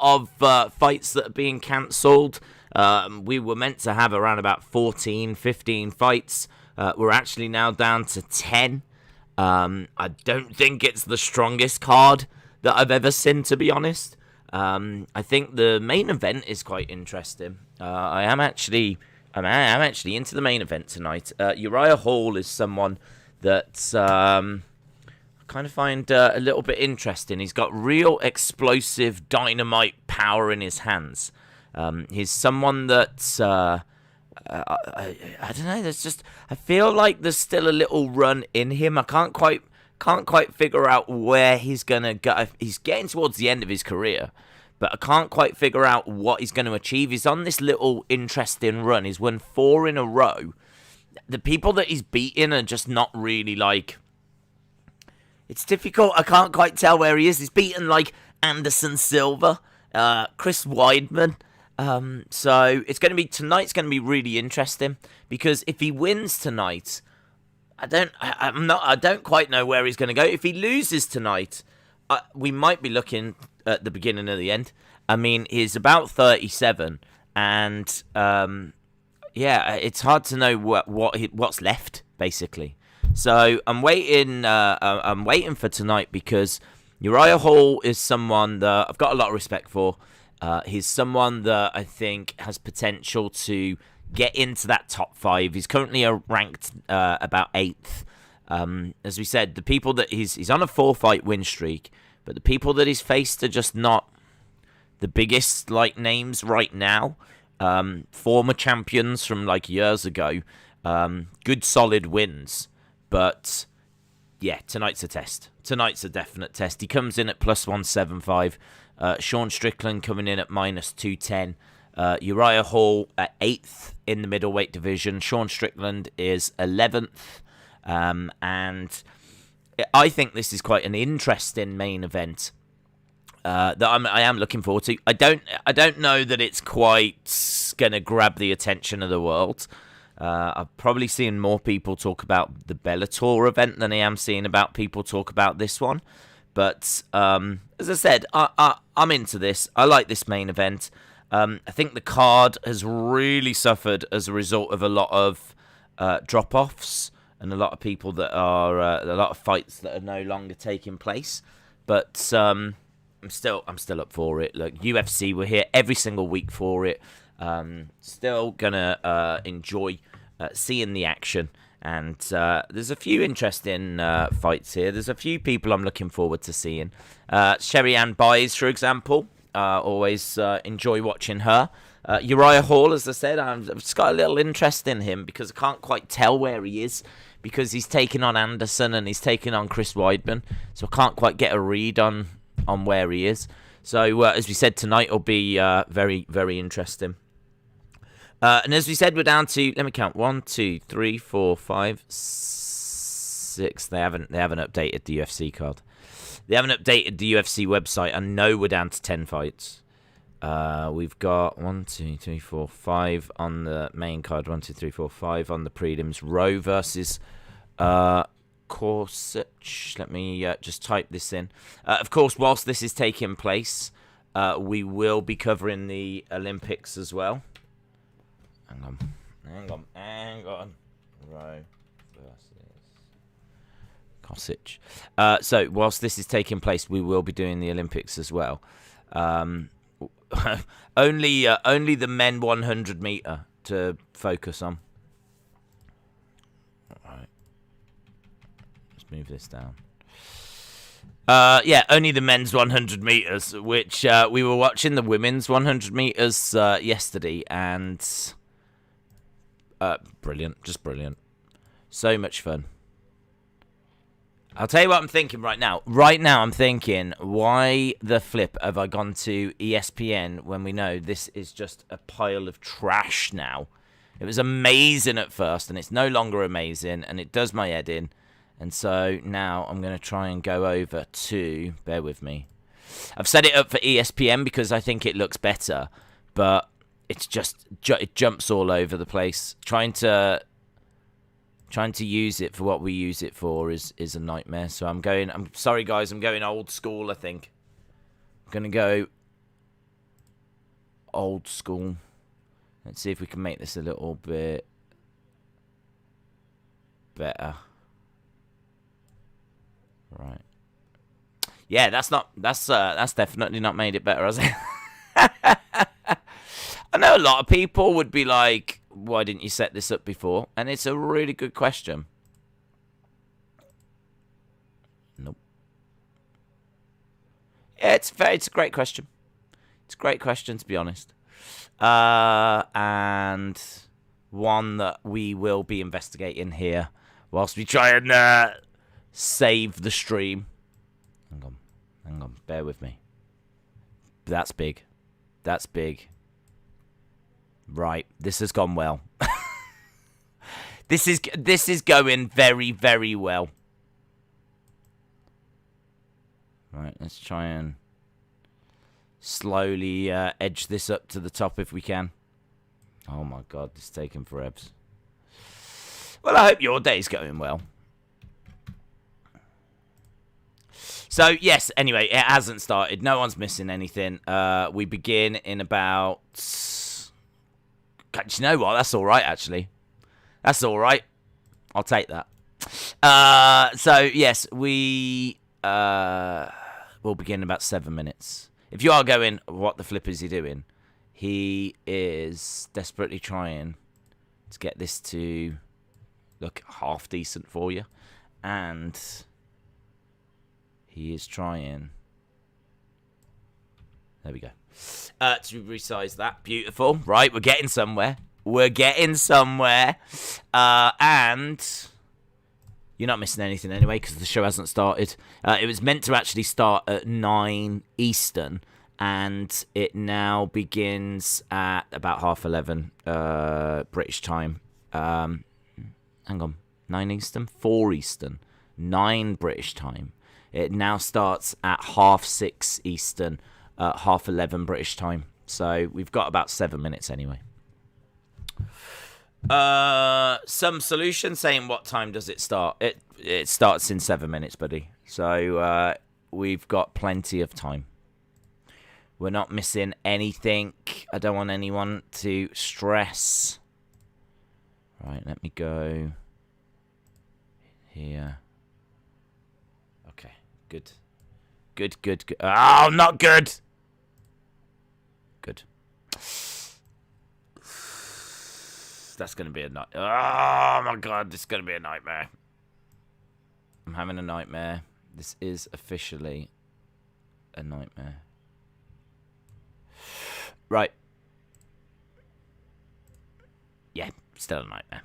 of fights that are being cancelled. We were meant to have around about 14, 15 fights. We're actually now down to 10. I don't think it's the strongest card that I've ever seen, to be honest. I think the main event is quite interesting. I am actually into the main event tonight. Uriah Hall is someone that I kind of find a little bit interesting. He's got real explosive dynamite power in his hands. He's someone that I don't know. I feel like there's still a little run in him. I can't quite figure out where he's gonna go. He's getting towards the end of his career, but I can't quite figure out what he's going to achieve. He's on this little interesting run. He's won 4 in a row. The people that he's beaten are just not really like... It's difficult. I can't quite tell where he is. He's beaten like Anderson Silva, Chris Weidman. So tonight's going to be really interesting, because if he wins tonight, I don't quite know where he's going to go. If he loses tonight, we might be looking at the beginning of the end. I mean, he's about 37, and it's hard to know what's left, basically. So I'm waiting. I'm waiting for tonight, because Uriah Hall is someone that I've got a lot of respect for. He's someone that I think has potential to get into that top 5. He's currently ranked about 8th. As we said, the people that he's on a 4-fight win streak, but the people that he's faced are just not the biggest names right now. Former champions from years ago. Good solid wins, but yeah, tonight's a test. Tonight's a definite test. He comes in at plus 175. Sean Strickland coming in at minus 210. Uriah Hall at 8th in the middleweight division. Sean Strickland is 11th. And I think this is quite an interesting main event that I am looking forward to. I don't know that it's quite going to grab the attention of the world. I've probably seen more people talk about the Bellator event than I am seeing about people talk about this one. But as I said, I'm into this. I like this main event. I think the card has really suffered as a result of a lot of drop-offs and a lot of people that are a lot of fights that are no longer taking place. But I'm still up for it. Look, UFC, we're here every single week for it. Still gonna enjoy seeing the action. And there's a few interesting fights here. There's a few people I'm looking forward to seeing. Cheyanne Buys, for example. Always enjoy watching her. Uriah Hall, as I said, I've just got a little interest in him because I can't quite tell where he is, because he's taking on Anderson and he's taking on Chris Weidman. So I can't quite get a read on where he is. So as we said, tonight will be very, very interesting. And as we said, we're down to, let me count, 1, 2, 3, 4, 5, 6. They haven't updated the UFC card. They haven't updated the UFC website. I know we're down to 10 fights. We've got 1, 2, 3, 4, 5 on the main card. 1, 2, 3, 4, 5 on the prelims. Rowe versus Cosce. Let me just type this in. Of course, whilst this is taking place, we will be covering the Olympics as well. Hang on. Rowe versus Cosce. So, whilst this is taking place, we will be doing the Olympics as well. Only the men 100 meter to focus on. All right. Let's move this down. Only the men's 100 meters, which we were watching the women's 100 meters yesterday, and brilliant, just brilliant. So much fun. I'll tell you what I'm thinking right now. Right now I'm thinking, why the flip have I gone to ESPN when we know this is just a pile of trash now? It was amazing at first, and it's no longer amazing, and it does my head in. And so now I'm going to try and go over to, bear with me. I've set it up for ESPN because I think it looks better, but it's just, it jumps all over the place. Trying to use it for what we use it for is a nightmare. So I'm sorry guys, I'm going old school, I think. I'm going to go old school. Let's see if we can make this a little bit better. Right. Yeah, that's definitely not made it better, has it? I know a lot of people would be like, why didn't you set this up before? And it's a really good question. Nope. Yeah, it's a great question. It's a great question, to be honest. And one that we will be investigating here whilst we try and save the stream. Hang on, bear with me. That's big. That's big. Right, this has gone well. This is going very, very well. Right, let's try and slowly edge this up to the top if we can. Oh my god, this is taking forever. Well, I hope your day's going well. So, yes, anyway, it hasn't started. No one's missing anything. We begin in about... Do you know what? That's all right, actually. That's all right. I'll take that. So, yes, we will begin in about 7 minutes. If you are going, what the flip is he doing? He is desperately trying to get this to look half decent for you. And he is trying... There we go. To resize that. Beautiful. Right, we're getting somewhere. We're getting somewhere. And you're not missing anything anyway because the show hasn't started. It was meant to actually start at 9 Eastern. And it now begins at about 11:30 British time. Hang on. 9 Eastern? 4 Eastern. 9 British time. It now starts at 6:30 Eastern. 11:30 British time. So we've got about 7 minutes anyway. Some solution saying what time does it start? It starts in 7 minutes, buddy. So we've got plenty of time. We're not missing anything. I don't want anyone to stress. Right, let me go here. Okay, good. Good. Oh, not good. Good. That's going to be a night. Oh, my God. This is going to be a nightmare. I'm having a nightmare. This is officially a nightmare. Right. Yeah, still a nightmare.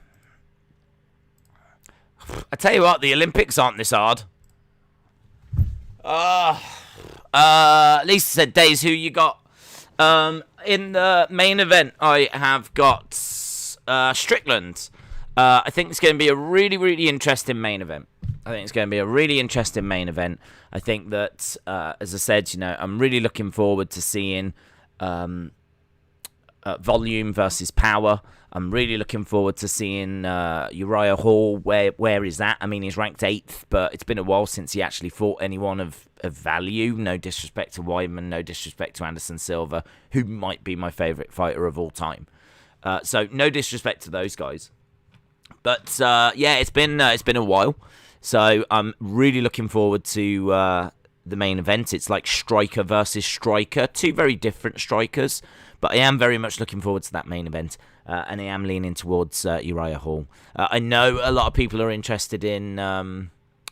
I tell you what, the Olympics aren't this hard. Lisa said, Days, who you got? In the main event, I have got Strickland. I think it's going to be a really, really interesting main event. I think that, as I said, I'm really looking forward to seeing volume versus power. I'm really looking forward to seeing Uriah Hall. Where is that? I mean, he's ranked 8th, but it's been a while since he actually fought anyone of value. No disrespect to Weidman, no disrespect to Anderson Silva, who might be my favourite fighter of all time. So no disrespect to those guys. But yeah, it's been a while. So I'm really looking forward to the main event. It's like striker versus striker, two very different strikers. But I am very much looking forward to that main event. And I am leaning towards Uriah Hall. I know a lot of people are interested in... I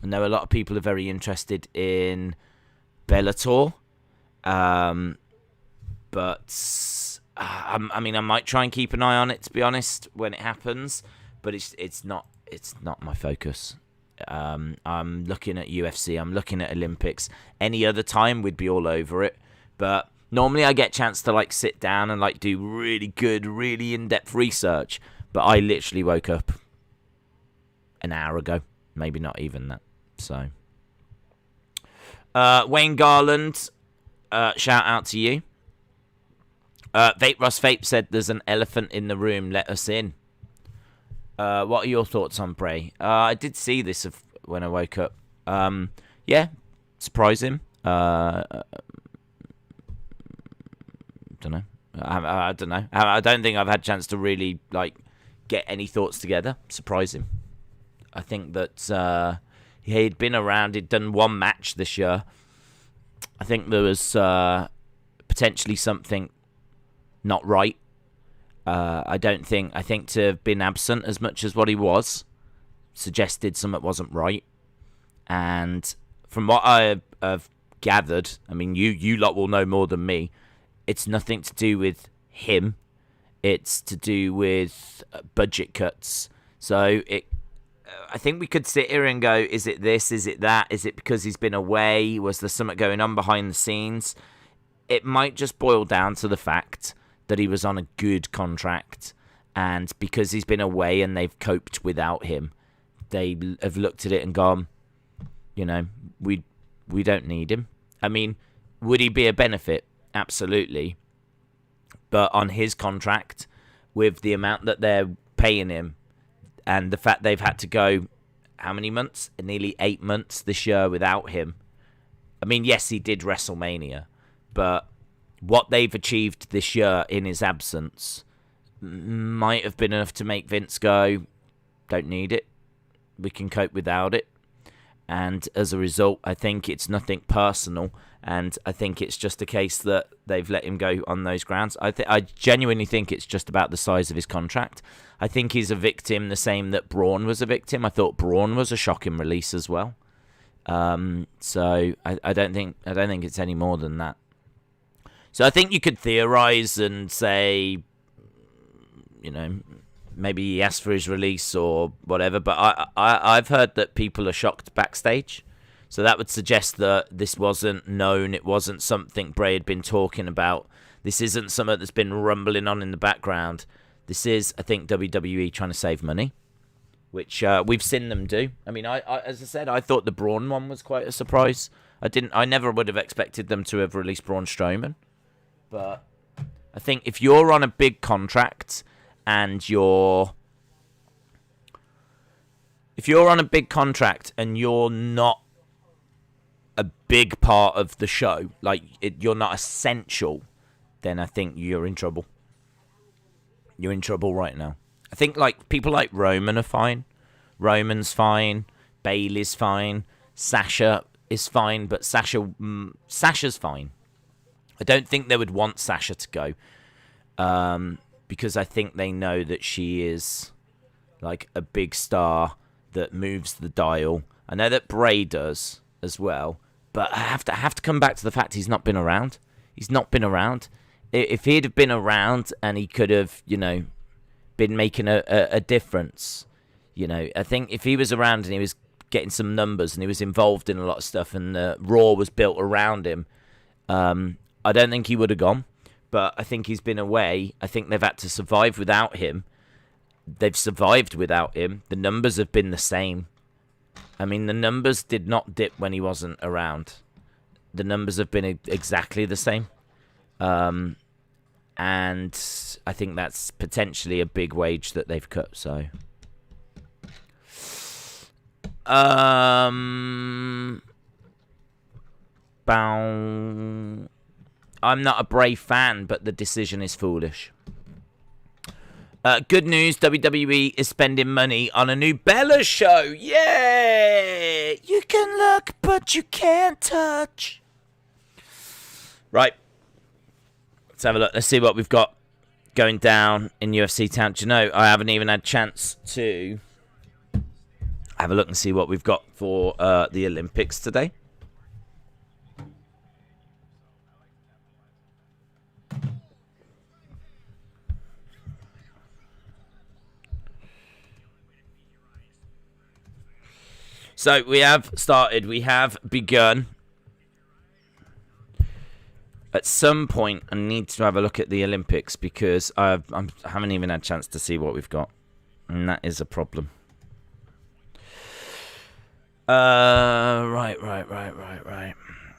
know a lot of people are very interested in Bellator. But... I mean, I might try and keep an eye on it, to be honest, when it happens. But it's not my focus. I'm looking at UFC. I'm looking at Olympics. Any other time, we'd be all over it. But... normally I get a chance to sit down and do really good, really in-depth research. But I literally woke up an hour ago. Maybe not even that. So, Wayne Garland, shout out to you. Vape Russ Vape said there's an elephant in the room. Let us in. What are your thoughts on Frey? I did see this when I woke up. Yeah, surprising. Don't know. I don't know. I don't think I've had a chance to really like get any thoughts together. Surprising. I think that he'd been around. He'd done one match this year. I think there was potentially something not right. I think to have been absent as much as what he was suggested something wasn't right. And from what I have gathered, I mean, you lot will know more than me. It's nothing to do with him. It's to do with budget cuts. So I think we could sit here and go, is it this? Is it that? Is it because he's been away? Was there something going on behind the scenes? It might just boil down to the fact that he was on a good contract, and because he's been away and they've coped without him, they have looked at it and gone, you know, we don't need him. I mean, would he be a benefit? Absolutely. But on his contract, with the amount that they're paying him, and the fact they've had to go, how many months? Nearly 8 months this year without him. I mean, yes, he did WrestleMania, but what they've achieved this year in his absence might have been enough to make Vince go, don't need it. We can cope without it. And as a result, I think it's nothing personal, and I think it's just a case that they've let him go on those grounds. I genuinely think it's just about the size of his contract. I think he's a victim the same that Braun was a victim. I thought Braun was a shocking release as well. So I don't think it's any more than that. So I think you could theorize and say, you know, maybe he asked for his release or whatever, but I've heard that people are shocked backstage. So that would suggest that this wasn't known. It wasn't something Bray had been talking about. This isn't something that's been rumbling on in the background. This is, I think, WWE trying to save money, which we've seen them do. I mean, I as I said, I thought the Braun one was quite a surprise. I never would have expected them to have released Braun Strowman. But I think if you're on a big contract and you're not a big part of the show, like you're not essential, then I think you're in trouble. You're in trouble right now. I think like people like Roman are fine. Roman's fine. Bayley's fine. Sasha is fine, but Sasha's fine. I don't think they would want Sasha to go, because I think they know that she is like a big star that moves the dial. I know that Bray does as well, but I have to come back to the fact he's not been around. He's not been around. If he'd have been around and he could have, you know, been making a difference, you know, I think if he was around and he was getting some numbers and he was involved in a lot of stuff and Raw was built around him, I don't think he would have gone, but I think he's been away. I think they've had to survive without him. They've survived without him. The numbers have been the same. I mean, the numbers did not dip when he wasn't around. The numbers have been exactly the same. And I think that's potentially a big wage that they've cut, so... I'm not a Bray fan, but the decision is foolish. Good news, WWE is spending money on a new Bella show. Yay! You can look, but you can't touch. Right. Let's have a look. Let's see what we've got going down in UFC Town. Do you know, I haven't even had a chance to have a look and see what we've got for the Olympics today. So we have started, we have begun. At some point, I need to have a look at the Olympics because I haven't even had a chance to see what we've got. And that is a problem. Right.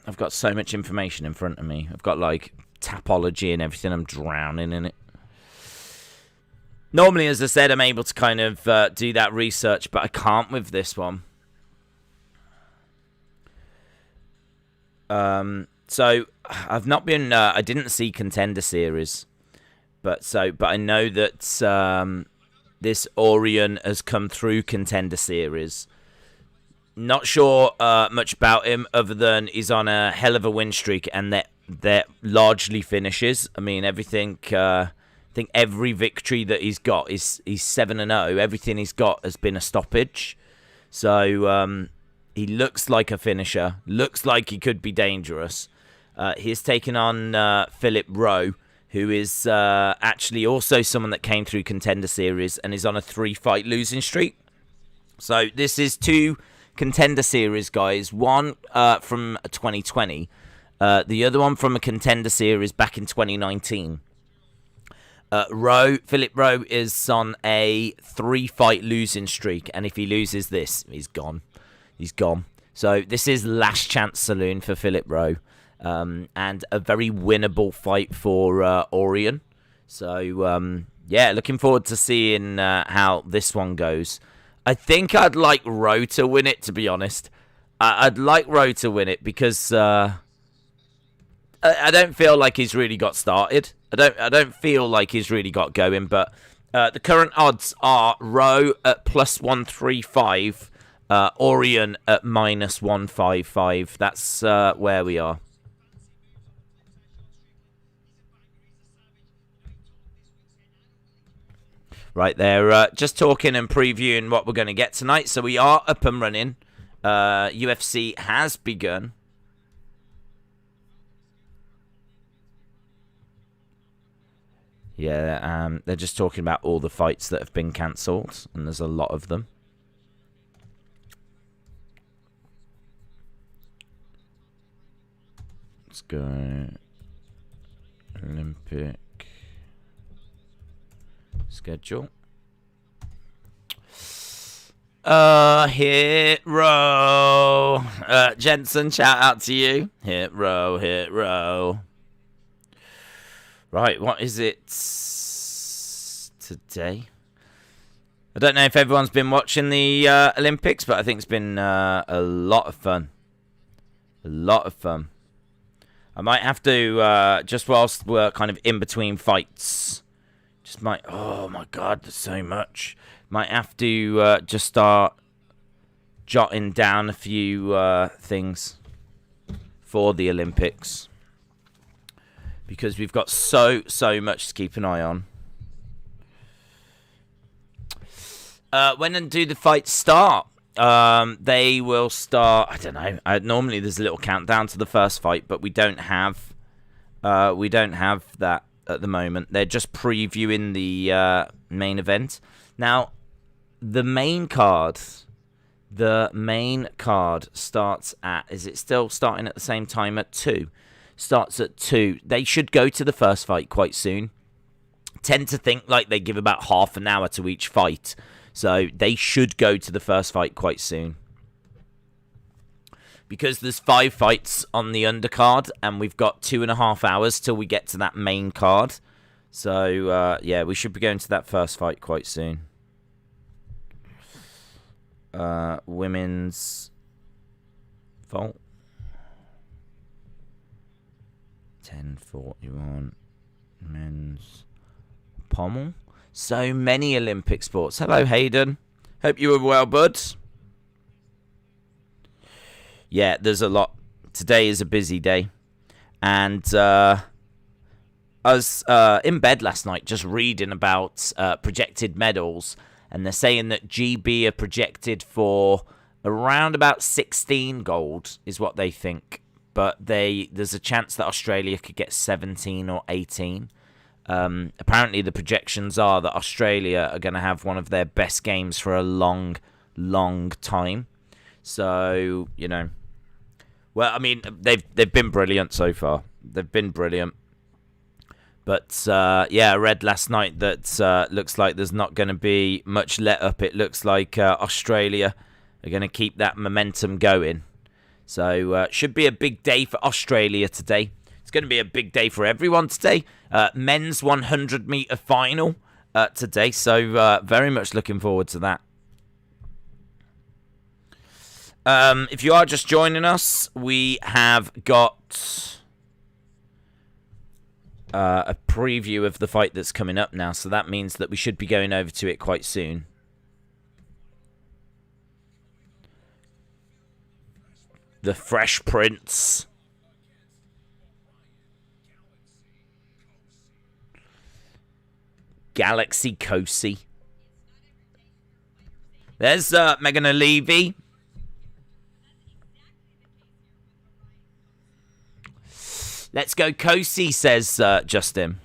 I've got so much information in front of me. I've got, like, topology and everything. I'm drowning in it. Normally, as I said, I'm able to kind of do that research, but I can't with this one. So I've not been. I didn't see Contender Series. But I know that this Orion has come through Contender Series. Not sure much about him other than he's on a hell of a win streak, and they're largely finishes. I mean, everything. I think every victory that he's got he's 7-0. Everything he's got has been a stoppage. So he looks like a finisher. Looks like he could be dangerous. He's taken on Philip Rowe, who is actually also someone that came through Contender Series and is on a 3-fight losing streak. So this is 2 Contender Series guys. One from 2020. The other one from a Contender Series back in 2019. Philip Rowe is on a 3-fight losing streak, and if he loses this, he's gone. He's gone. So this is last chance saloon for Philip Rowe, and a very winnable fight for Orion. So yeah, looking forward to seeing how this one goes. I think I'd like Rowe to win it, to be honest. I'd like Rowe to win it because I don't feel like he's really got started. I don't feel like he's really got going, but the current odds are Rowe at +135, Orion at -155. That's where we are. Right there, just talking and previewing what we're going to get tonight. So we are up and running. UFC has begun. Yeah, they're just talking about all the fights that have been cancelled, and there's a lot of them. Let's go. Olympic schedule. Hit Rowe. Jensen, shout out to you. Hit Rowe, hit Rowe. Right, what is it today? I don't know if everyone's been watching the Olympics, but I think it's been a lot of fun. A lot of fun. I might have to, just whilst we're kind of in between fights, just might... Oh, my God, there's so much. Might have to just start jotting down a few things for the Olympics. Because we've got so much to keep an eye on. When do the fights start? They will start, I don't know. Normally there's a little countdown to the first fight, but we don't have that at the moment. They're just previewing the main event. Now, the main card starts at, is it still starting at the same time at 2? Starts at 2. They should go to the first fight quite soon. Tend to think like they give about half an hour to each fight. So they should go to the first fight quite soon. Because there's 5 fights on the undercard, and we've got 2.5 hours till we get to that main card. So, yeah, we should be going to that first fight quite soon. Women's vault. 10:41. Men's pommel. So many Olympic sports. Hello, Hayden. Hope you were well, bud. Yeah, there's a lot. Today is a busy day. And I was in bed last night just reading about projected medals. And they're saying that GB are projected for around about 16 gold is what they think. But there's a chance that Australia could get 17 or 18. Apparently, the projections are that Australia are going to have one of their best games for a long, long time. So, you know, well, I mean, they've been brilliant so far. They've been brilliant. But, yeah, I read last night that looks like there's not going to be much let up. It looks like Australia are going to keep that momentum going. So, should be a big day for Australia today. It's going to be a big day for everyone today. Men's 100-meter final today. So, very much looking forward to that. If you are just joining us, we have got a preview of the fight that's coming up now, so that means that we should be going over to it quite soon. The Fresh Prince. Galaxy Cosce. There's Megan Levy. Let's go Cosce, says Justin.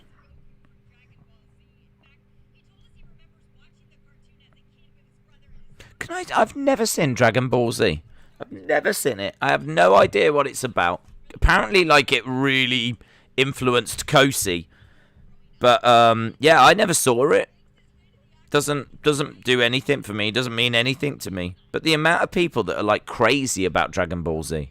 I've never seen Dragon Ball Z. I've never seen it. I have no idea what it's about. Apparently, like, it really influenced Cosce. But, yeah, I never saw it. Doesn't do anything for me. Doesn't mean anything to me. But the amount of people that are, like, crazy about Dragon Ball Z.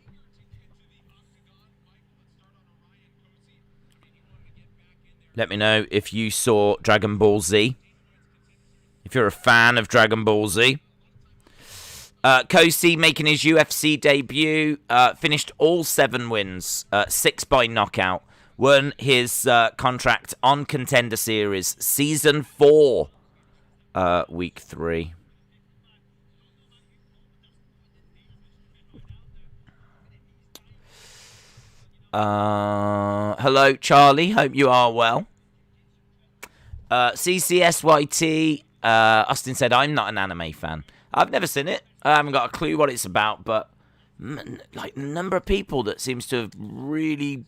Let me know if you saw Dragon Ball Z. If you're a fan of Dragon Ball Z. Cosce making his UFC debut. Finished all 7 wins. 6 by knockout. Won his contract on Contender Series. Season 4. Week 3. Hello, Charlie. Hope you are well. CCSYT. Austin said, I'm not an anime fan. I've never seen it. I haven't got a clue what it's about, but like the number of people that seems to have really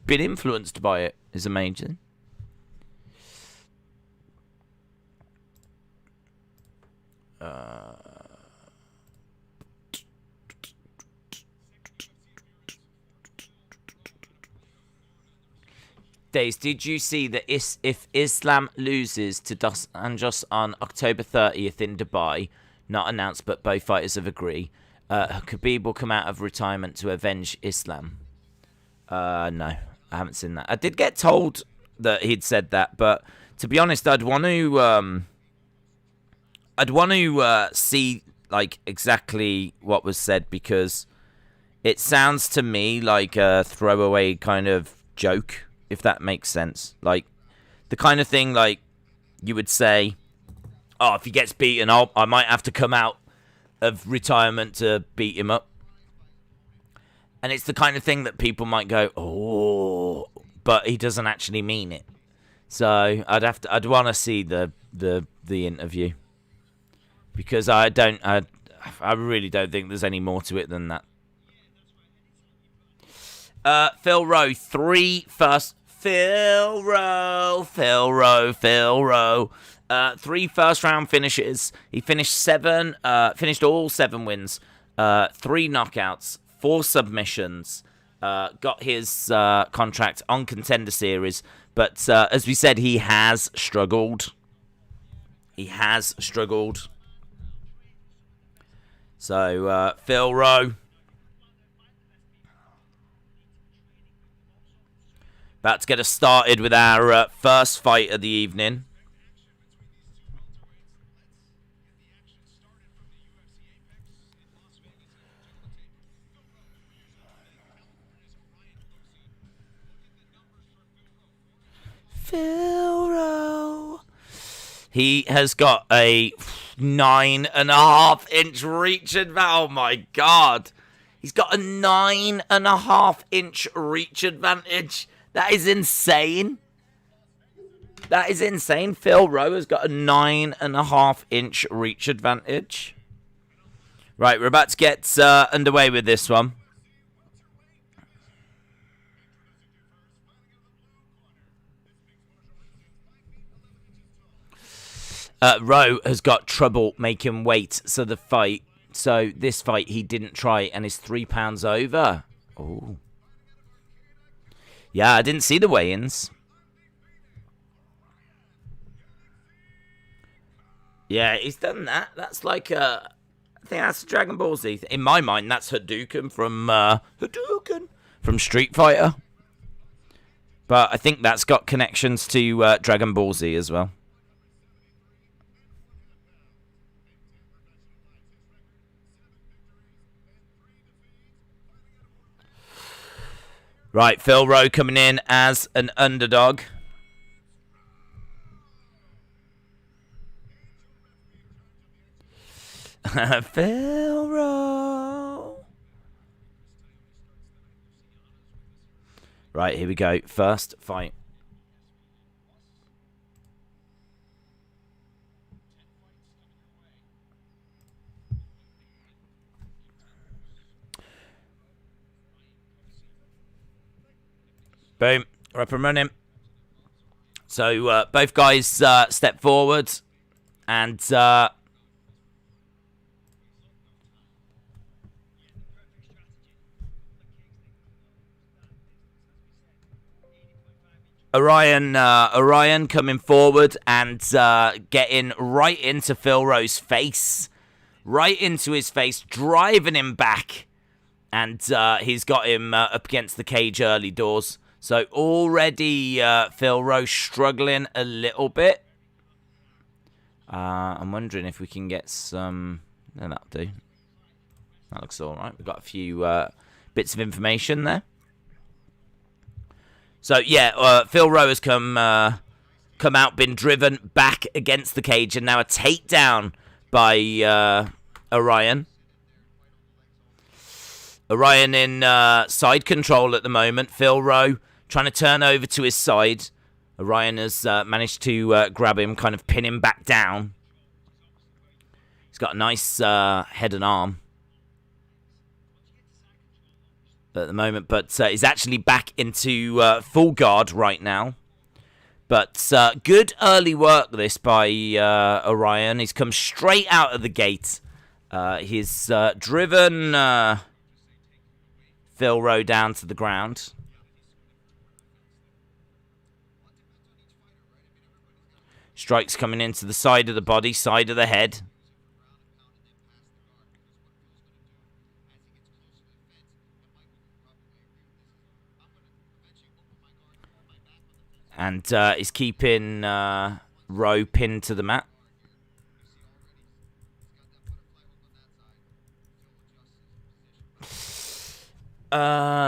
been influenced by it is amazing. Days, did you see that if Islam loses to Dos Anjos on October 30th in Dubai, not announced but both fighters have agreed, Khabib will come out of retirement to avenge Islam? No, I haven't seen that. I did get told that he'd said that, but to be honest, I'd want to see like exactly what was said, because it sounds to me like a throwaway kind of joke, if that makes sense. Like the kind of thing like you would say, oh, if he gets beaten, I might have to come out of retirement to beat him up. And it's the kind of thing that people might go, oh, but he doesn't actually mean it. So I'd want to see the interview, because I really don't think there's any more to it than that. Phil Rowe, 3 first. Phil Rowe. 3 first round finishes. He finished all 7 wins. 3 knockouts, 4 submissions. Got his contract on Contender Series. But as we said, he has struggled. So, Phil Rowe. About to get us started with our first fight of the evening. Phil Rowe. He has got a 9.5-inch reach advantage. Oh my god. He's got a 9.5-inch reach advantage. That is insane. Phil Rowe has got a 9.5-inch reach advantage. Right, we're about to get underway with this one. Rowe has got trouble making weight, so this fight he didn't try and is 3 pounds over. Oh. Yeah, I didn't see the weigh-ins. Yeah, he's done that. That's like I think that's Dragon Ball Z. In my mind, that's Hadouken from Street Fighter. But I think that's got connections to Dragon Ball Z as well. Right, Phil Rowe coming in as an underdog. Phil Rowe. Right, here we go. First fight. Boom. We're up and running. So both guys step forward and Orion coming forward and getting right into Phil Rowe's face. Right into his face, driving him back. And he's got him up against the cage early doors. So already Phil Rowe struggling a little bit. I'm wondering if we can get some... No, that'll do. That looks all right. We've got a few bits of information there. So, yeah, Phil Rowe has come out, been driven back against the cage, and now a takedown by Orion. Orion in side control at the moment. Phil Rowe trying to turn over to his side. Orion has managed to grab him, kind of pin him back down. He's got a nice head and arm at the moment, but he's actually back into full guard right now. But good early work this by Orion. He's come straight out of the gate. He's driven Phil Rowe down to the ground. Strikes coming into the side of the body, side of the head. And he's keeping Rowe pinned to the mat.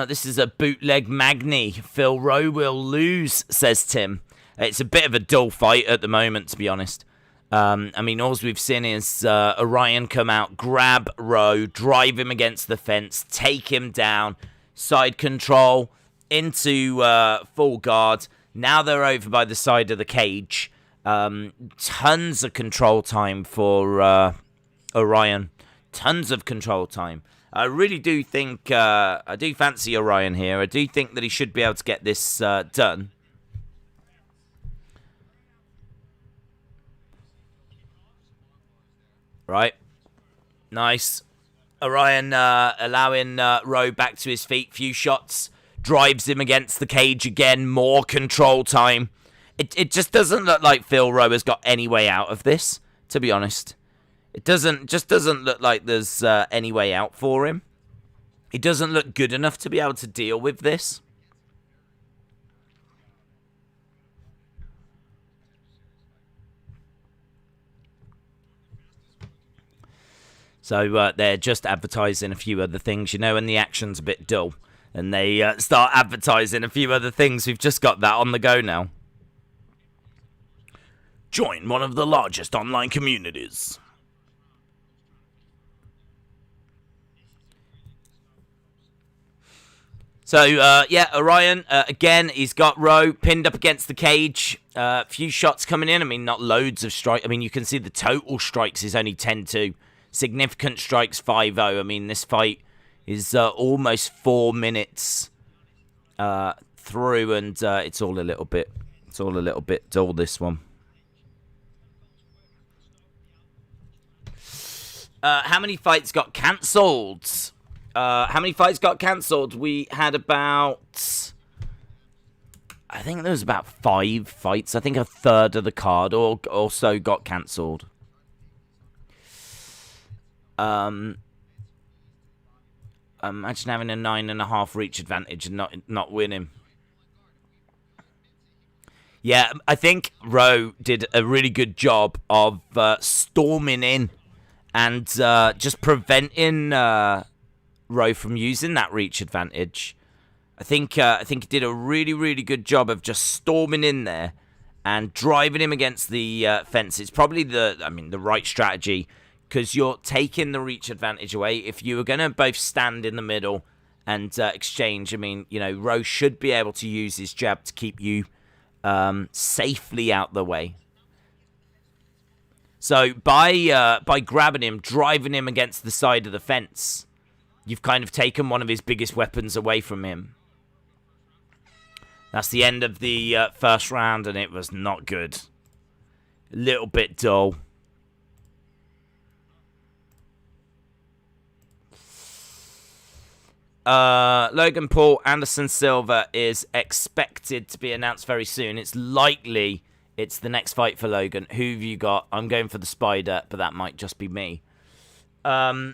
This is a bootleg Magni. Phil Rowe will lose, says Tim. It's a bit of a dull fight at the moment, to be honest. I mean, all we've seen is Orion come out, grab Rowe, drive him against the fence, take him down, side control, into full guard. Now they're over by the side of the cage. Tons of control time for Orion. Tons of control time. I really do think, I do fancy Orion here. I do think that he should be able to get this done. Right. Nice. Orion allowing Rowe back to his feet. Few shots. Drives him against the cage again. More control time. It just doesn't look like Phil Rowe has got any way out of this, to be honest. It just doesn't look like there's any way out for him. He doesn't look good enough to be able to deal with this. So they're just advertising a few other things, you know, and the action's a bit dull. And they start advertising a few other things. We've just got that on the go now. Join one of the largest online communities. So, yeah, Orion, again, he's got Rowe pinned up against the cage. A few shots coming in. I mean, not loads of strikes. I mean, you can see the total strikes is only 10-2. Significant strikes 5-0. I mean, this fight is almost 4 minutes through, and it's all a little bit dull, this one. How many fights got cancelled? We had about... I think there was about 5 fights. I think a third of the card also got cancelled. Imagine having a 9.5 reach advantage and not winning. Yeah, I think Rowe did a really good job of storming in and just preventing Rowe from using that reach advantage. I think he did a really, really good job of just storming in there and driving him against the fence. It's probably the right strategy, because you're taking the reach advantage away. If you were going to both stand in the middle and exchange, Rowe should be able to use his jab to keep you safely out the way. So by grabbing him, driving him against the side of the fence, you've kind of taken one of his biggest weapons away from him. That's the end of the first round, and it was not good. A little bit dull. Logan Paul Anderson Silva is expected to be announced very soon. It's likely it's the next fight for Logan. Who have you got? I'm going for the Spider, but that might just be me. I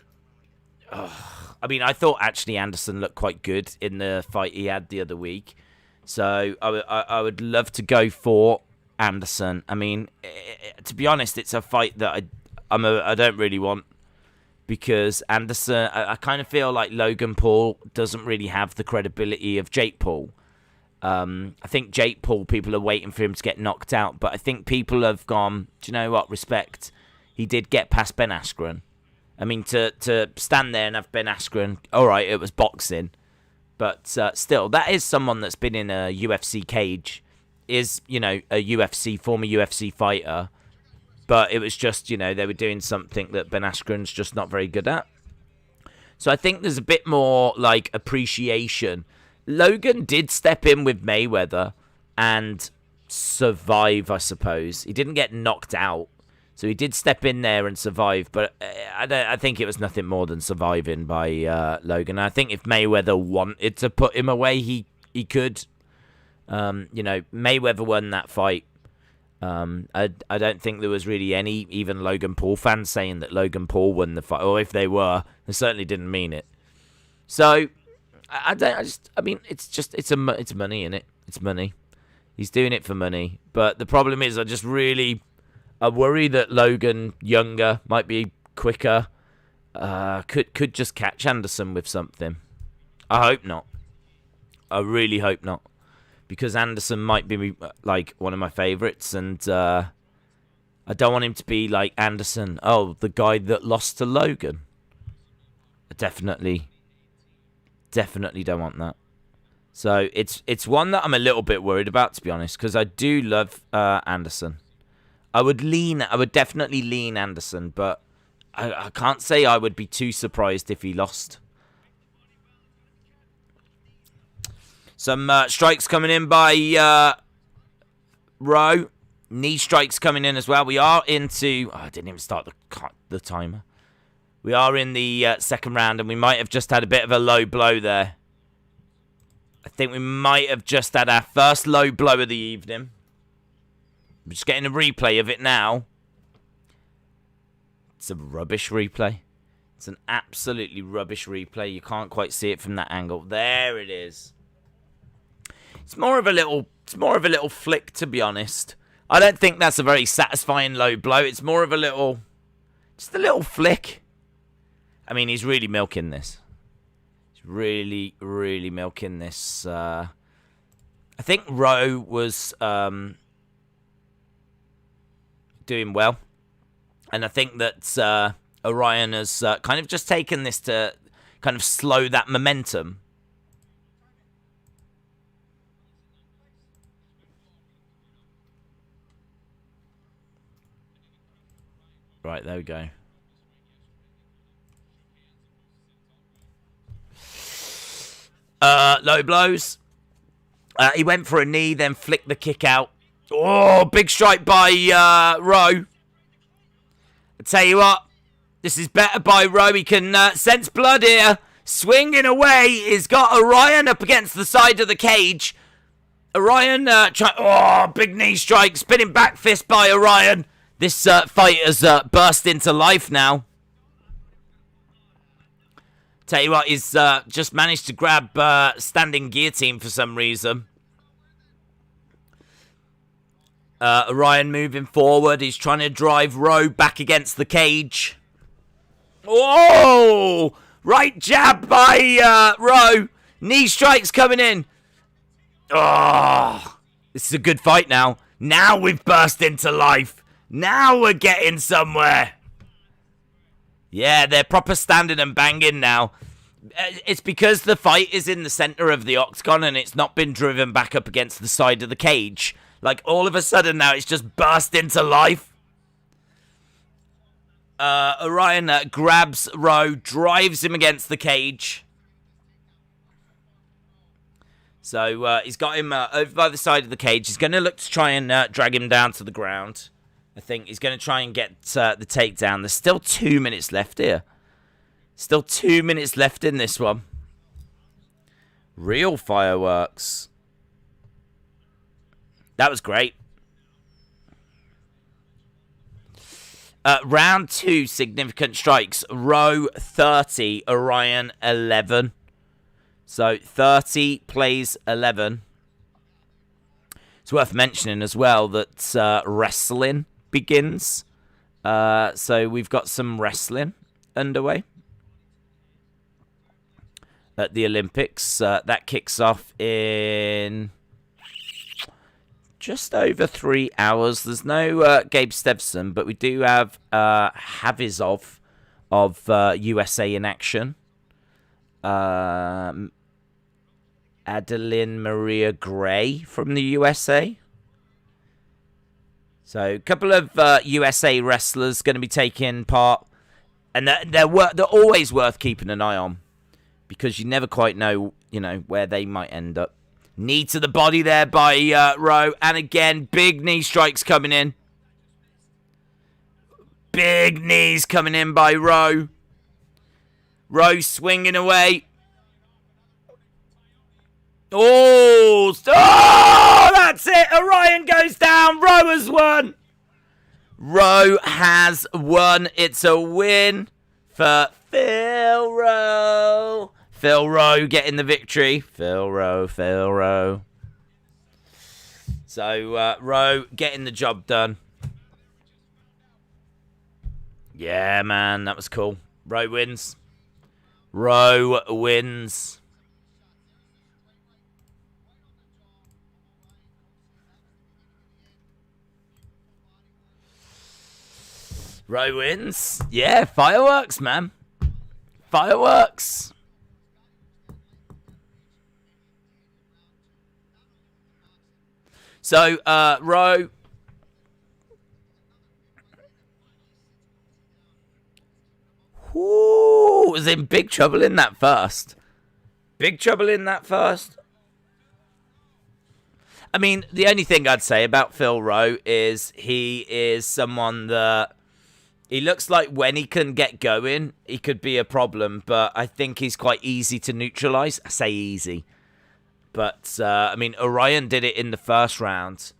thought actually Anderson looked quite good in the fight he had the other week. So I would love to go for Anderson. To be honest, it's a fight that I don't really want, because Anderson, I kind of feel like Logan Paul doesn't really have the credibility of Jake Paul. I think Jake Paul, people are waiting for him to get knocked out, but I think people have gone, do you know what, respect. He did get past Ben Askren. To stand there and have Ben Askren, all right, it was boxing. But still, that is someone that's been in a UFC cage, is, a former UFC fighter. But it was just, they were doing something that Ben Askren's just not very good at. So I think there's a bit more, appreciation. Logan did step in with Mayweather and survive, I suppose. He didn't get knocked out. So he did step in there and survive, but I think it was nothing more than surviving by Logan. I think if Mayweather wanted to put him away, he could. Mayweather won that fight. I don't think there was really any, even Logan Paul fans saying that Logan Paul won the fight, or if they were, they certainly didn't mean it. So it's money, innit? It's money. He's doing it for money, but the problem is, I worry that Logan, younger, might be quicker, could just catch Anderson with something. I hope not. I really hope not. Because Anderson might be, one of my favourites, and I don't want him to be like Anderson, the guy that lost to Logan. I definitely don't want that. So it's one that I'm a little bit worried about, to be honest, because I do love Anderson. I would definitely lean Anderson, but I can't say I would be too surprised if he lost. Some strikes coming in by Rowe. Knee strikes coming in as well. We are into... I didn't even start the timer. We are in the second round, and we might have just had a bit of a low blow there. I think we might have just had our first low blow of the evening. I'm just getting a replay of it now. It's a rubbish replay. It's an absolutely rubbish replay. You can't quite see it from that angle. There it is. It's more of a little flick, to be honest. I don't think that's a very satisfying low blow. It's more of just a little flick. He's really milking this. He's really, really milking this. I think Rowe was doing well. And I think that Orion has kind of just taken this to kind of slow that momentum. Right, there we go. Low blows. He went for a knee, then flicked the kick out. Oh, big strike by Rowe. I tell you what, this is better by Rowe. He can sense blood here. Swinging away. He's got Orion up against the side of the cage. Orion big knee strike. Spinning back fist by Orion. This fight has burst into life now. Tell you what, he's just managed to grab standing guillotine for some reason. Orion moving forward. He's trying to drive Rowe back against the cage. Oh! Right jab by Rowe. Knee strikes coming in. Oh, this is a good fight now. Now we've burst into life. Now we're getting somewhere. Yeah, they're proper standing and banging now. It's because the fight is in the center of the octagon and it's not been driven back up against the side of the cage. Like, all of a sudden now it's just burst into life. Orion grabs Rowe, drives him against the cage. So he's got him over by the side of the cage. He's going to look to try and drag him down to the ground. I think he's going to try and get the takedown. There's still 2 minutes left here. Still 2 minutes left in this one. Real fireworks. That was great. Round 2, significant strikes. Rowe 30, Orion 11. So 30 plays 11. It's worth mentioning as well that wrestling begins. So we've got some wrestling underway at the Olympics. That kicks off in just over 3 hours. There's no Gabe Stevson, but we do have Chavez of USA in action. Adeline Maria Gray from the USA. So a couple of USA wrestlers going to be taking part. And they're always worth keeping an eye on. Because you never quite know, where they might end up. Knee to the body there by Rowe. And again, big knee strikes coming in. Big knees coming in by Rowe. Rowe swinging away. Oh, that's it. Orion goes down. Rowe has won. Rowe has won. It's a win for Phil Rowe. Phil Rowe getting the victory. Phil Rowe. So, Rowe getting the job done. Yeah, man, that was cool. Rowe wins. Rowe wins. Rowe wins. Yeah, fireworks, man. Fireworks. So, Rowe. Ooh, was in big trouble in that first. Big trouble in that first. I mean, the only thing I'd say about Phil Rowe is he is someone that he looks like when he can get going, he could be a problem, but I think he's quite easy to neutralize. I say easy. But, I mean, Orion did it in the first round.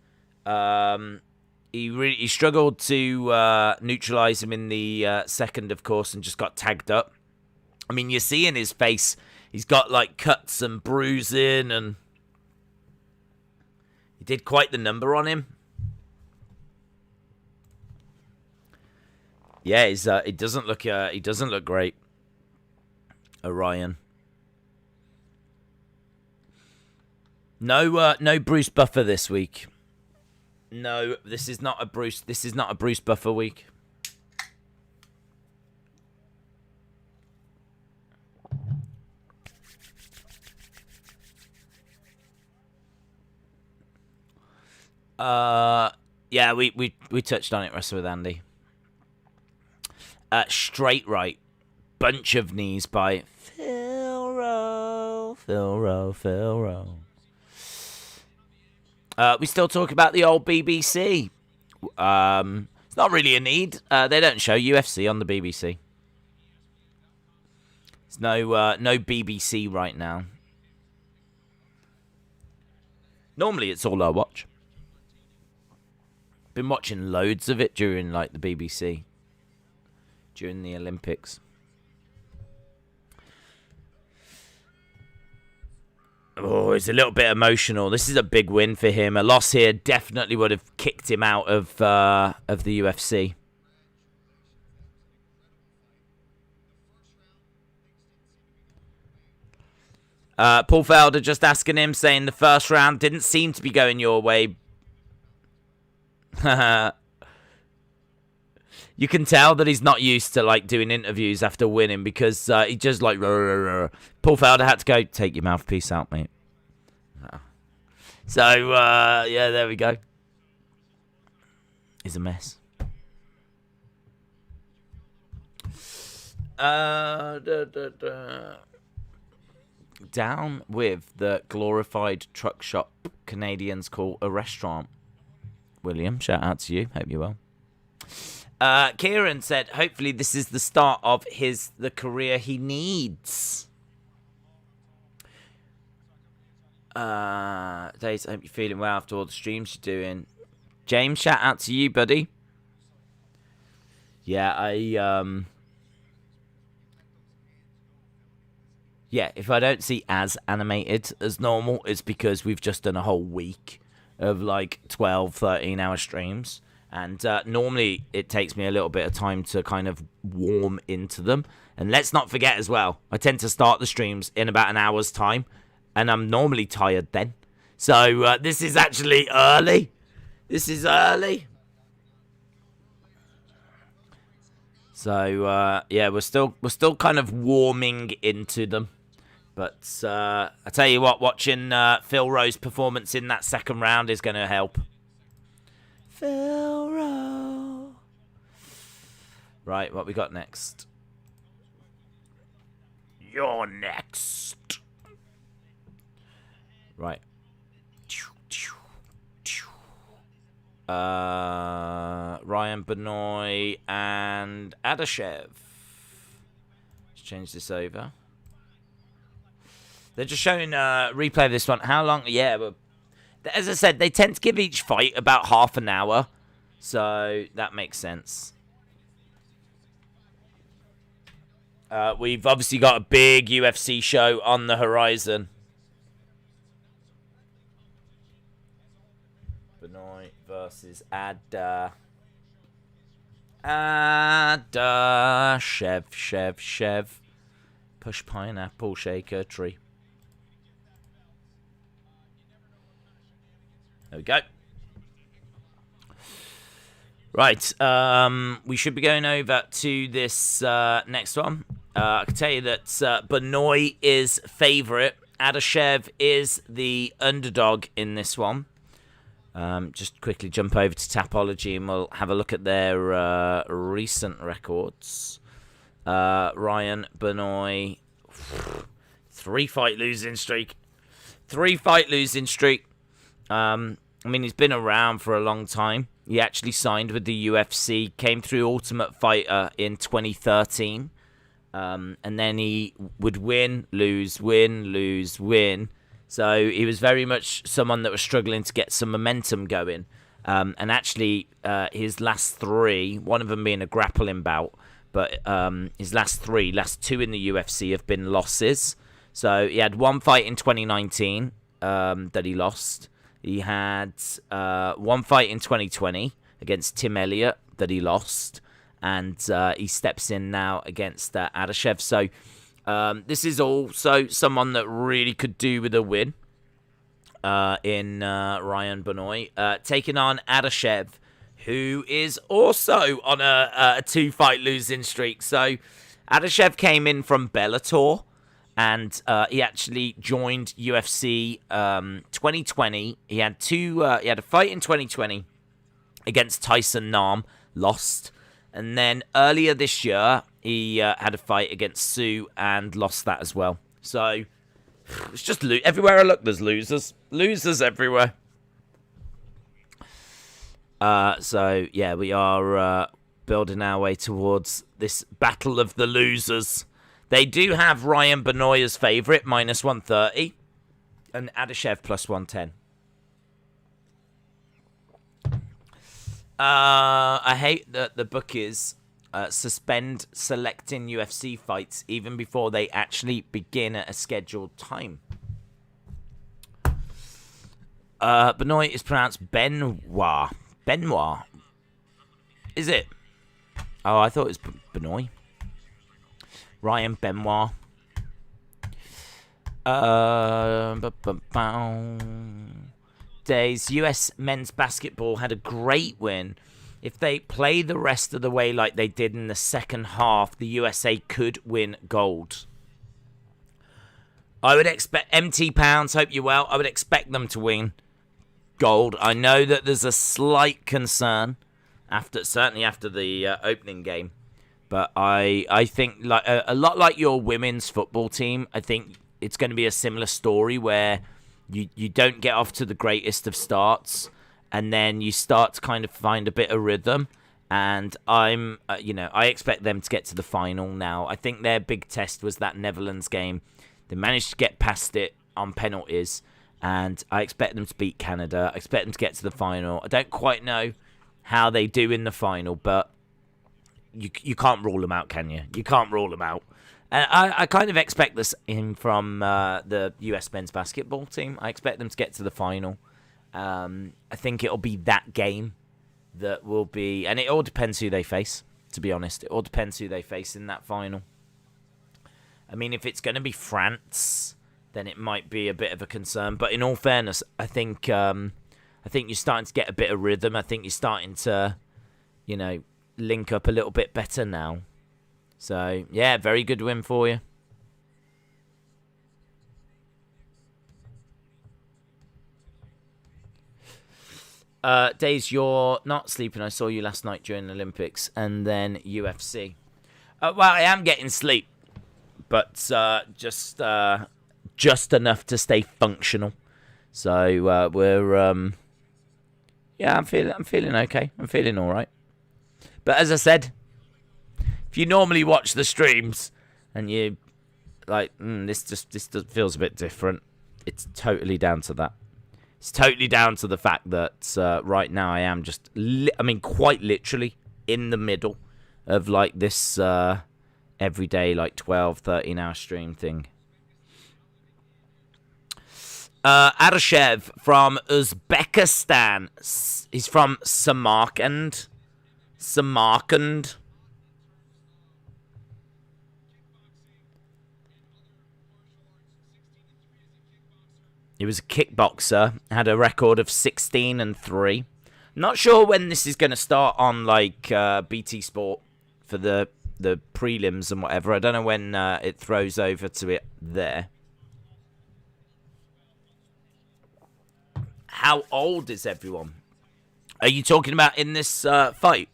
He struggled to neutralize him in the second, of course, and just got tagged up. I mean, you see in his face, he's got, like, cuts and bruising, and he did quite the number on him. Yeah, he doesn't look great. Orion. No Bruce Buffer this week. No, this is not a Bruce Buffer week. Yeah, we touched on it, Wrestle with Andy. Straight right. Bunch of knees by Phil Rowe. We still talk about the old BBC. It's not really a need. They don't show UFC on the BBC. There's no BBC right now. Normally it's all I watch. Been watching loads of it during like the BBC. During the Olympics. Oh, it's a little bit emotional. This is a big win for him. A loss here definitely would have kicked him out of the UFC. Paul Felder just asking him, saying the first round didn't seem to be going your way. You can tell that he's not used to like doing interviews after winning because he just like Paul Felder had to go, take your mouthpiece out, mate. So yeah, there we go. He's a mess. Down with the glorified truck shop Canadians call a restaurant. William, shout out to you. Hope you're well. Kieran said, hopefully this is the start of the career he needs. Days, I hope you're feeling well after all the streams you're doing. James, shout out to you, buddy. Yeah, yeah, if I don't see as animated as normal, it's because we've just done a whole week of like 12, 13-hour streams. And normally it takes me a little bit of time to kind of warm into them. And let's not forget as well, I tend to start the streams in about an hour's time. And I'm normally tired then. So this is actually early. This is early. So yeah, we're still kind of warming into them. But I tell you what, watching Phil Rowe's performance in that second round is going to help. Phil Rowe. Right, what we got next? You're next. Right. Ryan, Benoit, and Adashev. Let's change this over. They're just showing replay of this one. How long? Yeah, but as I said, they tend to give each fight about half an hour. So that makes sense. We've obviously got a big UFC show on the horizon. Benoit versus Adashev. Push pineapple shaker tree. There we go. Right, we should be going over to this next one. I can tell you that Benoit is favourite. Adashev is the underdog in this one. Just quickly jump over to Tapology and we'll have a look at their recent records. Ryan, Benoit, 3-fight losing streak. 3-fight losing streak. I mean, he's been around for a long time. He actually signed with the UFC, came through Ultimate Fighter in 2013. And then he would win, lose, win, lose, win. So he was very much someone that was struggling to get some momentum going. And actually, his last 3, one of them being a grappling bout, but his last 2 in the UFC have been losses. So he had 1 fight in 2019 that he lost. He had 1 fight in 2020 against Tim Elliott that he lost. And he steps in now against Adashev. So this is also someone that really could do with a win in Ryan Benoit. Taking on Adashev, who is also on a 2-fight losing streak. So Adashev came in from Bellator. And he actually joined UFC 2020. He had he had a fight in 2020 against Tyson Nam, lost. And then earlier this year, he had a fight against Sue and lost that as well. So it's just everywhere I look, there's losers. Losers everywhere. So yeah, we are building our way towards this battle of the losers. They do have Ryan Benoit as favourite, minus 130. And Adashev plus 110. I hate that the bookies suspend selecting UFC fights even before they actually begin at a scheduled time. Benoit is pronounced Benoit. Benoit. Is it? Oh, I thought it was Benoit. Ryan Benoit. Days. US men's basketball had a great win. If they play the rest of the way like they did in the second half, the USA could win gold. I would expect MT Pounds, hope you're well. I would expect them to win gold. I know that there's a slight concern certainly after the opening game, but I think like a lot like your women's football team. I think it's going to be a similar story where you don't get off to the greatest of starts, and then you start to kind of find a bit of rhythm. And I expect them to get to the final now. I think their big test was that Netherlands game. They managed to get past it on penalties, and I expect them to beat Canada. I expect them to get to the final. I don't quite know how they do in the final, but you can't rule them out, can you? You can't rule them out. And I kind of expect this from the US men's basketball team. I expect them to get to the final. I think it'll be that game that will be... And it all depends who they face, to be honest. It all depends who they face in that final. I mean, if it's going to be France, then it might be a bit of a concern. But in all fairness, I think you're starting to get a bit of rhythm. I think you're starting to, link up a little bit better now. So, yeah, very good win for you. Days, you're not sleeping. I saw you last night during the Olympics and then UFC. Well, I am getting sleep, but just enough to stay functional. So we're I'm feeling okay. I'm feeling all right. But as I said, if you normally watch the streams and you like, this feels a bit different, it's totally down to that. It's totally down to the fact that right now I am just, quite literally in the middle of like this everyday like 12, 13-hour stream thing. Adashev from Uzbekistan. He's from Samarkand. He was a kickboxer, had a record of 16-3. Not sure when this is going to start on like BT Sport for the prelims and whatever. I don't know when it throws over to it there. How old is everyone? Are you talking about in this fight?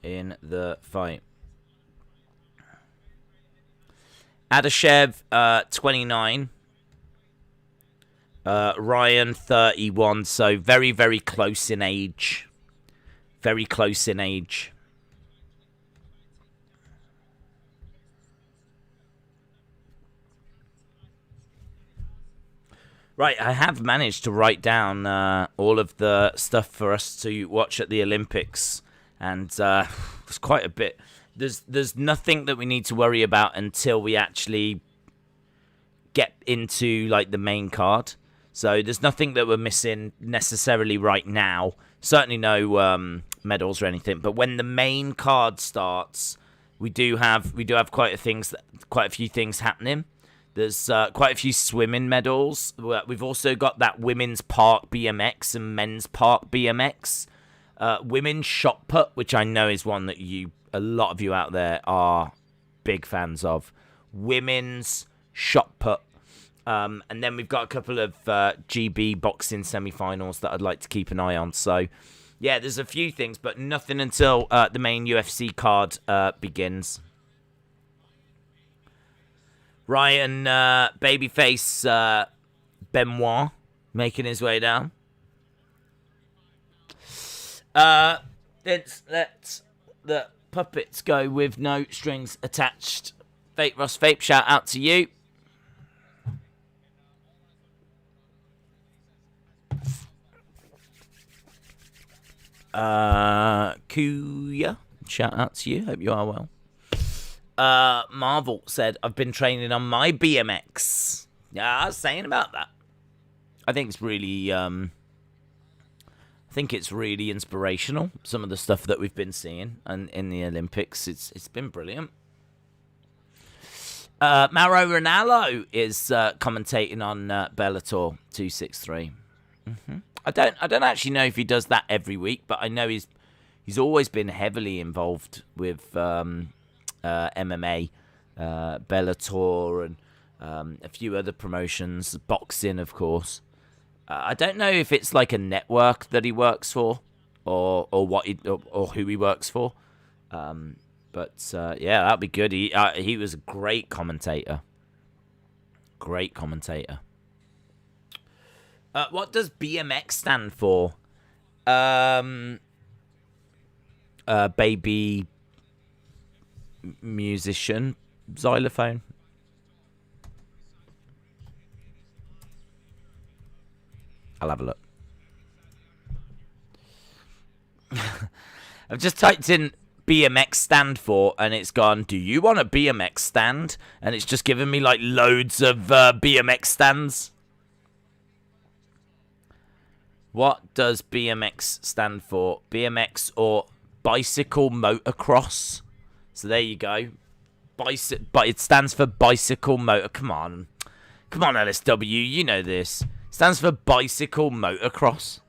In the fight. Adashev, 29. Ryan, 31. So very, very close in age. Very close in age. Right, I have managed to write down all of the stuff for us to watch at the Olympics. And it's quite a bit. There's nothing that we need to worry about until we actually get into like the main card. So there's nothing that we're missing necessarily right now. Certainly no medals or anything. But when the main card starts, we do have quite a few things happening. There's quite a few swimming medals. We've also got that women's park BMX and men's park BMX. Women's shot put, which I know is one that a lot of you out there are big fans of. Women's shot put. And then we've got a couple of GB boxing semi-finals that I'd like to keep an eye on. So, yeah, there's a few things, but nothing until the main UFC card begins. Ryan, babyface Benoit making his way down. Let's let the puppets go with no strings attached. Vape Ross Vape, shout out to you. Kuya, shout out to you. Hope you are well. Marvel said, I've been training on my BMX. Yeah, I was saying about that. I think it's really I think it's really inspirational. Some of the stuff that we've been seeing and in the Olympics, it's been brilliant. Mauro Ranallo is commentating on Bellator 263. I don't actually know if he does that every week, but I know he's always been heavily involved with MMA, Bellator, and a few other promotions, boxing, of course. I don't know if it's like a network that he works for, or who he works for. But yeah, that'd be good. He was a great commentator. Great commentator. What does BMX stand for? Baby musician, xylophone. I'll have a look. I've just typed in BMX stand for, and it's gone, do you want a BMX stand? And it's just given me like loads of BMX stands. What does BMX stand for? BMX or bicycle motocross. So there you go. But it stands for bicycle motor. Come on, LSW, you know this. Stands for bicycle motocross.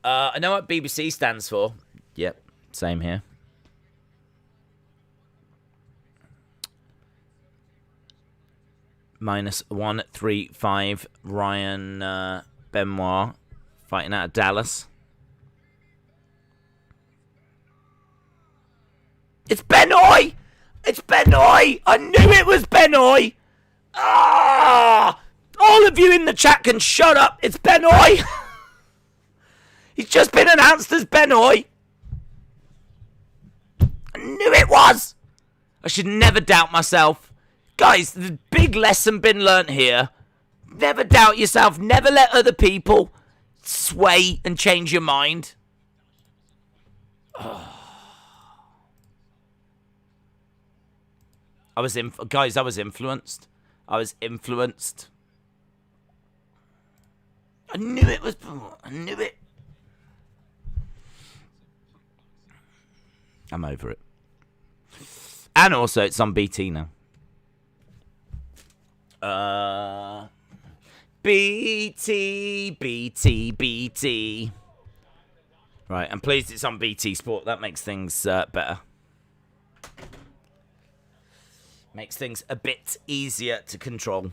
I know what BBC stands for. Yep, same here. -135 Ryan Benoit fighting out of Dallas. It's Benoit! It's Benoit! I knew it was Benoit! Ah! All of you in the chat can shut up! It's Benoit! He's just been announced as Benoit! I knew it was! I should never doubt myself. Guys, the big lesson been learnt here. Never doubt yourself. Never let other people sway and change your mind. I was influenced. I knew it was. I knew it. I'm over it. And also, it's on BT now. BT. Right, I'm pleased it's on BT Sport. That makes things better. Makes things a bit easier to control.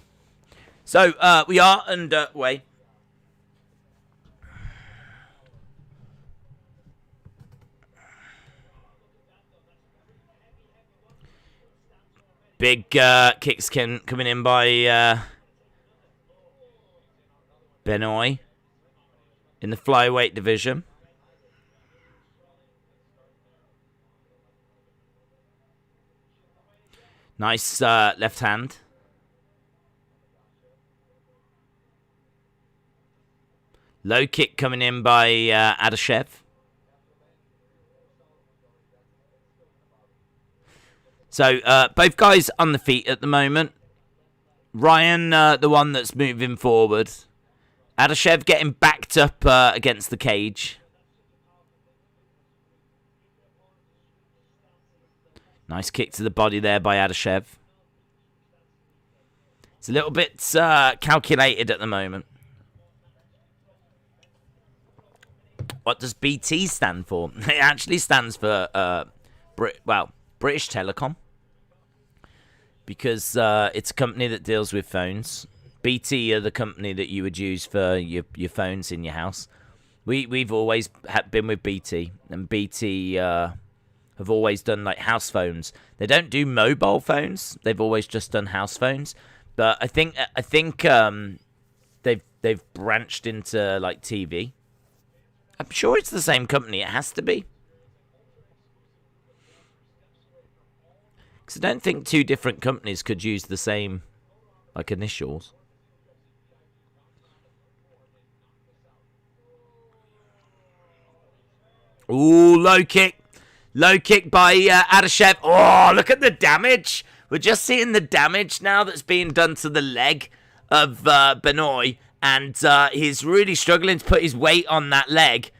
So, we are underway. Big kicks coming in by Benoit in the flyweight division. Nice left hand. Low kick coming in by Adashev. So, both guys on the feet at the moment. Ryan, the one that's moving forward. Adashev getting backed up against the cage. Nice kick to the body there by Adashev. It's a little bit calculated at the moment. What does BT stand for? It actually stands for, British Telecom. Because it's a company that deals with phones. BT are the company that you would use for your phones in your house. We've always been with BT, and BT have always done like house phones. They don't do mobile phones. They've always just done house phones. But I think they've branched into like TV. I'm sure it's the same company. It has to be. Because I don't think two different companies could use the same, like, initials. Ooh, low kick. Low kick by Adashev. Oh, look at the damage. We're just seeing the damage now that's being done to the leg of Benoit, and he's really struggling to put his weight on that leg.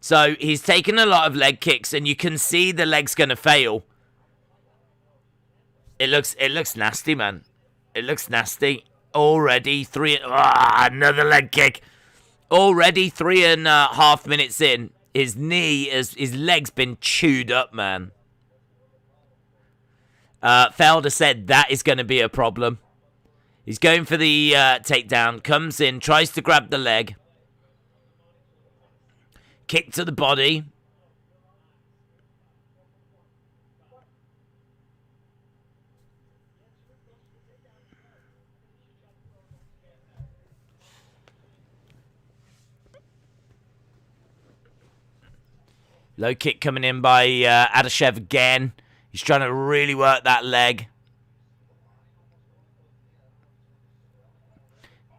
So he's taking a lot of leg kicks, and you can see the leg's going to fail. It looks nasty, man. It looks nasty. Already another leg kick. Already 3.5 minutes in. His leg's been chewed up, man. Felder said that is going to be a problem. He's going for the takedown. Comes in, tries to grab the leg. Kick to the body. Low kick coming in by Adashev again. He's trying to really work that leg.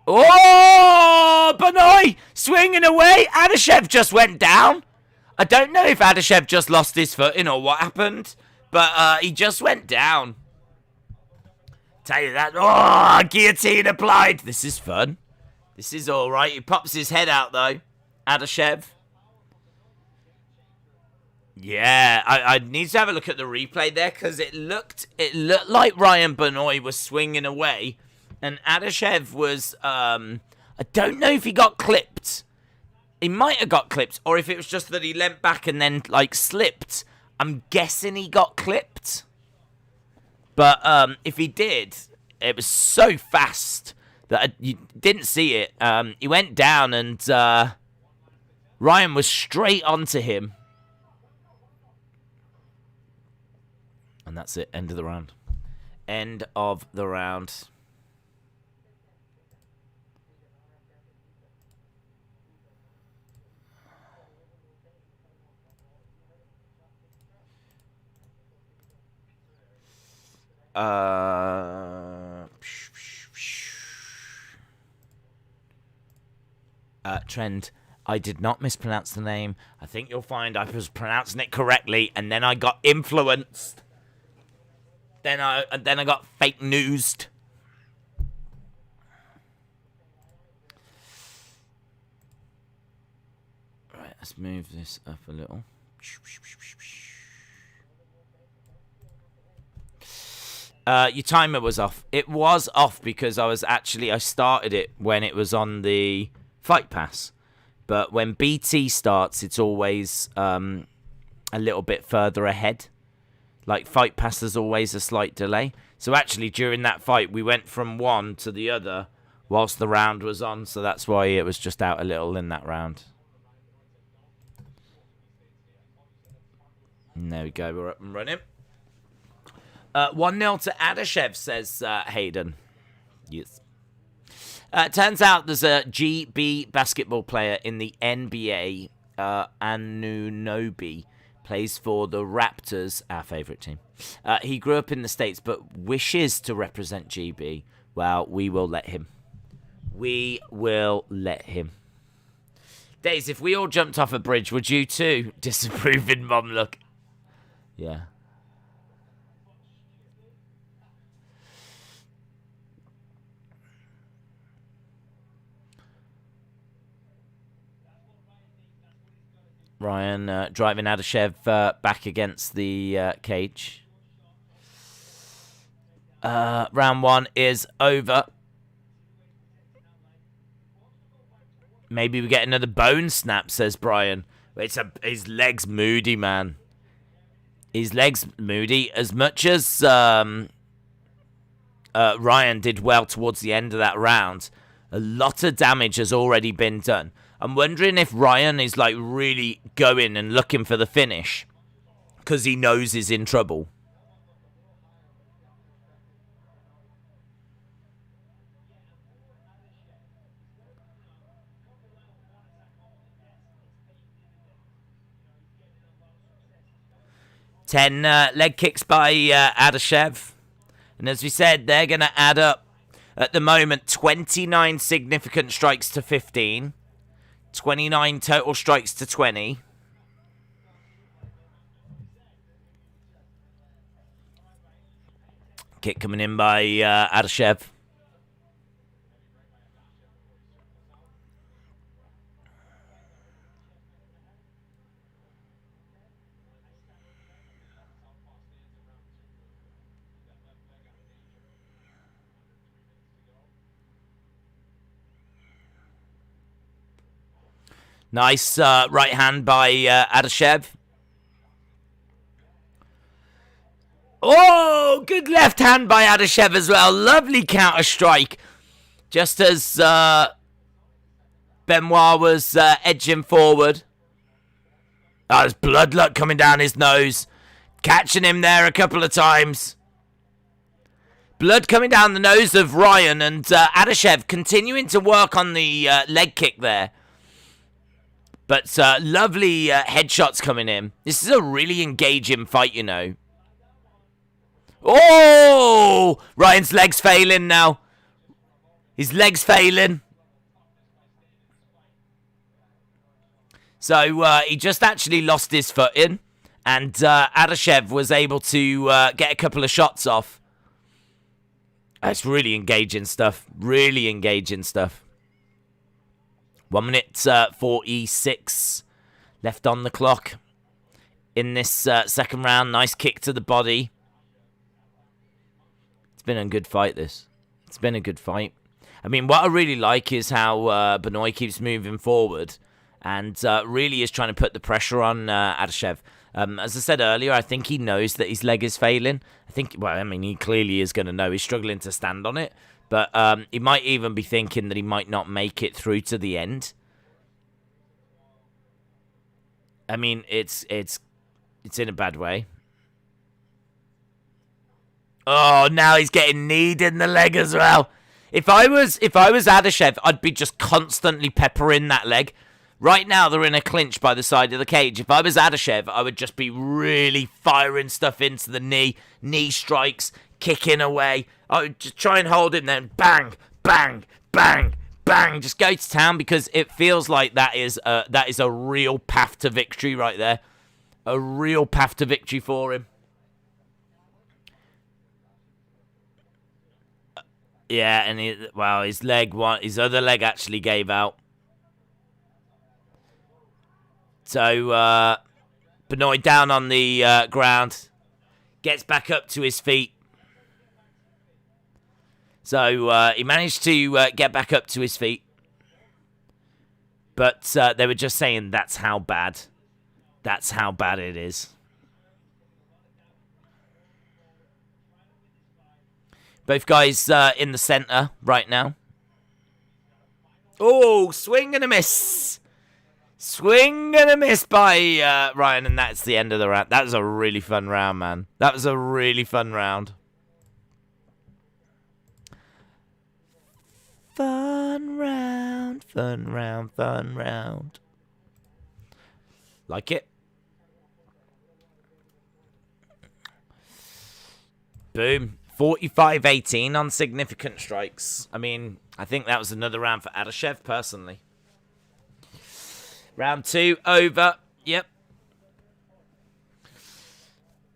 Oh, Benoit swinging away. Adashev just went down. I don't know if Adashev just lost his footing or what happened, but he just went down. Tell you that. Oh, guillotine applied. This is fun. This is all right. He pops his head out though. Adashev. Yeah, I need to have a look at the replay there because it looked like Ryan Benoit was swinging away. And Adashev was, I don't know if he got clipped. He might have got clipped, or if it was just that he leant back and then, like, slipped. I'm guessing he got clipped. But if he did, it was so fast that you didn't see it. He went down and Ryan was straight onto him. And that's it. End of the round. End of the round. Trend. I did not mispronounce the name. I think you'll find I was pronouncing it correctly, and then I got influenced. Then I got fake newsed. Right, let's move this up a little. Your timer was off. It was off because I started it when it was on the Fight Pass. But when BT starts, it's always a little bit further ahead. Like, Fight Pass, there's always a slight delay. So actually, during that fight, we went from one to the other whilst the round was on. So that's why it was just out a little in that round. And there we go. We're up and running. 1-0 to Adashev, says Hayden. Yes. Turns out there's a GB basketball player in the NBA, Anunoby. Plays for the Raptors, our favourite team. He grew up in the States, but wishes to represent GB. Well, we will let him. We will let him. Days, if we all jumped off a bridge, would you too? Disapproving mom look. Yeah. Ryan driving Adashev back against the cage. Round one is over. Maybe we get another bone snap, says Brian. His leg's moody, man. His leg's moody. As much as Ryan did well towards the end of that round, a lot of damage has already been done. I'm wondering if Ryan is like really going and looking for the finish because he knows he's in trouble. Ten leg kicks by Adashev. And as we said, they're going to add up at the moment 29 significant strikes to 15. 29 total strikes to 20. Kick coming in by Adashev. Nice right hand by Adashev. Oh, good left hand by Adashev as well. Lovely counter strike. Just as Benoit was edging forward. Oh, there's blood coming down his nose. Catching him there a couple of times. Blood coming down the nose of Orion, and Adashev continuing to work on the leg kick there. But lovely headshots coming in. This is a really engaging fight, you know. Oh! Ryan's leg's failing now. His leg's failing. So he just actually lost his footing. And Adashev was able to get a couple of shots off. That's really engaging stuff. Really engaging stuff. 1 minute 46 left on the clock in this second round. Nice kick to the body. It's been a good fight, this. It's been a good fight. I mean, what I really like is how Benoit keeps moving forward and really is trying to put the pressure on Adashev. As I said earlier, I think he knows that his leg is failing. He clearly is going to know. He's struggling to stand on it. But he might even be thinking that he might not make it through to the end. I mean, it's in a bad way. Oh, now he's getting kneed in the leg as well. If I was Adashev, I'd be just constantly peppering that leg. Right now, they're in a clinch by the side of the cage. If I was Adashev, I would just be really firing stuff into the knee strikes, kicking away. I would just try and hold him, then bang, bang, bang, bang. Just go to town, because it feels like that is a real path to victory right there. A real path to victory for him. Yeah, and his other leg actually gave out. So Benoit down on the ground, gets back up to his feet. So he managed to get back up to his feet. But they were just saying that's how bad it is. Both guys in the center right now. Oh, swing and a miss. Swing and a miss by Ryan, and that's the end of the round. That was a really fun round, man. That was a really fun round. Fun round, fun round, fun round. Like it? Boom. 45-18 on significant strikes. I mean, I think that was another round for Adashev, personally. Round 2 over. Yep.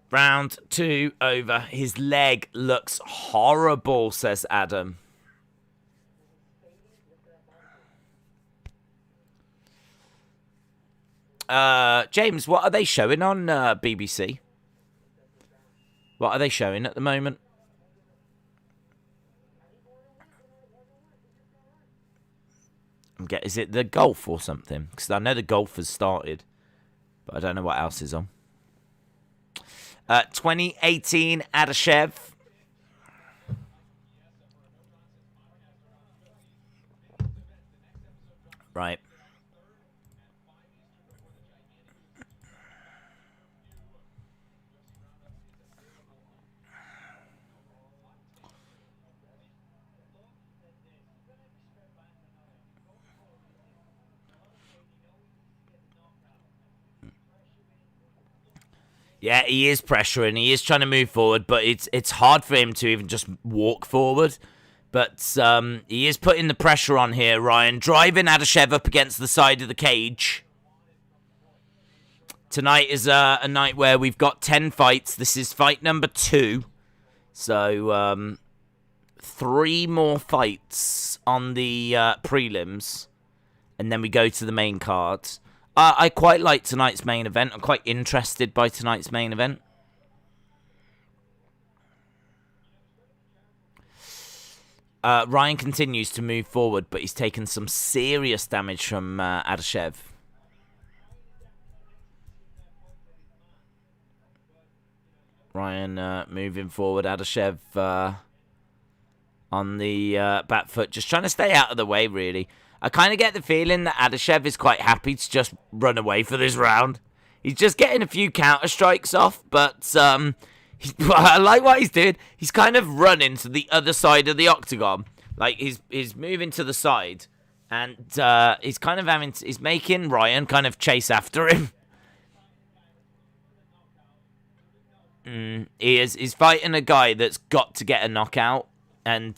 Round 2 over. His leg looks horrible, says Adam. James, what are they showing on BBC? What are they showing at the moment? Is it the golf or something? Because I know the golf has started, but I don't know what else is on. 2018 Adashev. Right. Yeah, he is pressuring. He is trying to move forward, but it's hard for him to even just walk forward. But he is putting the pressure on here, Ryan. Driving Adashev up against the side of the cage. Tonight is a night where we've got 10 fights. This is fight number 2. So 3 more fights on the prelims, and then we go to the main card. I quite like tonight's main event. I'm quite interested by tonight's main event. Ryan continues to move forward, but he's taken some serious damage from Adashev. Ryan moving forward. Adashev on the back foot, just trying to stay out of the way, really. I kind of get the feeling that Adashev is quite happy to just run away for this round. He's just getting a few counter strikes off, but I like what he's doing. He's kind of running to the other side of the octagon. Like, he's moving to the side, and he's kind of he's making Ryan kind of chase after him. He's fighting a guy that's got to get a knockout, and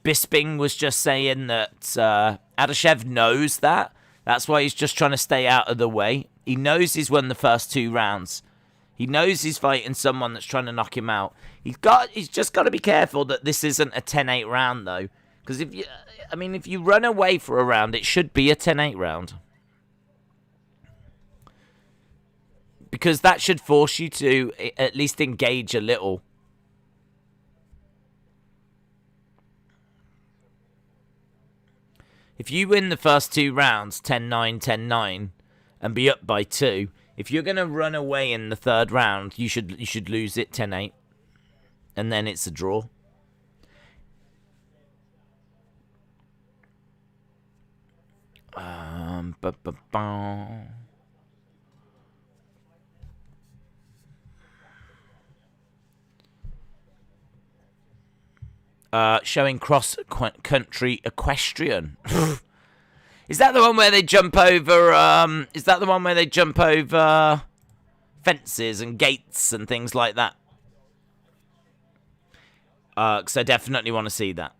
Bisping was just saying that Adashev knows that. That's why he's just trying to stay out of the way. He knows he's won the first 2 rounds. He knows he's fighting someone that's trying to knock him out. He's just got to be careful that this isn't a 10-8 round, though. Because if you run away for a round, it should be a 10-8 round. Because that should force you to at least engage a little. If you win the first 2 rounds, 10-9, 10-9, and be up by 2, if you're going to run away in the 3rd round, you should lose it 10-8. And then it's a draw. Showing cross-country equestrian. Is that the one where they jump over? Is that the one where they jump over fences and gates and things like that? Because I definitely want to see that.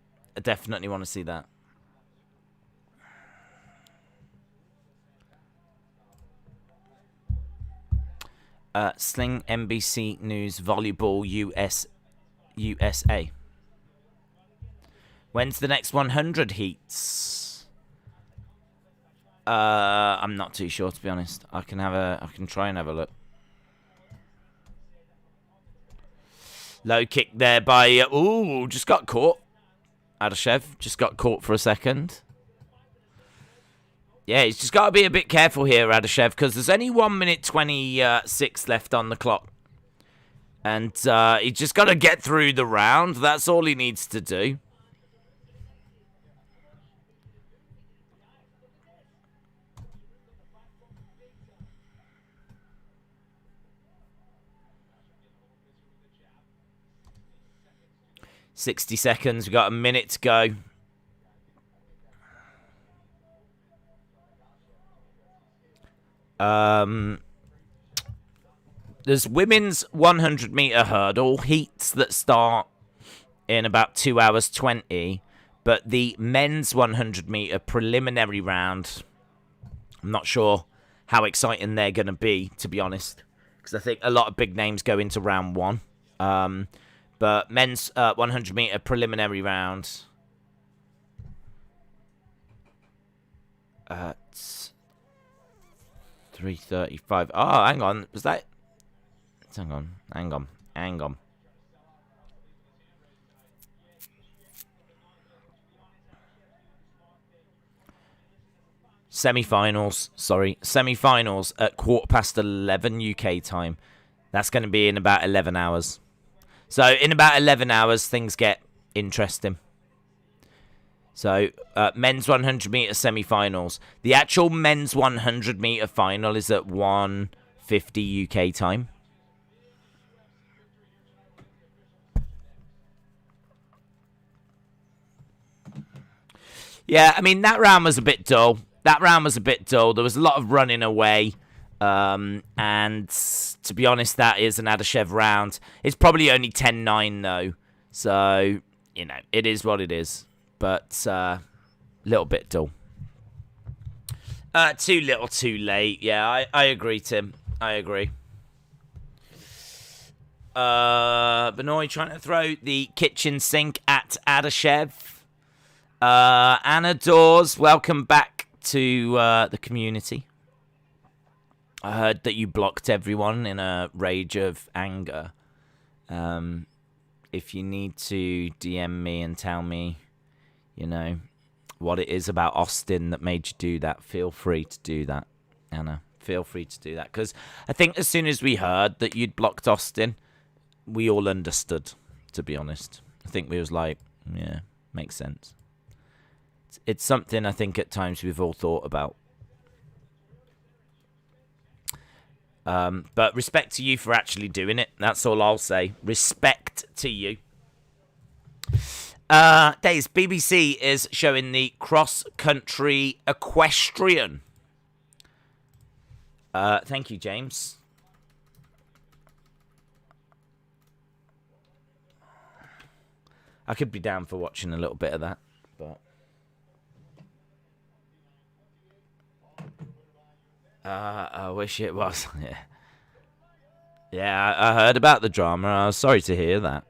Sling NBC News Volleyball USA. When's the next 100 heats? I'm not too sure, to be honest. I can try and have a look. Low kick there by just got caught. Adashev just got caught for a second. Yeah, he's just got to be a bit careful here, Adashev, because there's only 1 minute 26 left on the clock. And he's just got to get through the round. That's all he needs to do. $60 seconds. We've got a minute to go. There's women's 100-meter hurdle heats that start in about 2 hours 20, but the men's 100-meter preliminary round, I'm not sure how exciting they're going to be, to be honest, because I think a lot of big names go into round 1. But men's 100-meter preliminary round at 3:35. Oh, hang on. Was that? Hang on. Semi-finals at 11:15 UK time. That's going to be in about 11 hours. So in about 11 hours, things get interesting. So men's 100-meter semi-finals. The actual men's 100-meter final is at 1:50 UK time. Yeah, I mean, that round was a bit dull. There was a lot of running away. And to be honest, that is an Adashev round. It's probably only 10-9 though. So, it is what it is. But a little bit dull. Too little, too late. Yeah, I agree, Tim. I agree. Benoit trying to throw the kitchen sink at Adashev. Anna Dawes, welcome back to the community. I heard that you blocked everyone in a rage of anger. If you need to DM me and tell me, what it is about Austin that made you do that, feel free to do that, Anna. Feel free to do that. Because I think as soon as we heard that you'd blocked Austin, we all understood, to be honest. I think we was like, yeah, makes sense. It's something I think at times we've all thought about. But respect to you for actually doing it. That's all I'll say. Respect to you. Days, BBC is showing the cross-country equestrian. Thank you, James. I could be down for watching a little bit of that, but I wish it was. Yeah, I heard about the drama. I was sorry to hear that.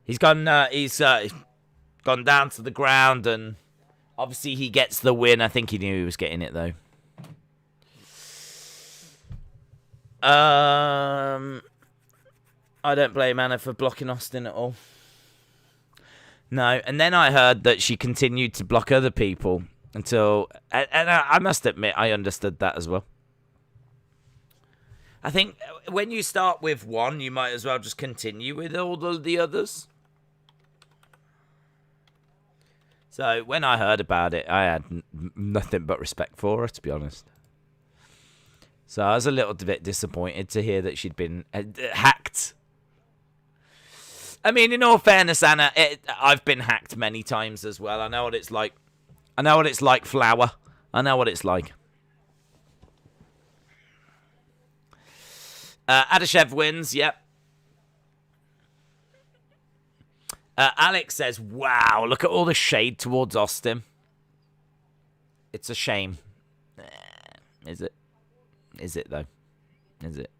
He's gone down to the ground, and obviously he gets the win. I think he knew he was getting it, though. I don't blame Anna for blocking Austin at all. No, and then I heard that she continued to block other people until... And I must admit, I understood that as well. I think when you start with one, you might as well just continue with all the others. So when I heard about it, I had nothing but respect for her, to be honest. So I was a little bit disappointed to hear that she'd been hacked. I mean, in all fairness, Anna, I've been hacked many times as well. I know what it's like. I know what it's like, Flower. I know what it's like. Adashev wins, yep. Alex says, wow, look at all the shade towards Austin. It's a shame. Is it? Is it, though? Is it?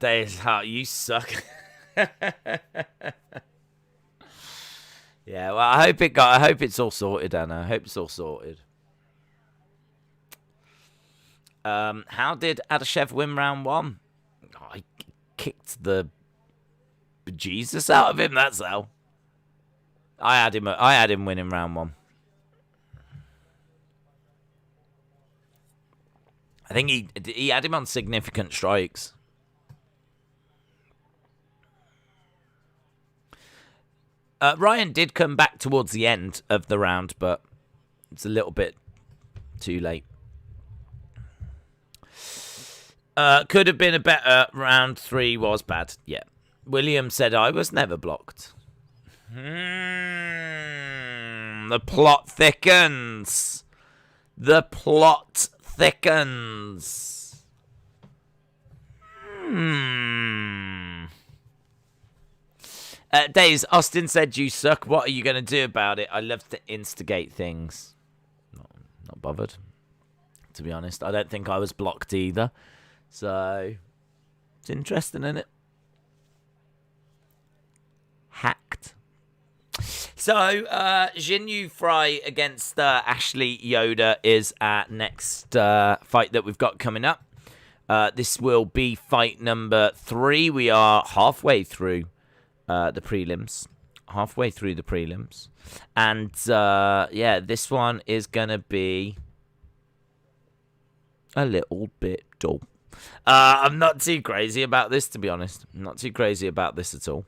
Dave's heart, you suck. Yeah, well, I hope it's all sorted, Anna. I hope it's all sorted. How did Adashev win round one? Oh, I kicked the bejesus out of him. That's how. I had him winning round one. I think he had him on significant strikes. Ryan did come back towards the end of the round, but it's a little bit too late. Could have been a better round. 3 was bad. Yeah. William said, I was never blocked. The plot thickens. The plot thickens. Days, Austin said you suck. What are you going to do about it? I love to instigate things. Not bothered, to be honest. I don't think I was blocked either. So, it's interesting, isn't it? Hacked. So, Jinyu Frey against Ashley Yoder is our next fight that we've got coming up. This will be fight number 3. We are halfway through the prelims. And, yeah, this one is going to be a little bit dull. I'm not too crazy about this, to be honest. I'm not too crazy about this at all.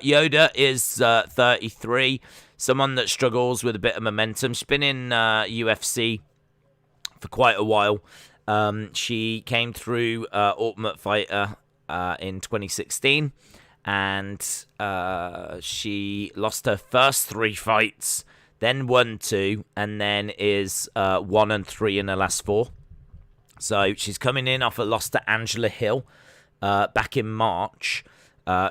Yoder is 33, someone that struggles with a bit of momentum. She's been in UFC for quite a while. She came through Ultimate Fighter in 2016, and she lost her first 3 fights, then won 2, and then is 1-3 in her last 4. So she's coming in off a loss to Angela Hill back in March.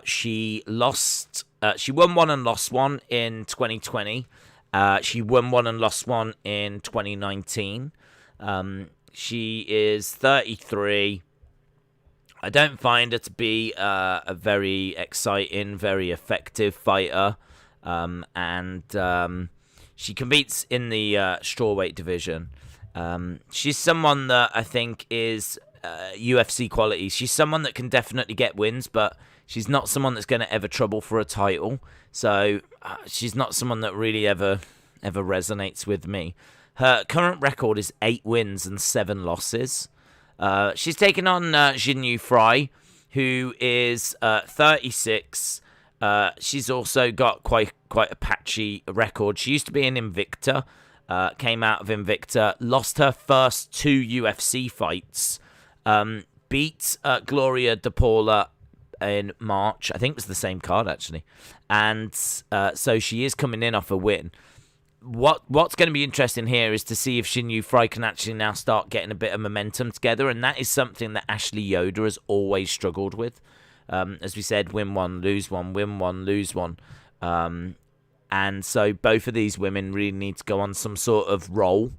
She won 1 and lost 1 in 2020, She won one and lost one in 2019. She is 33. I don't find her to be a very exciting, very effective fighter. She competes in the strawweight division. She's someone that I think is UFC quality. She's someone that can definitely get wins, but she's not someone that's going to ever trouble for a title. So she's not someone that really ever resonates with me. Her current record is 8 wins and 7 losses. She's taken on Jinyu Frey, who is 36. She's also got quite a patchy record. She used to be an Invicta, came out of Invicta, lost her first 2 UFC fights, beat Gloria DePaula in March. I think it was the same card, actually. And so she is coming in off a win. What's going to be interesting here is to see if Jinyu Frey can actually now start getting a bit of momentum together, and that is something that Ashley Yoder has always struggled with. As we said, win one, lose one, win one, lose one. And so both of these women really need to go on some sort of roll.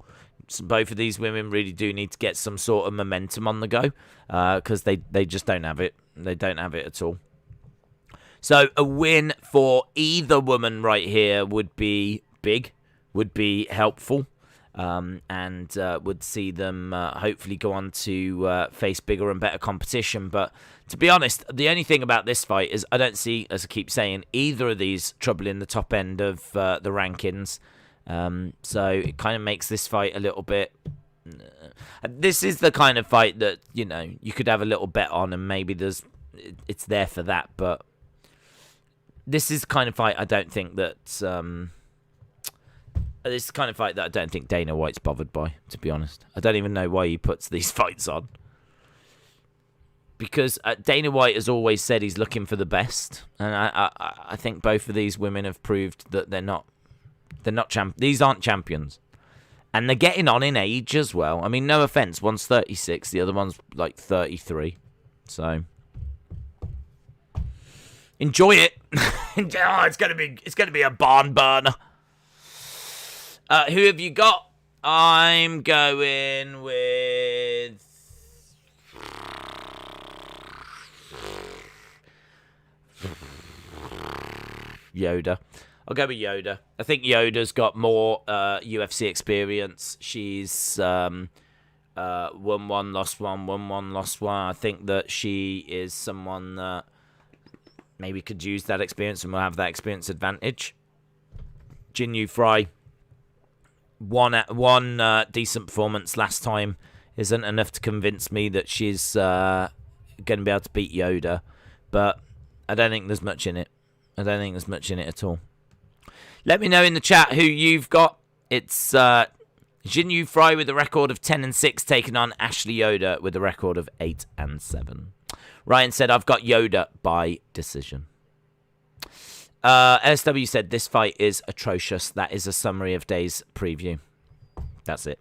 So both of these women really do need to get some sort of momentum on the go, because they just don't have it. They don't have it at all. So a win for either woman right here would be big, would be helpful, and would see them hopefully go on to face bigger and better competition. But to be honest, the only thing about this fight is I don't see, as I keep saying, either of these troubling the top end of the rankings. So it kind of makes this fight a little bit... This is the kind of fight that, you know, you could have a little bet on, and maybe it's there for that. But this is the kind of fight I don't think that... This is the kind of fight that I don't think Dana White's bothered by, to be honest. I don't even know why he puts these fights on. Because Dana White has always said he's looking for the best. And I think both of these women have proved that they're not these aren't champions. And they're getting on in age as well. I mean, no offense, one's 36, the other one's like 33. So enjoy it. Oh, it's gonna be a barn burner. Who have you got? I'm going with... Yoder. I'll go with Yoder. I think Yoder's got more UFC experience. She's won one, lost one, won one, lost one. I think that she is someone that maybe could use that experience and will have that experience advantage. Jinyu Frey. One decent performance last time isn't enough to convince me that she's going to be able to beat Yoder, but I don't think there's much in it. I don't think there's much in it at all. Let me know in the chat who you've got. It's Jinyu Frey with a record of 10-6, taking on Ashley Yoder with a record of 8-7. Ryan said, I've got Yoder by decision. LSW said, this fight is atrocious. That is a summary of day's preview. That's it.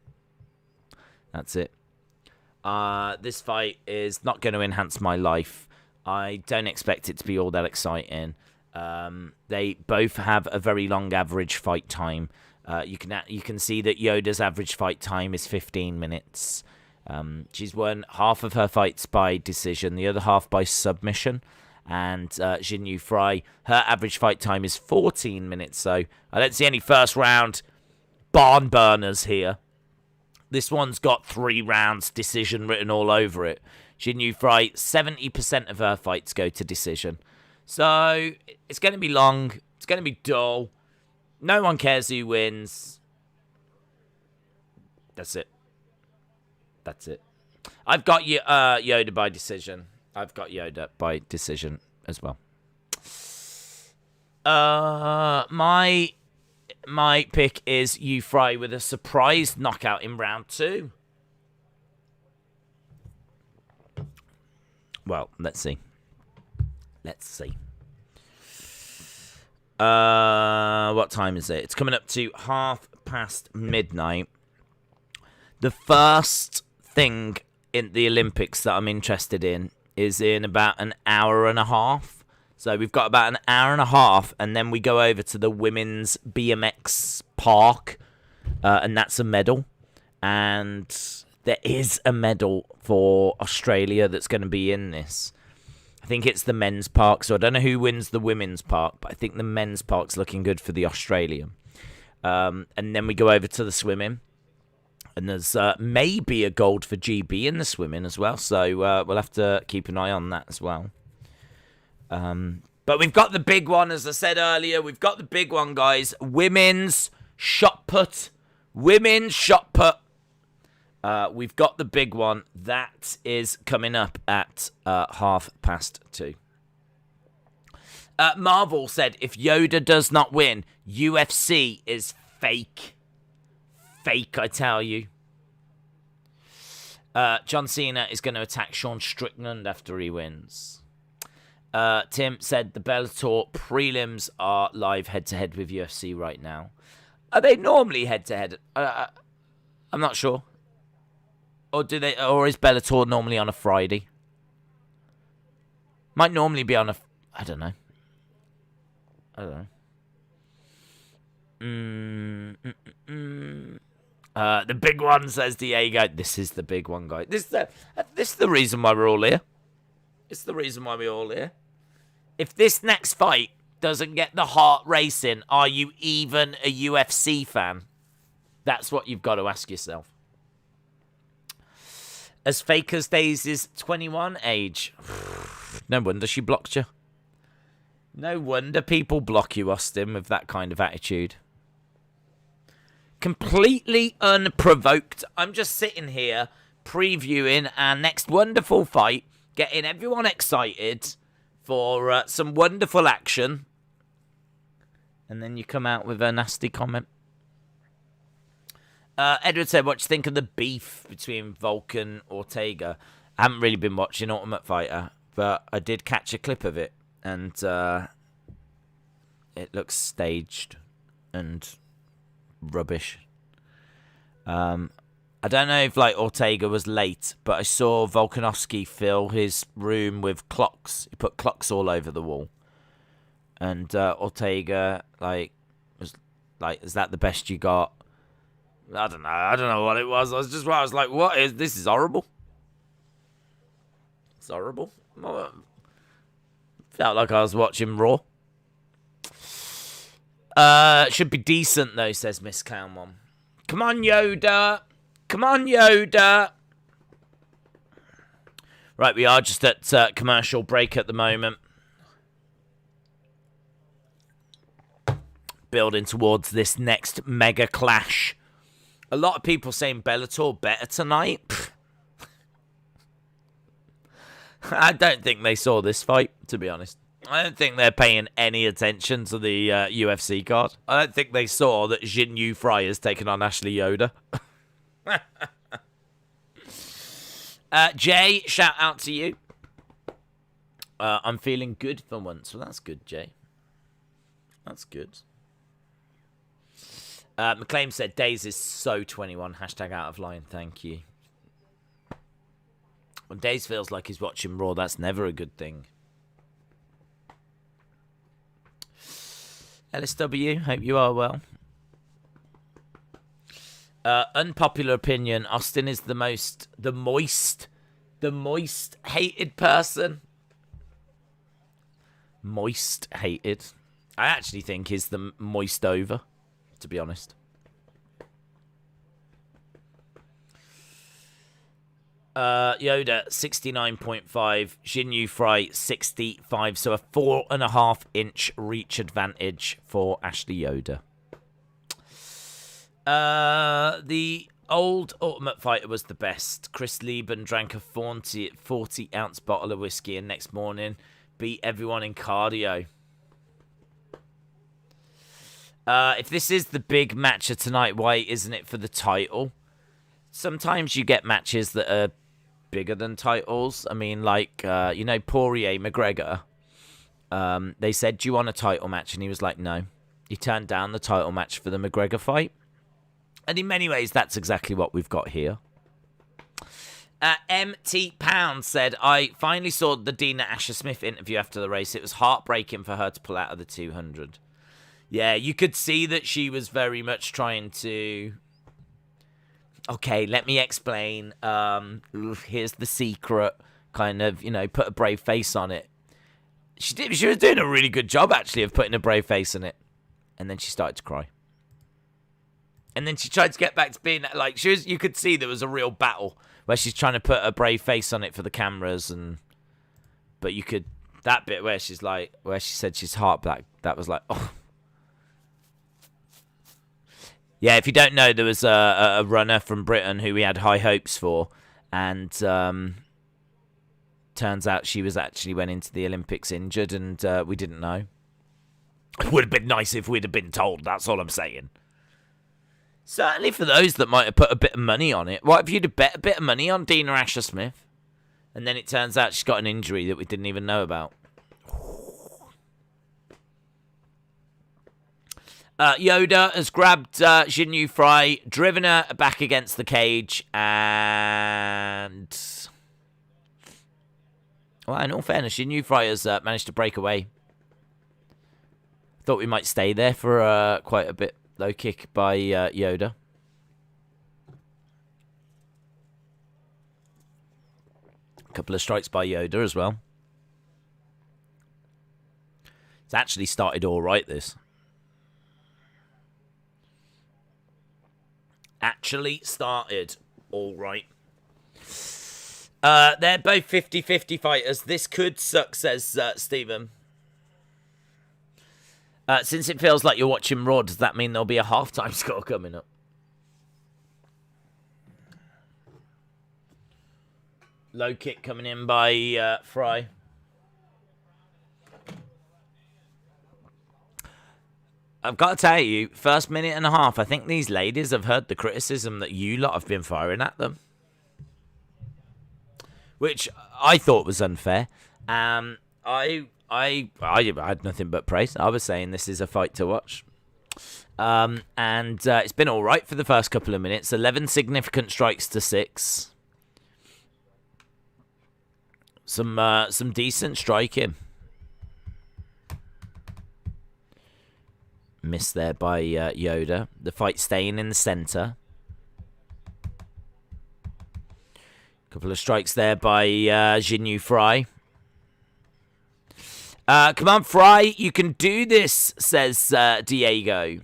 That's it. This fight is not going to enhance my life. I don't expect it to be all that exciting. They both have a very long average fight time. You can see that Yoder's average fight time is 15 minutes. She's won half of her fights by decision, the other half by submission. And Jinyu Frey, her average fight time is 14 minutes. So I don't see any first round barn burners here. This one's got 3 rounds decision written all over it. Jinyu Frey, 70% of her fights go to decision. So it's going to be long. It's going to be dull. No one cares who wins. That's it. That's it. I've got Yoder by decision. I've got Yoder by decision as well. My pick is Yu Frey with a surprise knockout in round 2. Well, let's see. Let's see. What time is it? It's coming up to midnight. The first thing in the Olympics that I'm interested in is in about an hour and a half. So we've got about an hour and a half, and then we go over to the women's BMX Park, and that's a medal. And there is a medal for Australia that's going to be in this. I think it's the men's park, so I don't know who wins the women's park, but I think the men's park's looking good for the Australian. And then we go over to the swimming, and there's maybe a gold for GB in the swimming as well, so we'll have to keep an eye on that as well. But we've got the big one, as I said earlier. We've got the big one, guys. Women's shot put. Women's shot put. We've got the big one. That is coming up at 2:30. Marvel said, if Yoder does not win, UFC is fake. Fake, I tell you. John Cena is going to attack Sean Strickland after he wins. Tim said the Bellator prelims are live head-to-head with UFC right now. Are they normally head-to-head? I'm not sure. Or Or is Bellator normally on a Friday? Might normally be on a... I don't know. The big one, says Diego. This is the big one, guys. This is the reason why we're all here. It's the reason why we're all here. If this next fight doesn't get the heart racing, are you even a UFC fan? That's what you've got to ask yourself. As fake as Daisy's 21 age. No wonder she blocked you. No wonder people block you, Austin, with that kind of attitude. Completely unprovoked. I'm just sitting here previewing our next wonderful fight, getting everyone excited for some wonderful action. And then you come out with a nasty comment. Edward said, what do you think of the beef between Volk and Ortega? I haven't really been watching Ultimate Fighter, but I did catch a clip of it. And it looks staged and rubbish. I don't know if Ortega was late, but I saw Volkanovski fill his room with clocks. He put clocks all over the wall. And Ortega was like, is that the best you got? I don't know what it was. I was like, what is this? Is horrible. It's horrible. Felt like I was watching Raw. Should be decent though, says Miss Clownmon. Come on, Yoda. Come on, Yoda. Right, we are just at commercial break at the moment. Building towards this next mega clash. A lot of people saying Bellator better tonight. I don't think they saw this fight, to be honest. I don't think they're paying any attention to the UFC card. I don't think they saw that Jin Yu Frey has taken on Ashley Yoder. Jay, shout out to you. I'm feeling good for once. Well, that's good, Jay. That's good. McClaim said, Days is so 21. Hashtag out of line. Thank you. When Days feels like he's watching Raw, that's never a good thing. LSW, hope you are well. Unpopular opinion, Austin is the moist hated person. Moist hated. I actually think he's the moist over, to be honest. Yoda 69.5, Jin Yu Frey 65, so a 4.5 inch reach advantage for Ashley Yoder. The old Ultimate Fighter was the best. Chris Lieben drank a 40 ounce bottle of whiskey and next morning beat everyone in cardio. If this is the big match of tonight, why isn't it for the title? Sometimes you get matches that are bigger than titles. I mean, Poirier McGregor. They said, do you want a title match? And he was like, no. He turned down the title match for the McGregor fight. And in many ways, that's exactly what we've got here. MT Pound said, I finally saw the Dina Asher Smith interview after the race. It was heartbreaking for her to pull out of the 200. Yeah, you could see that she was very much trying to... Okay, let me explain. Here's the secret. Kind of, put a brave face on it. She was doing a really good job, actually, of putting a brave face on it. And then she started to cry. And then she tried to get back to being like... You could see there was a real battle where she's trying to put a brave face on it for the cameras. But you could... That bit where she said she's heart black, that was like, oh... Yeah, if you don't know, there was a runner from Britain who we had high hopes for, and turns out she was actually went into the Olympics injured, and we didn't know. It would have been nice if we'd have been told, that's all I'm saying. Certainly for those that might have put a bit of money on it. What if you'd have bet a bit of money on Dina Asher-Smith, and then it turns out she's got an injury that we didn't even know about? Yoder has grabbed Jinyu Frey, driven her back against the cage, and... Well, in all fairness, Jinyu Frey has managed to break away. Thought we might stay there for quite a bit. Low kick by Yoder. A couple of strikes by Yoder as well. It's actually started all right, this. Actually started all right. They're both 50-50 fighters. This could suck, says Stephen. Since it feels like you're watching Raw, does that mean there'll be a halftime score coming up? Low kick coming in by Frey. I've got to tell you, first minute and a half, I think these ladies have heard the criticism that you lot have been firing at them. Which I thought was unfair. I had nothing but praise. I was saying this is a fight to watch. And it's been all right for the first couple of minutes. 11 significant strikes to 6. Some decent striking. Missed there by Yoder. The fight staying in the centre. Couple of strikes there by Jinyu Frey. Come on, Frey, you can do this, says Diego.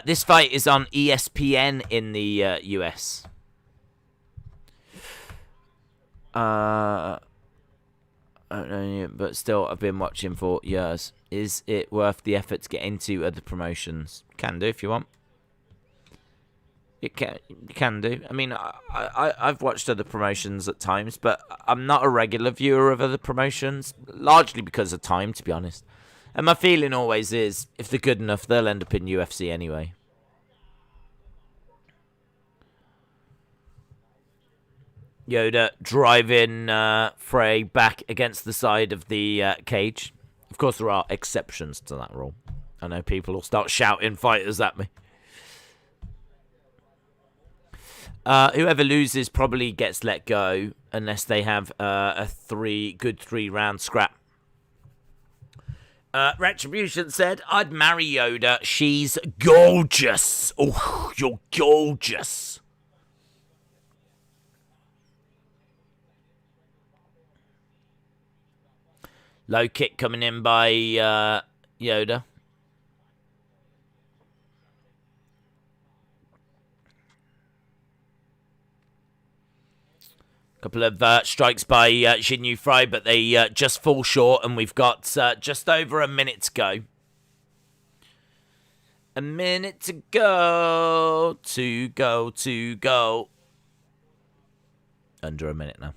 This fight is on ESPN in the US. I don't know, but still, I've been watching for years. Is it worth the effort to get into other promotions? Can do if you want. You can do. I mean, I've watched other promotions at times, but I'm not a regular viewer of other promotions, largely because of time, to be honest. And my feeling always is, if they're good enough, they'll end up in UFC anyway. Yoder driving Frey back against the side of the cage. Of course, there are exceptions to that rule. I know people will start shouting fighters at me. Whoever loses probably gets let go unless they have a good 3-round scrap. Retribution said, I'd marry Yoder. She's gorgeous. Oh, you're gorgeous. Low kick coming in by Yoder. Couple of strikes by Jinyu Frey, but they just fall short, and we've got just over a minute to go. A minute to go. Under a minute now.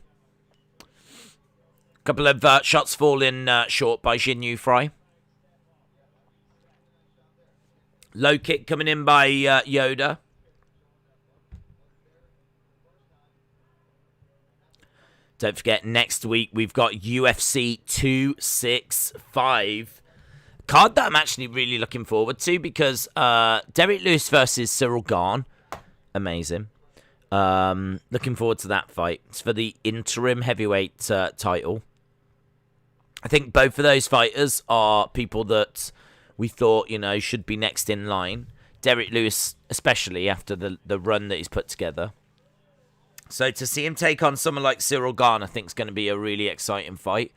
Couple of shots falling short by Jinyu Frey. Low kick coming in by Yoder. Don't forget, next week we've got UFC 265. Card that I'm actually really looking forward to because Derek Lewis versus Cyril Gane. Amazing. Looking forward to that fight. It's for the interim heavyweight title. I think both of those fighters are people that we thought, should be next in line. Derek Lewis, especially after the run that he's put together. So to see him take on someone like Cyril Gane, I think is going to be a really exciting fight.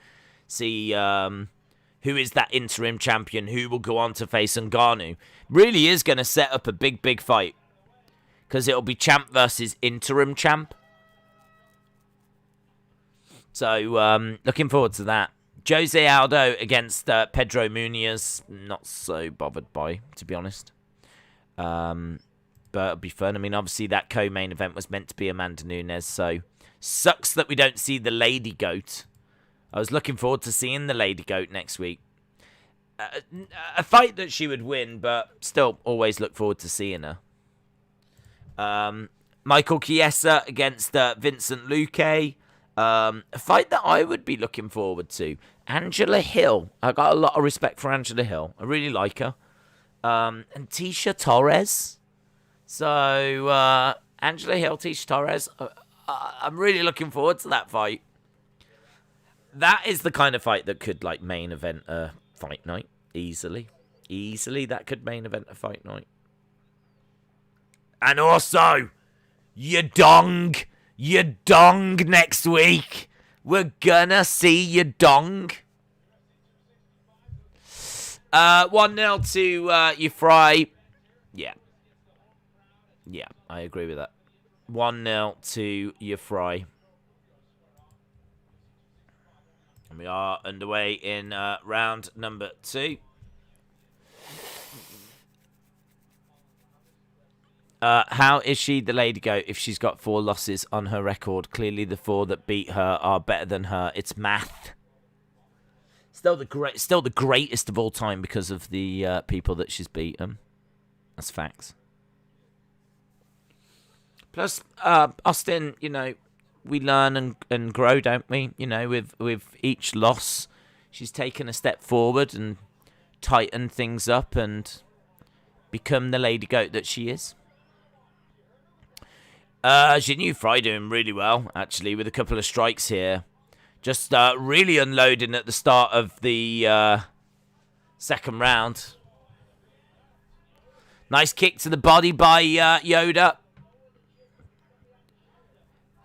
See who is that interim champion, who will go on to face Ngannou. Really is going to set up a big, big fight. Because it'll be champ versus interim champ. So looking forward to that. Jose Aldo against Pedro Muniz. Not so bothered by, to be honest. But it'll be fun. I mean, obviously that co-main event was meant to be Amanda Nunes, so sucks that we don't see the Lady Goat. I was looking forward to seeing the Lady Goat next week. A fight that she would win, but still always look forward to seeing her. Michael Chiesa against Vincent Luque. A fight that I would be looking forward to. Angela Hill. I got a lot of respect for Angela Hill. I really like her. And Tisha Torres. So, Angela Hill, Tisha Torres. I'm really looking forward to that fight. That is the kind of fight that could, main event a fight night. Easily. Easily, that could main event a fight night. And also, your dong next week. We're gonna see your dong. 1-0 to your Frey. Yeah, I agree with that. 1-0 to your Frey. And we are underway in round number 2. How is she the Lady Goat if she's got 4 losses on her record? Clearly the 4 that beat her are better than her. It's math. Still the greatest of all time because of the people that she's beaten. That's facts. Plus, Austin, we learn and grow, don't we? With each loss, she's taken a step forward and tightened things up and become the Lady Goat that she is. Jinyu Frey doing really well, actually, with a couple of strikes here. Just really unloading at the start of the second round. Nice kick to the body by Yoder.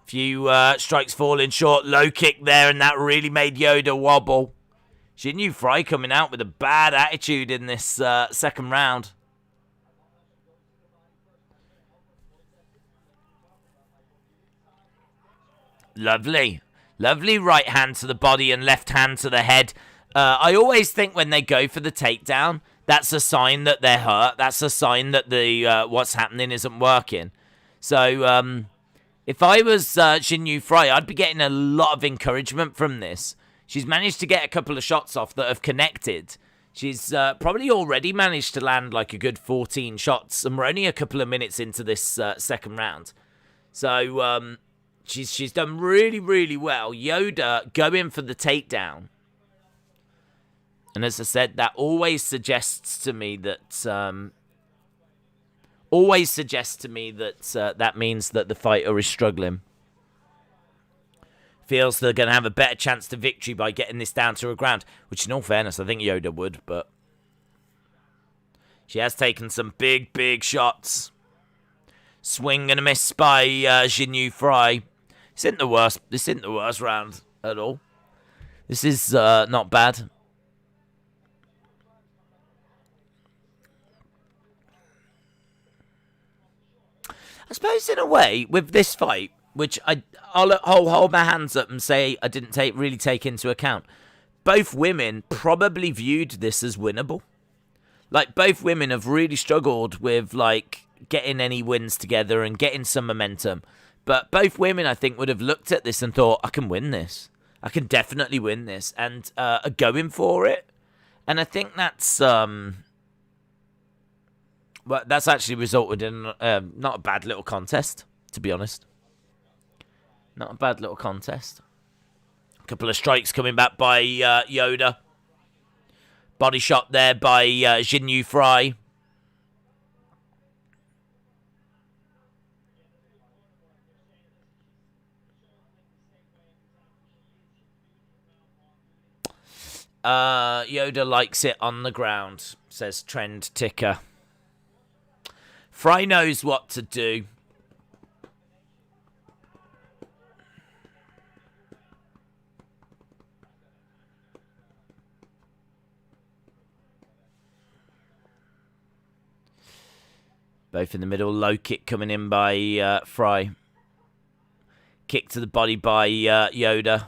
Few strikes falling short. Low kick there, and that really made Yoder wobble. Jinyu Frey coming out with a bad attitude in this second round. Lovely. Lovely right hand to the body and left hand to the head. I always think when they go for the takedown, that's a sign that they're hurt. That's a sign that the what's happening isn't working. So, if I was Jinyu Frey, I'd be getting a lot of encouragement from this. She's managed to get a couple of shots off that have connected. She's probably already managed to land a good 14 shots, and we're only a couple of minutes into this second round. So, she's done really, really well. Yoder going for the takedown. And as I said, that always suggests to me that that means that the fighter is struggling. Feels they're going to have a better chance to victory by getting this down to the ground. Which, in all fairness, I think Yoder would, but she has taken some big, big shots. Swing and a miss by Jinyu Frey. This isn't the worst round at all. This is not bad. I suppose in a way, with this fight, which I'll hold my hands up and say I didn't really take into account, both women probably viewed this as winnable. Both women have really struggled with, getting any wins together and getting some momentum. But both women, I think, would have looked at this and thought, I can win this. I can definitely win this. And are going for it. And I think that's actually resulted in not a bad little contest, to be honest. Not a bad little contest. A couple of strikes coming back by Yoder. Body shot there by Jinyu Frey. Yoder likes it on the ground. says Trend Ticker. Frey knows what to do. Both in the middle. Low kick coming in by Frey. Kick to the body by Yoder.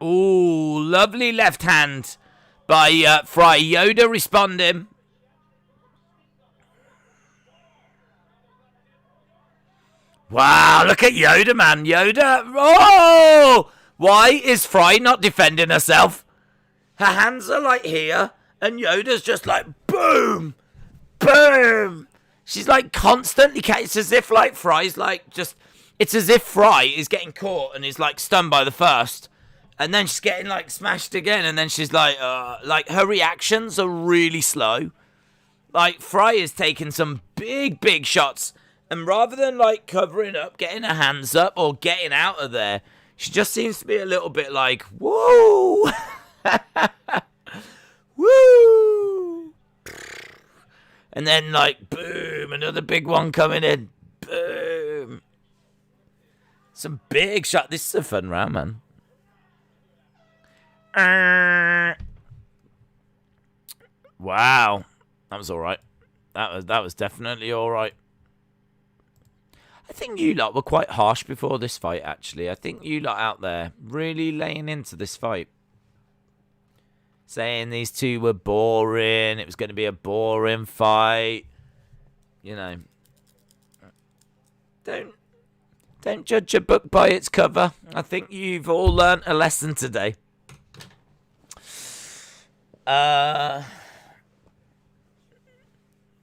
Ooh, lovely left hand by Frey. Yoder responding. Wow, look at Yoder, man. Yoder. Oh! Why is Frey not defending herself? Her hands are like here, and Yoder's just like, boom! Boom! She's like constantly, it's as if like Frey's like just, it's as if Frey is getting caught and is like stunned by the first. And then she's getting, like, smashed again. And then she's like, her reactions are really slow. Like, Frey is taking some big, big shots. And rather than, like, covering up, getting her hands up, or getting out of there, she just seems to be a little bit like, woo! Woo! And then, like, boom, another big one coming in. Boom. Some big shot. This is a fun round, man. Wow, that was all right. That was definitely all right. I think you lot were quite harsh before this fight. Actually, I think you lot out there really laying into this fight, saying these two were boring. It was going to be a boring fight. You know, don't judge a book by its cover. I think you've all learnt a lesson today.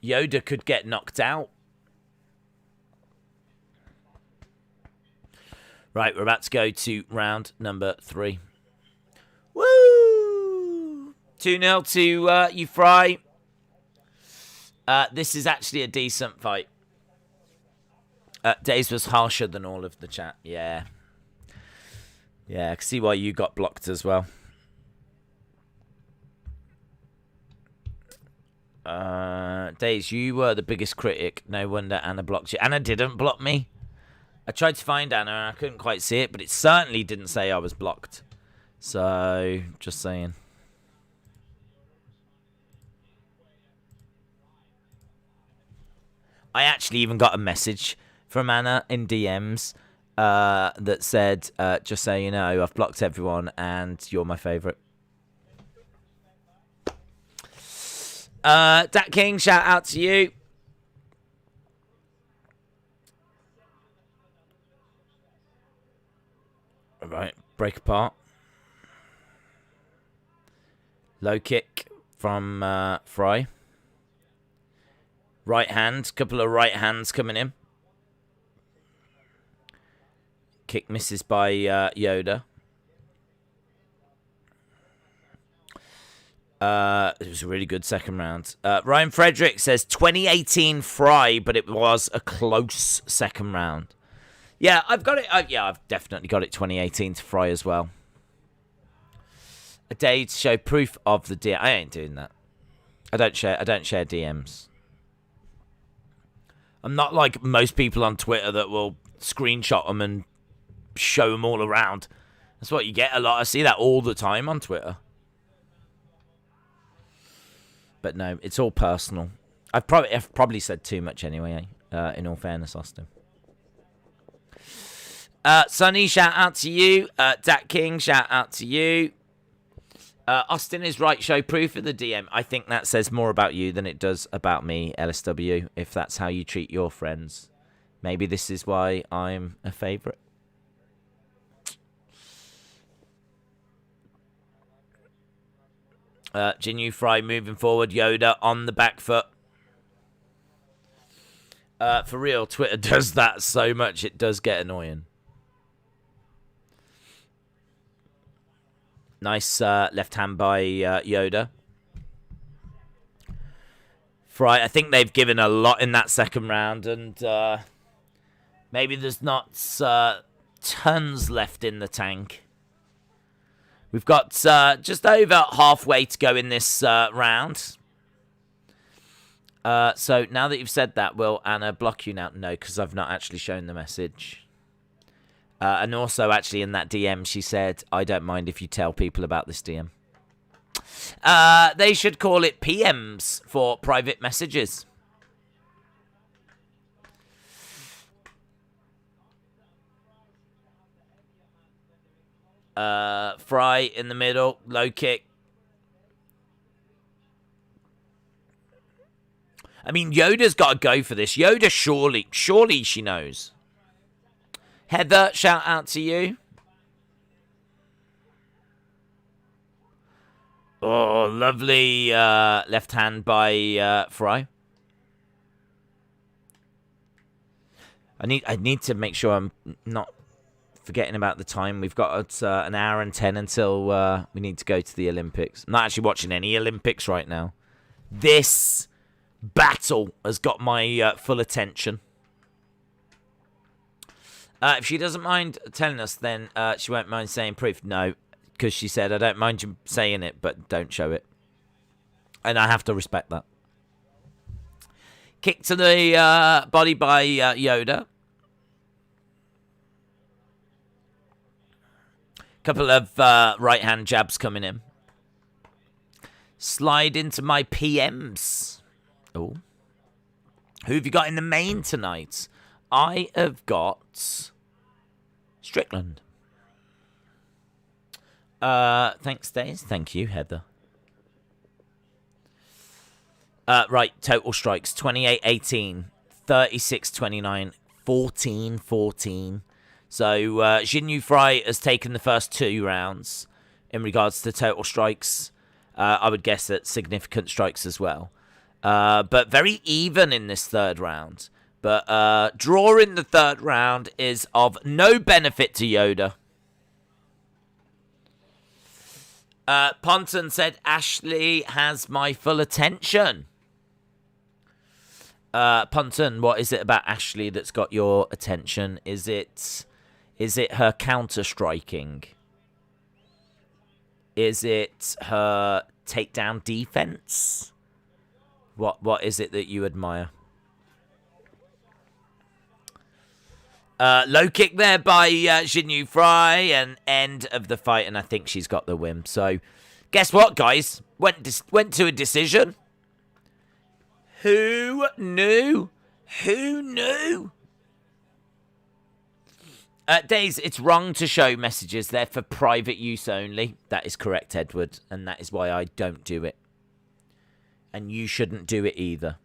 Yoder could get knocked out. Right, we're about to go to round number 3. Woo! 2-0 to you, Frey. This is actually a decent fight. Days was harsher than all of the chat. Yeah. Yeah, I can see why you got blocked as well. Days, you were the biggest critic. No wonder Anna blocked you. Anna didn't block me. I tried to find Anna and I couldn't quite see it, but it certainly didn't say I was blocked. So, just saying. I actually even got a message from Anna in DMs that said, just so you know, I've blocked everyone and you're my favourite. Dat King, shout out to you. All right, break apart. Low kick from Frey. Right hand, couple of right hands coming in. Kick misses by Yoder. It was a really good second round. Ryan Frederick says 2018 Frey, but it was a close second round. Yeah, I've got it. I've definitely got it 2018 to Frey as well. A day to show proof of the DM. I ain't doing that. I don't share DMs. I'm not like most people on Twitter that will screenshot them and show them all around. That's what you get a lot. I see that all the time on Twitter. But no, it's all personal. I've probably said too much anyway, in all fairness, Austin. Sonny, shout out to you. Dat King, shout out to you. Austin is right, show proof of the DM. I think that says more about you than it does about me, LSW, if that's how you treat your friends. Maybe this is why I'm a favourite. Jinyu Frey moving forward. Yoder on the back foot. For real, Twitter does that so much, it does get annoying. Nice left hand by Yoder. Frey, I think they've given a lot in that second round, and Maybe there's not tons left in the tank. We've got just over halfway to go in this round. So now that you've said that, will Anna block you now? No, because I've not actually shown the message. And also, actually, in that DM, she said, I don't mind if you tell people about this DM. They should call it PMs for private messages. Frey in the middle, low kick. I mean, Yoder's got to go for this. Yoder, surely she knows. Heather, shout out to you. Oh, lovely left hand by Frey. I need to make sure I'm not forgetting about the time. We've got an hour and 10 until we need to go to the Olympics. I'm not actually watching any Olympics right now. This battle has got my full attention. If she doesn't mind telling us, then she won't mind saying proof. No, because she said, I don't mind you saying it, but don't show it. And I have to respect that. Kick to the body by Yoder. Couple of right-hand jabs coming in. Slide into my PMs. Oh. Who have you got in the main tonight? I have got Strickland. Thanks, Days. Thank you, Heather. Right, total strikes. 28-18, 36-29, 14-14. So, Jinyu Frey has taken the first 2 rounds in regards to total strikes. I would guess that significant strikes as well. But very even in this third round. But draw in the third round is of no benefit to Yoder. Ponton said, Ashley has my full attention. Ponton, what is it about Ashley that's got your attention? Is it her counter-striking? Is it her takedown defense? What is it that you admire? Low kick there by Jinyu Frey, and end of the fight, and I think she's got the win. So, guess what, guys? Went to a decision. Who knew? Who knew? Days, it's wrong to show messages. They're for private use only. That is correct, Edward, and that is why I don't do it. And you shouldn't do it either.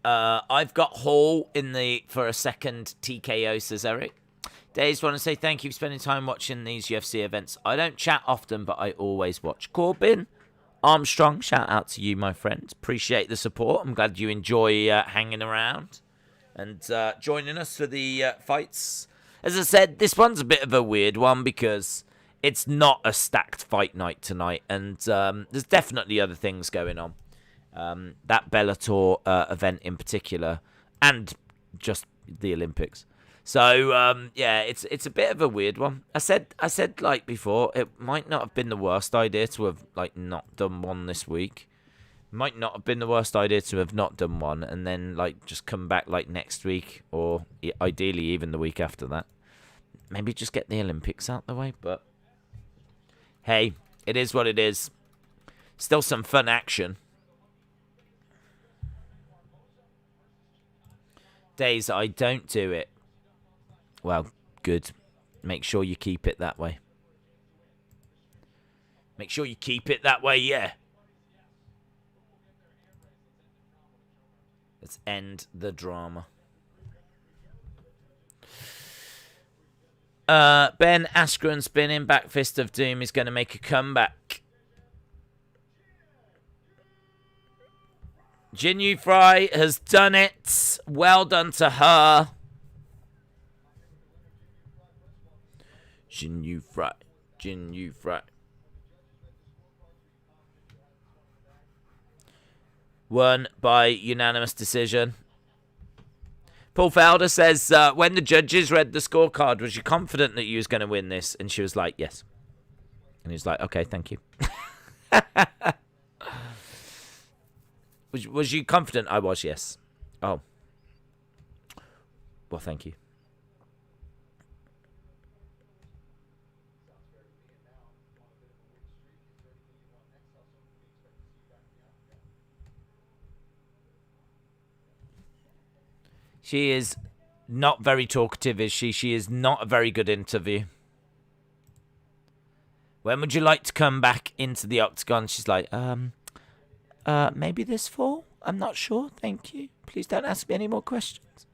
I've got Hall for a second TKO, says Eric. Days, want to say thank you for spending time watching these UFC events. I don't chat often, but I always watch. Corbin Armstrong, shout out to you, my friend. Appreciate the support. I'm glad you enjoy hanging around and joining us for the fights. As I said, this one's a bit of a weird one because it's not a stacked fight night tonight, and there's definitely other things going on. That Bellator event in particular, and just the Olympics. So yeah, it's a bit of a weird one. I said like before, it might not have been the worst idea to have like not done one this week. Might not have been the worst idea to have not done one and then like just come back like next week, or ideally even the week after that. Maybe just get the Olympics out the way, but hey, it is what it is. Still some fun action. Days I don't do it. Well, good. Make sure you keep it that way. Make sure you keep it that way, yeah. Let's end the drama. Ben Askren spinning back fist of doom is going to make a comeback. Jinyu Frey has done it. Well done to her. Jinyu Frey. Jinyu Frey. Won by unanimous decision. Paul Felder says, when the judges read the scorecard, was you confident that you was going to win this? And she was like, yes. And he was like, okay, thank you. Was you confident? I was, yes. Oh. Well, thank you. She is not very talkative, is she? She is not a very good interview. When would you like to come back into the octagon? She's like, maybe this fall? I'm not sure. Thank you. Please don't ask me any more questions.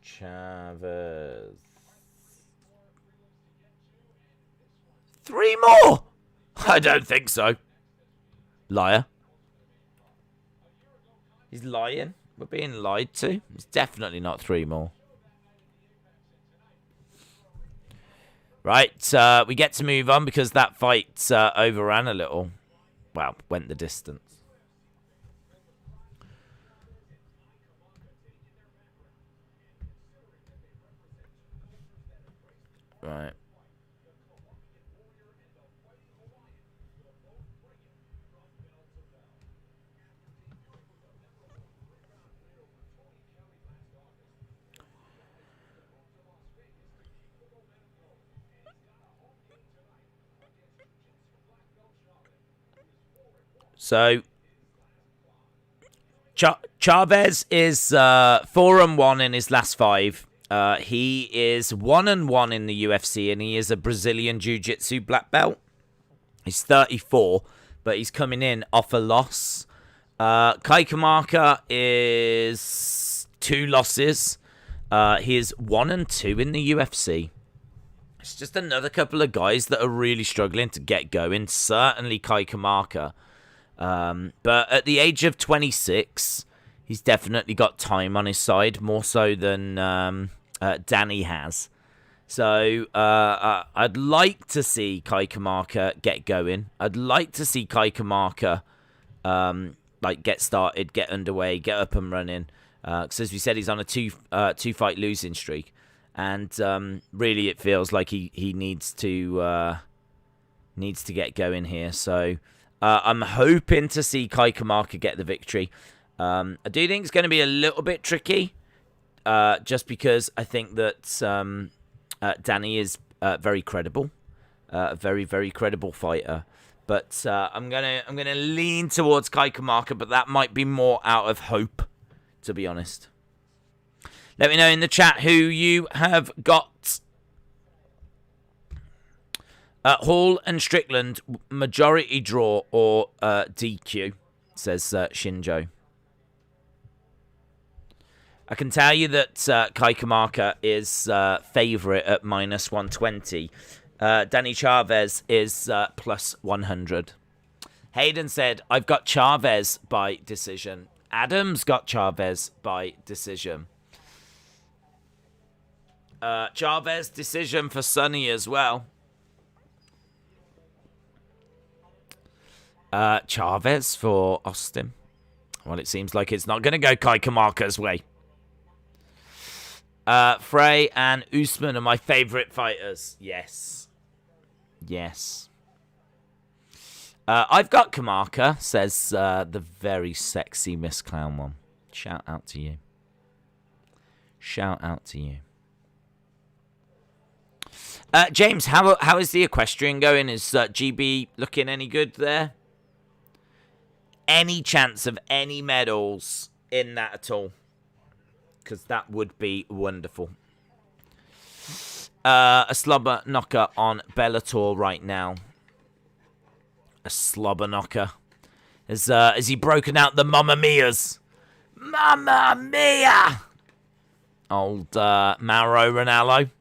Chavez. 3 more? I don't think so. Liar. He's lying. We're being lied to. It's definitely not 3 more. Right, we get to move on because that fight overran a little. Well, went the distance. Right. So, Chavez is 4-1 in his last 5. He is 1-1 in the UFC, and he is a Brazilian Jiu-Jitsu black belt. He's 34, but he's coming in off a loss. Kamaka is 2 losses. He is 1-2 in the UFC. It's just another couple of guys that are really struggling to get going. Certainly Kamaka. But at the age of 26, he's definitely got time on his side, more so than Danny has. So I'd like to see Kamaka get going. I'd like to see Kamaka get started, get underway, get up and running. Because as we said, he's on a two fight losing streak, and really it feels like he needs to get going here. So. I'm hoping to see Kamaka get the victory. I do think it's going to be a little bit tricky, just because I think that Danny is very credible, a very, very credible fighter. But I'm gonna lean towards Kamaka, but that might be more out of hope, to be honest. Let me know in the chat who you have got. Hall and Strickland, majority draw or DQ, says Shinjo. I can tell you that Kamaka is favourite at -120. Danny Chavez is +100. Hayden said, I've got Chavez by decision. Adam's got Chavez by decision. Chavez decision for Sonny as well. Chavez for Austin. Well, it seems like it's not going to go Kamaka's way. Frey and Usman are my favourite fighters. Yes. Yes. I've got Kamaka, says the very sexy Miss Clown one. Shout out to you. Shout out to you. James, how is the equestrian going? Is GB looking any good there? Any chance of any medals in that at all? Because that would be wonderful. A slobber knocker on Bellator right now. A slobber knocker. Has he broken out the Mamma Mias? Mamma Mia! Old Mauro Ranallo.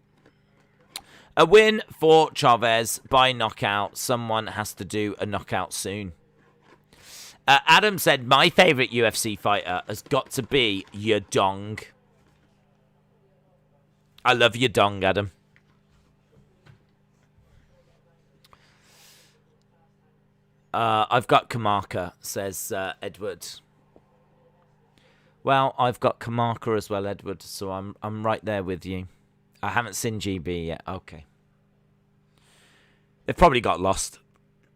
A win for Chavez by knockout. Someone has to do a knockout soon. Adam said, my favourite UFC fighter has got to be Yodong. I love Yodong, Adam. I've got Kamaka, says Edward. Well, I've got Kamaka as well, Edward, so I'm right there with you. I haven't seen GB yet. Okay. They've probably got lost,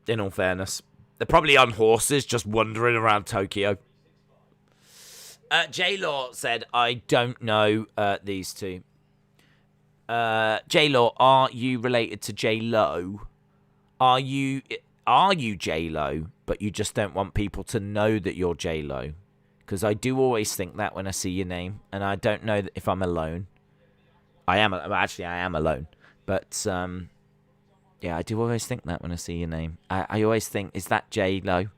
in all fairness. They're probably on horses just wandering around Tokyo. J-Law said, I don't know these two. J-Law, are you related to J-Lo? Are you J-Lo, but you just don't want people to know that you're J-Lo? Because I do always think that when I see your name, and I don't know if I'm alone. I am alone. But, yeah, I do always think that when I see your name. I always think, is that J-Lo?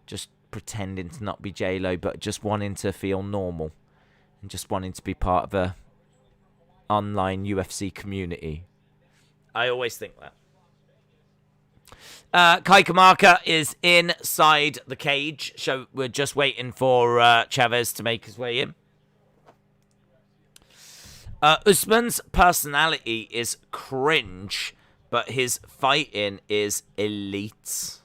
Just pretending to not be J-Lo, but just wanting to feel normal. And just wanting to be part of a online UFC community. I always think that. Kai Kamaka is inside the cage, so we're just waiting for Chavez to make his way in. Usman's personality is cringe, but his fighting is elite.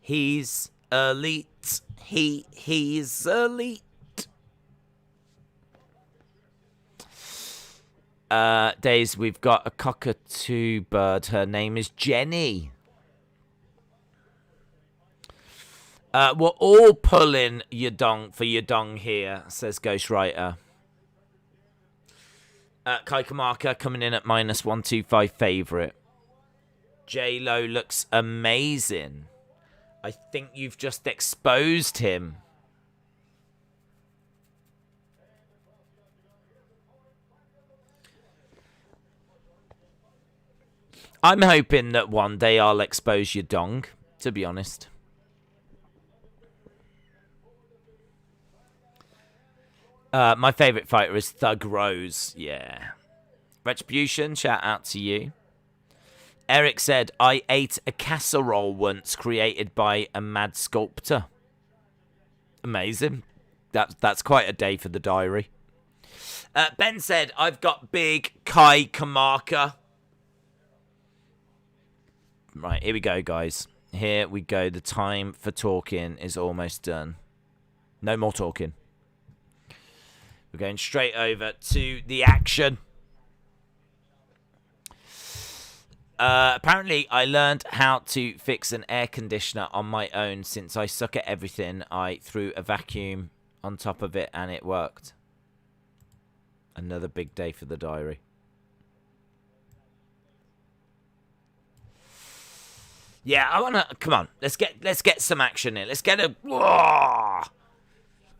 He's elite. He's elite. Days, we've got a cockatoo bird. Her name is Jenny. We're all pulling Yadong for Yadong here, says Ghostwriter. Kai Kamaka coming in at -125 favourite. J-Lo looks amazing. I think you've just exposed him. I'm hoping that one day I'll expose your dong, to be honest. My favourite fighter is Thug Rose. Yeah. Retribution, shout out to you. Eric said, I ate a casserole once created by a mad sculptor. Amazing. That's quite a day for the diary. Ben said, I've got big Kai Kamaka. Right, here we go, guys. Here we go. The time for talking is almost done. No more talking. We're going straight over to the action. Apparently, I learned how to fix an air conditioner on my own since I suck at everything. I threw a vacuum on top of it and it worked. Another big day for the diary. Yeah, I wanna come on. Let's get some action in. Let's get a. Whoa!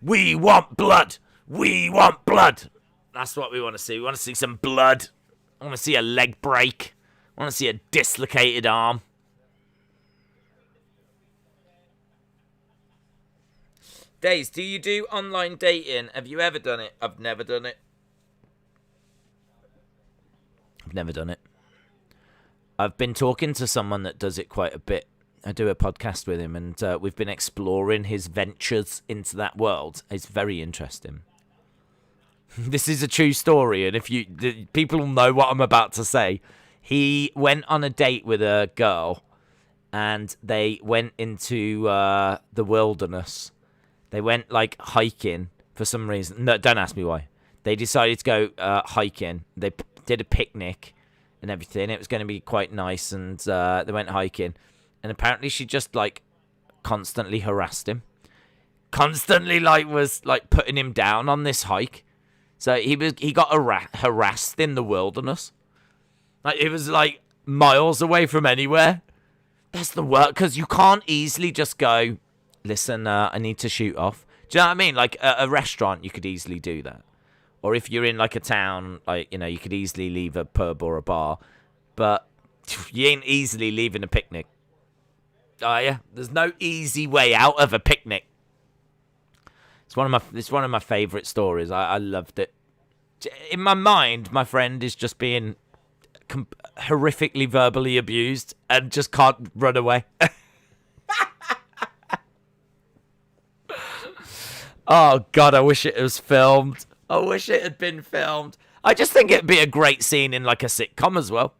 We want blood. We want blood. That's what we want to see. We want to see some blood. I want to see a leg break. I want to see a dislocated arm. Days, do you do online dating? Have you ever done it? I've never done it. I've never done it. I've been talking to someone that does it quite a bit. I do a podcast with him, and we've been exploring his ventures into that world. It's very interesting. This is a true story, and if people will know what I'm about to say. He went on a date with a girl, and they went into the wilderness. They went, like, hiking for some reason. No, don't ask me why. They decided to go hiking. They did a picnic and everything. It was going to be quite nice, and they went hiking. And apparently she just, like, constantly harassed him. Constantly, like, was, like, putting him down on this hike. So he got harassed in the wilderness. Like, it was, like, miles away from anywhere. That's the work, because you can't easily just go, listen, I need to shoot off. Do you know what I mean? Like, a restaurant, you could easily do that. Or if you're in, like, a town, like, you know, you could easily leave a pub or a bar. But you ain't easily leaving a picnic. Oh, yeah. There's no easy way out of a picnic. It's one of my favourite stories. I loved it. In my mind, my friend is just being horrifically verbally abused and just can't run away. Oh, God, I wish it was filmed. I wish it had been filmed. I just think it'd be a great scene in, like, a sitcom as well.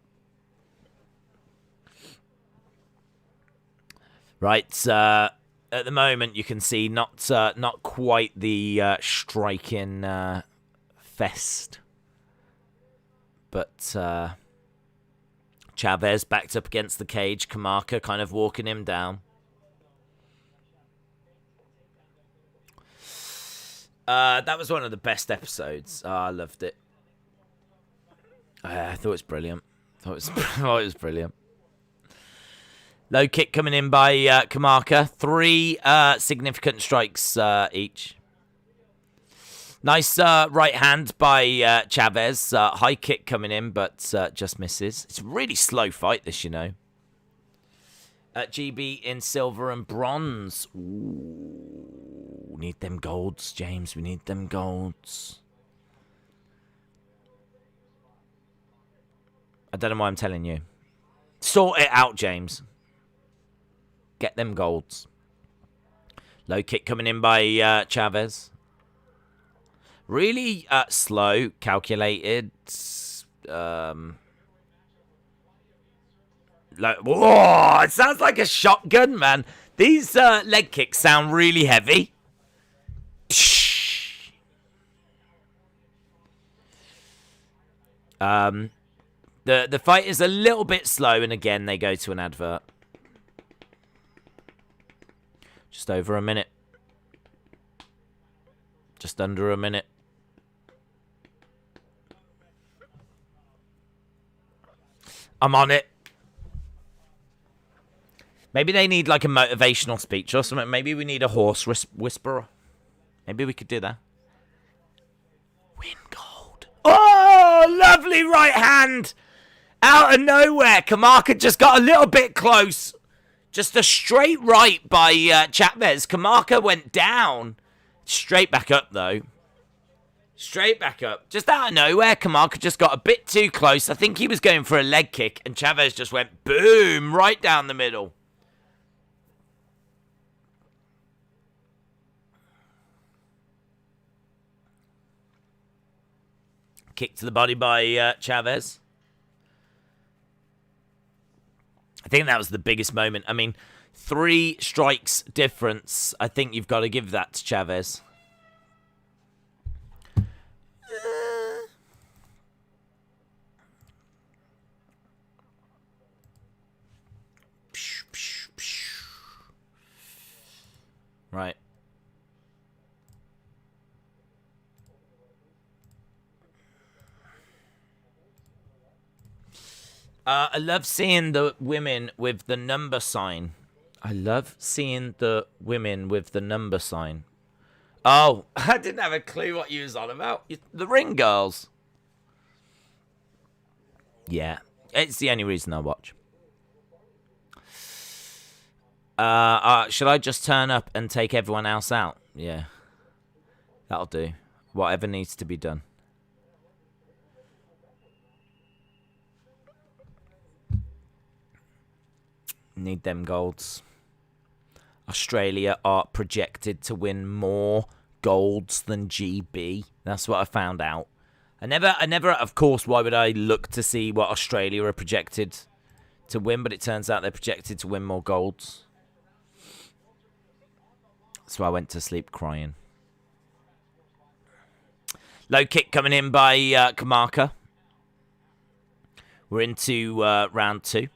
Right, at the moment you can see not quite the striking fest, but Chavez backed up against the cage. Kamaka kind of walking him down. That was one of the best episodes. Oh, I loved it. I thought it was brilliant. I thought it was brilliant. Low kick coming in by Kamaka. 3 significant strikes each. Nice right hand by Chavez. High kick coming in, but just misses. It's a really slow fight, this, you know. GB in silver and bronze. Ooh, need them golds, James. We need them golds. I don't know why I'm telling you. Sort it out, James. Get them golds. Low kick coming in by Chavez. Really slow, calculated. Whoa, it sounds like a shotgun, man. These leg kicks sound really heavy. The fight is a little bit slow, and again they go to an advert. Just over a minute. Just under a minute. I'm on it. Maybe they need like a motivational speech or something. Maybe we need a horse whisperer. Maybe we could do that. Win gold. Oh, lovely right hand. Out of nowhere. Kamaka just got a little bit close. Just a straight right by Chavez. Kamaka went down. Straight back up, though. Straight back up. Just out of nowhere, Kamaka just got a bit too close. I think he was going for a leg kick, and Chavez just went boom right down the middle. Kick to the body by Chavez. I think that was the biggest moment. I mean, 3 strikes difference. I think you've got to give that to Chavez. Right. I love seeing the women with the number sign. I love seeing the women with the number sign. Oh, I didn't have a clue what you was on about. The ring girls. Yeah, it's the only reason I watch. Should I just turn up and take everyone else out? Yeah. That'll do. Whatever needs to be done. Need them golds. Australia are projected to win more golds than GB. That's what I found out. I never, of course, why would I look to see what Australia are projected to win, but it turns out they're projected to win more golds. So I went to sleep crying. Low kick coming in by Kamaka. We're into round 2.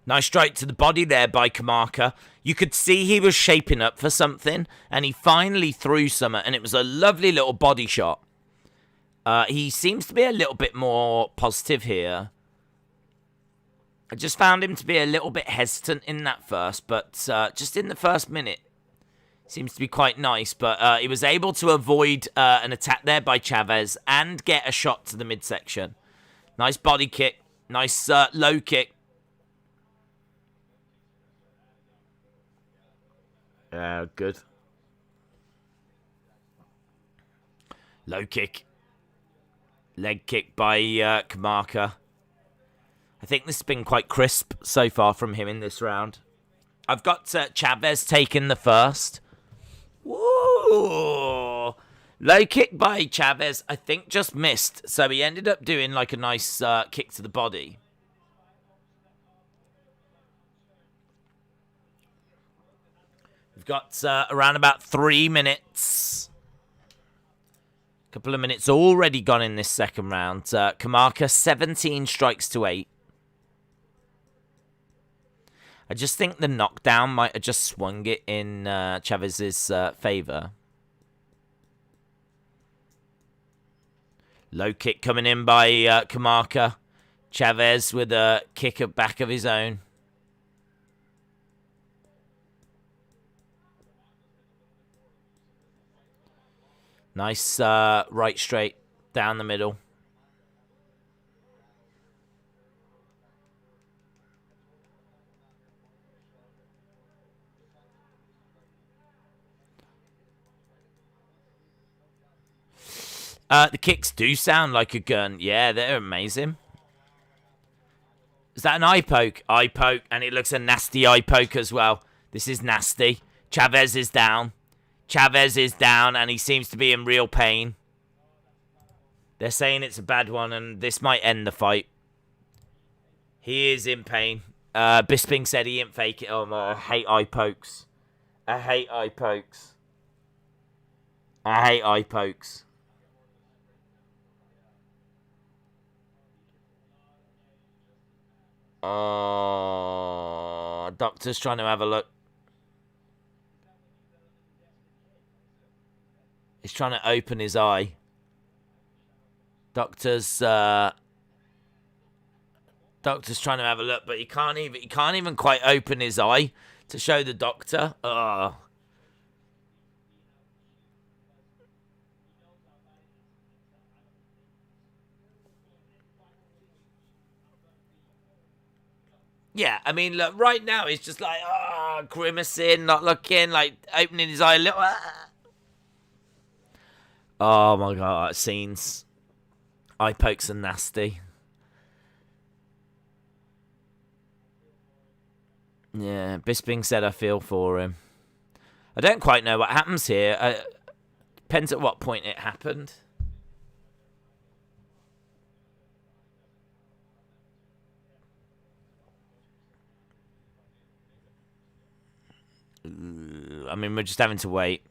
Nice strike to the body there by Kamaka. You could see he was shaping up for something, and he finally threw something, and it was a lovely little body shot. He seems to be a little bit more positive here. I just found him to be a little bit hesitant in that first, but just in the first minute, seems to be quite nice. But he was able to avoid an attack there by Chavez and get a shot to the midsection. Nice body kick. Nice low kick. Good. Low kick. Leg kick by Kamaka. I think this has been quite crisp so far from him in this round. I've got Chavez taking the first. Woo! Low kick by Chavez, I think just missed. So he ended up doing like a nice kick to the body. We've got around about 3 minutes. A couple of minutes already gone in this second round. Kamaka, 17 strikes to 8. I just think the knockdown might have just swung it in Chavez's favour. Low kick coming in by Kamaka. Chavez with a kick at back of his own. Nice right straight down the middle. The kicks do sound like a gun. Yeah, they're amazing. Is that an eye poke? Eye poke, and it looks a nasty eye poke as well. This is nasty. Chavez is down. Chavez is down, and he seems to be in real pain. They're saying it's a bad one, and this might end the fight. He is in pain. Bisping said he didn't fake it. Oh, no, I hate eye pokes. I hate eye pokes. I hate eye pokes. Oh, doctor's trying to have a look. He's trying to open his eye. Doctor's trying to have a look, but he can't even quite open his eye to show the doctor. Oh. Yeah, I mean, look, right now he's just like, grimacing, not looking, like opening his eye a little. Oh my god, scenes. Eye pokes are nasty. Yeah, Bisping said I feel for him. I don't quite know what happens here. Depends at what point it happened. I mean, we're just having to wait.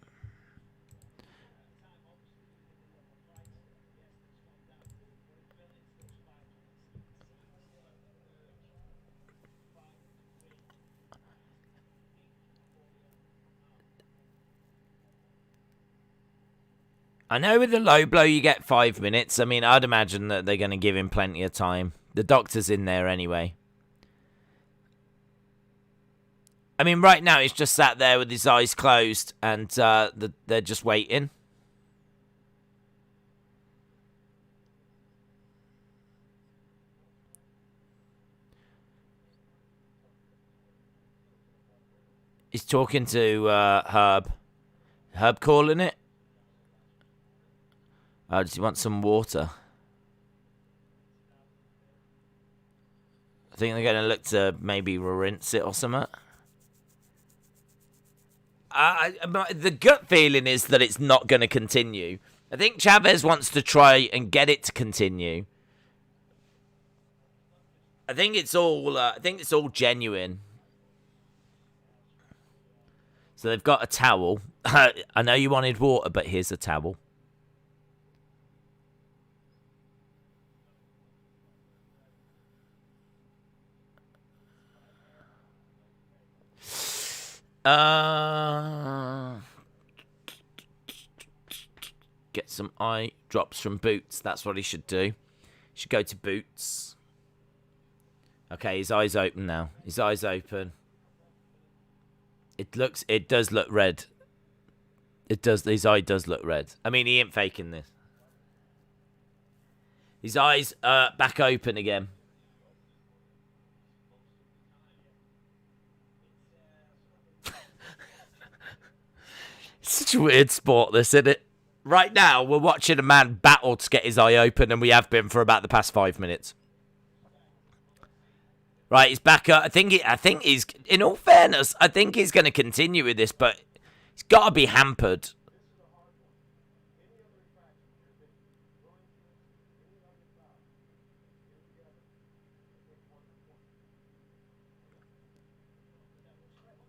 I know with the low blow you get 5 minutes. I mean, I'd imagine that they're going to give him plenty of time. The doctor's in there anyway. I mean, right now he's just sat there with his eyes closed and they're just waiting. He's talking to Herb. Herb calling it? Does he want some water? I think they're going to look to maybe rinse it or something. The gut feeling is that it's not going to continue. I think Chavez wants to try and get it to continue. I think it's all genuine. So they've got a towel. I know you wanted water, but here's a towel. Get some eye drops from Boots. That's what he should do. He should go to Boots. Okay, his eye's open now. His eye's open. It does look red. It does. His eye does look red. I mean, he ain't faking this. His eyes back open again. Such a weird sport, this, isn't it? Right now, we're watching a man battle to get his eye open, and we have been for about the past 5 minutes. Right, he's back up. I think he's, in all fairness, I think he's going to continue with this, but he's got to be hampered.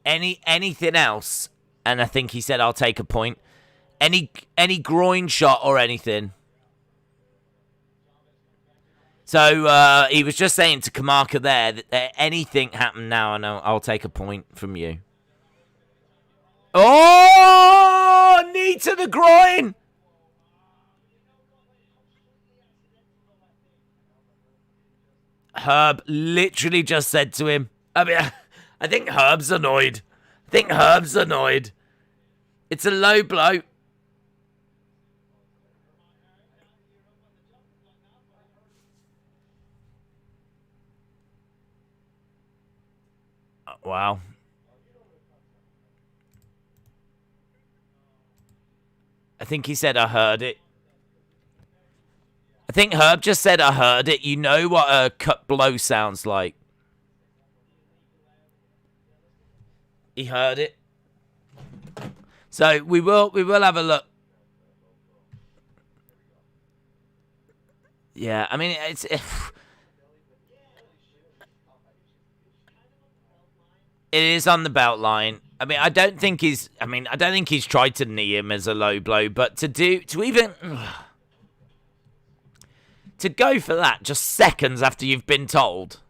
Anything else, and I think he said, I'll take a point. Any groin shot or anything. So he was just saying to Kamaka there that anything happened now, and I'll take a point from you. Oh, knee to the groin. Herb literally just said to him, I think Herb's annoyed. It's a low blow. Wow. I think he said, I heard it. I think Herb just said, I heard it. You know what a cut blow sounds like. He heard it. So we will have a look. Yeah, I mean, it is on the belt line. I mean, I don't think he's tried to knee him as a low blow, but to go for that just seconds after you've been told.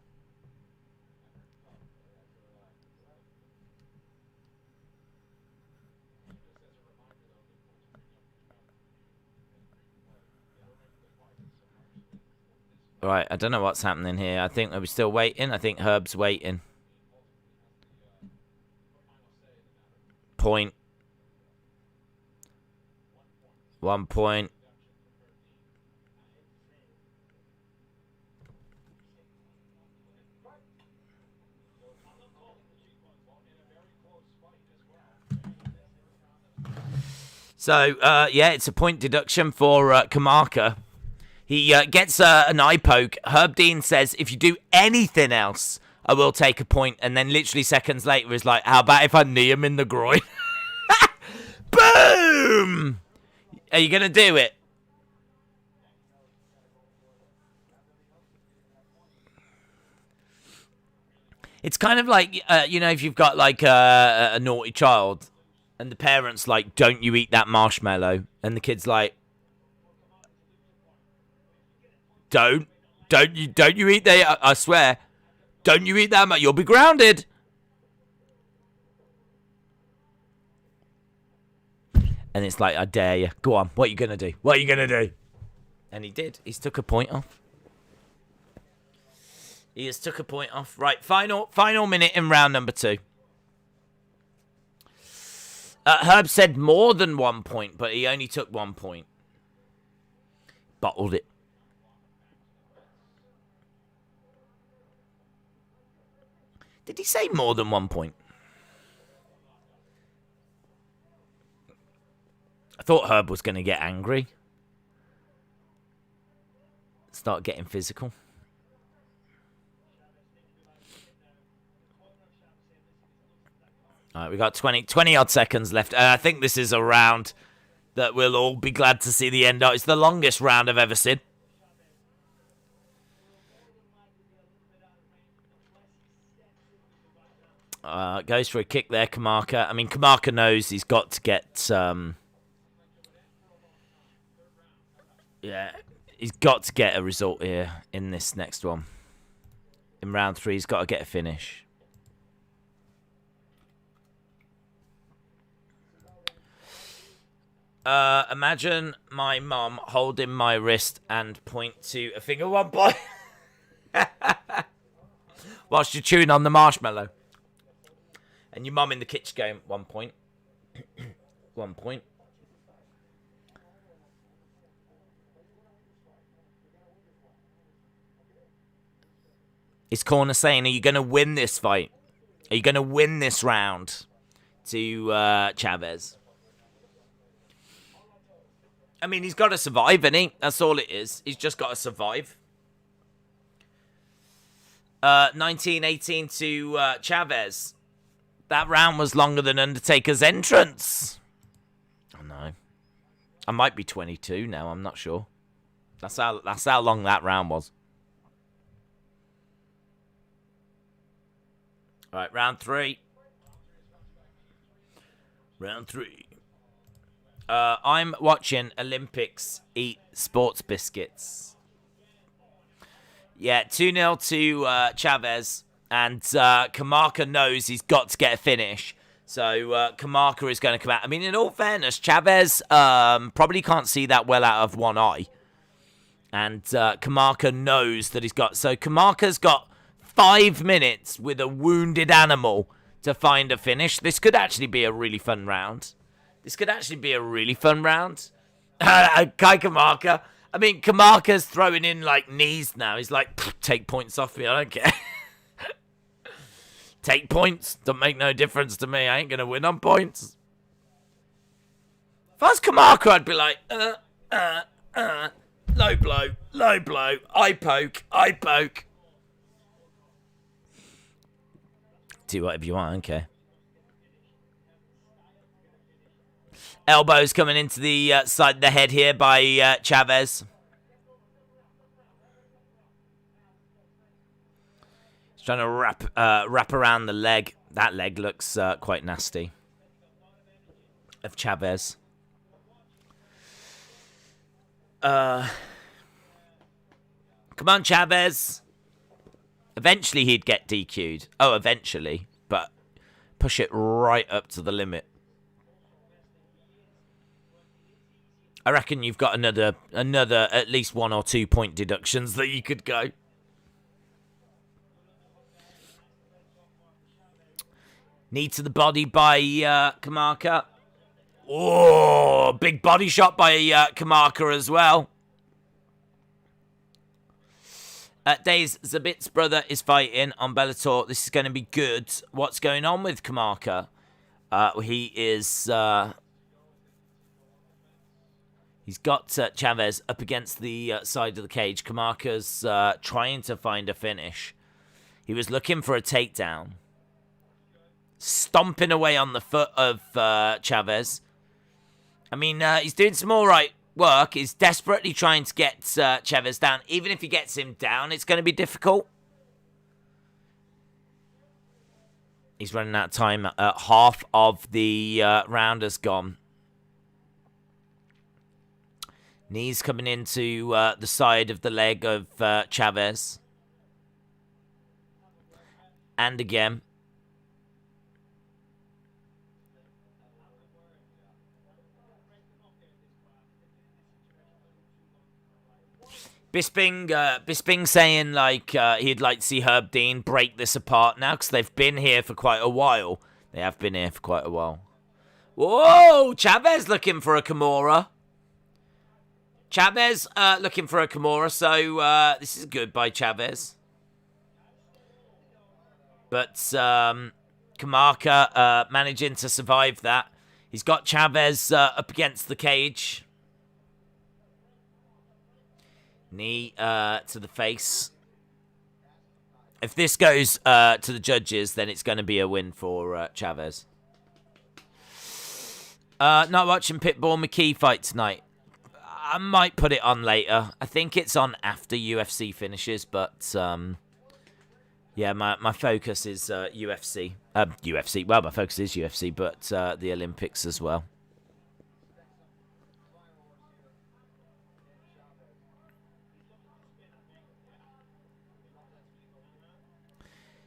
Right, I don't know what's happening here. I think, are we still waiting? I think Herb's waiting. Point. 1 point. So, yeah, it's a point deduction for Kamaka. He gets an eye poke. Herb Dean says, if you do anything else, I will take a point. And then literally seconds later is like, how about if I knee him in the groin? Boom! Are you going to do it? It's kind of like, if you've got like a naughty child and the parents like, don't you eat that marshmallow? And the kid's like, Don't you eat that, I swear. Don't you eat that, you'll be grounded. And it's like, I dare you. Go on, what are you going to do? And he did. He's took a point off. Right, final minute in round number 2. Herb said more than 1 point, but he only took 1 point. Bottled it. Did he say more than 1 point? I thought Herb was going to get angry. Start getting physical. All right, we got 20 odd seconds left. I think this is a round that we'll all be glad to see the end of. It's the longest round I've ever seen. Goes for a kick there, Kamaka. I mean, Kamaka knows he's got to get... he's got to get a result here in this next one. In round 3, he's got to get a finish. Imagine my mum holding my wrist and point to a finger 1 point. Whilst you're chewing on the marshmallow. And your mum in the kitchen going, 1 point. 1 point. His corner saying, are you going to win this fight? Are you going to win this round to Chavez? I mean, he's got to survive, isn't he? That's all it is. He's just got to survive. 19-18 to Chavez. That round was longer than Undertaker's entrance. Oh, no. I might be 22 now. I'm not sure. That's how long that round was. All right, round 3. Round 3. I'm watching Olympics eat sports biscuits. Yeah, 2-0 to Chavez. And Kamaka knows he's got to get a finish. So Kamaka is going to come out. I mean, in all fairness, Chavez probably can't see that well out of one eye. And Kamaka knows that he's got... So Kamaka's got 5 minutes with a wounded animal to find a finish. This could actually be a really fun round. Kai Kamaka. I mean, Kamaka's throwing in, like, knees now. He's like, take points off me. I don't care. Take points. Don't make no difference to me. I ain't going to win on points. If I was Kamaka, I'd be like, low blow, eye poke. Do whatever you want, I don't care. Elbows coming into the side of the head here by Chavez. He's trying to wrap around the leg. That leg looks quite nasty. Of Chavez. Come on, Chavez. Eventually he'd get DQ'd. Oh, eventually. But push it right up to the limit. I reckon you've got another at least 1 or 2 point deductions that you could go. Knee to the body by Kamaka. Oh, big body shot by Kamaka as well. Days Zabit's brother is fighting on Bellator. This is going to be good. What's going on with Kamaka? He is... He's got Chavez up against the side of the cage. Kamaka's trying to find a finish. He was looking for a takedown. Stomping away on the foot of Chavez. I mean, he's doing some all right work. He's desperately trying to get Chavez down. Even if he gets him down, it's going to be difficult. He's running out of time. Half of the round has gone. Knees coming into the side of the leg of Chavez. And again. Bisping saying like he'd like to see Herb Dean break this apart now because they've been here for quite a while. They have been here for quite a while. Whoa! Chavez looking for a Kimura. Chavez looking for a Kimura, so this is good by Chavez. But Kamaka managing to survive that. He's got Chavez up against the cage. Knee to the face. If this goes to the judges, then it's going to be a win for Chavez. Not watching Pitbull McKee fight tonight. I might put it on later. I think it's on after UFC finishes, but yeah, my focus is UFC. UFC. Well, my focus is UFC, but the Olympics as well.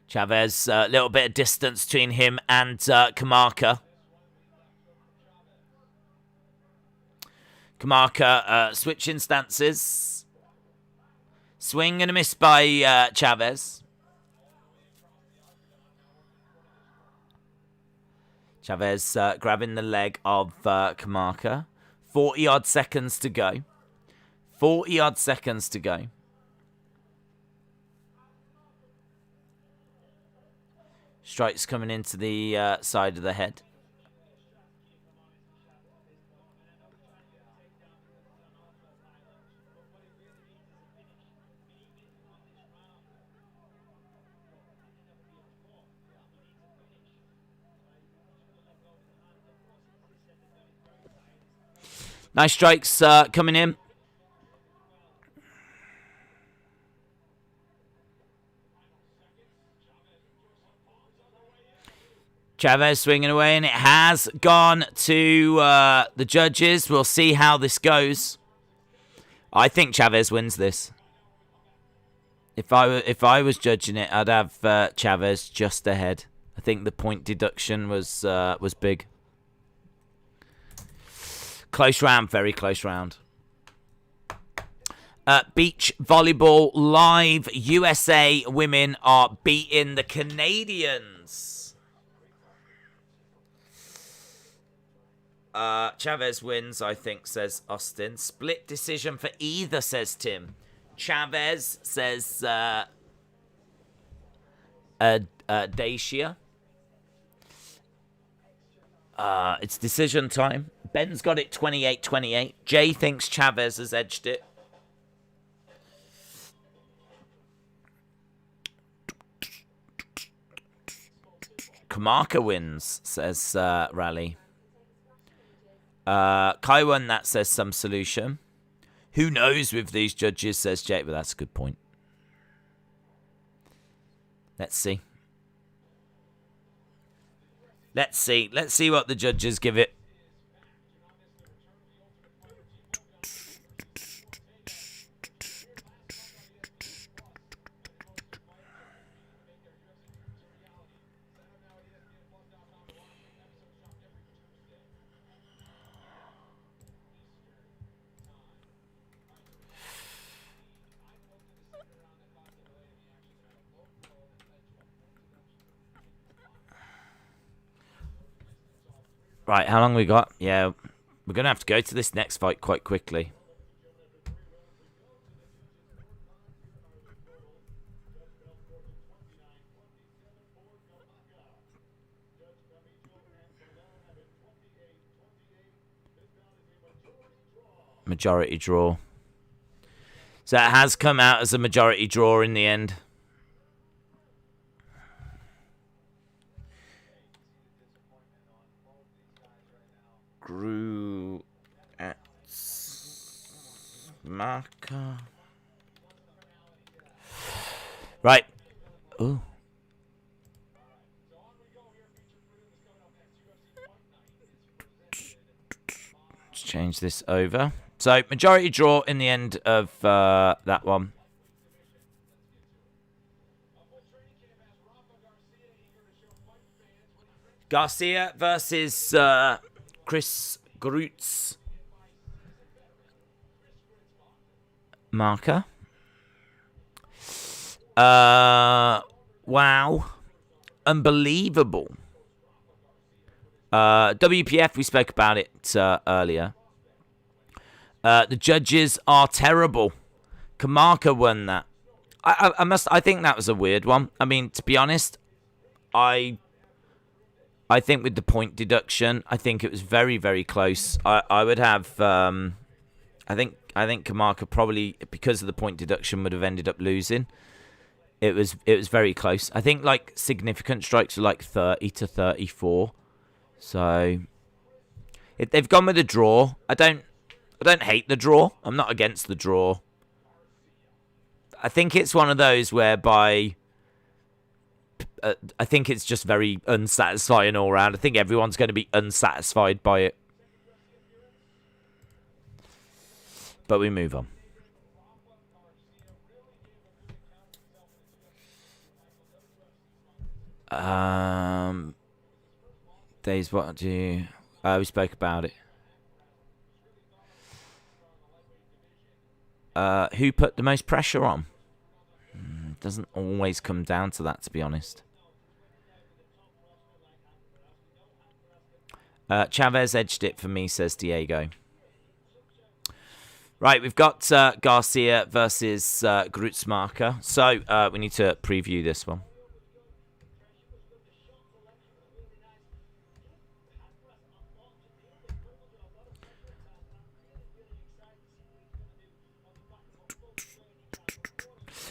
Chavez, a little bit of distance between him and Kamaka. Kamaka switching stances. Swing and a miss by Chavez. Chavez grabbing the leg of Kamaka. 40-odd seconds to go. 40-odd seconds to go. Strikes coming into the side of the head. Nice strikes coming in. Chavez swinging away, and it has gone to the judges. We'll see how this goes. I think Chavez wins this. If I was judging it, I'd have Chavez just ahead. I think the point deduction was big. Close round, very close round. Beach volleyball live. USA women are beating the Canadians. Chavez wins, I think, says Austin. Split decision for either, says Tim. Chavez says Dacia. It's decision time. Ben's got it 28-28. Jay thinks Chavez has edged it. Kamaka wins, says Rally. Kai won, that says some solution. Who knows with these judges, says Jake, but that's a good point. Let's see. Let's see what the judges give it. Right, how long we got? Yeah, we're going to have to go to this next fight quite quickly. Majority draw. So it has come out as a majority draw in the end. Gruetzemacher. Right. Ooh. Let's change this over. So, majority draw in the end of that one. Garcia versus Chris Gruetzemacher. Wow. Unbelievable. WPF, we spoke about it earlier. The judges are terrible. Kamaka won that. I think that was a weird one. I mean, to be honest, I think with the point deduction, I think it was very, very close. I would have. I think Kamaka probably, because of the point deduction, would have ended up losing. It was very close. I think like significant strikes were like 30 to 34. So they've gone with a draw. I don't hate the draw. I'm not against the draw. I think it's one of those whereby I think it's just very unsatisfying all around. I think everyone's going to be unsatisfied by it. But we move on. Days, what do you... we spoke about it. Who put the most pressure on? Doesn't always come down to that, to be honest. Chavez edged it for me, says Diego. Right, we've got Garcia versus Gruetzemacher. So we need to preview this one.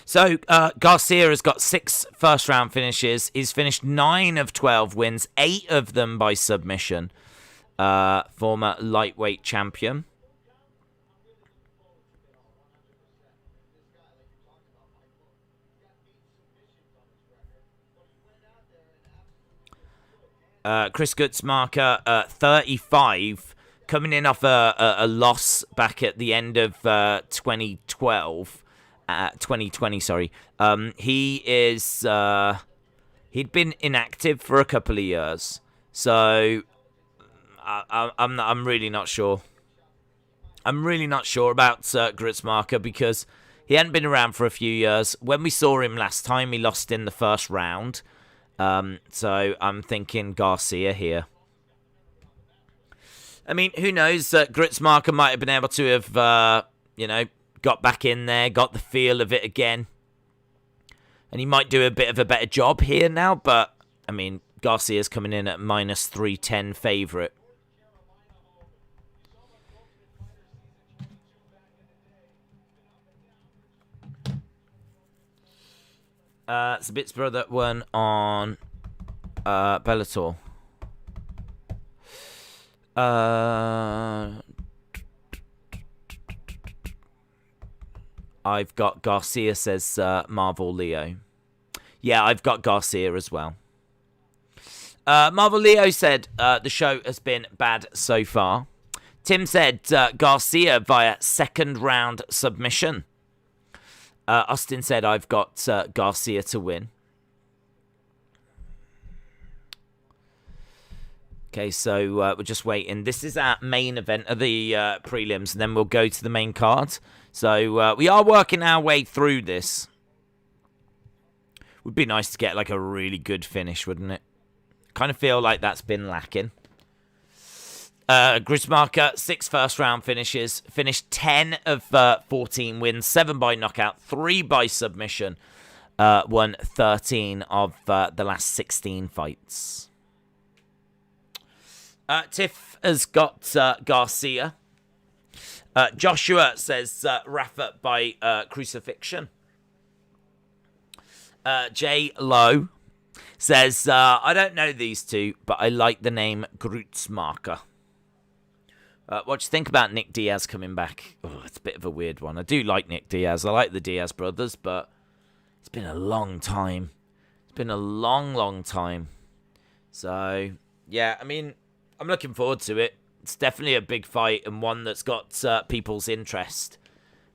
So, Garcia has got 6 first-round finishes. He's finished 9 of 12 wins, 8 of them by submission. Former lightweight champion. Chris Gruetzemacher, 35, coming in off a loss back at the end of 2020, sorry. He'd been inactive for a couple of years, so I'm really not sure. I'm really not sure about Gruetzemacher because he hadn't been around for a few years. When we saw him last time, he lost in the first round. So I'm thinking Garcia here. I mean, who knows? Gruetzemacher might have been able to have, got back in there, got the feel of it again. And he might do a bit of a better job here now. But, I mean, Garcia's coming in at minus 310 favourite. Sabit's brother won on Bellator. I've got Garcia, says Marvel Leo. Yeah, I've got Garcia as well. Marvel Leo said the show has been bad so far. Tim said Garcia via second round submission. Austin said, I've got Garcia to win. Okay, so we're just waiting. This is our main event of the prelims, and then we'll go to the main card. So we are working our way through this. Would be nice to get like a really good finish, wouldn't it? Kind of feel like that's been lacking. Gruetzemacher, 6 first-round finishes. Finished 10 of 14 wins, 7 by knockout, 3 by submission. Won 13 of the last 16 fights. Tiff has got Garcia. Joshua says Rafa by crucifixion. J. Lowe says, I don't know these two, but I like the name Gruetzemacher. What do you think about Nick Diaz coming back? Oh, it's a bit of a weird one. I do like Nick Diaz. I like the Diaz brothers, but it's been a long time. It's been a long, long time. So, yeah, I mean, I'm looking forward to it. It's definitely a big fight and one that's got people's interest.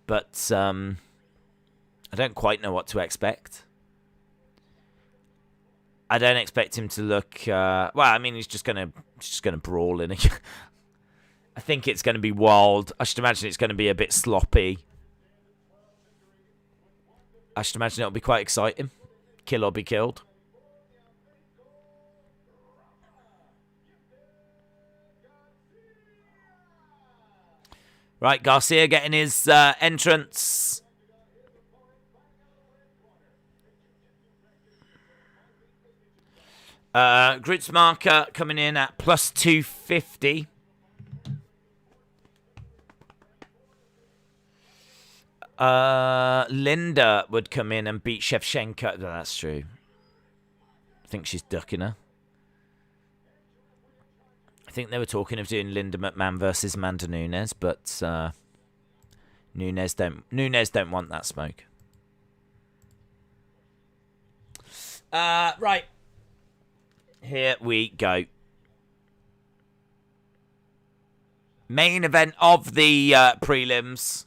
But I don't quite know what to expect. I don't expect him to look... well, I mean, he's just gonna brawl in it. I think it's going to be wild. I should imagine it's going to be a bit sloppy. I should imagine it'll be quite exciting. Kill or be killed. Right, Garcia getting his entrance. Gruetzemacher coming in at plus 250. Linda would come in and beat Shevchenko. No, that's true. I think she's ducking her. I think they were talking of doing Linda McMahon versus Amanda Nunes, but Nunes don't want that smoke. Right. Here we go. Main event of the prelims.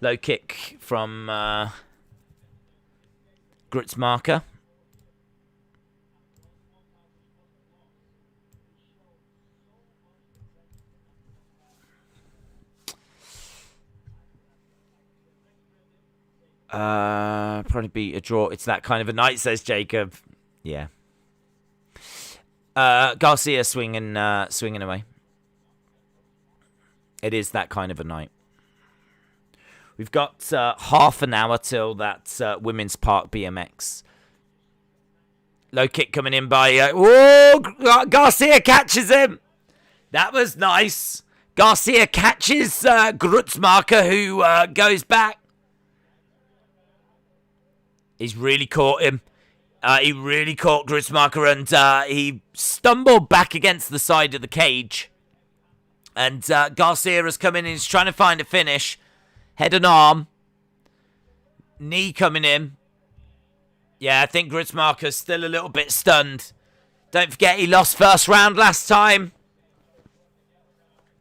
Low kick from Gruetzemacher. Probably be a draw. It's that kind of a night, says Jacob. Yeah. Garcia swinging away. It is that kind of a night. We've got half an hour till that Women's Park BMX. Low kick coming in by... Garcia catches him. That was nice. Garcia catches Gruetzemacher, who goes back. He's really caught him. He really caught Gruetzemacher, and he stumbled back against the side of the cage. And Garcia has come in and he's trying to find a finish. Head and arm. Knee coming in. Yeah, I think Gruetzemacher's still a little bit stunned. Don't forget he lost first round last time.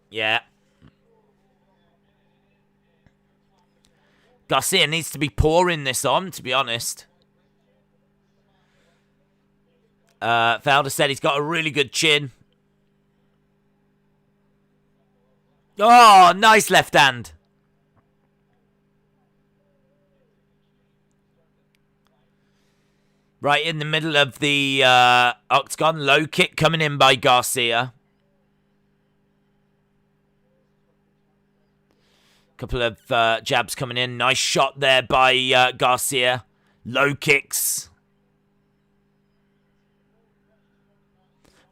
Yeah. Garcia needs to be pouring this on, to be honest. Felder said he's got a really good chin. Oh, nice left hand. Right in the middle of the octagon. Low kick coming in by Garcia. Couple of jabs coming in. Nice shot there by Garcia. Low kicks.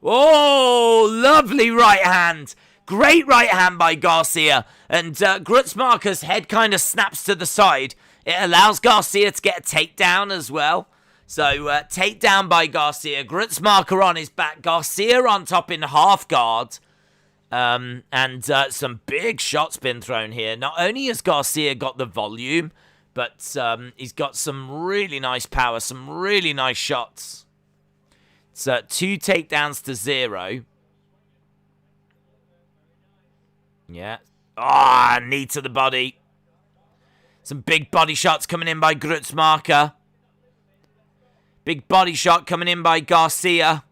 Oh, lovely right hand. Great right hand by Garcia. And Gruetzemacher's head kind of snaps to the side. It allows Garcia to get a takedown as well. So, takedown by Garcia. Gruetzemacher on his back. Garcia on top in half guard. And some big shots been thrown here. Not only has Garcia got the volume, but he's got some really nice power. Some really nice shots. It's 2 takedowns to 0. Yeah. Ah, knee to the body. Some big body shots coming in by Gruetzemacher. Big body shot coming in by Garcia.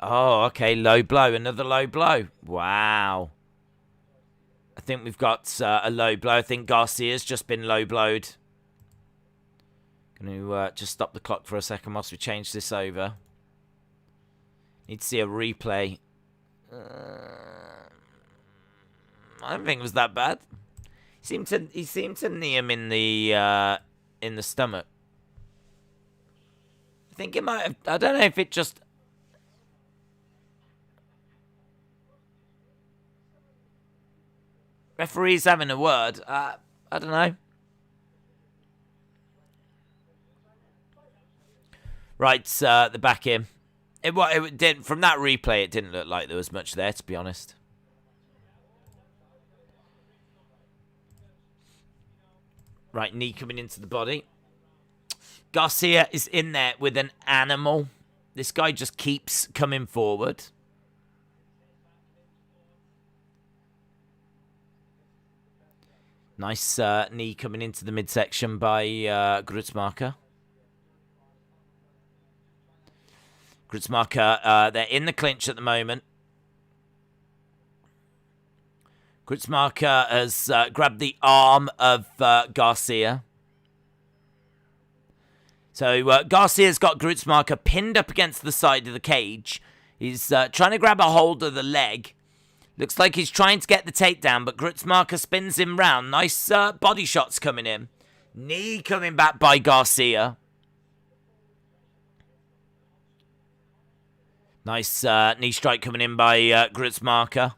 Oh, okay. Low blow. Another low blow. Wow. I think we've got a low blow. I think Garcia's just been low blowed. Going to just stop the clock for a second whilst we change this over. Need to see a replay. I don't think it was that bad. He seemed to knee him in the stomach. I think it might have... I don't know if it just... Referee's having a word. I don't know. Right, the back in. It did, from that replay, it didn't look like there was much there, to be honest. Right, knee coming into the body. Garcia is in there with an animal. This guy just keeps coming forward. Nice knee coming into the midsection by Gruetzemacher. Gruetzemacher, they're in the clinch at the moment. Gruetzemacher has grabbed the arm of Garcia. So Garcia's got Gruetzemacher pinned up against the side of the cage. He's trying to grab a hold of the leg. Looks like he's trying to get the takedown, but Gruetzemacher spins him round. Nice body shots coming in. Knee coming back by Garcia. Nice knee strike coming in by Gruetzemacher.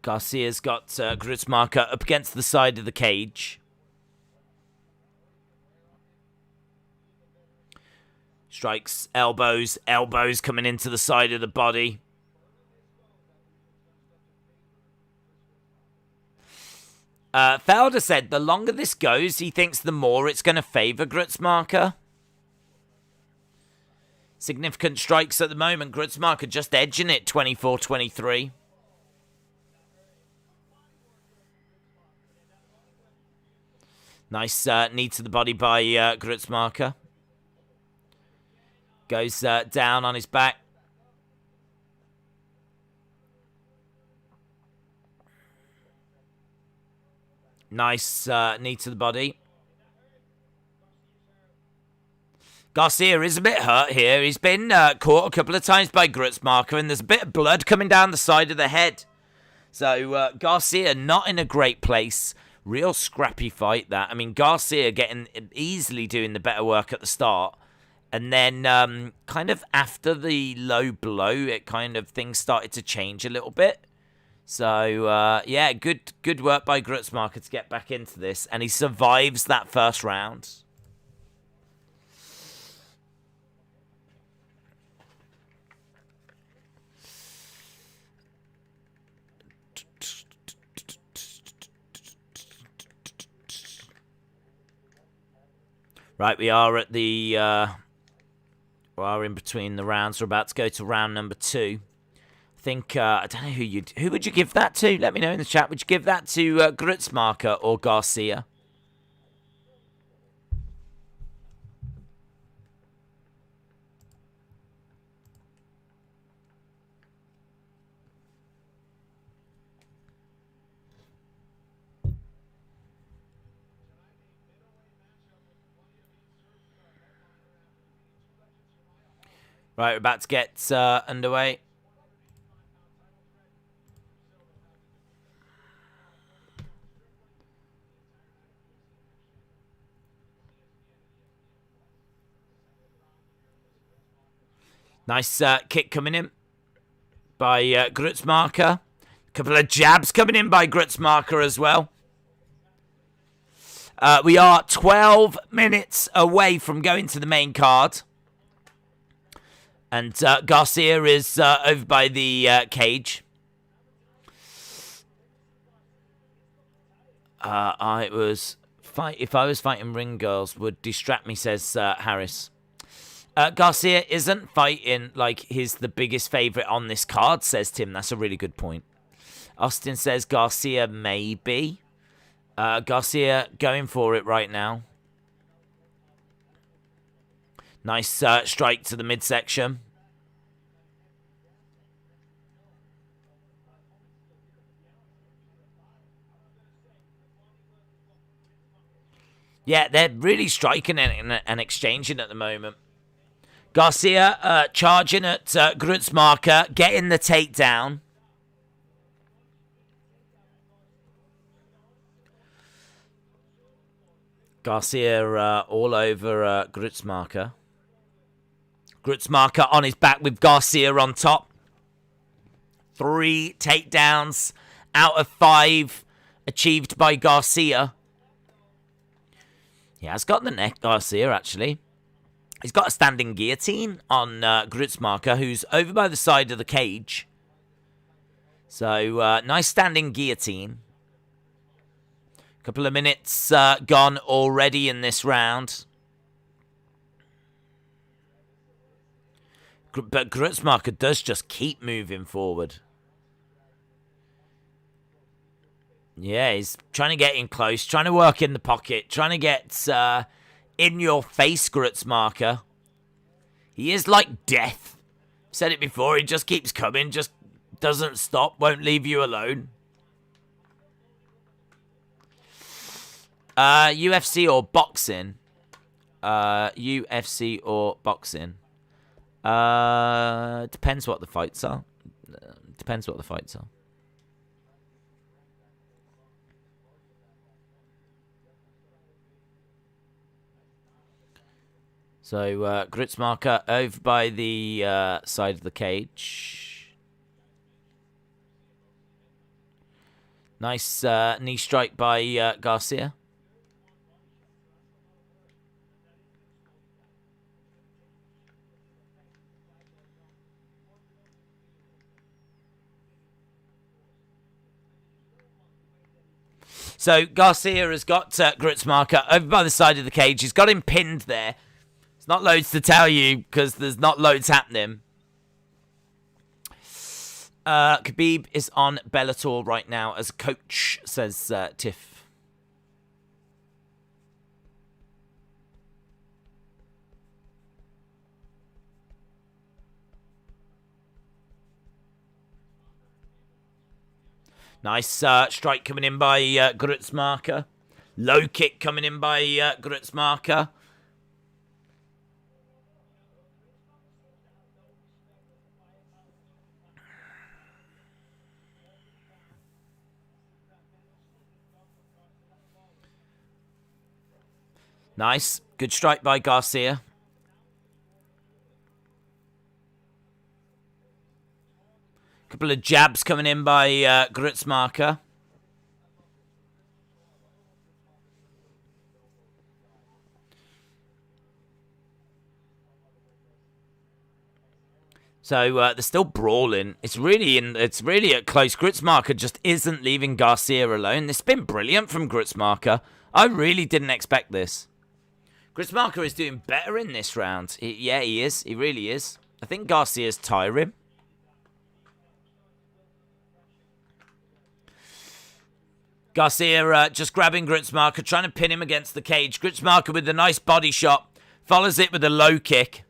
Garcia's got Gruetzemacher up against the side of the cage. Strikes, elbows coming into the side of the body. Felder said the longer this goes, he thinks the more it's going to favour Gruetzemacher. Significant strikes at the moment. Gruetzemacher just edging it 24-23. Nice knee to the body by Gruetzemacher. Goes down on his back. Nice knee to the body. Garcia is a bit hurt here. He's been caught a couple of times by Gruetzemacher, and there's a bit of blood coming down the side of the head. So Garcia not in a great place. Real scrappy fight, that. I mean, Garcia easily doing the better work at the start. And then kind of after the low blow, things started to change a little bit. So, yeah, good work by Gruetzemacher to get back into this. And he survives that first round. Right, we are at the... we are in between the rounds. We're about to go to round number 2. I think, I don't know who would you give that to? Let me know in the chat. Would you give that to Gruetzemacher or Garcia? Right, we're about to get underway. Nice kick coming in by Gruetzemacher. A couple of jabs coming in by Gruetzemacher as well. We are 12 minutes away from going to the main card. And Garcia is over by the cage. If I was fighting ring girls, would distract me, says Harris. Garcia isn't fighting like he's the biggest favourite on this card, says Tim. That's a really good point. Austin says Garcia maybe. Garcia going for it right now. Nice strike to the midsection. Yeah, they're really striking and exchanging at the moment. Garcia charging at Gruetzemacher, getting the takedown. Garcia all over Gruetzemacher. Gruetzemacher on his back with Garcia on top. 3 takedowns out of 5 achieved by Garcia. He has got the neck, Garcia, actually. He's got a standing guillotine on Gruetzemacher, who's over by the side of the cage. So, nice standing guillotine. Couple of minutes gone already in this round. But Gruetzemacher does just keep moving forward. Yeah, he's trying to get in close, trying to work in the pocket, trying to get in your face, Gruetzemacher. He is like death. Said it before, he just keeps coming, just doesn't stop, won't leave you alone. UFC or boxing? UFC or boxing? Depends what the fights are. Depends what the fights are. So, Gruetzemacher over by the side of the cage. Nice knee strike by Garcia. So, Garcia has got Gruetzemacher over by the side of the cage. He's got him pinned there. There's not loads to tell you because there's not loads happening. Khabib is on Bellator right now as a coach, says Tiff. Nice strike coming in by Gruetzemacher. Low kick coming in by Gruetzemacher. Nice. Good strike by Couple of jabs coming in by Gruetzemacher. So they're still brawling. It's really close. Gruetzemacher just isn't leaving Garcia alone. This has been brilliant from Gruetzemacher. I really didn't expect this. Gruetzemacher is doing better in this round. Yeah, he is. He really is. I think Garcia's tiring. Garcia just grabbing Gruetzemacher, trying to pin him against the cage. Gruetzemacher with a nice body shot. Follows it with a low kick.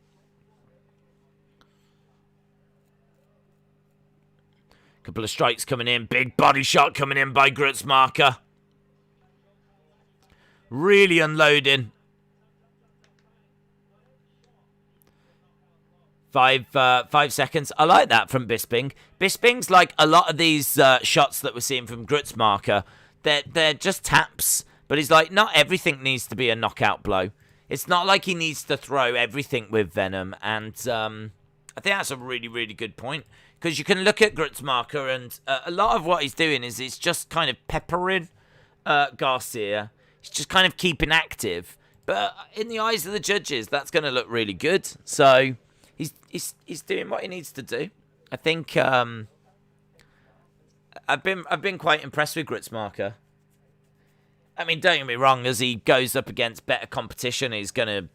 Couple of strikes coming in. Big body shot coming in by Gruetzemacher. Really unloading. 5 seconds. I like that from Bisping. Bisping's like a lot of these shots that we're seeing from Gruetzemacher. They're just taps. But he's like, not everything needs to be a knockout blow. It's not like he needs to throw everything with venom. And I think that's a really, really good point. Because you can look at Gruetzemacher and a lot of what he's doing is he's just kind of peppering Garcia. He's just kind of keeping active. But in the eyes of the judges, that's going to look really good. So he's doing what he needs to do. I think I've been quite impressed with Gruetzemacher. I mean, don't get me wrong, as he goes up against better competition, he's going to...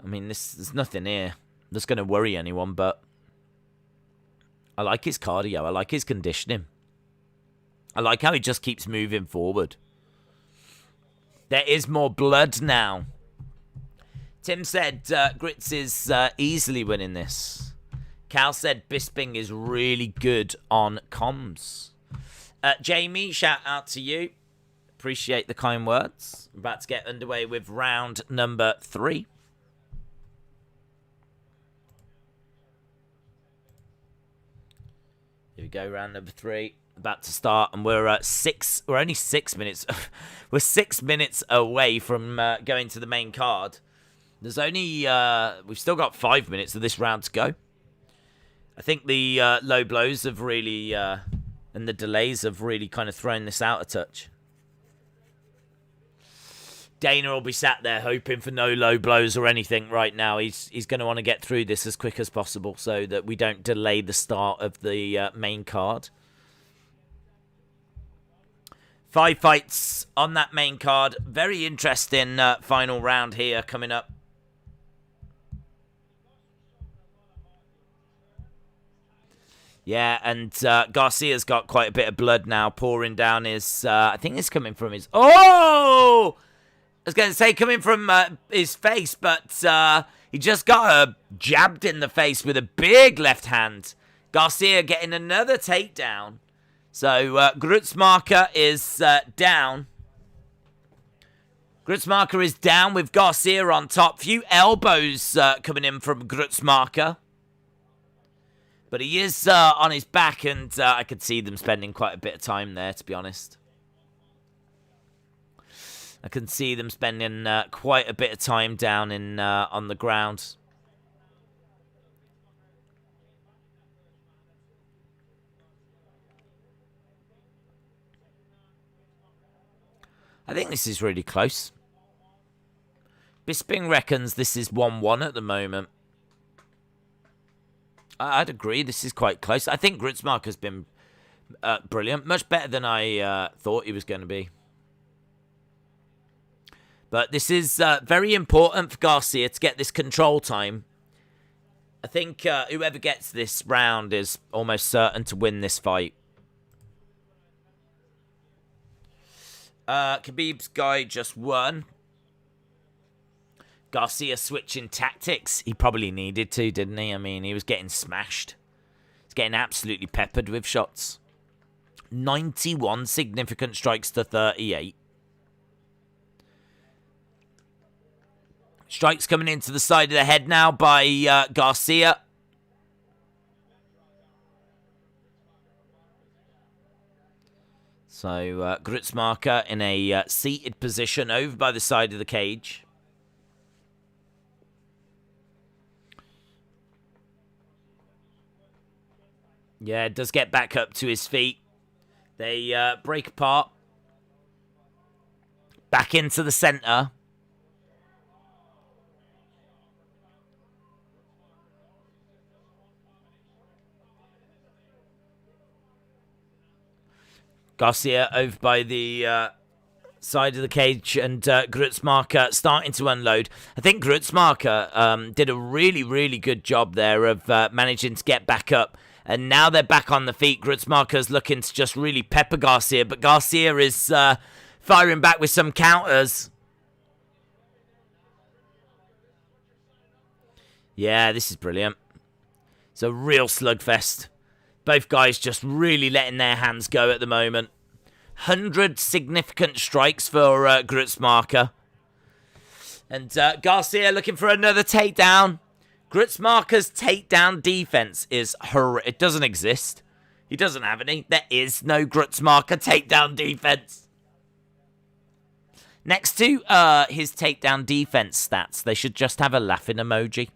I mean, there's nothing here that's going to worry anyone, but... I like his cardio. I like his conditioning. I like how he just keeps moving forward. There is more blood now. Tim said Grits is easily winning this. Cal said Bisping is really good on comms. Jamie, shout out to you. Appreciate the kind words. We're about to get underway with round number 3. Here we go, round number 3. About to start, and we're only 6 minutes. We're 6 minutes away from going to the main card. There's only we've still got 5 minutes of this round to go. I think the low blows have really and the delays have really kind of thrown this out a touch. Dana will be sat there hoping for no low blows or anything right now. He's going to want to get through this as quick as possible so that we don't delay the start of the main card. 5 fights on that main card. Very interesting final round here coming up. Yeah, and Garcia's got quite a bit of blood now pouring down his... I think it's coming from his... Oh! I was going to say coming from his face, but he just got jabbed in the face with a big left hand. Garcia getting another takedown. So Gruetzemacher is down. Gruetzemacher is down with Garcia on top. Few elbows coming in from Gruetzemacher. But he is on his back, and I could see them spending quite a bit of time there, to be honest. I can see them spending quite a bit of time down in on the ground. I think this is really close. Bisping reckons this is 1-1 at the moment. I'd agree, this is quite close. I think Gruetzemacher's been brilliant. Much better than I thought he was going to be. But this is very important for Garcia to get this control time. I think whoever gets this round is almost certain to win this fight. Khabib's guy just won. Garcia switching tactics. He probably needed to, didn't he? I mean, he was getting smashed. He's getting absolutely peppered with shots. 91 significant strikes to 38. Strikes coming into the side of the head now by Garcia. So Gruetzemacher in a seated position over by the side of the cage. Yeah, does get back up to his feet. They break apart. Back into the center. Garcia over by the side of the cage, and Gruetzemacher starting to unload. I think Gruetzemacher did a really, really good job there of managing to get back up. And now they're back on the feet. Gruetzemacher's looking to just really pepper Garcia, but Garcia is firing back with some counters. Yeah, this is brilliant. It's a real slugfest. Both guys just really letting their hands go at the moment. 100 significant strikes for Gruetzemacher. And Garcia looking for another takedown. Gruetzemacher's takedown defense is horrific. It doesn't exist. He doesn't have any. There is no Gruetzemacher takedown defense. Next to his takedown defense stats, they should just have a laughing emoji.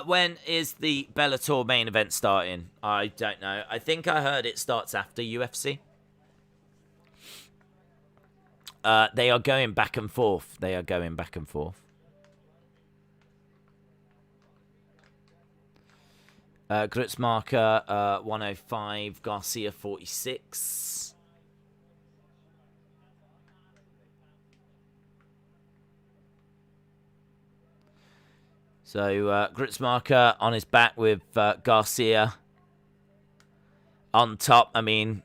When is the Bellator main event starting? I don't know. I think I heard it starts after UFC. They are going back and forth. They are going back and forth. Gruetzemacher, 105. Garcia, 46. So, Gruetzemacher on his back with Garcia on top. I mean,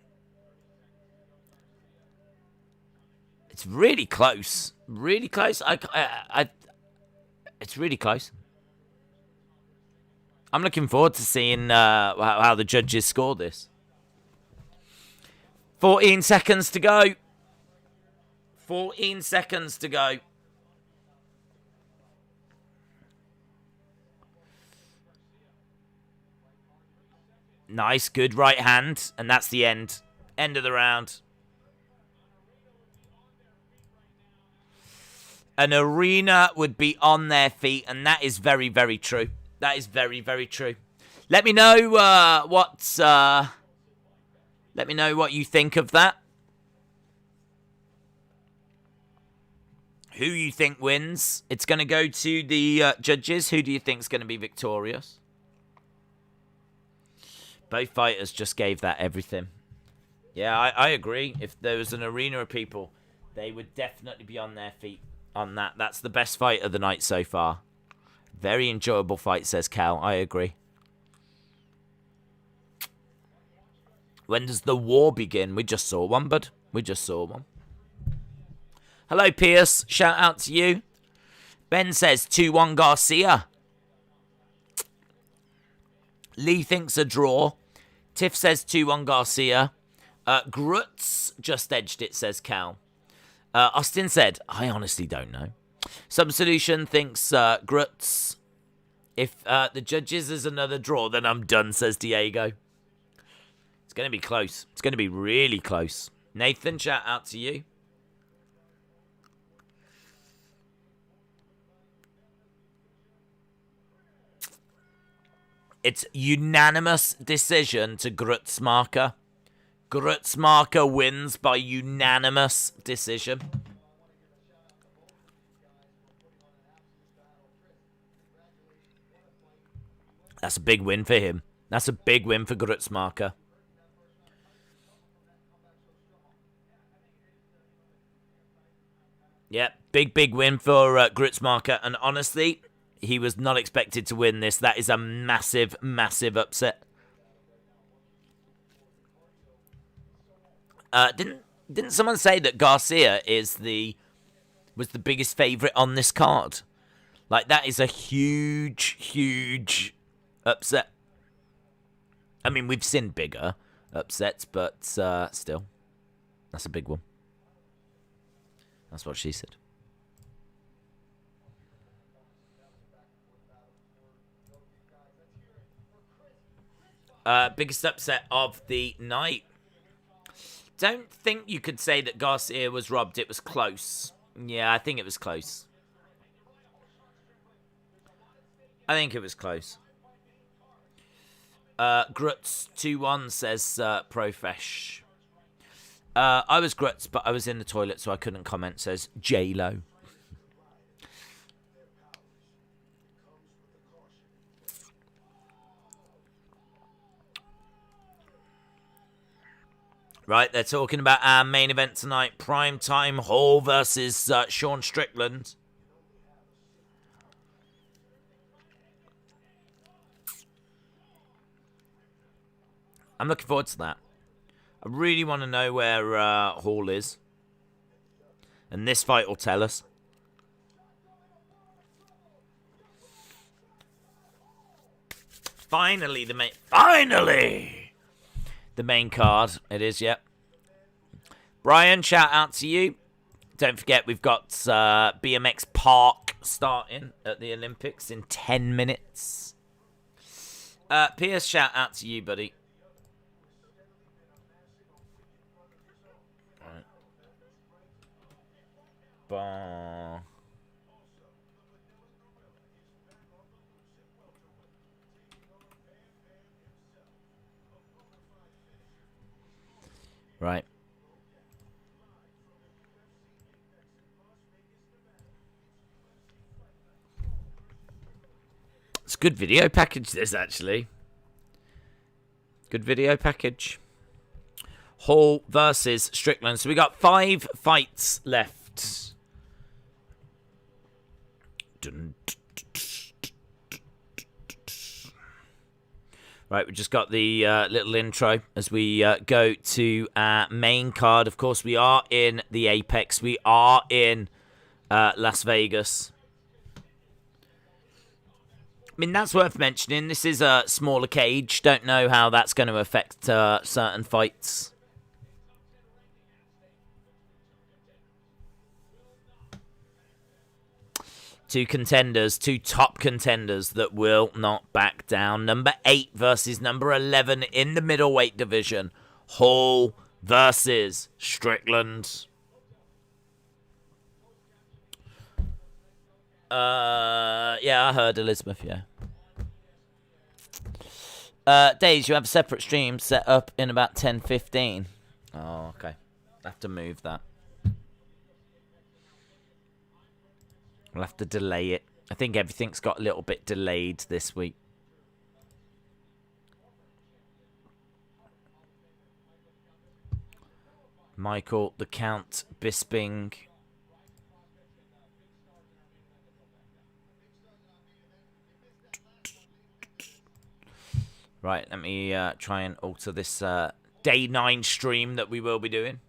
it's really close. Really close. It's really close. I'm looking forward to seeing how the judges score this. 14 seconds to go. 14 seconds to go. Nice, good right hand. And that's the end. End of the round. An arena would be on their feet, and that is very, very true. That is very, very true. Let me know what you think of that. Who you think wins? It's going to go to the judges. Who do you think is going to be victorious? Both fighters just gave that everything. Yeah, I agree. If there was an arena of people, they would definitely be on their feet on that. That's the best fight of the night so far. Very enjoyable fight, says Cal. I agree. When does the war begin? We just saw one, bud. We just saw one. Hello, Pierce. Shout out to you. Ben says 2-1 Garcia. Lee thinks a draw. Tiff says 2-1 Garcia. Grutz just edged it, says Cal. Austin said, I honestly don't know. Some Solution thinks Grutz. If the judges is another draw, then I'm done, says Diego. It's going to be close. It's going to be really close. Nathan, shout out to you. It's unanimous decision to Gruetzemacher. Gruetzemacher wins by unanimous decision. That's a big win for him. That's a big win for Gruetzemacher. Yeah, big win for Gruetzemacher. And honestly, he was not expected to win this. That is a massive, massive upset. Didn't someone say that Garcia was the biggest favorite on this card? Like, that is a huge, huge upset. I mean, we've seen bigger upsets, but still, that's a big one. That's what she said. Biggest upset of the night. Don't think you could say that Garcia was robbed. It was close. Yeah, I think it was close. I think it was close. Grutz 2-1 says Profesh. I was Grutz, but I was in the toilet, so I couldn't comment, says J-Lo. Right, they're talking about our main event tonight. Primetime Hall versus Sean Strickland. I'm looking forward to that. I really want to know where Hall is. And this fight will tell us. Finally, the main card. It is, yep. Brian, shout out to you. Don't forget, we've got BMX Park starting at the Olympics in 10 minutes. Pierce, shout out to you, buddy. Right. Right. It's a good video package, this, actually. Good video package. Hall versus Strickland. So we got 5 fights left. Right, we just got the little intro as we go to our main card. Of course, we are in the Apex. We are in Las Vegas. I mean, that's worth mentioning. This is a smaller cage. Don't know how that's going to affect certain fights. Two contenders, 2 top contenders that will not back down. Number 8 versus number 11 in the middleweight division. Hall versus Strickland. Yeah, I heard Elizabeth, yeah. Days, you have a separate stream set up in about 10:15. Oh, okay. I have to move that. We'll have to delay it. I think everything's got a little bit delayed this week. Michael, the Count, Bisping. Right, let me try and alter this day 9 stream that we will be doing.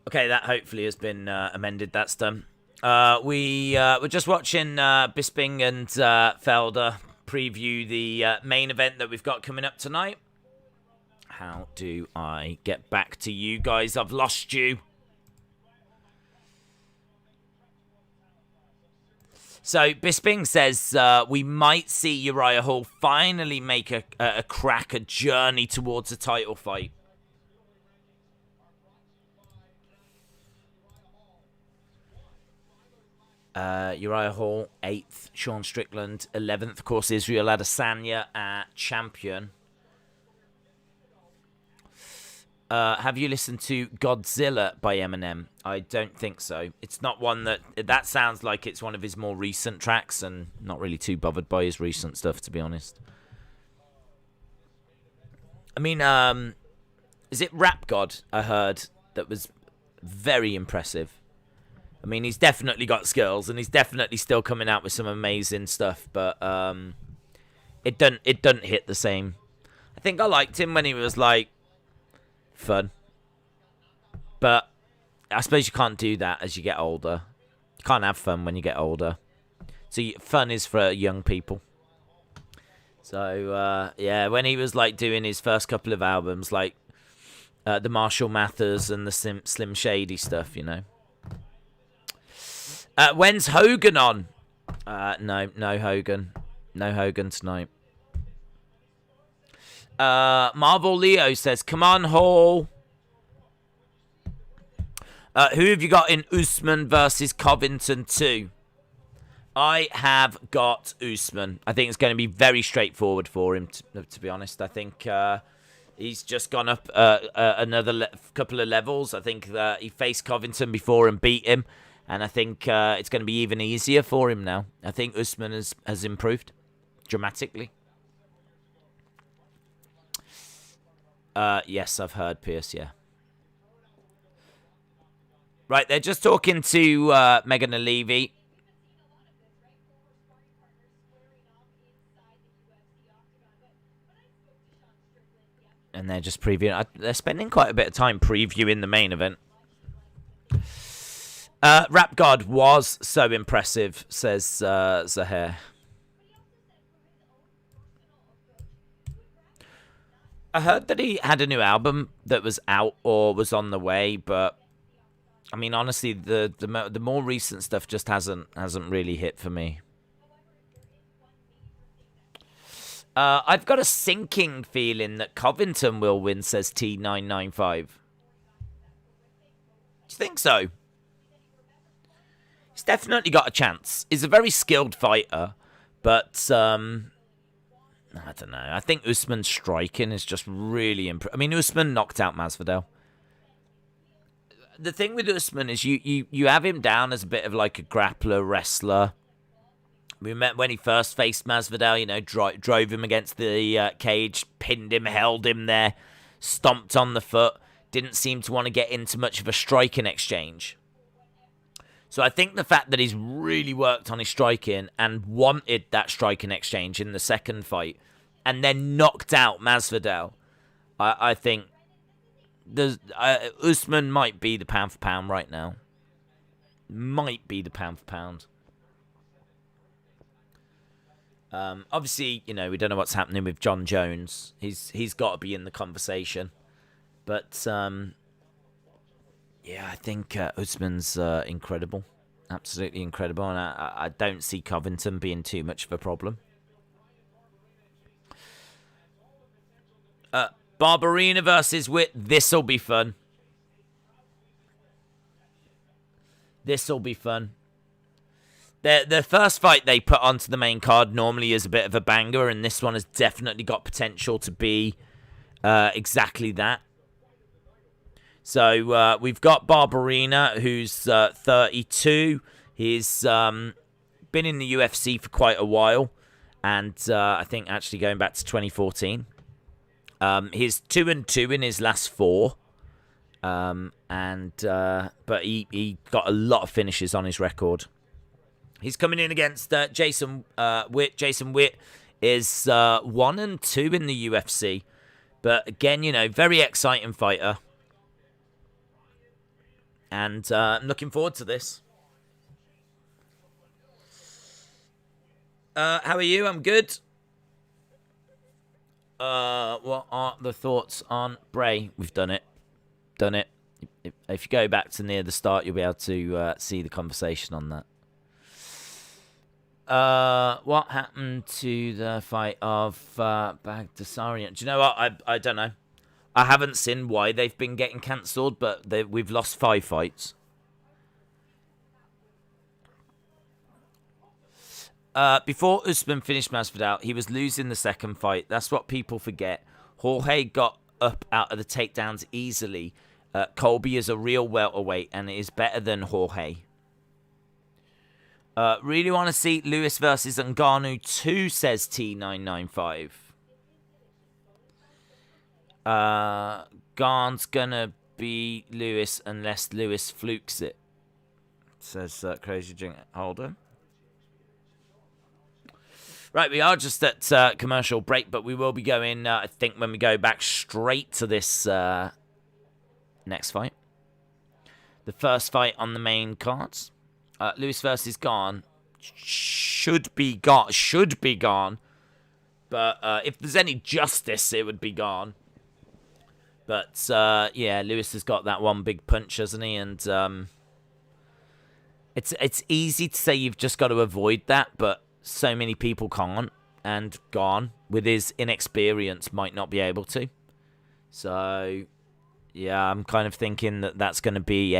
Okay, that hopefully has been amended. That's done. We're just watching Bisping and Felder preview the main event that we've got coming up tonight. How do I get back to you guys? I've lost you. So Bisping says we might see Uriah Hall finally make a crack, a journey towards a title fight. Uriah Hall, 8th. Sean Strickland, 11th. Of course, Israel Adesanya, champion. Have you listened to Godzilla by Eminem? I don't think so. It's not one that sounds like it's one of his more recent tracks, and not really too bothered by his recent stuff, to be honest. I mean, is it Rap God, I heard, that was very impressive? I mean, he's definitely got skills, and he's definitely still coming out with some amazing stuff, but it doesn't hit the same. I think I liked him when he was, like, fun. But I suppose you can't do that as you get older. You can't have fun when you get older. So fun is for young people. So, yeah, when he was, like, doing his first couple of albums, like the Marshall Mathers and the Slim Shady stuff, you know. When's Hogan on? No Hogan. No Hogan tonight. Marvel Leo says, come on, Hall. Who have you got in Usman versus Covington 2? I have got Usman. I think it's going to be very straightforward for him, to be honest. I think he's just gone up another couple of levels. I think he faced Covington before and beat him. And I think it's going to be even easier for him now. I think Usman has improved dramatically. Yes, I've heard Pierce, yeah. Right, they're just talking to Megan Levy. And they're just previewing. They're spending quite a bit of time previewing the main event. Rap God was so impressive, says Zahir. I heard that he had a new album that was out or was on the way, but I mean, honestly, the more recent stuff just hasn't really hit for me. I've got a sinking feeling that Covington will win, says T995. Do you think so? He's definitely got a chance. He's a very skilled fighter, but I don't know. I think Usman's striking is just really impressive. I mean, Usman knocked out Masvidal. The thing with Usman is you have him down as a bit of like a grappler, wrestler. We met when he first faced Masvidal, you know, drove him against the cage, pinned him, held him there, stomped on the foot. Didn't seem to want to get into much of a striking exchange. So I think the fact that he's really worked on his striking and wanted that striking exchange in the second fight and then knocked out Masvidal, I think Usman might be the pound for pound right now. Might be the pound for pound. Obviously, you know, we don't know what's happening with John Jones. He's got to be in the conversation. But, yeah, I think Usman's incredible. Absolutely incredible. And I don't see Covington being too much of a problem. Barbarina versus Witt. This'll be fun. This'll be fun. The first fight they put onto the main card normally is a bit of a banger, and this one has definitely got potential to be exactly that. So we've got Barbarina, who's 32. He's been in the UFC for quite a while, and I think actually going back to 2014. He's 2-2 in his last 4, but he got a lot of finishes on his record. He's coming in against Jason Witt. Jason Witt is 1-2 in the UFC. But again, you know, very exciting fighter. And I'm looking forward to this. How are you? I'm good. What are the thoughts on Bray? We've done it. If you go back to near the start, you'll be able to see the conversation on that. What happened to the fight of Baghdasaryan? Do you know what? I don't know. I haven't seen why they've been getting cancelled, but we've lost 5 fights. Before Usman finished Masvidal, he was losing the second fight. That's what people forget. Jorge got up out of the takedowns easily. Colby is a real welterweight and is better than Jorge. Really want to see Lewis versus Ngannou 2, says T995. Garn's gonna be Lewis unless Lewis flukes it, says Crazy Drink Holder. Right, we are just at commercial break, but we will be going, I think, when we go back straight to this next fight. The first fight on the main cards. Lewis versus Garn should be gone. But if there's any justice, it would be Garn. But yeah, Lewis has got that one big punch, hasn't he? And it's easy to say you've just got to avoid that, but so many people can't. and gone with his inexperience might not be able to. So, yeah, I'm kind of thinking that that's going to be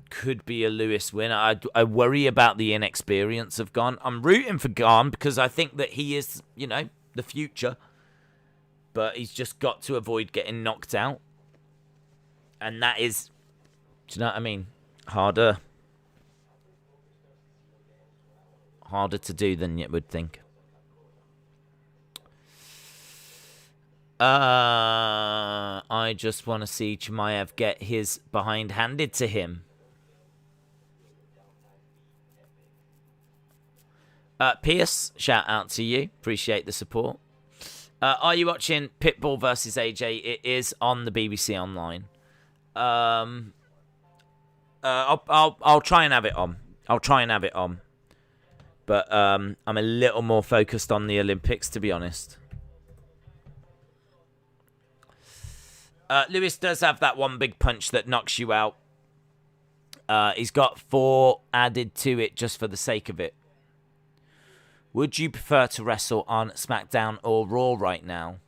could be a Lewis win. I worry about the inexperience of Gane. I'm rooting for Gane because I think that he is, the future. But he's just got to avoid getting knocked out. And that is, do you know what I mean? Harder to do than you would think. I just want to see Chimaev get his behind handed to him. Pierce, shout out to you. Appreciate the support. Are you watching Pitbull versus AJ? It is on the BBC Online. I'll try and have it on. But I'm a little more focused on the Olympics, to be honest. Lewis does have that one big punch that knocks you out. He's got 4 added to it just for the sake of it. Would you prefer to wrestle on SmackDown or Raw right now?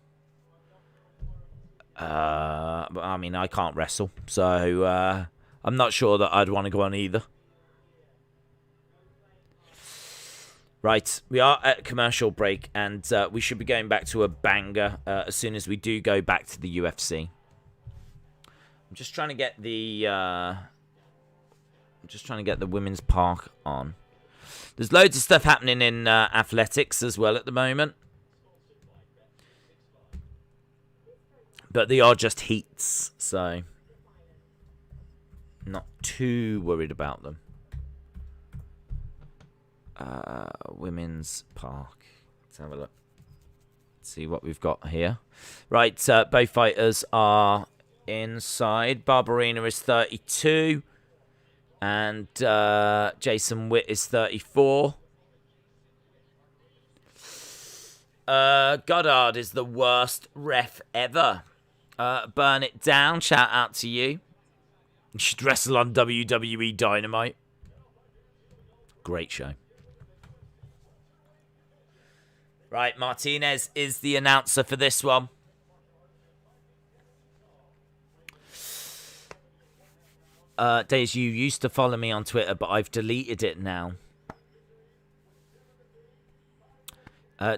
I mean, I can't wrestle, so I'm not sure that I'd want to go on either. Right, we are at a commercial break, and we should be going back to a banger as soon as we do go back to the UFC. I'm just trying to get the women's park on. There's loads of stuff happening in athletics as well at the moment. But they are just heats, so not too worried about them. Women's park. Let's have a look. Let's see what we've got here. Right, both fighters are inside. Barberina is 32. And Jason Witt is 34. Goddard is the worst ref ever. Burn it down. Shout out to you. You should wrestle on WWE Dynamite. Great show. Right, Martinez is the announcer for this one. Days, you used to follow me on Twitter, but I've deleted it now.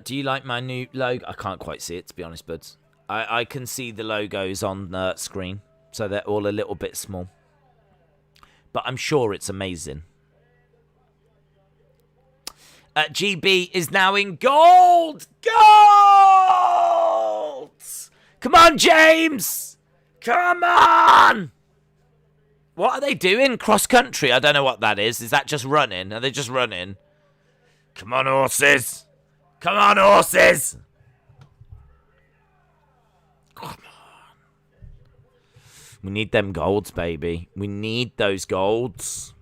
Do you like my new logo? I can't quite see it, to be honest, buds. I can see the logos on the screen, so they're all a little bit small. But I'm sure it's amazing. GB is now in gold! Gold! Come on, James! Come on! What are they doing? Cross country? I don't know what that is. Is that just running? Are they just running? Come on, horses! Come on, horses! Come on. We need them golds, baby. We need those golds.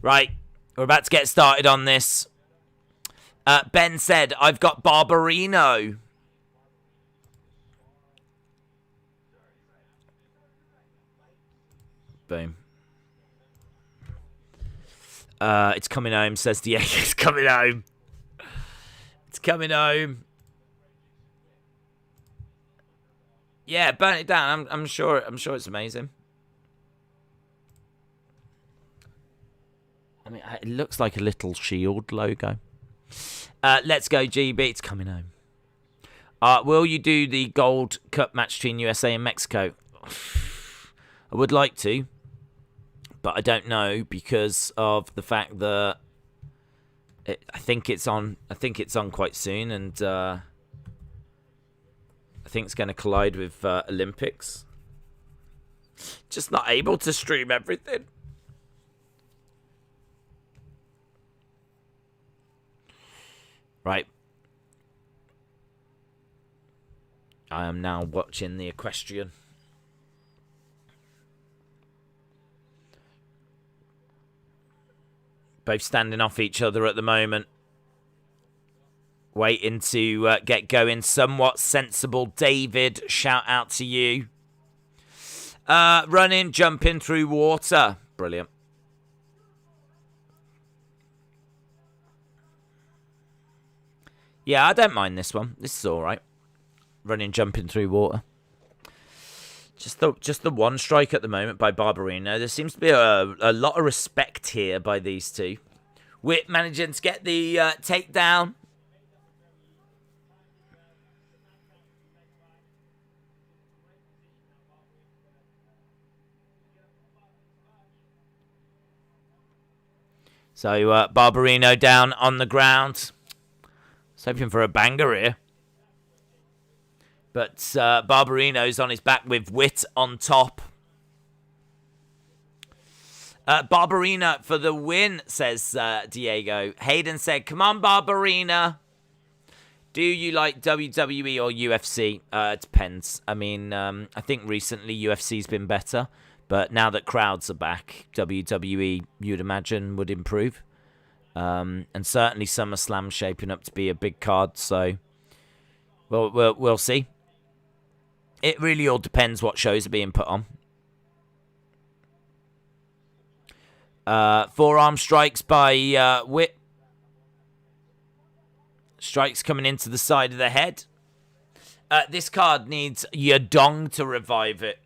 Right. We're about to get started on this. Ben said, I've got Barberino. Boom. It's coming home, says Diego. It's coming home. It's coming home. Yeah, burn it down. I'm sure it's amazing. I mean, it looks like a little shield logo. Let's go, GB. It's coming home. Will you do the Gold Cup match between USA and Mexico? I would like to, but I don't know because of the fact that I think it's on quite soon, and I think it's going to collide with Olympics. Just not able to stream everything. Right. I am now watching the equestrian. Both standing off each other at the moment. Waiting to get going. Somewhat sensible David. Shout out to you. Running, jumping through water. Brilliant. Yeah, I don't mind this one. This is all right. Running, jumping through water. Just the one strike at the moment by Barberino. There seems to be a lot of respect here by these two. Witt managing to get the takedown. So Barberino down on the ground. He's hoping for a banger here. But Barberino's on his back with Witt on top. Barberina for the win, says Diego. Hayden said, come on, Barberina. Do you like WWE or UFC? It depends. I mean, I think recently UFC's been better. But now that crowds are back, WWE, you'd imagine, would improve. And certainly SummerSlam's shaping up to be a big card. So we'll see. It really all depends what shows are being put on. Forearm strikes by Witt. Strikes coming into the side of the head. This card needs Yadong to revive it.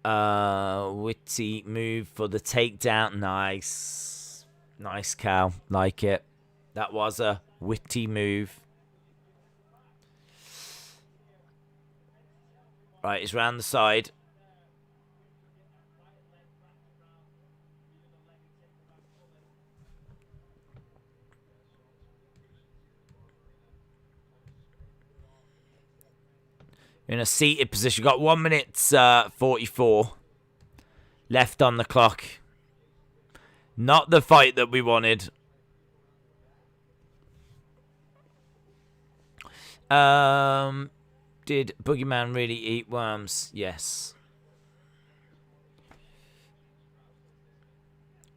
Witty move for the takedown. Nice. Nice, Cal. Like it. That was a witty move. Right, he's round the side. In a seated position. Got 1 minute 44 left on the clock. Not the fight that we wanted. Did Boogeyman really eat worms? Yes.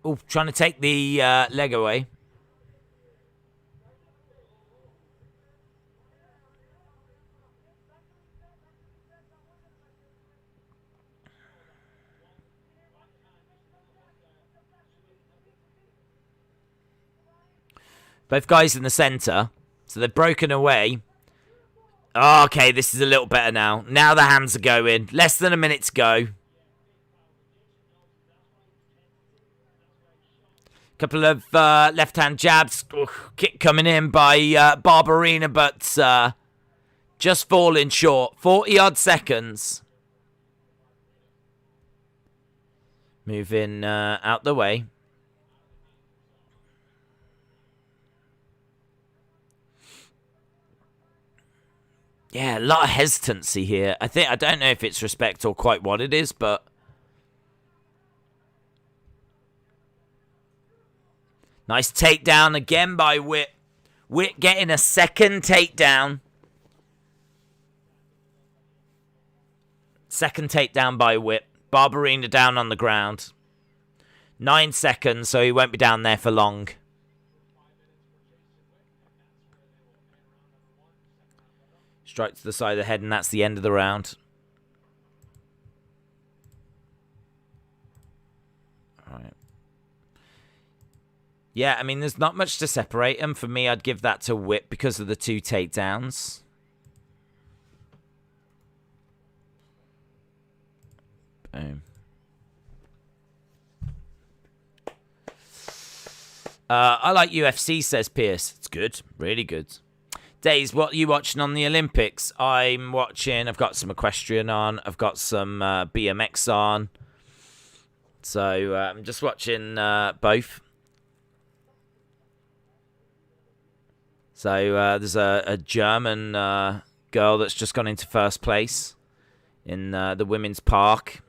Oh, trying to take the leg away. Both guys in the center. So they've broken away. Oh, okay, this is a little better now. Now the hands are going. Less than a minute to go. Couple of left-hand jabs. Kick coming in by Barberina, but just falling short. 40-odd seconds. Moving out the way. Yeah, a lot of hesitancy here. I don't know if it's respect or quite what it is, but nice takedown again by Witt. Witt getting a second takedown. Second takedown by Witt. Barberina down on the ground. 9 seconds, so he won't be down there for long. Strike to the side of the head, and that's the end of the round. All right. Yeah, I mean, there's not much to separate them. For me, I'd give that to Witt because of the 2 takedowns. Boom. I like UFC, says Pierce. It's good. Really good. Days, what are you watching on the Olympics? I've got some equestrian on. I've got some BMX on. So I'm just watching both. So there's a German girl that's just gone into first place in the women's park.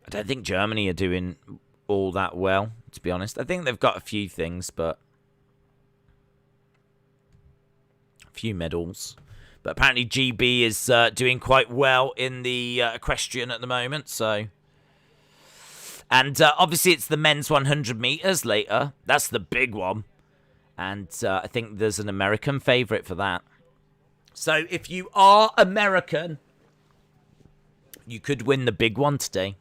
I don't think Germany are doing all that well, to be honest. I think they've got a few things, but a few medals. But apparently GB is doing quite well in the equestrian at the moment. So, and obviously it's the men's 100 meters later. That's the big one. And I think there's an American favorite for that. So if you are American, you could win the big one today.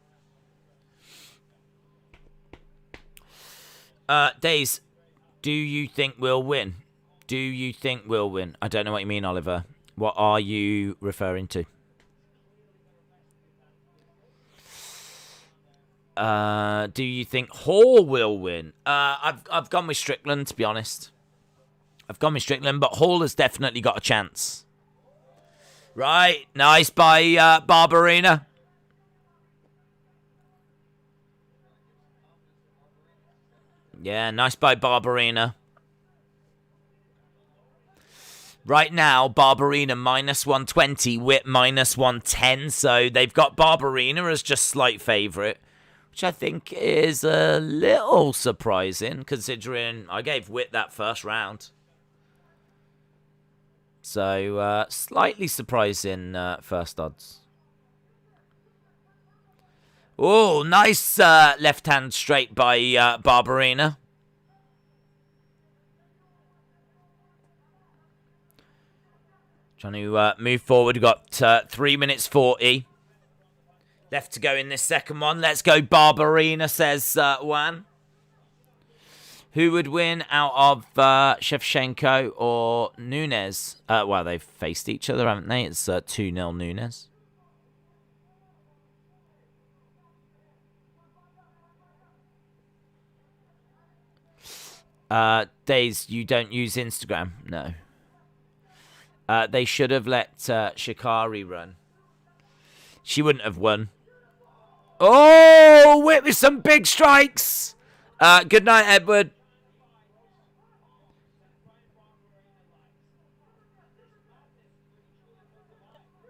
Days, do you think we'll win? Do you think we'll win? I don't know what you mean, Oliver. What are you referring to? Do you think Hall will win? I've gone with Strickland, to be honest. I've gone with Strickland, but Hall has definitely got a chance. Right, nice by Barberena. Yeah, nice by Barberena. Right now, Barberena minus 120, Whit minus 110. So they've got Barberena as just slight favourite, which I think is a little surprising considering I gave Whit that first round. So slightly surprising first odds. Oh, nice left hand straight by Barberena. Trying to move forward. We've got 3 minutes 40 left to go in this second one. Let's go Barberena, says Juan. Who would win out of Shevchenko or Nunes? Well, they've faced each other, haven't they? It's 2-0 Nunes. Days, you don't use Instagram? No. They should have let Shikari run. She wouldn't have won. Oh, Whip with some big strikes. Good night, Edward.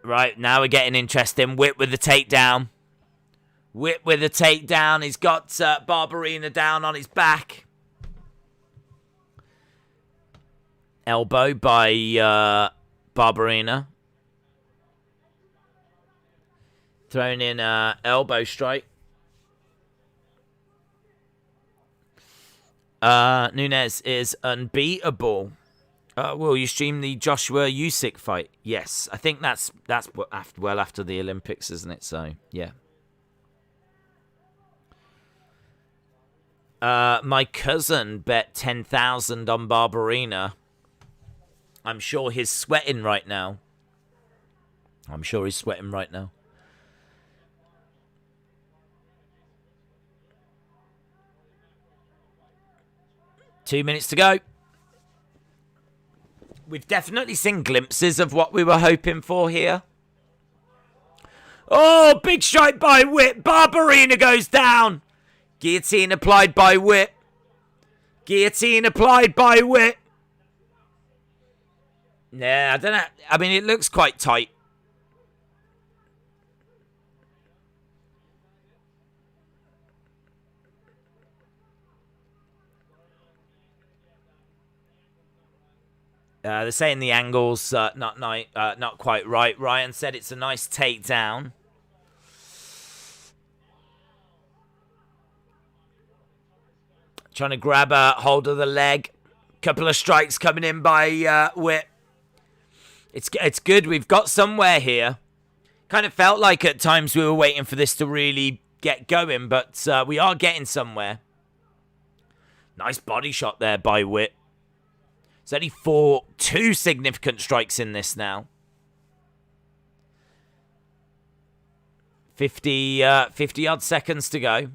Right, now we're getting interesting. Whip with the takedown. Whip with the takedown. He's got Barberena down on his back. Elbow by Barberena. Thrown in elbow strike. Nunes is unbeatable. Will you stream the Joshua Usyk fight? Yes, I think that's well after the Olympics, isn't it? So yeah. My cousin bet 10,000 on Barberena. I'm sure he's sweating right now. 2 minutes to go. We've definitely seen glimpses of what we were hoping for here. Oh, big strike by Whip. Barberena goes down. Guillotine applied by Whip. Guillotine applied by Whip. Yeah, I don't know. I mean, it looks quite tight. They're saying the angle's not quite right. Ryan said it's a nice takedown. Trying to grab a hold of the leg. Couple of strikes coming in by Whip. It's good. We've got somewhere here. Kind of felt like at times we were waiting for this to really get going, but we are getting somewhere. Nice body shot there by Whip. There's only two significant strikes in this now. 50 odd seconds to go.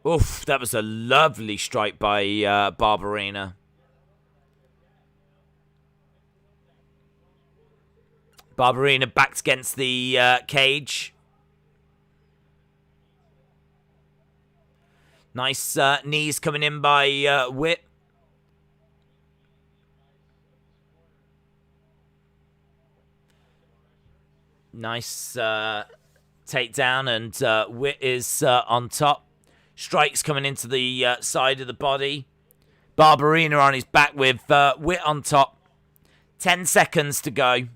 Oof, that was a lovely strike by Barberena. Barberena backed against the cage. Nice knees coming in by Whip. Nice takedown, and Whip is on top. Strikes coming into the side of the body. Barberena on his back with Whip on top. 10 seconds to go.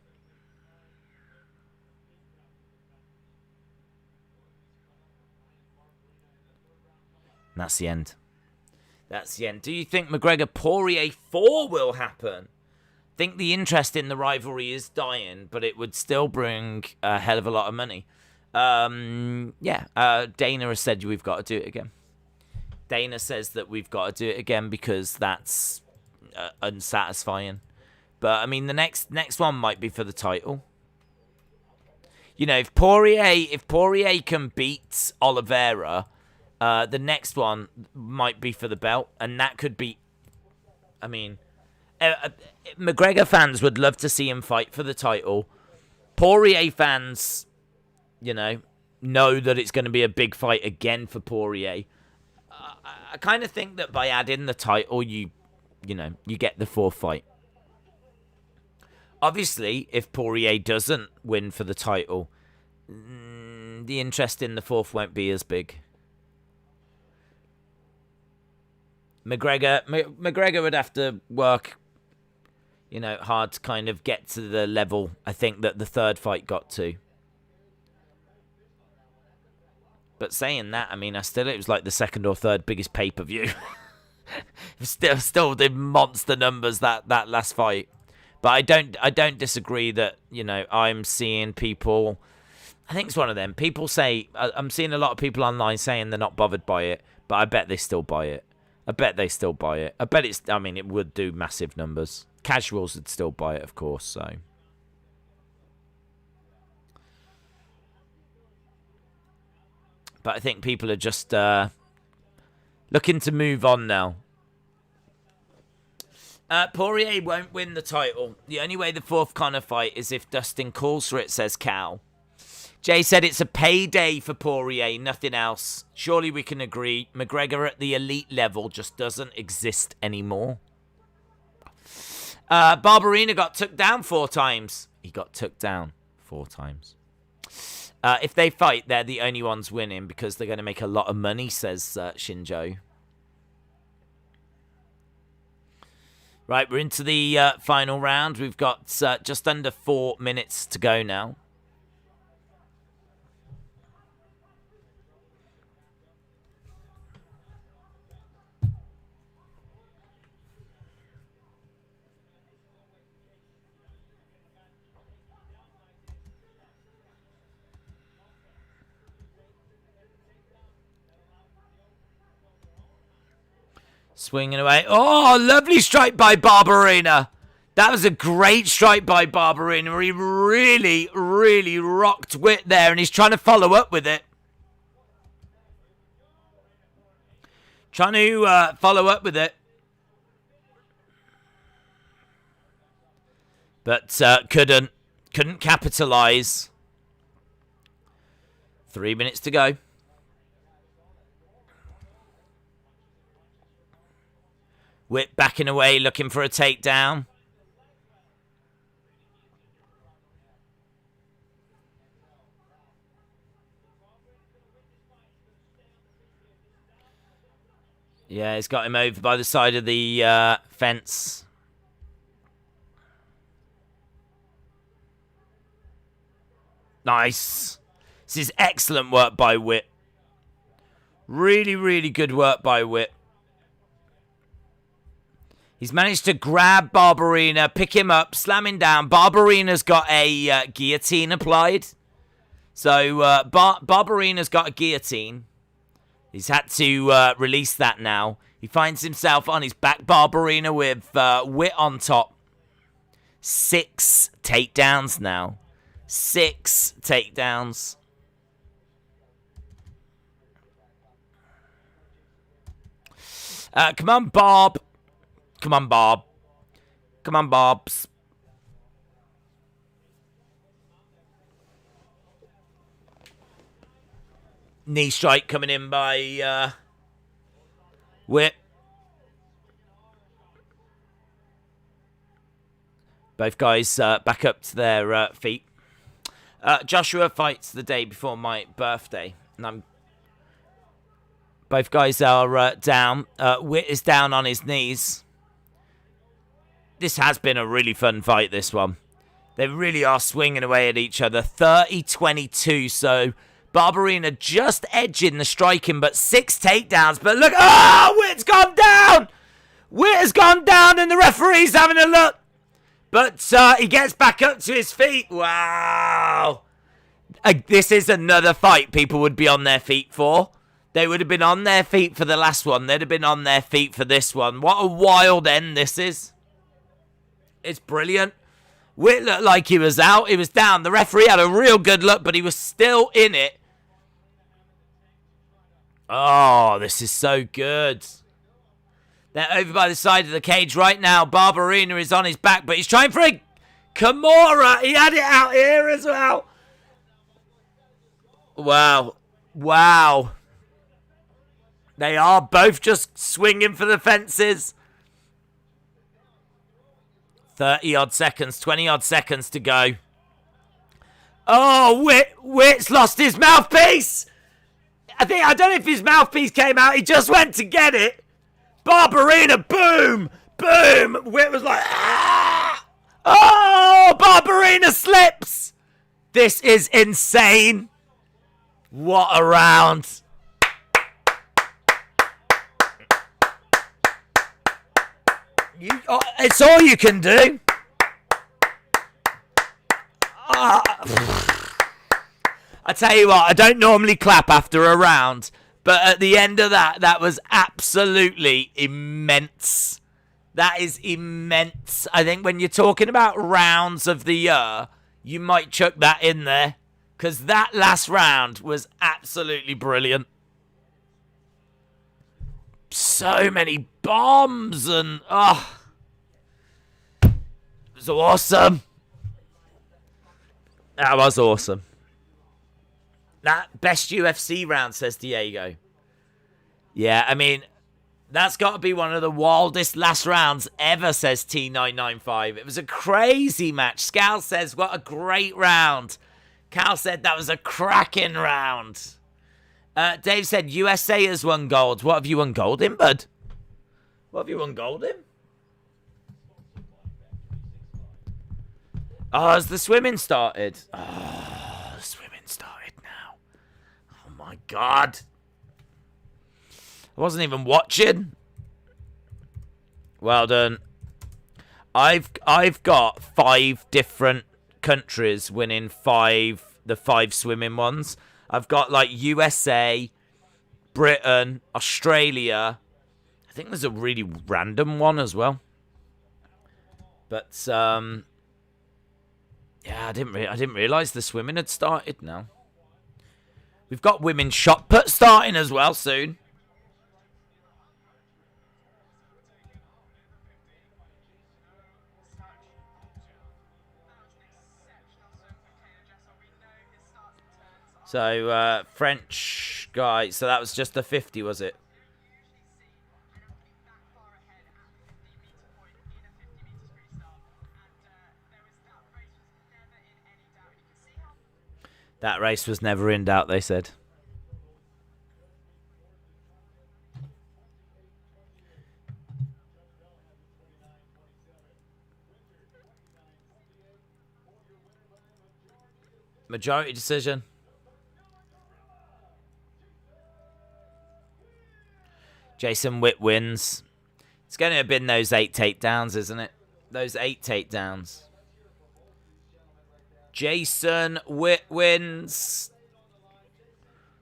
And that's the end. That's the end. Do you think McGregor-Poirier 4 will happen? I think the interest in the rivalry is dying, but it would still bring a hell of a lot of money. Dana has said we've got to do it again. Dana says that we've got to do it again because that's unsatisfying. But I mean, the next one might be for the title. You know, if Poirier can beat Oliveira, the next one might be for the belt, and that could be. I mean, McGregor fans would love to see him fight for the title. Poirier fans, you know that it's going to be a big fight again for Poirier. I kind of think that by adding the title, you get the fourth fight. Obviously, if Poirier doesn't win for the title, the interest in the fourth won't be as big. McGregor would have to work, hard to kind of get to the level I think that the third fight got to. But saying that, I mean, it was like the second or third biggest pay-per-view. still did monster numbers that last fight. But I don't disagree that, I'm seeing people. I think it's one of them. People say, I'm seeing a lot of people online saying they're not bothered by it, but I bet they still buy it. I bet it would do massive numbers. Casuals would still buy it, of course, so. But I think people are just looking to move on now. Poirier won't win the title. The only way the fourth Conor fight is if Dustin calls for it, says Cal. Jay said it's a payday for Poirier, nothing else. Surely we can agree. McGregor at the elite level just doesn't exist anymore. Barberina got took down 4 times. He got took down 4 times. If they fight, they're the only ones winning because they're going to make a lot of money, says Shinjo. Right, we're into the final round. We've got just under 4 minutes to go now. Swinging away. Oh, lovely strike by Barberina. That was a great strike by Barberina where he really, really rocked Witt there, and he's trying to follow up with it. Trying to follow up with it. But couldn't capitalize. 3 minutes to go. Witt backing away, looking for a takedown. Yeah, he's got him over by the side of the fence. Nice. This is excellent work by Witt. Really, really good work by Witt. He's managed to grab Barberina, pick him up, slam him down. Barberina's got a guillotine applied. So Barberina's got a guillotine. He's had to release that now. He finds himself on his back. Barberina with Witt on top. 6 takedowns now. 6 takedowns. Come on, Bob. Come on, Bob. Come on, Bobs. Knee strike coming in by Witt. Both guys back up to their feet. Joshua fights the day before my birthday. And both guys are down. Witt is down on his knees. This has been a really fun fight, this one. They really are swinging away at each other. 30-22, so Barberina just edging the striking, but 6 takedowns. But look, Witt's gone down! Witt has gone down, and the referee's having a look. But he gets back up to his feet. Wow. This is another fight people would be on their feet for. They would have been on their feet for the last one. They'd have been on their feet for this one. What a wild end this is. It's brilliant. Witt looked like he was out. He was down. The referee had a real good look, but he was still in it. Oh, this is so good. They're over by the side of the cage right now. Barberena is on his back, but he's trying for a Kimura. He had it out here as well. Wow. Wow. They are both just swinging for the fences. 30-odd seconds, 20-odd seconds to go. Oh, Witt's lost his mouthpiece. I don't know if his mouthpiece came out. He just went to get it. Barberena, boom, boom. Witt was like, ah. Oh, Barberena slips. This is insane. What a round. It's all you can do. I tell you what, I don't normally clap after a round, but at the end of that was absolutely immense. That is immense. I think when you're talking about rounds of the year, you might chuck that in there, because that last round was absolutely brilliant. So many bombs and it was awesome. That was awesome. That best UFC round, says Diego. Yeah, I mean, that's got to be one of the wildest last rounds ever, says T995. It was a crazy match. Scal says, what a great round. Cal said that was a cracking round. Dave said, USA has won gold. What have you won gold in, bud? What have you won gold in? Oh, has the swimming started? Oh, the swimming started now. Oh, my God. I wasn't even watching. Well done. I've got 5 different countries winning the 5 swimming ones. I've got like USA, Britain, Australia. I think there's a really random one as well. But yeah, I didn't realize the swimming had started now. We've got women's shot put starting as well soon. So, French guy. So that was just the 50, was it? That race was never in doubt, they said. Majority decision. Jason Witt wins. It's going to have been those 8 takedowns, isn't it? Those 8 takedowns. Jason Witt wins.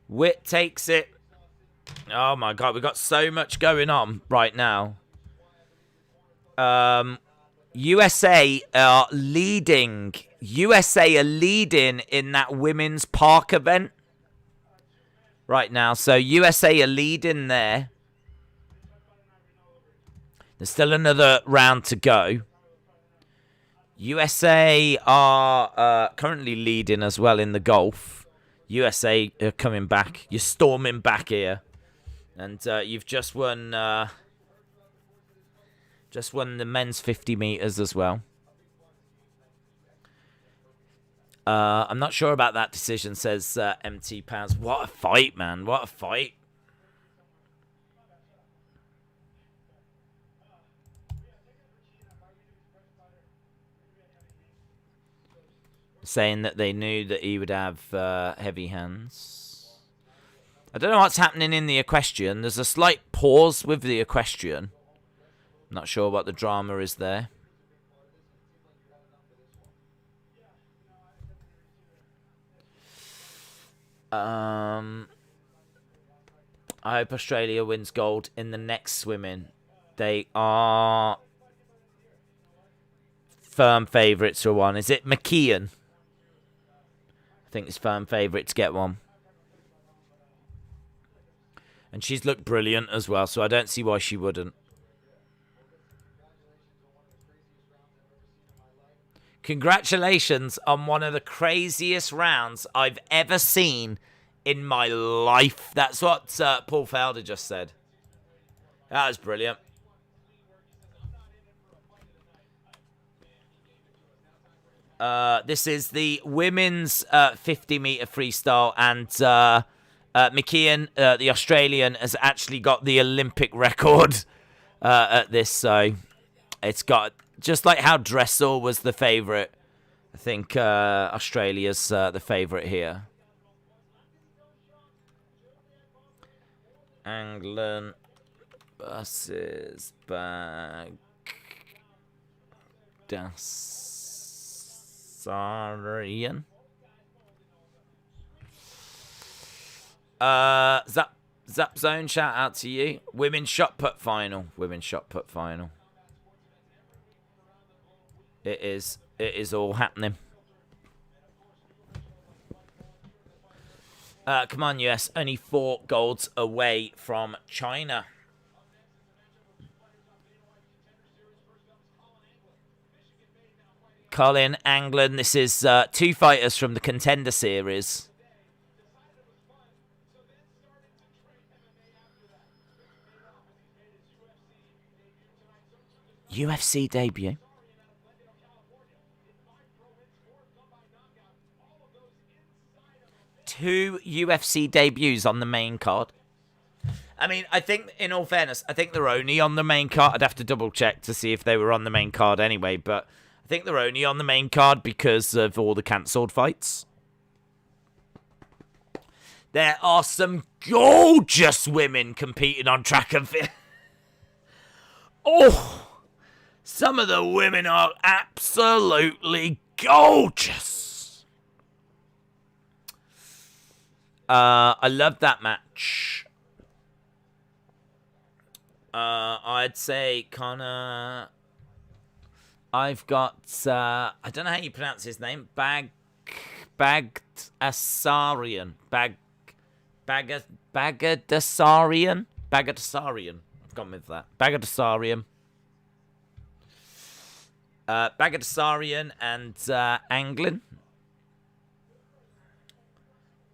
Witt takes it. Oh, my God. We've got so much going on right now. USA are leading. USA are leading in that women's park event right now. So USA are leading there. There's still another round to go. USA are currently leading as well in the golf. USA are coming back. You're storming back here. And you've just won the men's 50 meters as well. I'm not sure about that decision, says MT Paz. What a fight, man. What a fight. Saying that they knew that he would have heavy hands. I don't know what's happening in the equestrian. There's a slight pause with the equestrian. I'm not sure what the drama is there. I hope Australia wins gold in the next swimming. They are firm favourites for one. Is it McKeon? I think it's firm favourite to get one. And she's looked brilliant as well, so I don't see why she wouldn't. Congratulations on one of the craziest rounds I've ever seen in my life. That's what Paul Felder just said. That was brilliant. This is the women's 50-meter freestyle, and McKeon, the Australian, has actually got the Olympic record at this. So it's got, just like how Dressel was the favourite, I think Australia's the favourite here. Anglin versus Baghdasaryan. Zap Zone, shout out to you. Women's shot put final. Women's shot put final. It is all happening. Come on, US. Only 4 golds away from China. Colin, Anglin. This is 2 fighters from the Contender Series. UFC debut. Two UFC debuts on the main card. I mean, I think, in all fairness, I think they're only on the main card. I'd have to double check to see if they were on the main card anyway, but I think they're only on the main card because of all the cancelled fights. There are some gorgeous women competing on track and field. Oh! Some of the women are absolutely gorgeous. I love that match. I'd say Connor. I've got, I don't know how you pronounce his name. Baghdasaryan. Baghdasaryan. I've gone with that. Baghdasaryan. Baghdasaryan and Anglin.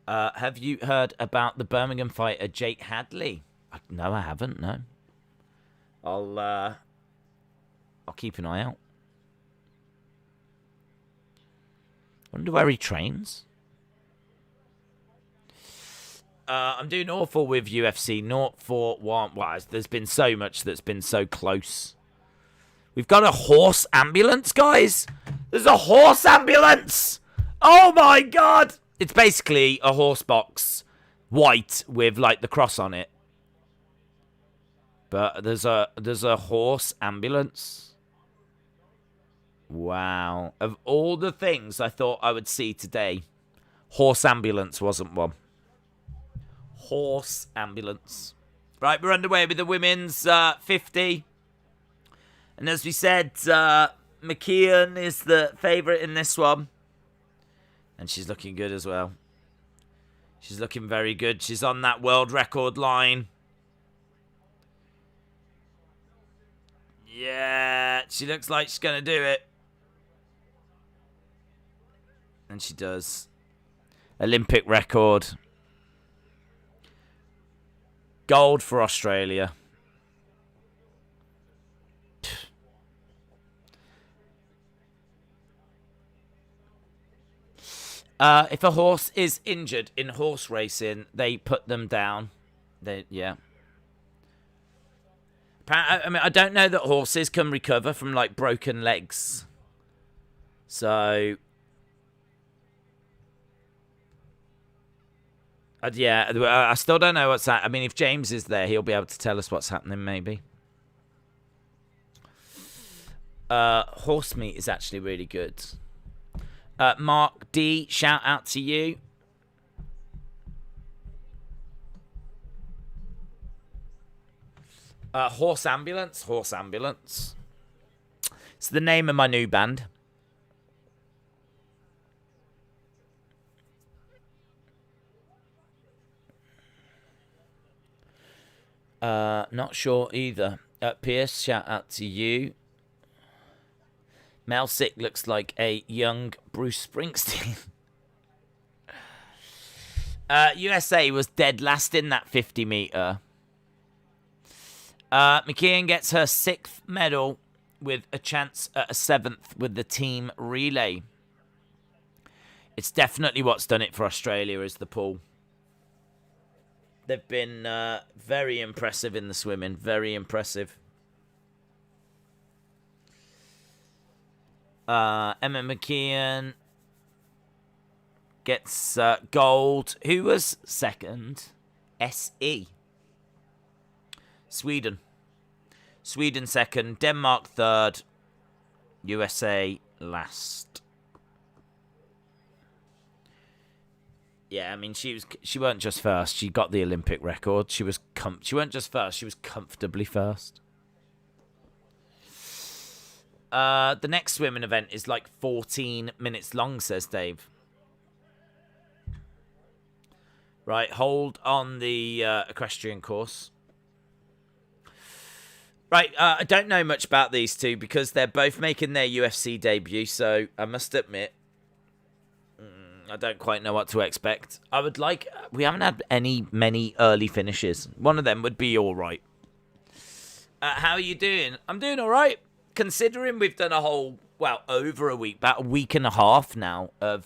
Have you heard about the Birmingham fighter Jake Hadley? No, I haven't. No. I'll keep an eye out. Wonder where he trains. I'm doing awful with UFC. 041. Wow, there's been so much that's been so close. We've got a horse ambulance, guys. There's a horse ambulance. Oh my god. It's basically a horse box, white with like the cross on it. But there's a horse ambulance. Wow. Of all the things I thought I would see today, horse ambulance wasn't one. Horse ambulance. Right, we're underway with the women's 50. And as we said, McKeon is the favourite in this one. And she's looking good as well. She's looking very good. She's on that world record line. Yeah, she looks like she's going to do it. And she does. Olympic record. Gold for Australia. If a horse is injured in horse racing, they put them down. Yeah. I mean, I don't know that horses can recover from, like, broken legs. So, yeah, I still don't know what's happening. I mean, if James is there, he'll be able to tell us what's happening, maybe. Horse meat is actually really good. Mark D, shout out to you. Horse Ambulance. Horse Ambulance. It's the name of my new band. Not sure either. Pierce, shout out to you. Melsick looks like a young Bruce Springsteen. USA was dead last in that 50 meter. McKeon gets her 6th medal with a chance at a 7th with the team relay. It's definitely what's done it for Australia is the pool. They've been very impressive in the swimming. Very impressive. Emma McKeon gets gold. Who was second? SE. Sweden. Sweden second. Denmark third. USA last. Yeah, I mean she weren't just first. She got the Olympic record. She weren't just first. She was comfortably first. The next swimming event is like 14 minutes long, says Dave. Right, hold on the equestrian course. Right, I don't know much about these two because they're both making their UFC debut, so I must admit, I don't quite know what to expect. We haven't had many early finishes. One of them would be all right. How are you doing? I'm doing all right. Considering we've done over a week, about a week and a half now of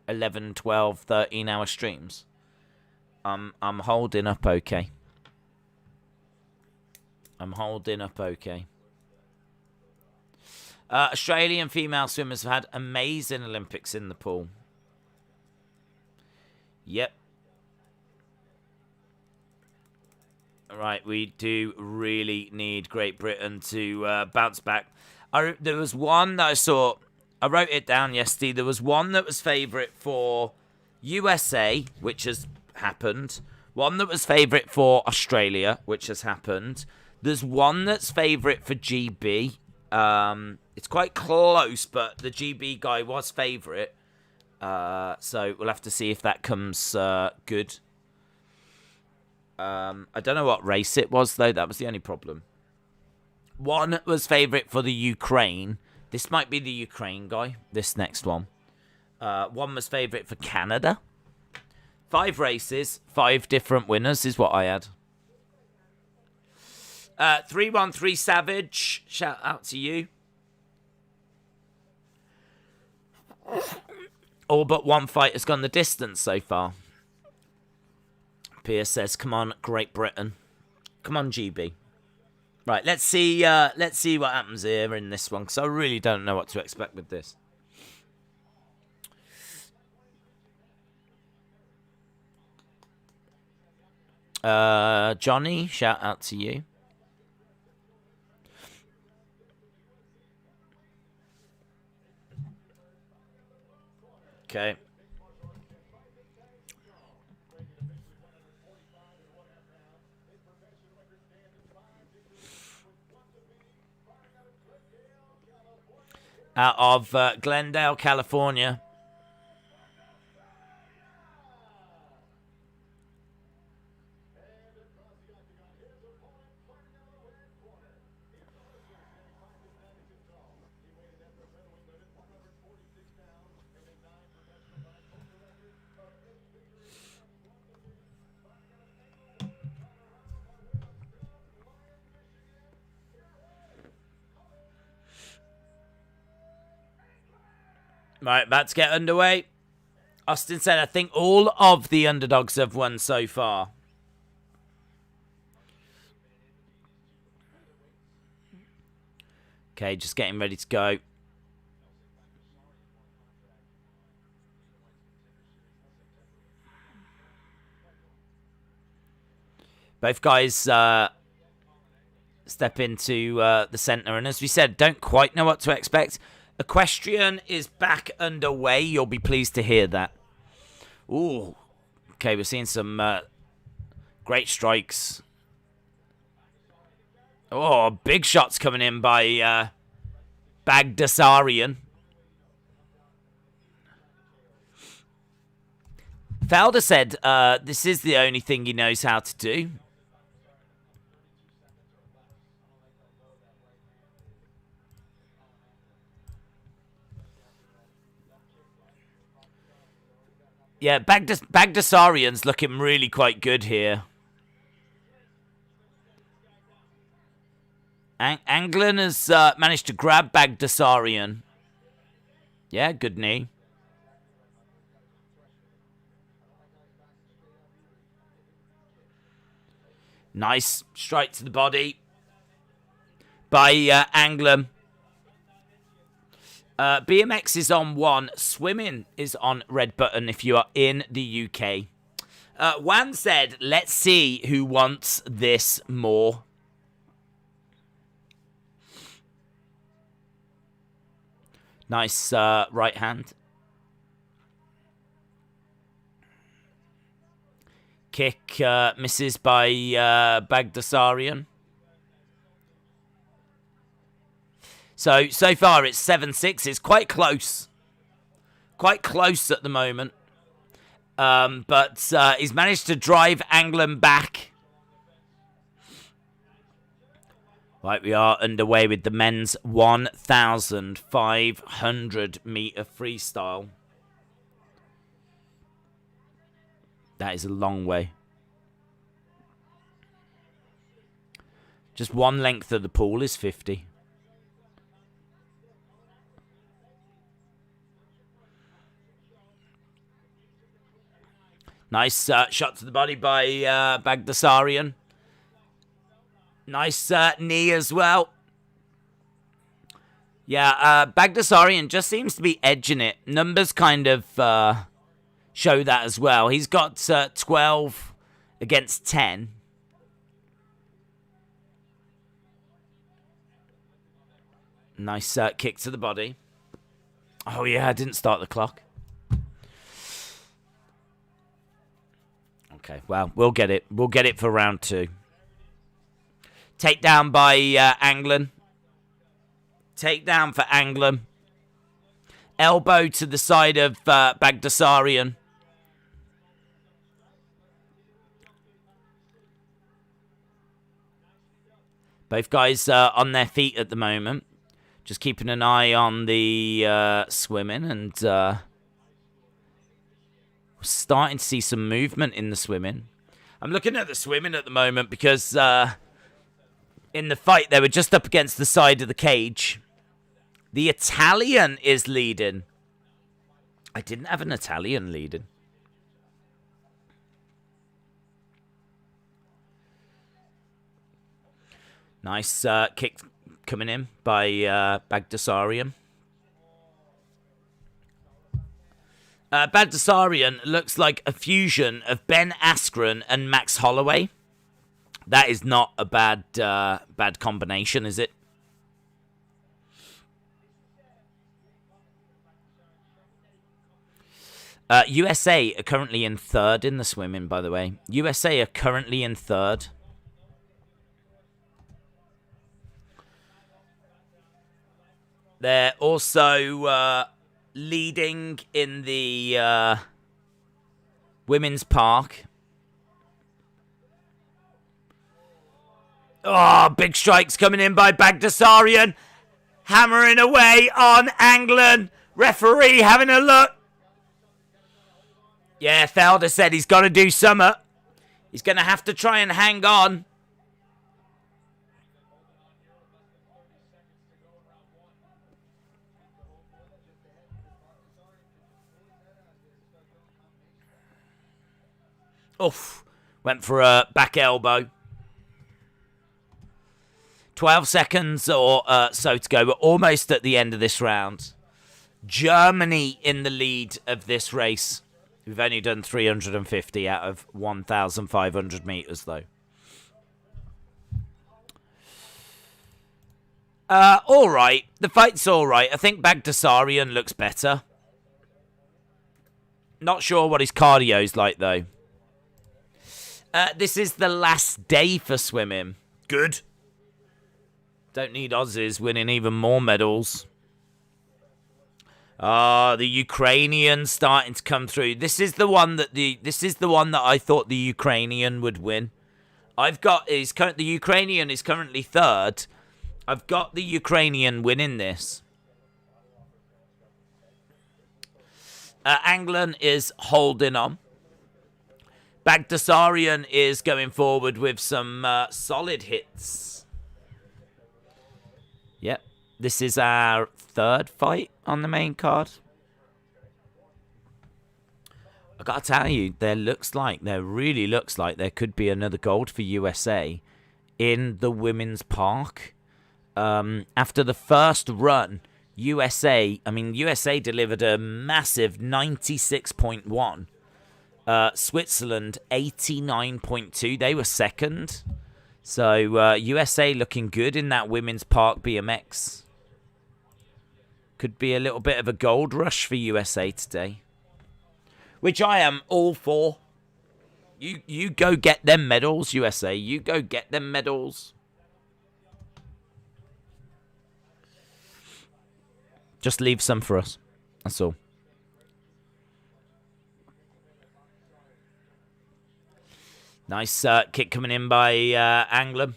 11, 12, 13 hour streams. I'm holding up okay. Australian female swimmers have had amazing Olympics in the pool. Yep. Right, we do really need Great Britain to bounce back. There was one that I saw. I wrote it down yesterday. There was one that was favourite for USA, which has happened. One that was favourite for Australia, which has happened. There's one that's favourite for GB. It's quite close, but the GB guy was favourite. So we'll have to see if that comes good. I don't know what race it was, though. That was the only problem. One was favourite for the Ukraine. This might be the Ukraine guy, this next one. One was favourite for Canada. 5 races, 5 different winners is what I had. 313 Savage, shout out to you. All but one fight has gone the distance so far. Pierce says, come on, Great Britain. Come on, GB. Right, let's see what happens here in this one, because I really don't know what to expect with this. Johnny, shout out to you. Okay. Out of Glendale, California. Right, about to get underway. Austin said, I think all of the underdogs have won so far. Okay, just getting ready to go. Both guys step into the centre. And as we said, don't quite know what to expect. Equestrian is back underway. You'll be pleased to hear that. Ooh. Okay, we're seeing some great strikes. Oh, big shots coming in by Baghdasaryan. Felder said this is the only thing he knows how to do. Yeah, Baghdasaryan's looking really quite good here. Anglin has managed to grab Baghdasaryan. Yeah, good knee. Nice strike to the body by Anglin. BMX is on 1. Swimming is on red button if you are in the UK. Wan said, let's see who wants this more. Nice right hand. Kick misses by Baghdasaryan. So far it's 7-6. It's quite close. Quite close at the moment. But he's managed to drive Anglin back. Right, we are underway with the men's 1,500 meter freestyle. That is a long way. Just one length of the pool is 50. Nice shot to the body by Baghdasaryan. Nice knee as well. Yeah, Baghdasaryan just seems to be edging it. Numbers kind of show that as well. He's got 12 against 10. Nice kick to the body. Oh yeah, I didn't start the clock. Okay, well, we'll get it. We'll get it for round 2. Takedown by Anglin. Takedown for Anglin. Elbow to the side of Baghdasaryan. Both guys on their feet at the moment. Just keeping an eye on the swimming, and we're starting to see some movement in the swimming. I'm looking at the swimming at the moment because in the fight they were just up against the side of the cage. The Italian is leading. I didn't have an Italian leading. Nice kick coming in by Baghdasaryan. Baghdasaryan looks like a fusion of Ben Askren and Max Holloway. That is not a bad combination, is it? USA are currently in 3rd in the swimming, by the way. USA are currently in 3rd. They're also leading in the women's park. Oh, big strikes coming in by Baghdasaryan. Hammering away on Anglin. Referee having a look. Yeah, Felder said he's got to do something. He's going to have to try and hang on. Oof. Went for a back elbow. 12 seconds or so to go. We're almost at the end of this round. Germany in the lead of this race. We've only done 350 out of 1,500 meters, though. All right. The fight's all right. I think Baghdasaryan looks better. Not sure what his cardio's like, though. This is the last day for swimming. Good. Don't need Aussies winning even more medals. Ah, the Ukrainian starting to come through. This is the one that I thought the Ukrainian would win. The Ukrainian is currently third. I've got the Ukrainian winning this. Anglin is holding on. Baghdasaryan is going forward with some solid hits. Yep. This is our third fight on the main card. I gotta tell you, there really looks like there could be another gold for USA in the women's park. After the first run, USA delivered a massive 96.1. Switzerland 89.2. They were second. So USA looking good in that women's park BMX. Could be a little bit of a gold rush for USA today, which I am all for. You go get them medals, USA. You go get them medals. Just leave some for us. That's all. Nice kick coming in by Anglin.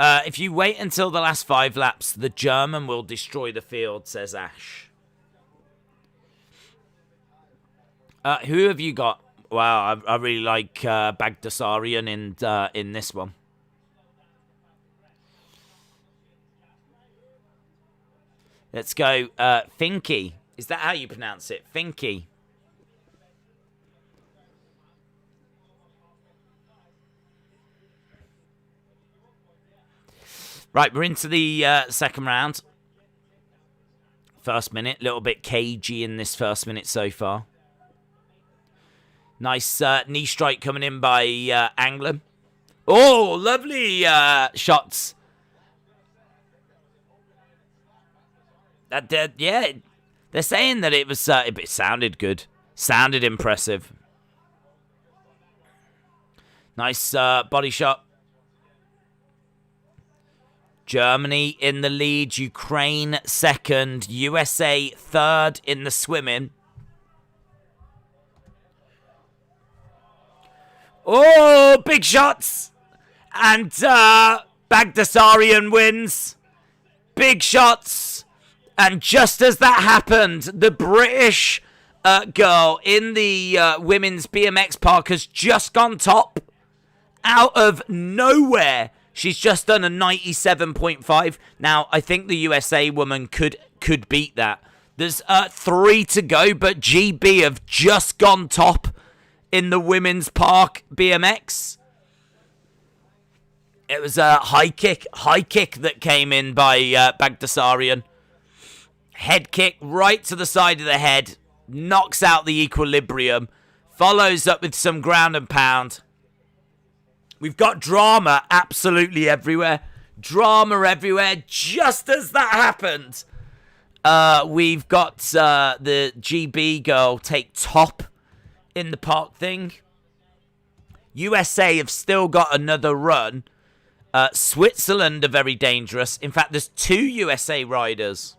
If you wait until the last 5 laps, the German will destroy the field, says Ash. Who have you got? Wow, I really like Baghdasaryan in this one. Let's go Finky. Is that how you pronounce it? Finky. Right, we're into the second round. First minute, a little bit cagey in this first minute so far. Nice knee strike coming in by Anglin. Oh, lovely shots. Yeah, they're saying that it was. It sounded good. Sounded impressive. Nice body shot. Germany in the lead. Ukraine second. USA third in the swimming. Oh, big shots. And Baghdasaryan wins. Big shots. And just as that happened, the British girl in the women's BMX park has just gone top. Out of nowhere. She's just done a 97.5. Now, I think the USA woman could beat that. There's 3 to go, but GB have just gone top in the women's park BMX. It was a high kick that came in by Baghdasaryan. Head kick right to the side of the head. Knocks out the equilibrium. Follows up with some ground and pound. We've got drama absolutely everywhere. Drama everywhere. Just as that happened, we've got the GB girl take top in the park thing. USA have still got another run. Switzerland are very dangerous. In fact, there's 2 USA riders.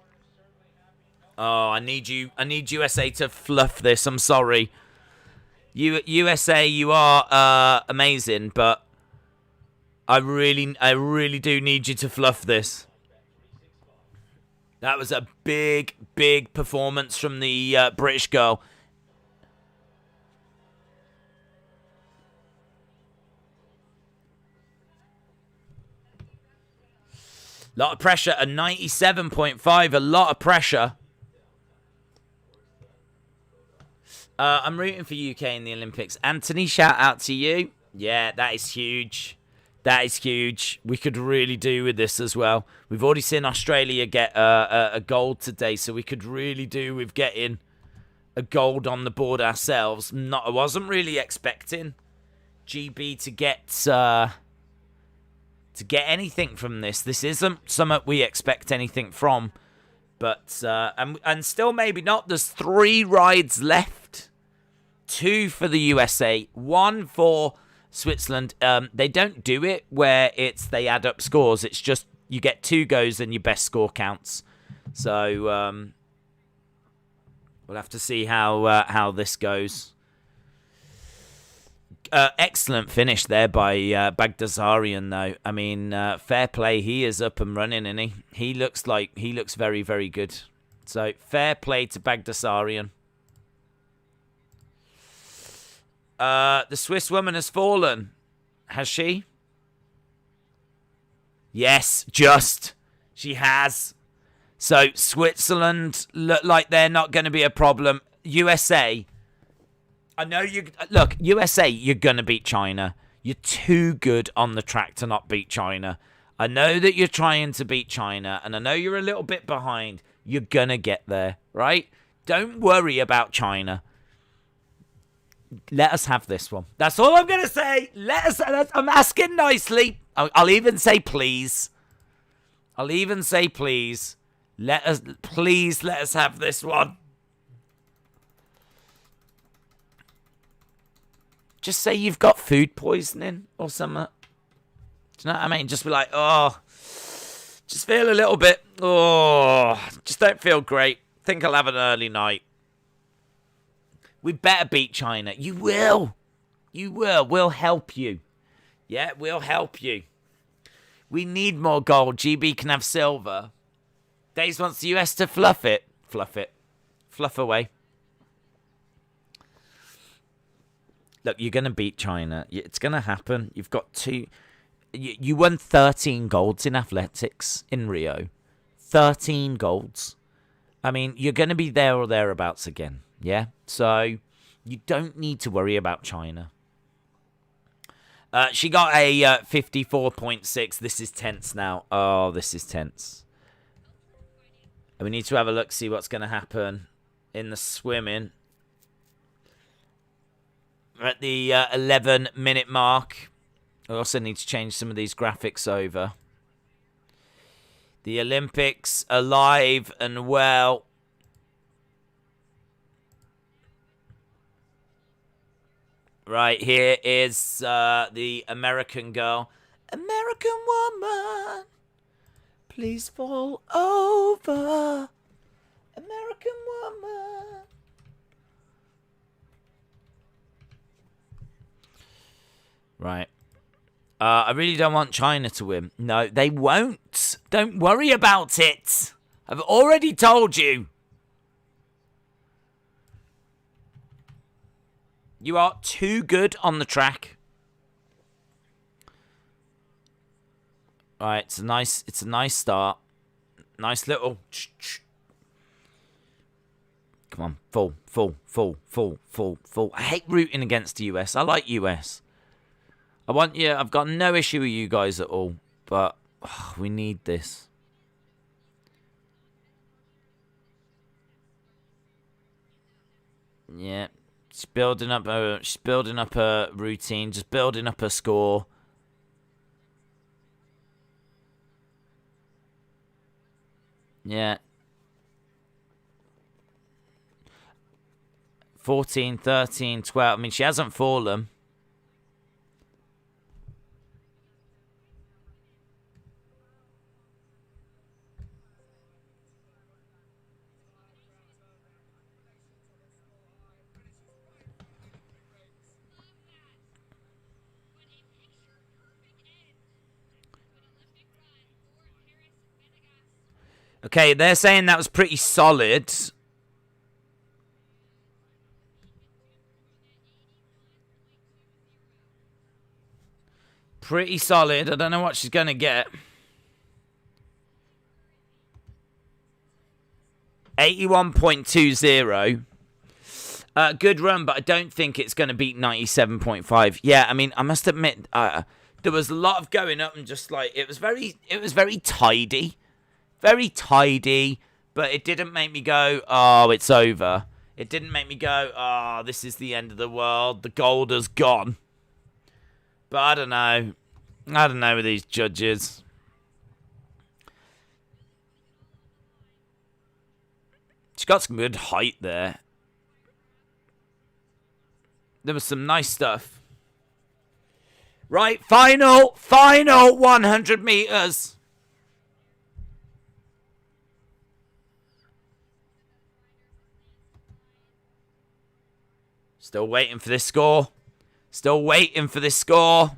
Oh, I need USA to fluff this. I'm sorry. USA, you are amazing, but I really do need you to fluff this. That was a big performance from the British girl. Lot of pressure, a 97.5, a lot of pressure. I'm rooting for UK in the Olympics. Anthony, shout out to you. Yeah, that is huge. That is huge. We could really do with this as well. We've already seen Australia get a gold today, so we could really do with getting a gold on the board ourselves. I wasn't really expecting GB to get anything from this. This isn't something we expect anything from, but and still maybe not. There's 3 rides left. 2 for the USA, 1 for Switzerland. They don't do it where they add up scores. It's just you get 2 goes and your best score counts. So we'll have to see how this goes. Excellent finish there by Baghdasaryan, though. I mean, fair play. He is up and running, isn't he? He looks very, very good. So fair play to Baghdasaryan. The Swiss woman has fallen. Has she? Yes, just. She has. So Switzerland look like they're not going to be a problem. USA. I know you... Look, USA, you're going to beat China. You're too good on the track to not beat China. I know that you're trying to beat China, and I know you're a little bit behind. You're going to get there, right? Don't worry about China. Let us have this one. That's all I'm going to say. I'm asking nicely. I'll even say please. Please let us have this one. Just say you've got food poisoning or something. Do you know what I mean? Just be like, just feel a little bit, just don't feel great. Think I'll have an early night. We better beat China. You will. We'll help you. Yeah, we'll help you. We need more gold. GB can have silver. Days wants the US to fluff it. Fluff away. Look, you're going to beat China. It's going to happen. You've got 2... You won 13 golds in athletics in Rio. 13 golds. I mean, you're going to be there or thereabouts again. Yeah? So, you don't need to worry about China. She got a 54.6. This is tense now. Oh, this is tense. And we need to have a look, see what's going to happen in the swimming. We're at the 11-minute mark. I also need to change some of these graphics over. The Olympics alive and well. Right, here is the American girl. American woman, please fall over. American woman. Right. I really don't want China to win. No, they won't. Don't worry about it. I've already told you. You are too good on the track. Alright, it's a nice start. Nice little... Come on, full. I hate rooting against the US. I like US. I've got no issue with you guys at all, but we need this. Yeah, she's building up her routine, just building up her score. Yeah. 14, 13, 12. I mean, she hasn't fallen. Okay, they're saying that was pretty solid. Pretty solid. I don't know what she's going to get. 81.20. Good run, but I don't think it's going to beat 97.5. Yeah, I mean, I must admit, there was a lot of going up and just like, it was very tidy. Very tidy, but it didn't make me go, oh, it's over. It didn't make me go, oh, this is the end of the world. The gold is gone. But I don't know. I don't know with these judges. She's got some good height there. There was some nice stuff. Right, final 100 meters. Still waiting for this score. Still waiting for this score.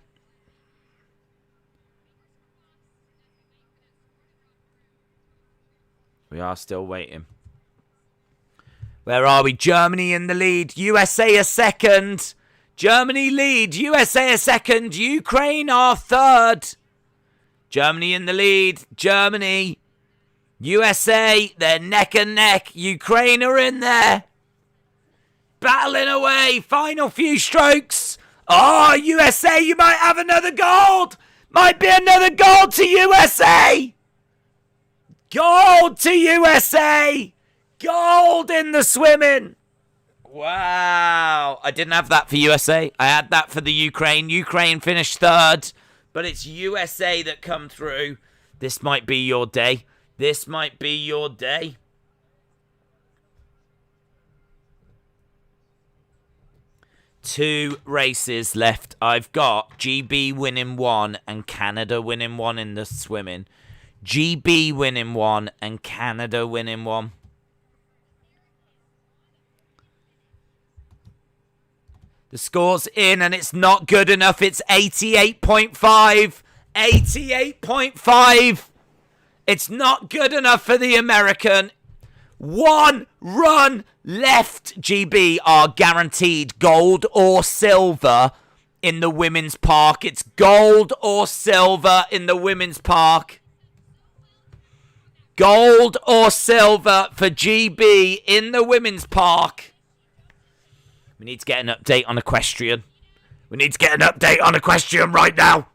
We are still waiting. Where are we? Germany in the lead. USA a second. Germany lead. USA a second. Ukraine are third. Germany in the lead. Germany. USA, they're neck and neck. Ukraine are in there. Battling away. Final few strokes. Oh, USA, you might have another gold. Might be another gold to USA. Gold to USA. Gold in the swimming. Wow. I didn't have that for USA. I had that for the Ukraine. Ukraine finished third. But it's USA that come through. This might be your day. This might be your day. Two races left. I've got GB winning one and Canada winning one in the swimming. GB winning one and Canada winning one. The score's in and it's not good enough. It's 88.5. 88.5. It's not good enough for the American. One run left. GB are guaranteed gold or silver in the women's park. It's gold or silver in the women's park. Gold or silver for GB in the women's park. We need to get an update on equestrian. We need to get an update on equestrian right now.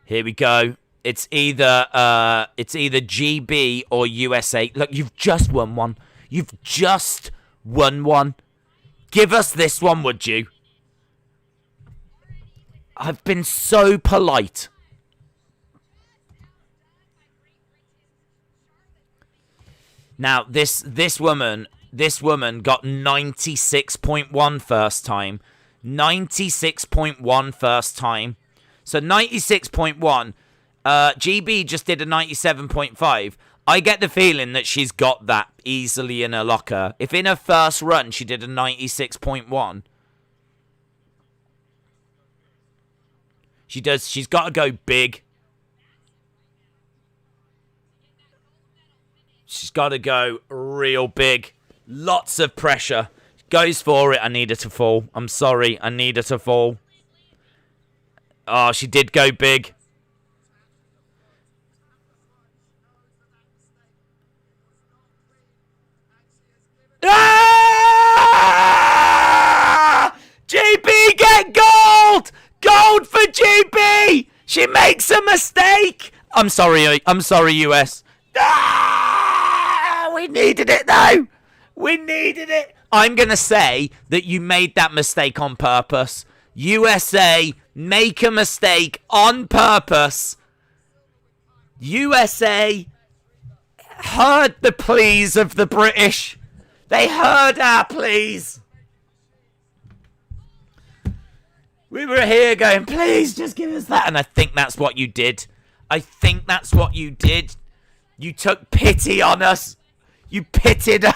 Here we go. It's either GB or USA. Look, you've just won one. You've just won one. Give us this one, would you? I've been so polite. Now, this woman got 96.1 first time. 96.1 first time. So 96.1. GB just did a 97.5. I get the feeling that she's got that easily in her locker. If in her first run she did a 96.1. She's got to go big. She's got to go real big. Lots of pressure. Goes for it. I need her to fall. I'm sorry. I need her to fall. Oh, she did go big. Ah! GB get gold! Gold for GB! She makes a mistake! I'm sorry, US. Ah! We needed it, though. We needed it. I'm going to say that you made that mistake on purpose. USA, make a mistake on purpose. USA heard the pleas of the British. They heard our pleas. We were here going, please just give us that. And I think that's what you did. I think that's what you did. You took pity on us. You pitied us.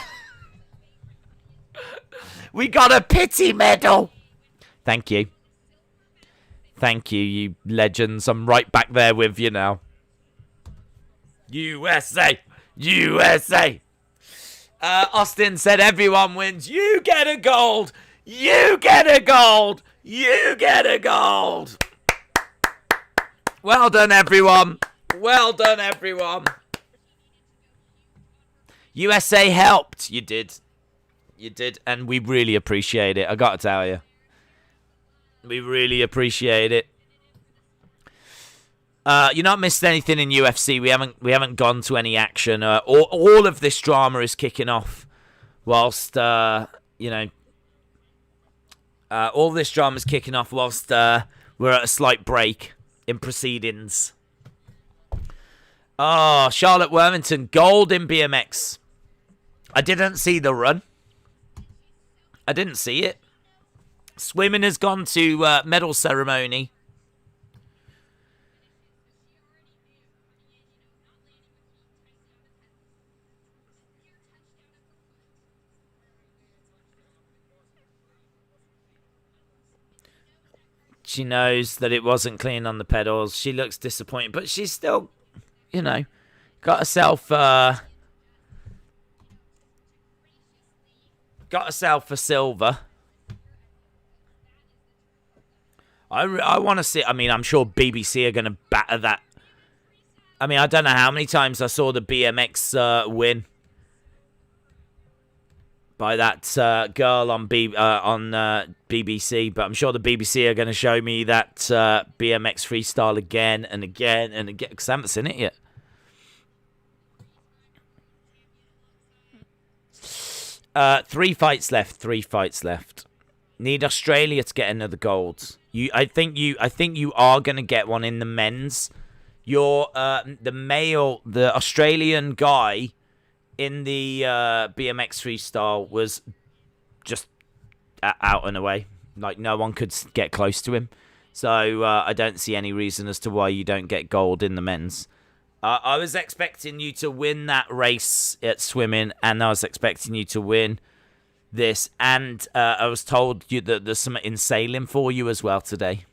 We got a pity medal. Thank you. Thank you, you legends. I'm right back there with you now. USA. USA. Austin said everyone wins. You get a gold. You get a gold. You get a gold. Well done, everyone. Well done, everyone. USA helped. You did. You did, and we really appreciate it. I got to tell you. We really appreciate it. You're not missed anything in UFC. We haven't gone to any action. All of this drama is kicking off whilst all this drama is kicking off whilst we're at a slight break in proceedings. Oh, Charlotte Worthington, gold in BMX. I didn't see the run. I didn't see it. Swimming has gone to medal ceremony. She knows that it wasn't clean on the pedals. She looks disappointed, but she's still, you know, got herself a silver. I want to see. I mean, I'm sure BBC are going to batter that. I mean, I don't know how many times I saw the BMX win by that girl on BBC, but I'm sure the BBC are going to show me that BMX freestyle again and again and again, because I haven't seen it yet. Three fights left. Need Australia to get another gold. I think you are going to get one in the men's. You're the Australian guy in the BMX freestyle was just out and away. Like, no one could get close to him. So I don't see any reason as to why you don't get gold in the men's. I was expecting you to win that race at swimming, and I was expecting you to win this. And I was told you that there's something in sailing for you as well today.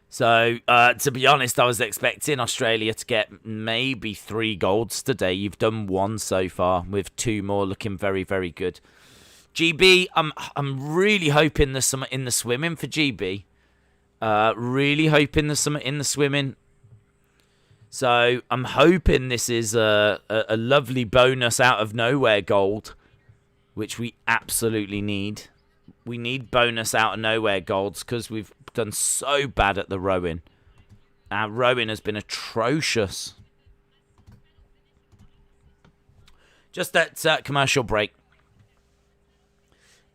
So, to be honest, I was expecting Australia to get maybe 3 golds today. You've done 1 so far, with 2 more looking very, very good. GB, I'm really hoping there's something in the swimming for GB. Really hoping there's something in the swimming. So, I'm hoping this is a lovely bonus out of nowhere gold, which we absolutely need. We need bonus out of nowhere golds because we've done so bad at the rowing. Our rowing has been atrocious. Just that commercial break.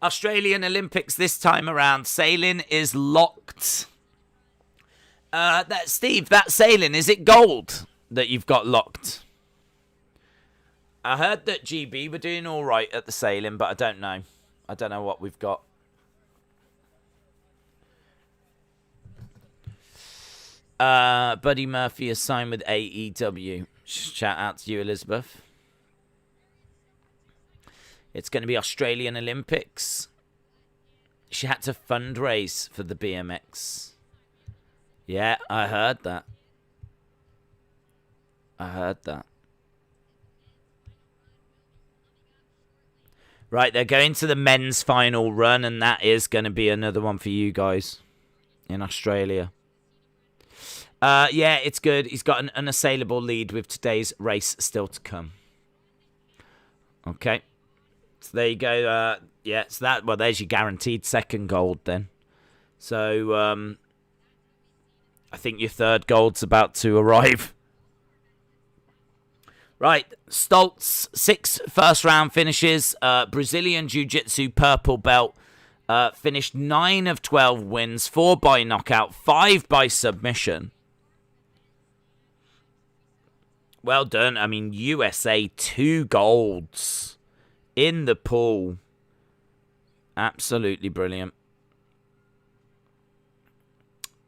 Australian Olympics this time around. Sailing is locked. Steve, that sailing, is it gold that you've got locked? I heard that GB were doing all right at the sailing, but I don't know. I don't know what we've got. Buddy Murphy is signed with AEW. Shout out to you, Elizabeth. It's going to be Australian Olympics. She had to fundraise for the BMX. Yeah, I heard that. Right, they're going to the men's final run, and that is going to be another one for you guys in Australia. Yeah, it's good. He's got an unassailable lead with today's race still to come. Okay. So there you go. Yeah, so that, well, there's your guaranteed second gold then. So, I think your third gold's about to arrive. Right, Stoltz, 6 first-round finishes. Brazilian Jiu-Jitsu purple belt. Finished 9 of 12 wins, 4 by knockout, 5 by submission. Well done. I mean, USA, 2 golds in the pool. Absolutely brilliant.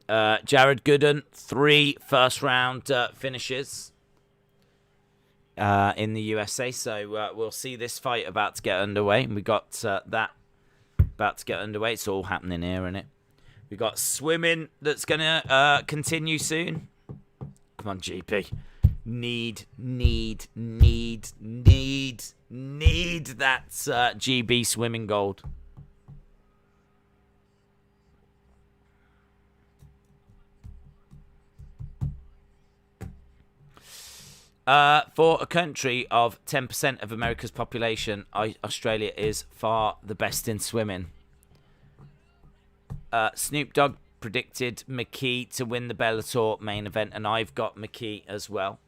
Jared Gooden, 3 first-round finishes in the USA. So we'll see this fight about to get underway. We got that about to get underway. It's all happening here, isn't it? We got swimming that's going to continue soon. Come on, GP. Need that GB swimming gold. For a country of 10% of America's population, Australia is far the best in swimming. Snoop Dogg predicted McKee to win the Bellator main event, and I've got McKee as well.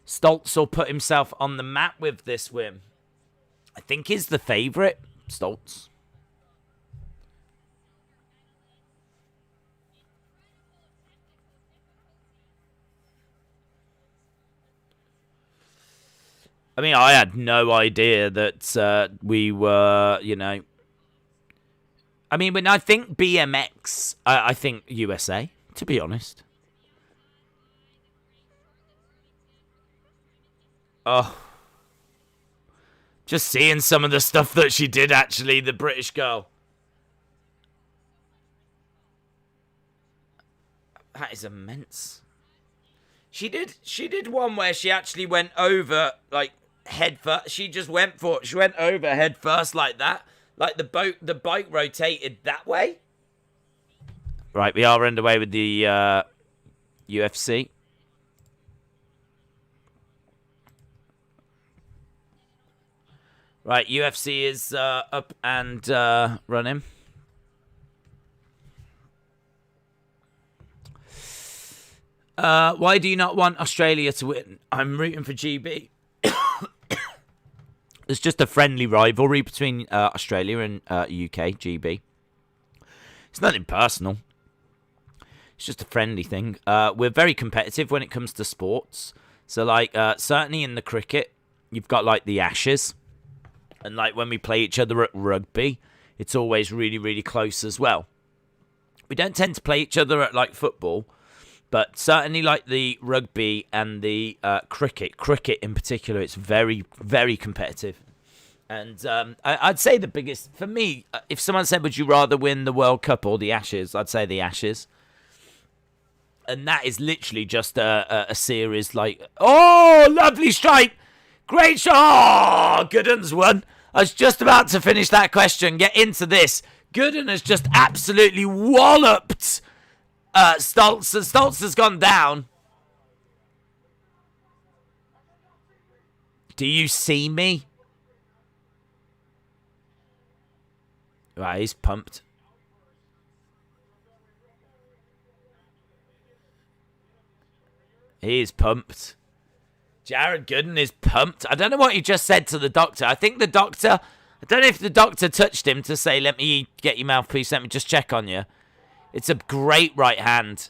Stoltz will put himself on the map with this win. I think he's the favourite, Stoltz. I mean, I had no idea that we were, I mean, when I think BMX, I think USA, to be honest. Oh. Just seeing some of the stuff that she did, actually, the British girl. That is immense. She did one where she actually went over, like, head first. She just went for it. She went over head first like that. Like the bike rotated that way. Right, we are underway with the UFC. Right, UFC is up and running. Why do you not want Australia to win? I'm rooting for GB. There's just a friendly rivalry between Australia and UK, GB. It's nothing personal. It's just a friendly thing. We're very competitive when it comes to sports. So, like, certainly in the cricket, you've got, like, the Ashes. And, like, when we play each other at rugby, it's always really, really close as well. We don't tend to play each other at, like, football. But certainly, like, the rugby and the cricket in particular, it's very, very competitive. And I'd say the biggest, for me, if someone said, would you rather win the World Cup or the Ashes? I'd say the Ashes. And that is literally just a series like, oh, lovely strike. Great shot. Oh, Gooden's won. I was just about to finish that question, get into this. Gooden has just absolutely walloped Stoltz. And Stoltz has gone down. Do you see me? Right, he's pumped. He is pumped. Jared Gooden is pumped. I don't know what he just said to the doctor. I think the doctor, I don't know if the doctor touched him to say, let me get your mouthpiece, let me just check on you. It's a great right hand.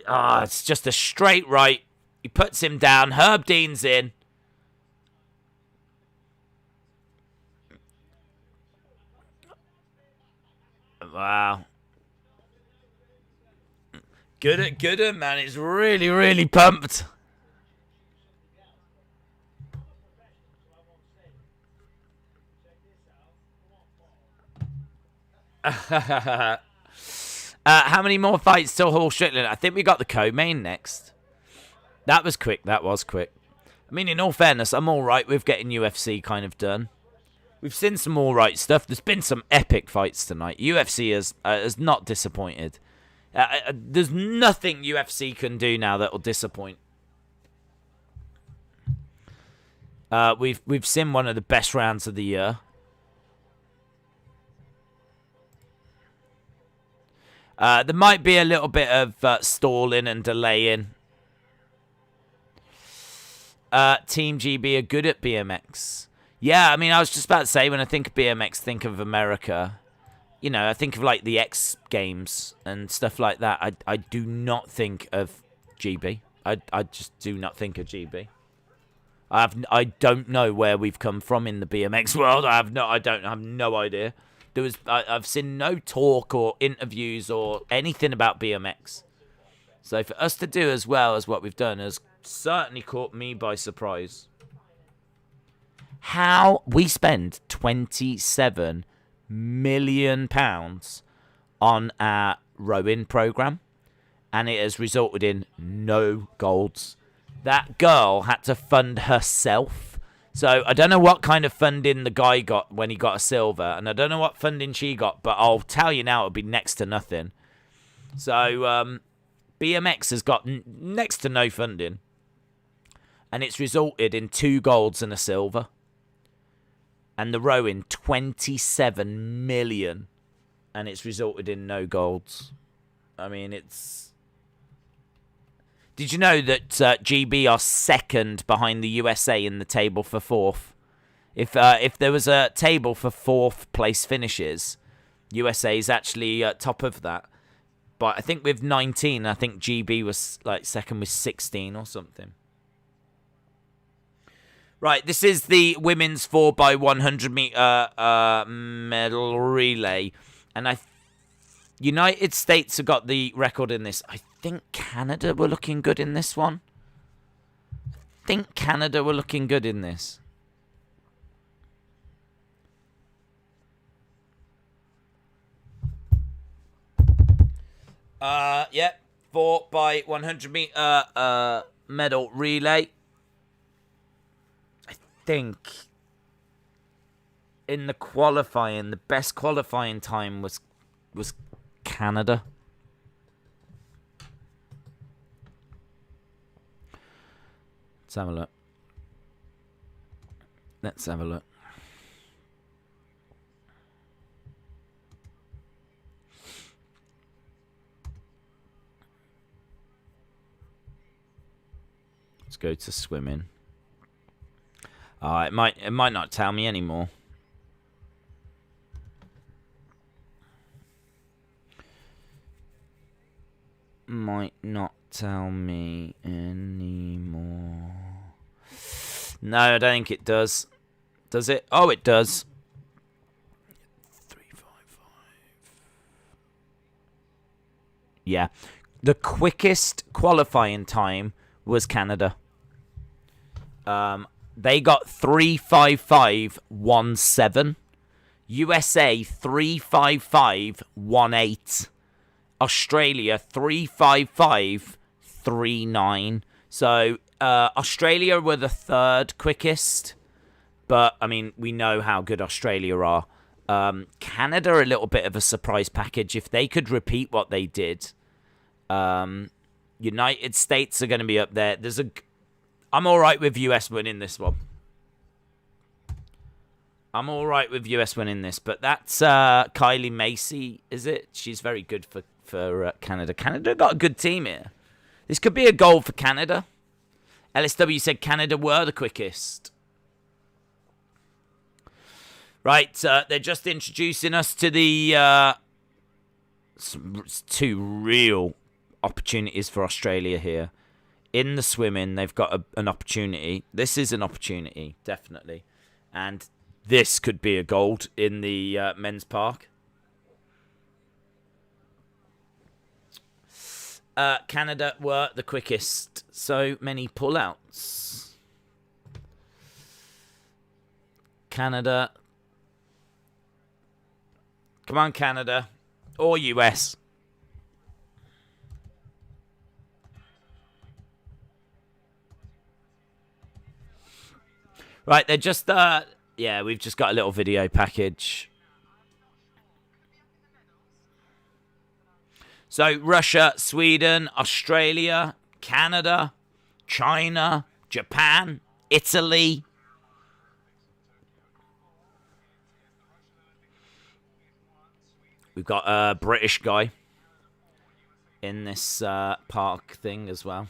It's just a straight right. He puts him down. Herb Dean's in. Wow. Gooden, man. It's really, really pumped. How many more fights till Hall Strickland? I think we got the co-main next. That was quick. That was quick. I mean, in all fairness, I'm all right with getting UFC kind of done. We've seen some all right stuff. There's been some epic fights tonight. UFC has not disappointed. There's nothing UFC can do now that will disappoint. We've seen one of the best rounds of the year. There might be a little bit of stalling and delaying. Team GB are good at BMX. Yeah, I mean, I was just about to say, when I think of BMX, think of America. You know, I think of, like, the X Games and stuff like that. I do not think of GB. I just do not think of GB. I don't know where we've come from in the BMX world. I have no idea. I've seen no talk or interviews or anything about BMX. So for us to do as well as what we've done has certainly caught me by surprise. How we spend £27 million on our rowing program, and it has resulted in no golds. That girl had to fund herself. So I don't know what kind of funding the guy got when he got a silver, and I don't know what funding she got, but I'll tell you now, it'll be next to nothing. So BMX has got next to no funding, and it's resulted in 2 golds and a silver. And the rowing, 27 million, and it's resulted in no golds. I mean, it's... Did you know that GB are second behind the USA in the table for 4th? If there was a table for 4th place finishes, USA is actually top of that. But I think with 19, I think GB was like second with 16 or something. Right, this is the women's 4x100 meter medal relay, and United States have got the record in this. I think Canada were looking good in this one. Yeah, 4x100 meter medal relay. I think in the qualifying, the best qualifying time was Canada. Let's have a look. Let's go to swimming. It might not tell me anymore. Might not tell me anymore. No, I don't think it does. Does it? Oh, it does. 355. Yeah. The quickest qualifying time was Canada. They got 3:55.17. USA 3:55.18. Australia 3:55.39. So Australia were the third quickest, but I mean we know how good Australia are. Canada are a little bit of a surprise package. If they could repeat what they did, United States are going to be up there. I'm all right with US winning this one. But that's Kylie Macy, is it? She's very good for Canada. Canada got a good team here. This could be a goal for Canada. LSW said Canada were the quickest. Right, they're just introducing us to the two real opportunities for Australia here. In the swimming, they've got an opportunity. This is an opportunity, definitely. And this could be a gold in the men's park. Canada were the quickest. So many pullouts. Canada. Come on, Canada. Or US. Right, they're just, yeah, we've just got a little video package. So, Russia, Sweden, Australia, Canada, China, Japan, Italy. We've got a British guy in this park thing as well.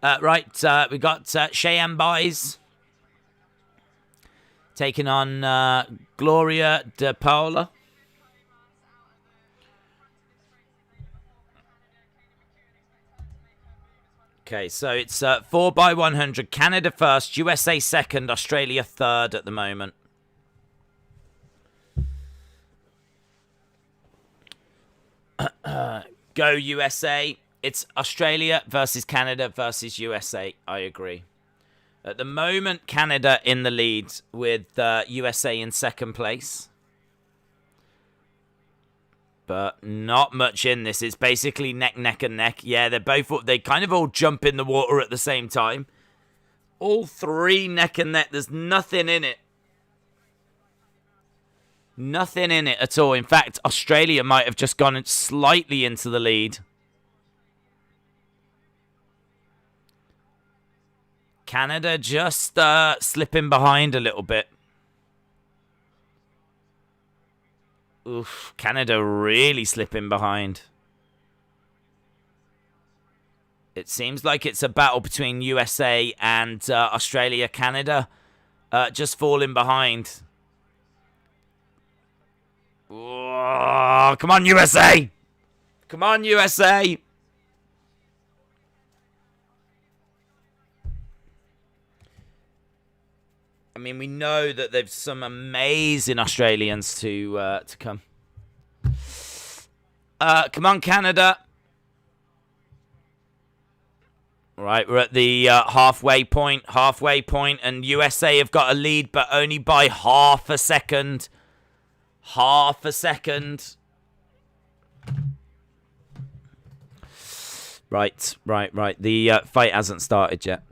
Right, we got Cheyanne Buys taking on Gloria DePaula. Okay, so it's 4x100. Canada first, USA second, Australia third at the moment. Go USA. It's Australia versus Canada versus USA. I agree. At the moment, Canada in the lead with USA in second place. But not much in this. It's basically neck and neck. Yeah, they kind of all jump in the water at the same time. All three neck and neck. There's nothing in it. Nothing in it at all. In fact, Australia might have just gone slightly into the lead. Canada just slipping behind a little bit. Oof, Canada really slipping behind. It seems like it's a battle between USA and Australia. Canada just falling behind. Oh, come on, USA! Come on, USA. I mean, we know that there's some amazing Australians to come. Come on, Canada. Right, we're at the halfway point, and USA have got a lead, but only by half a second. Half a second. Right. The fight hasn't started yet.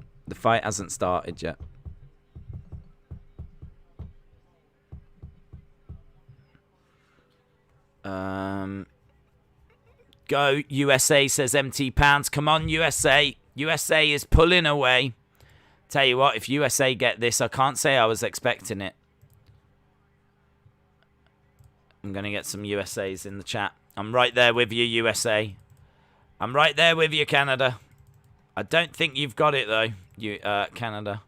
Go, USA, says MT Pounds. Come on, USA. USA is pulling away. Tell you what, if USA get this, I can't say I was expecting it. I'm going to get some USAs in the chat. I'm right there with you, USA. I'm right there with you, Canada. I don't think you've got it, though, Canada.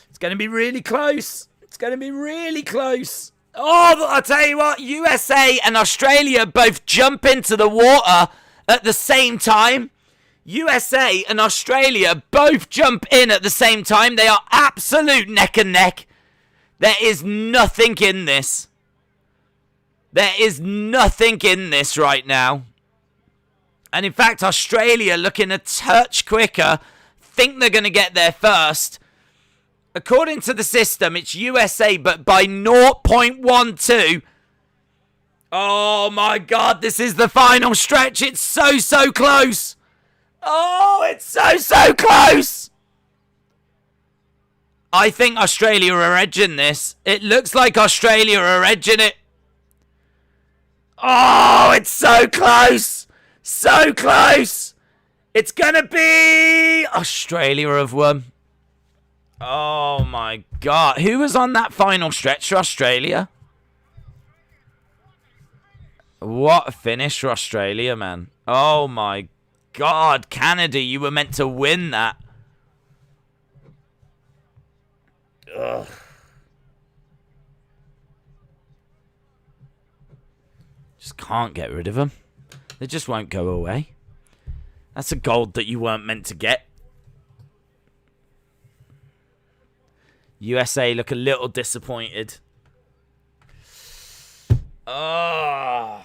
It's going to be really close. Oh, I'll tell you what, USA and Australia both jump into the water at the same time. USA and Australia both jump in at the same time. They are absolute neck and neck. There is nothing in this. Right now. And in fact, Australia looking a touch quicker. Think they're going to get there first. According to the system, it's USA, but by 0.12. Oh my God, this is the final stretch. It's so close. Oh, it's so close. I think Australia are edging this. It looks like Australia are edging it. Oh, it's so close. So close. It's going to be Australia have won. Oh, my God. Who was on that final stretch for Australia? What a finish for Australia, man. Oh, my God. Canada, you were meant to win that. Ugh. Just can't get rid of them. They just won't go away. That's a gold that you weren't meant to get. USA look a little disappointed. Oh.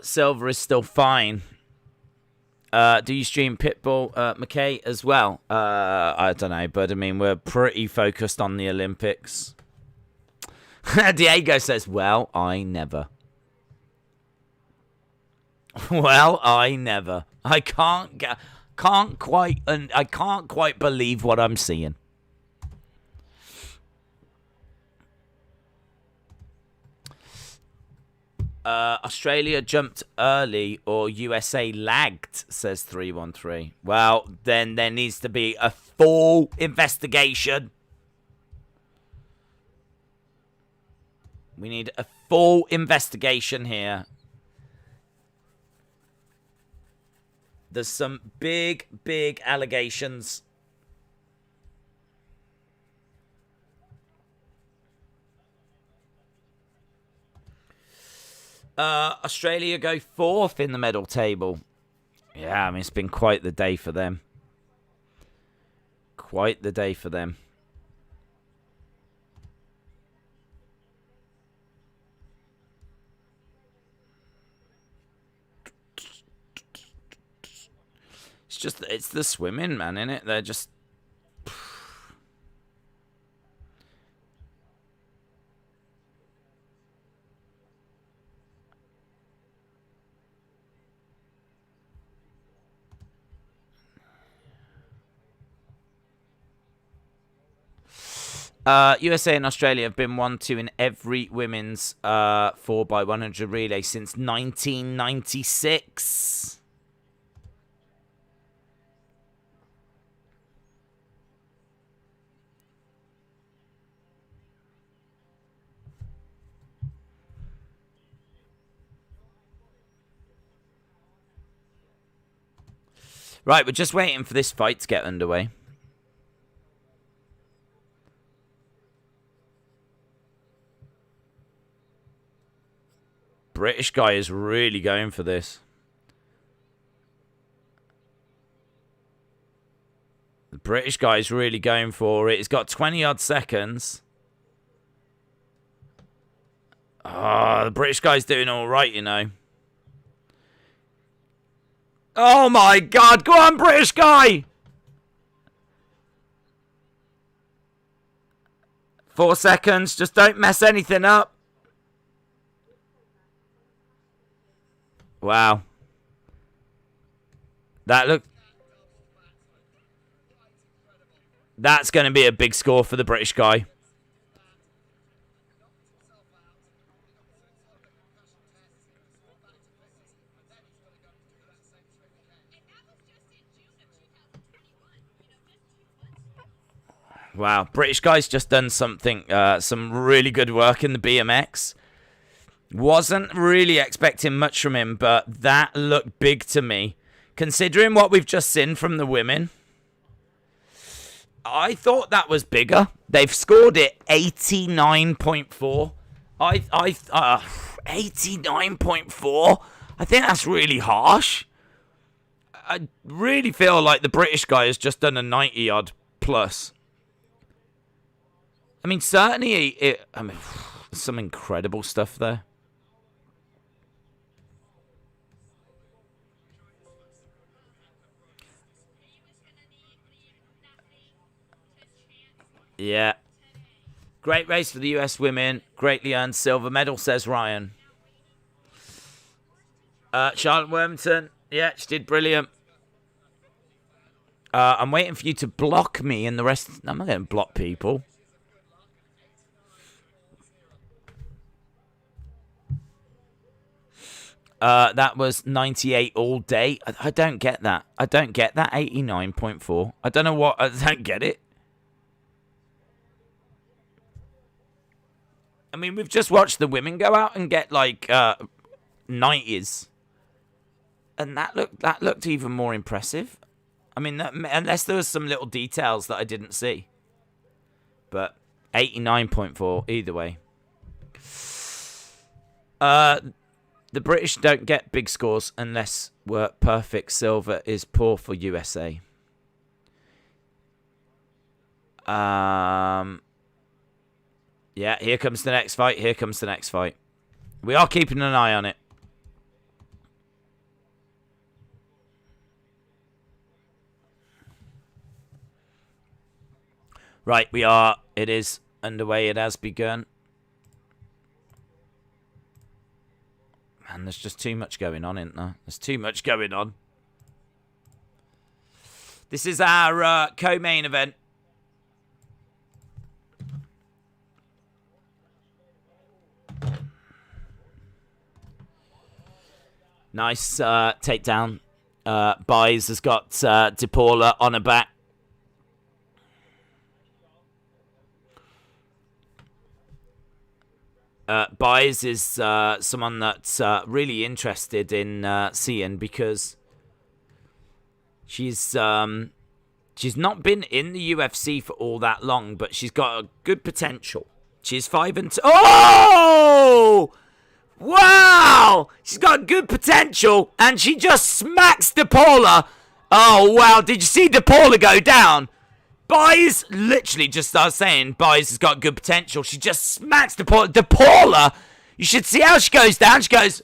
Silver is still fine. Do you stream Pitbull, McKay, as well? I don't know, but I mean, we're pretty focused on the Olympics. Diego says, well, I never. I can't quite believe what I'm seeing. Australia jumped early or USA lagged, says 313. Well, then there needs to be a full investigation. We need a full investigation here. There's some big allegations. Australia go 4th in the medal table. Yeah, I mean, it's been quite the day for them. It's the swimming, man, innit? They're just... USA and Australia have been 1-2 in every women's 4x100 relay since 1996. Right, we're just waiting for this fight to get underway. British guy is really going for this. The British guy is really going for it. He's got 20-odd seconds. Oh, the British guy's doing all right, you know. Oh, my God. Go on, British guy. 4 seconds. Just don't mess anything up. Wow. That's going to be a big score for the British guy. Wow, British guy's just done something, some really good work in the BMX. Wasn't really expecting much from him, but that looked big to me. Considering what we've just seen from the women, I thought that was bigger. They've scored it 89.4. 89.4? I think that's really harsh. I really feel like the British guy has just done a 90-odd plus. I mean, certainly, some incredible stuff there. Yeah. Great race for the US women. Greatly earned silver medal, says Ryan. Charlotte Wormington. Yeah, she did brilliant. I'm waiting for you to block me and the rest. I'm not going to block people. That was 98 all day. I don't get that. I don't get that 89.4. I don't know what. I don't get it. I mean, we've just watched the women go out and get like 90s, and that looked even more impressive. I mean, unless there was some little details that I didn't see, but 89.4 either way. The British don't get big scores unless we're perfect. Silver is poor for USA. Yeah, here comes the next fight. Here comes the next fight. We are keeping an eye on it. Right, we are. It is underway. It has begun. Man, there's just too much going on, isn't there? There's too much going on. This is our co-main event. Nice takedown. Baez has got DePaula on her back. Baez is someone that's really interested in seeing because she's not been in the UFC for all that long, but she's got a good potential. She's 5-2. Oh! Wow! She's got good potential, and she just smacks DePaula. Oh, wow. Did you see DePaula go down? Baez, literally just started saying Baez has got good potential. She just smacks DePaula. DePaula, you should see how she goes down. She goes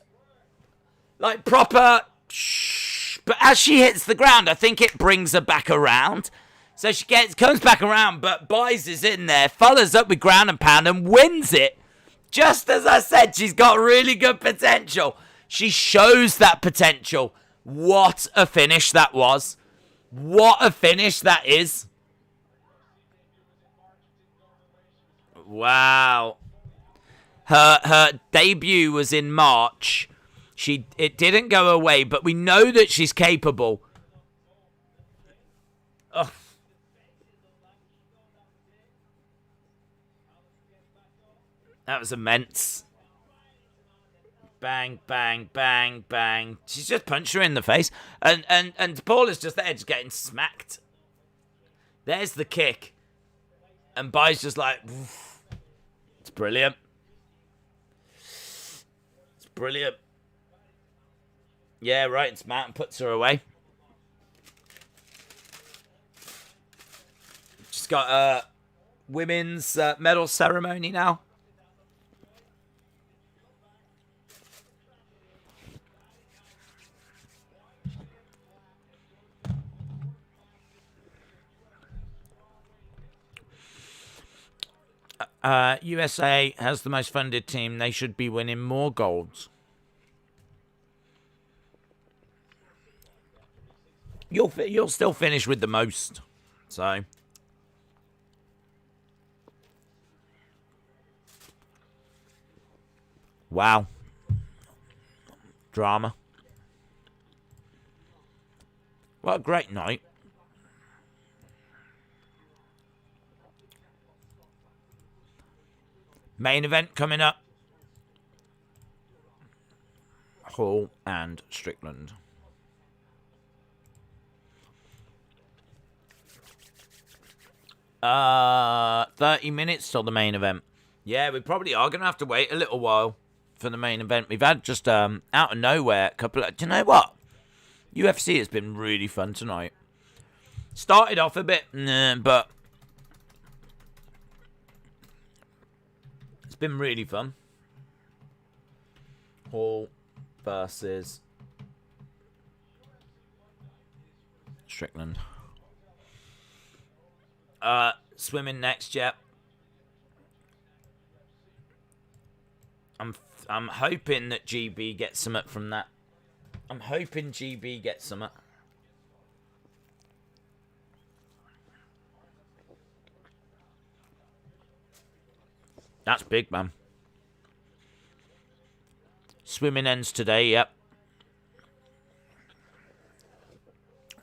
like proper shh. But as she hits the ground, I think it brings her back around. So she comes back around, but Baez is in there, follows up with ground and pound and wins it. Just as I said, she's got really good potential. She shows that potential. What a finish that was. What a finish that is. Wow. Her debut was in March. It didn't go away, but we know that she's capable. Ugh. That was immense. bang, bang, bang, bang. She's just punched her in the face. And DePaula's just there, just getting smacked. There's the kick. And Bai's just like, oof. It's brilliant. It's brilliant. Yeah, right, it's Matt and puts her away. She's got a women's medal ceremony now. USA has the most funded team. They should be winning more golds. You'll still finish with the most. So. Wow. Drama. What a great night. Main event coming up. Hall and Strickland. 30 minutes till the main event. Yeah, we probably are going to have to wait a little while for the main event. We've had just out of nowhere a couple of... Do you know what? UFC has been really fun tonight. Started off a bit, but... It's been really fun. Hall versus Strickland. Swimming next, yep. I'm hoping that GB gets something from that. I'm hoping GB gets something. That's big, man. Swimming ends today, yep.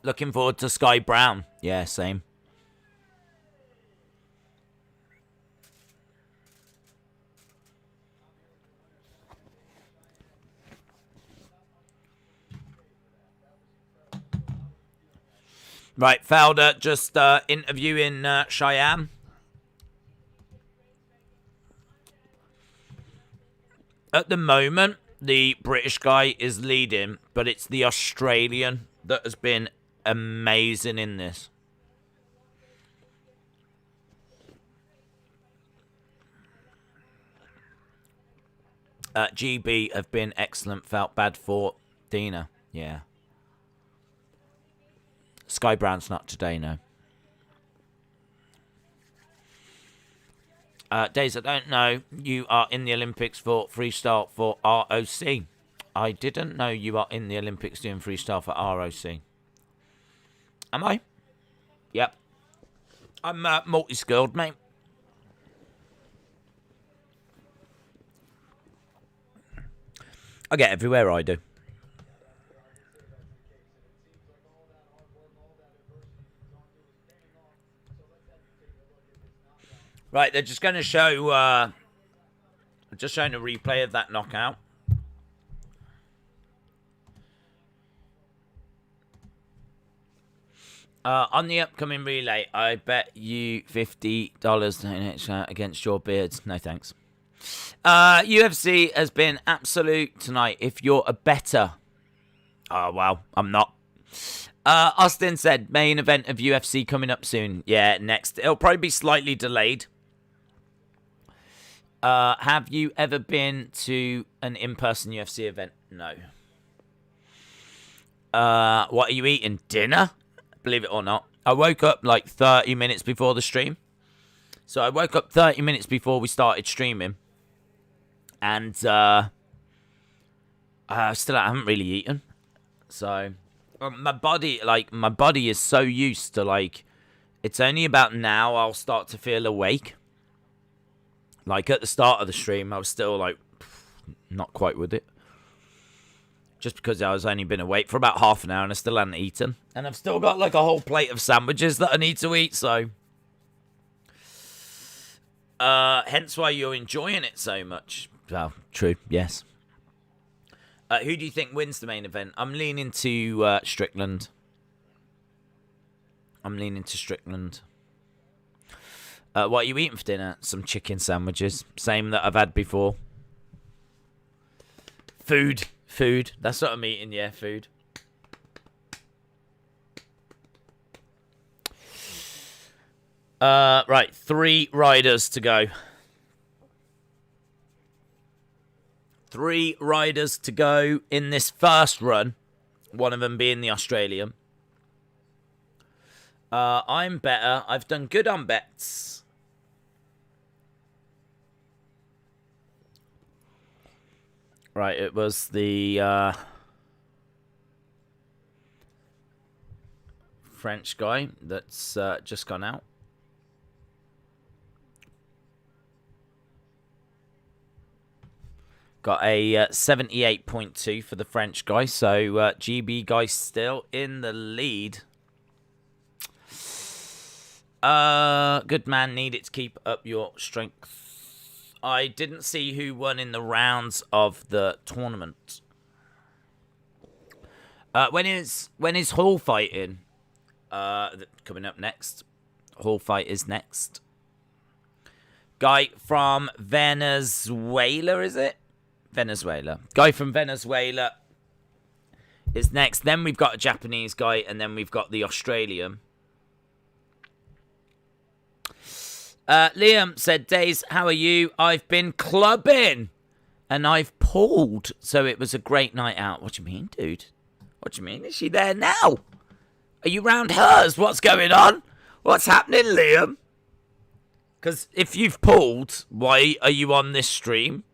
Looking forward to Sky Brown. Yeah, same. Right, Felder just interviewing Cheyanne. At the moment, the British guy is leading, but it's the Australian that has been amazing in this. GB have been excellent. Felt bad for Dina. Yeah. Sky Brown's not today, no. Days, I don't know. You are in the Olympics for freestyle for ROC. I didn't know you are in the Olympics doing freestyle for ROC. Am I? Yep. I'm multi-skilled, mate. I get everywhere I do. Right, they're just going to show, just showing a replay of that knockout. On the upcoming relay, I bet you $50 against your beards. No thanks. UFC has been absolute tonight. If you're a bettor. Oh, wow, I'm not. Austin said, main event of UFC coming up soon. Yeah, next. It'll probably be slightly delayed. Have you ever been to an in-person UFC event? No. What are you eating? Dinner? Believe it or not. I woke up like 30 minutes before the stream. So I woke up 30 minutes before we started streaming. And I haven't really eaten. So my body is so used to like, it's only about now I'll start to feel awake. Like, at the start of the stream, I was still, like, not quite with it. Just because I was only been awake for about half an hour and I still hadn't eaten. And I've still got, like, a whole plate of sandwiches that I need to eat, so... hence why you're enjoying it so much. Well, true, yes. Who do you think wins the main event? I'm leaning to Strickland. What are you eating for dinner? Some chicken sandwiches. Same that I've had before. Food. That's what I'm eating, yeah, food. Right, 3 riders to go. 3 riders to go in this first run. One of them being the Australian. I'm better. I've done good on bets. Right, it was the French guy that's just gone out. Got a 78.2 for the French guy, so GB guy still in the lead. Good man, needed to keep up your strength. I didn't see who won in the rounds of the tournament. When is Hall fighting? Coming up next. Hall fight is next. Guy from Venezuela, is it? Venezuela. Guy from Venezuela is next. Then we've got a Japanese guy, and then we've got the Australian. Liam said, Days, how are you? I've been clubbing and I've pulled, so it was a great night out. What do you mean, dude? What do you mean? Is she there now? Are you round hers? What's going on? What's happening, Liam? Because if you've pulled, why are you on this stream?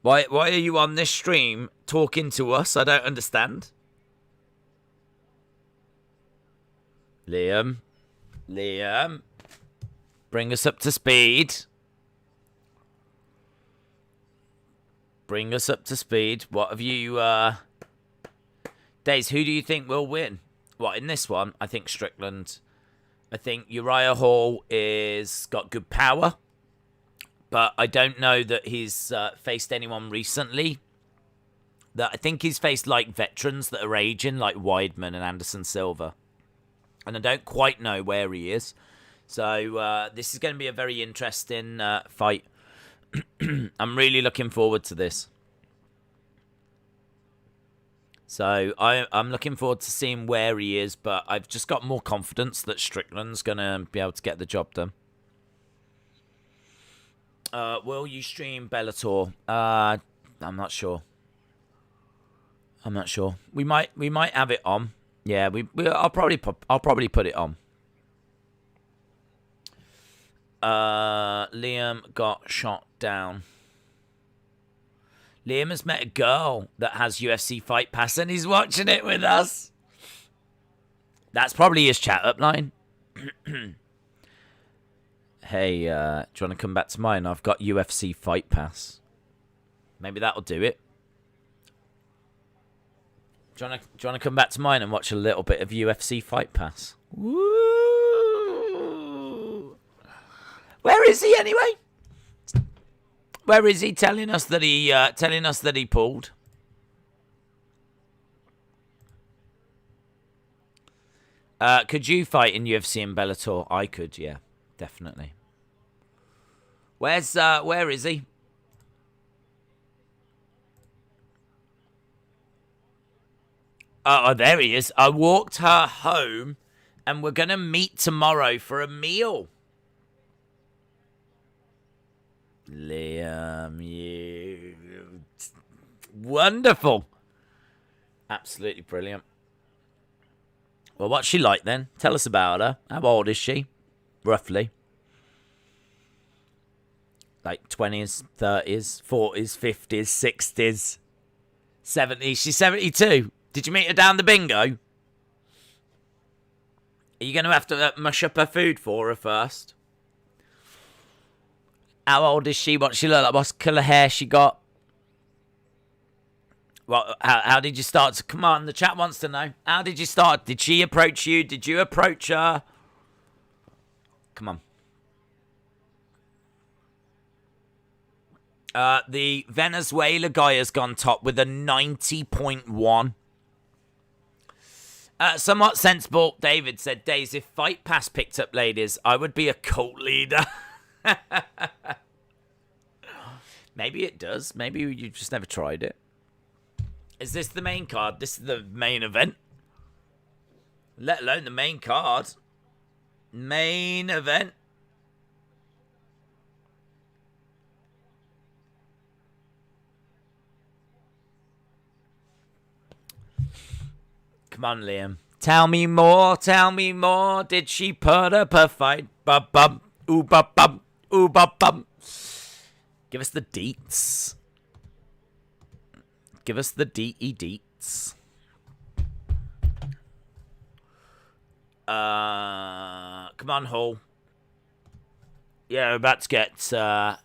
Why are you on this stream talking to us? I don't understand. Liam, bring us up to speed. What have you... Days, who do you think will win? What, in this one? I think Strickland. I think Uriah Hall is got good power. But I don't know that he's faced anyone recently. I think he's faced, like, veterans that are aging, like Weidman and Anderson Silva. And I don't quite know where he is. So this is going to be a very interesting fight. I'm really looking forward to this. So I'm looking forward to seeing where he is, but I've just got more confidence that Strickland's going to be able to get the job done. Will you stream Bellator? I'm not sure. We might have it on. Yeah, I'll probably put it on. Liam got shot down. Liam has met a girl that has UFC Fight Pass and he's watching it with us. That's probably his chat up line. Hey, do you want to come back to mine? I've got UFC Fight Pass. Maybe that'll do it. Do you want to come back to mine and watch a little bit of UFC Fight Pass? Woo! Where is he anyway? Where is he telling us that he pulled? Could you fight in UFC and Bellator? I could, yeah, definitely. Where is he? Oh, there he is. I walked her home, and we're gonna meet tomorrow for a meal. Liam, you... Wonderful. Absolutely brilliant. Well, what's she like then? Tell us about her. How old is she? Roughly. Like 20s, 30s, 40s, 50s, 60s, 70s. She's 72. Did you meet her down the bingo? Are you going to have to mush up her food for her first? How old is she? What she look like? What colour hair she got? Well, how did you start? Come on, the chat wants to know. How did you start? Did she approach you? Did you approach her? Come on. The Venezuela guy has gone top with a 90.1. Somewhat sensible, David said, Days, if Fight Pass picked up ladies, I would be a cult leader. Maybe it does. Maybe you just never tried it. Is this the main card? This is the main event. Let alone the main card. Main event. Come on, Liam. Tell me more, tell me more. Did she put up a fight? Ba-bum, ooh-ba-bum, ooh-ba-bum. Give us the deets. Give us the deets. Come on, Hall. Yeah, we're about to get to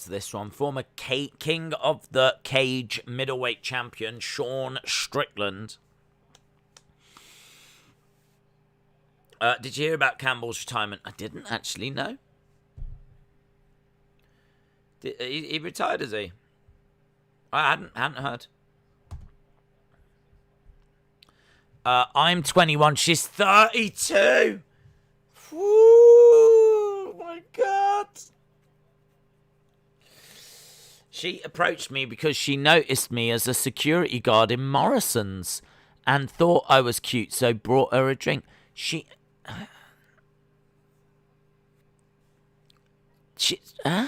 this one. Former King of the Cage middleweight champion Sean Strickland. Did you hear about Campbell's retirement? I didn't actually know. He retired, is he? I hadn't heard. I'm 21. She's 32. Woo! My God. She approached me because she noticed me as a security guard in Morrison's and thought I was cute, so brought her a drink. She, huh?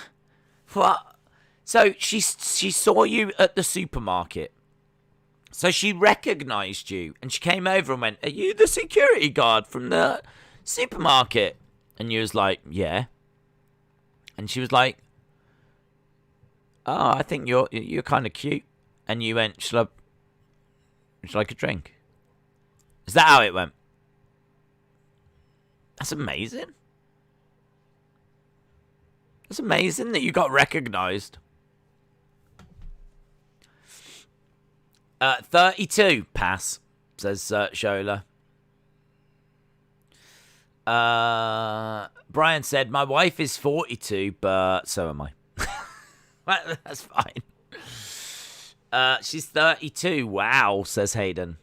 What? So she saw you at the supermarket. So she recognised you, and she came over and went, "Are you the security guard from the supermarket?" And you was like, "Yeah." And she was like, "Oh, I think you're kind of cute." And you went, "Shall I like a drink?" Is that how it went? That's amazing. That's amazing that you got recognised. 32, pass, says Shola. Brian said, my wife is 42, but so am I. Well, that's fine. She's 32. Wow, says Hayden.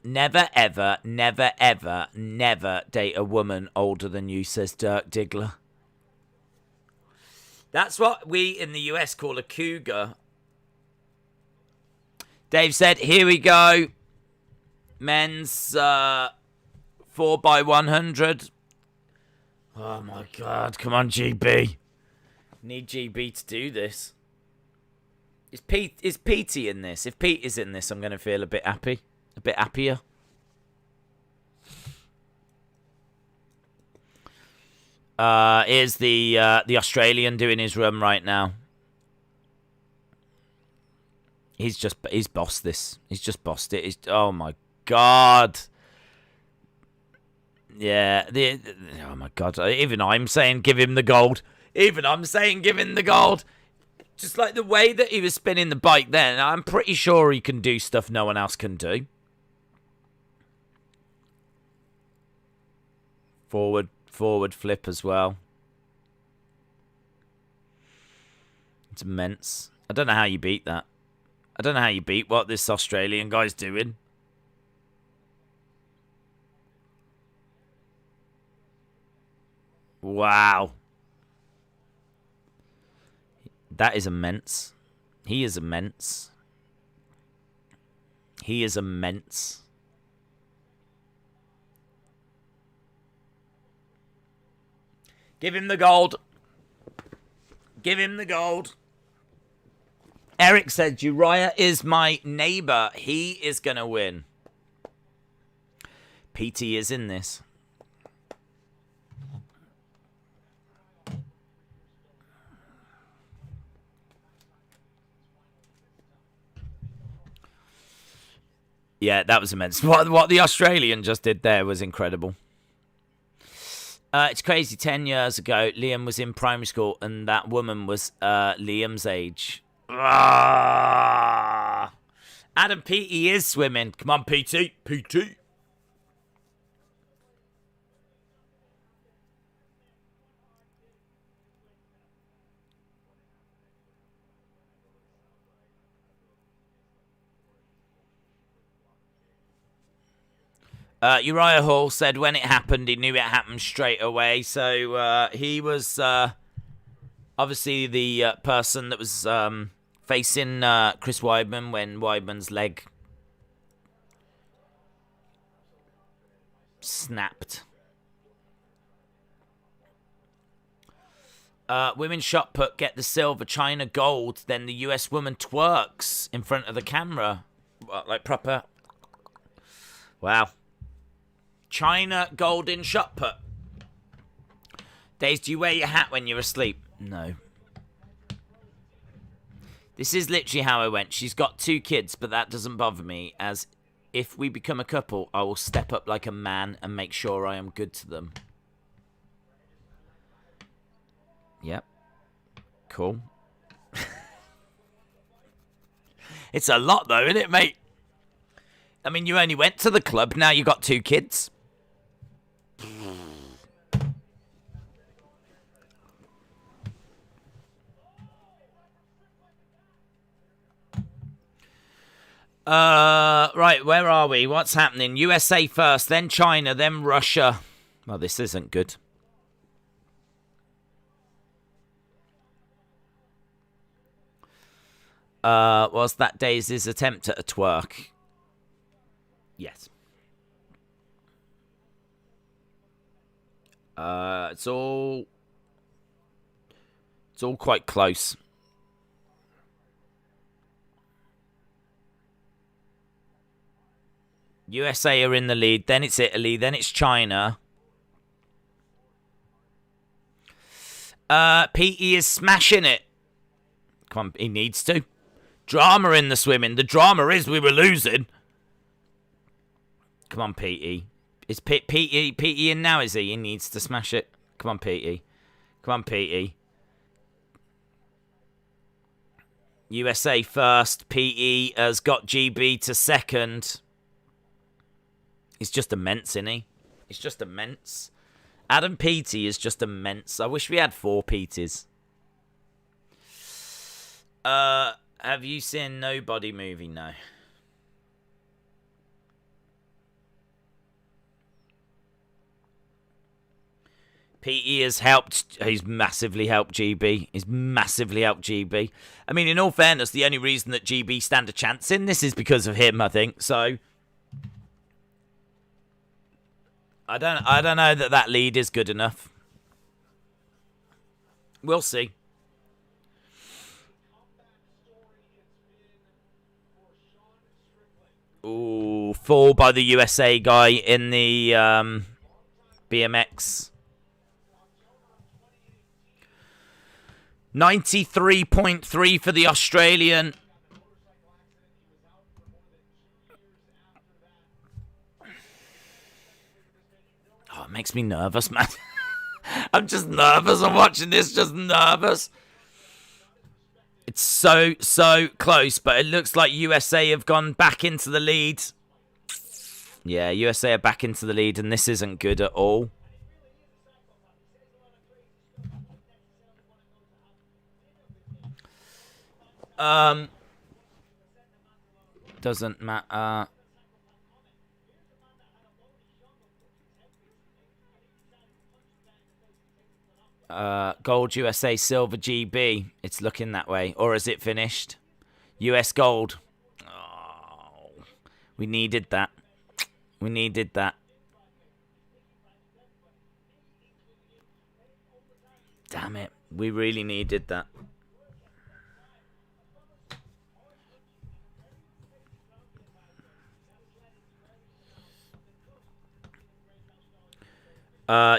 Never, ever, never, ever, never date a woman older than you, says Dirk Diggler. That's what we in the US call a cougar. Dave said, here we go. Men's 4x100. Oh my God, come on, GB. Need GB to do this. Is PT in this? If Pete is in this, I'm going to feel a bit happy. A bit happier. Here's the Australian doing his run right now. He's bossed this. He's just bossed it. Oh my God. Yeah. Oh my God. Even I'm saying give him the gold. Even I'm saying give him the gold. Just like the way that he was spinning the bike then, I'm pretty sure he can do stuff no one else can do. Forward flip as well. It's immense. I don't know how you beat that. I don't know how you beat what this Australian guy's doing. Wow. That is immense. He is immense. He is immense. Give him the gold. Give him the gold. Eric said, Uriah is my neighbour. He is going to win. PT is in this. Yeah, that was immense. What the Australian just did there was incredible. It's crazy. 10 years ago, Liam was in primary school, and that woman was Liam's age. Ah! Adam PT is swimming. Come on, PT. PT. Uriah Hall said when it happened, he knew it happened straight away. So he was obviously the person that was facing Chris Weidman when Weidman's leg snapped. Women's shot put get the silver, China gold. Then the US woman twerks in front of the camera. What, like proper? Wow. China gold in shot put. Days, do you wear your hat when you're asleep? No. This is literally how I went. She's got 2 kids, but that doesn't bother me, as if we become a couple, I will step up like a man and make sure I am good to them. Yep. Cool. It's a lot though, isn't it, mate? I mean, you only went to the club, now you got 2 kids. Right, where are we? What's happening? USA first, then China, then Russia. Well, this isn't good. Was that Daisy's attempt at a twerk? Yes. It's all quite close. USA are in the lead, then it's Italy, then it's China. PE is smashing it. Come on, he needs to. Drama in the swimming. The drama is we were losing. Come on, PE. Is PE in now, is he? He needs to smash it. Come on, PE. Come on, PE. USA first. PE has got GB to second. He's just immense, isn't he? He's just immense. Adam Peaty is just immense. I wish we had 4 Peaties. Have you seen Nobody movie? No. PE has helped. He's massively helped GB. He's massively helped GB. I mean, in all fairness, the only reason that GB stand a chance in this is because of him, I think. So I don't know that lead is good enough. We'll see. Ooh, fall by the USA guy in the BMX. 93.3 for the Australian. Oh, it makes me nervous, man. I'm just nervous. I'm watching this, just nervous. It's so close, but it looks like USA have gone back into the lead. Yeah, USA are back into the lead, and this isn't good at all. Doesn't matter. Gold USA, silver GB. It's looking that way. Or is it finished? US gold. Oh, we needed that. We needed that. Damn it. We really needed that.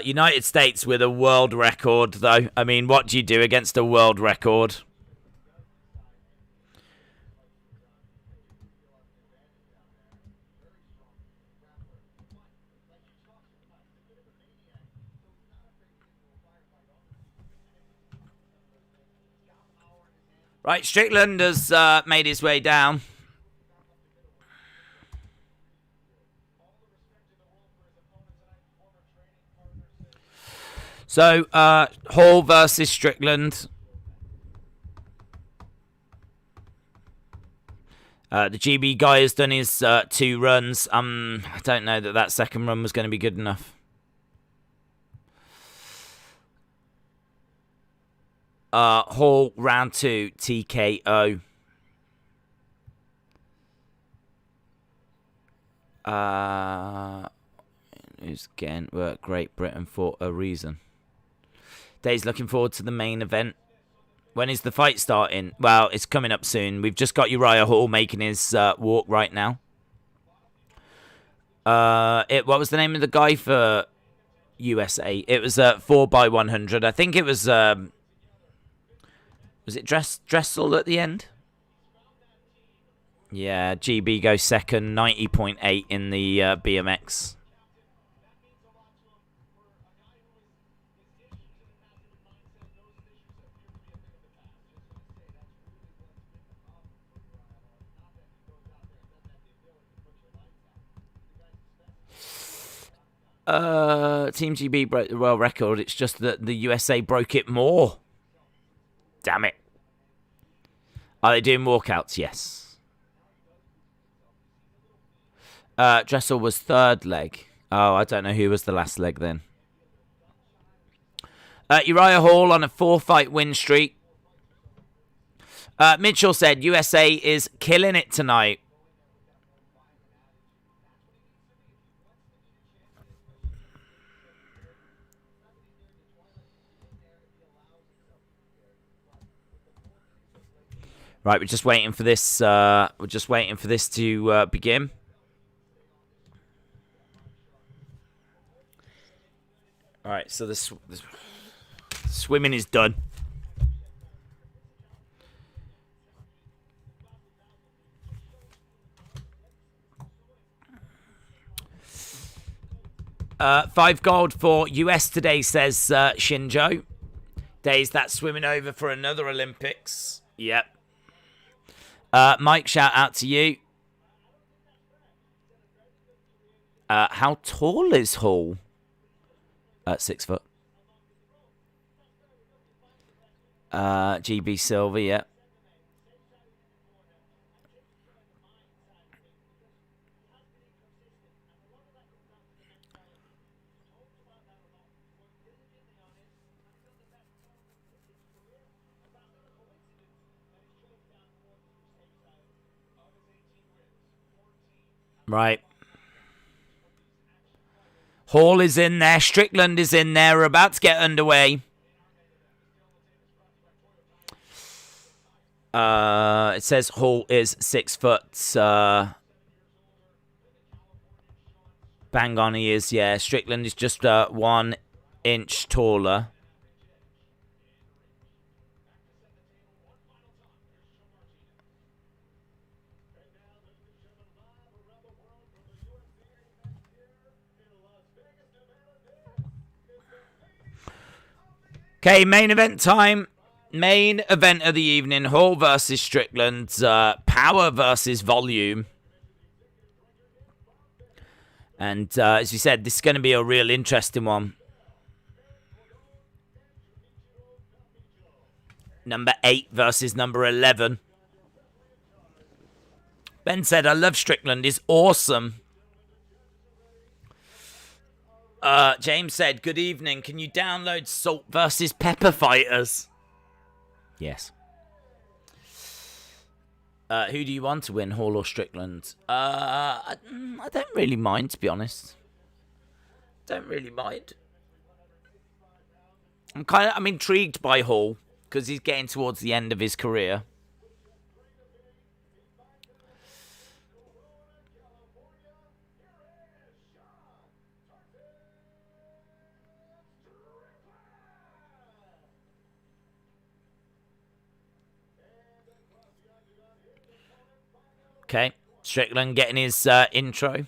United States with a world record, though. I mean, what do you do against a world record? Right, Strickland has made his way down. So, Hall versus Strickland. The GB guy has done his 2 runs. I don't know that second run was going to be good enough. Hall, round 2, TKO. Who's getting work? Great Britain for a reason. Dave's looking forward to the main event. When is the fight starting? Well, it's coming up soon. We've just got Uriah Hall making his walk right now. What was the name of the guy for USA? It was 4x100. I think it was it Dressel at the end? Yeah, GB goes second, 90.8 in the BMX. Team GB broke the world record. It's just that the USA broke it more. Damn it. Are they doing walkouts? Yes. Dressel was 3rd leg. Oh, I don't know who was the last leg then. Uriah Hall on a 4-fight win streak. Mitchell said USA is killing it tonight. Right, we're just waiting for this. We're just waiting for this to begin. All right, so the swimming is done. $5 gold for US today, says Shinjo. Days that swimming over for another Olympics. Yep. Mike, shout out to you. How tall is Hall? 6 foot. GB Silver, yeah. Right. Hall is in there. Strickland is in there. We're about to get underway. It says Hall is 6 foot. Bang on he is, yeah. Strickland is just 1 inch taller. Okay, main event time. Main event of the evening. Hall versus Strickland. Power versus volume. And as you said, this is going to be a real interesting one. Number 8 versus number 11. Ben said, I love Strickland. He's awesome. James said, good evening. Can you download Salt versus Pepper Fighters? Yes. Who do you want to win, Hall or Strickland? I don't really mind, to be honest. Don't really mind. I'm intrigued by Hall because he's getting towards the end of his career. Okay, Strickland getting his intro.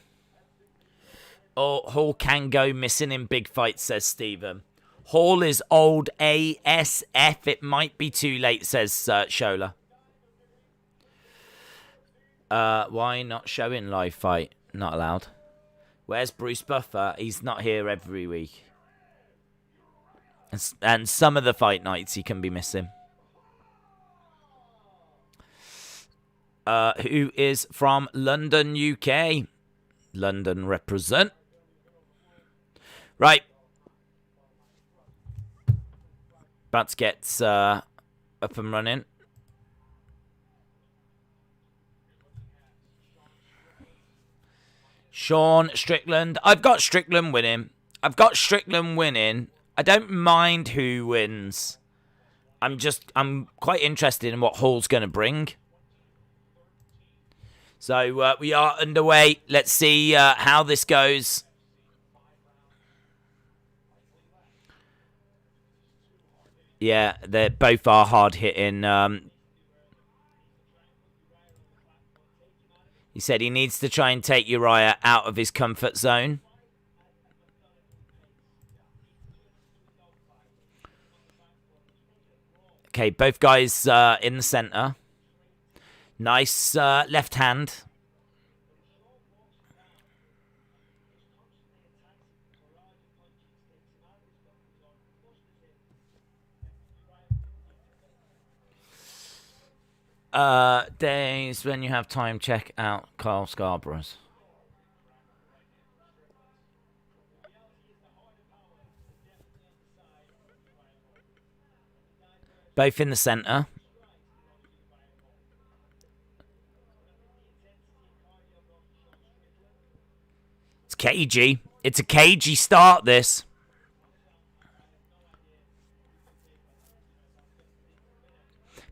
Oh, Hall can go missing in big fights, says Stephen. Hall is old ASF. It might be too late, says Shola. Why not showing live fight? Not allowed. Where's Bruce Buffer? He's not here every week. And some of the fight nights he can be missing. who is from London, UK. London represent. Right. About to get up and running. Sean Strickland. I've got Strickland winning. I don't mind who wins. I'm quite interested in what Hall's going to bring. So we are underway. Let's see how this goes. Yeah, they both are hard hitting. He said he needs to try and take Uriah out of his comfort zone. Okay, both guys in the center. Nice left hand. Days when you have time, check out Carl Scarborough's. Both in the center. It's cagey. It's a cagey start, this.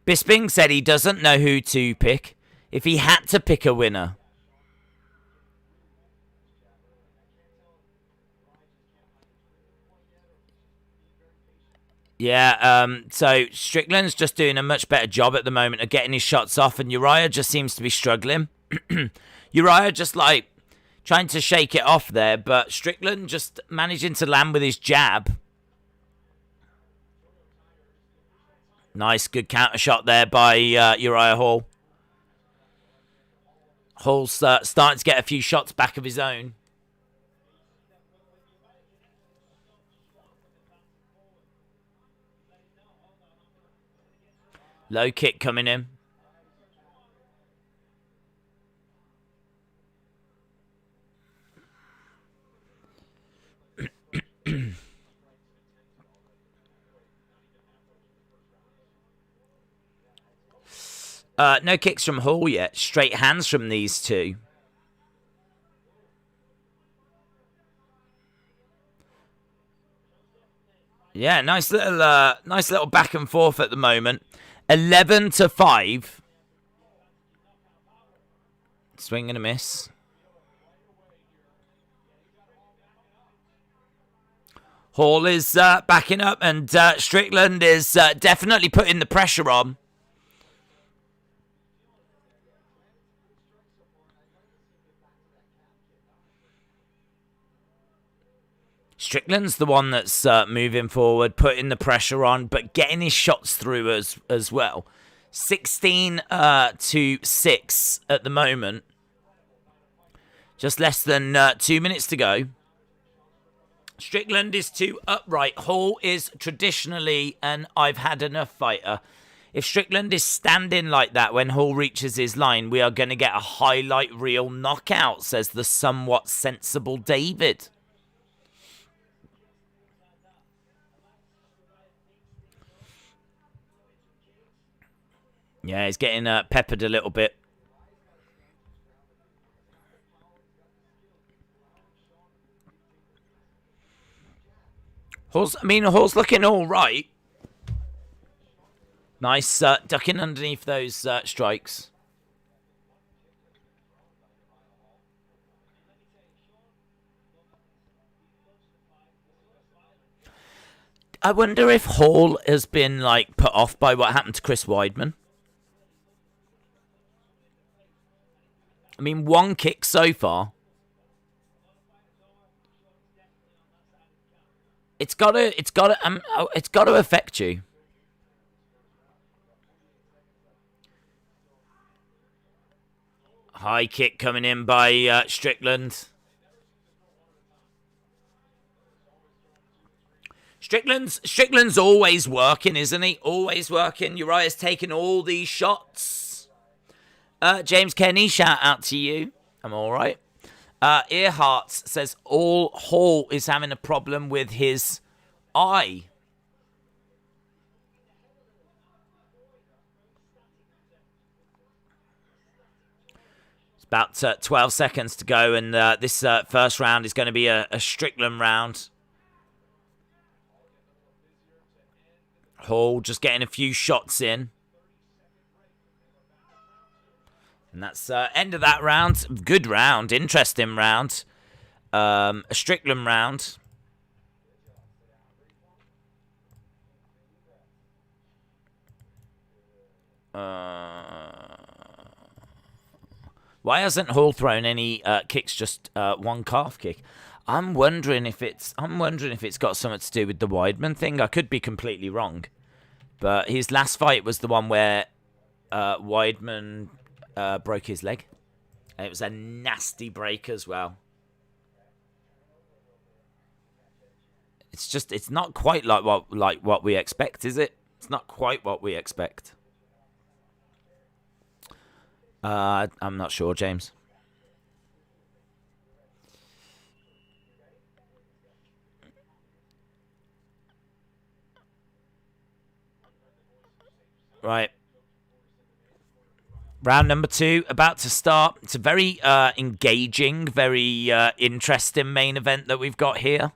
Bisping said he doesn't know who to pick if he had to pick a winner. Yeah, so Strickland's just doing a much better job at the moment of getting his shots off, and Uriah just seems to be struggling. Uriah just, like, trying to shake it off there, but Strickland just managing to land with his jab. Nice, good counter shot there by Uriah Hall. Hall's starting to get a few shots back of his own. Low kick coming in. No kicks from Hall yet. Straight hands from these two. Yeah, nice little back and forth at the moment. 11-5. Swing and a miss. Hall is backing up, and Strickland is definitely putting the pressure on. Strickland's the one that's moving forward, putting the pressure on, but getting his shots through as well. 16-6 at the moment. Just less than 2 minutes to go. Strickland is too upright. Hall is traditionally an I've had enough fighter. If Strickland is standing like that when Hall reaches his line, we are going to get a highlight reel knockout, says the somewhat sensible David. Yeah, he's getting peppered a little bit. Hall's looking all right. Nice ducking underneath those strikes. I wonder if Hall has been like put off by what happened to Chris Weidman. I mean, one kick so far. It's got to affect you. High kick coming in by Strickland. Strickland's always working, isn't he? Always working. Uriah's taking all these shots. James Kenny, shout out to you. I'm all right. Earharts says all Hall is having a problem with his eye. It's about 12 seconds to go, and this first round is going to be a Strickland round. Hall just getting a few shots in. And that's end of that round. Good round. Interesting round. A Strickland round. Why hasn't Hall thrown any kicks? Just one calf kick. I'm wondering if it's got something to do with the Weidman thing. I could be completely wrong, but his last fight was the one where Weidman broke his leg. And it was a nasty break as well. It's not quite like what we expect, is it? It's not quite what we expect. I'm not sure, James. Right. Round number 2 about to start. It's a very engaging, very interesting main event that we've got here.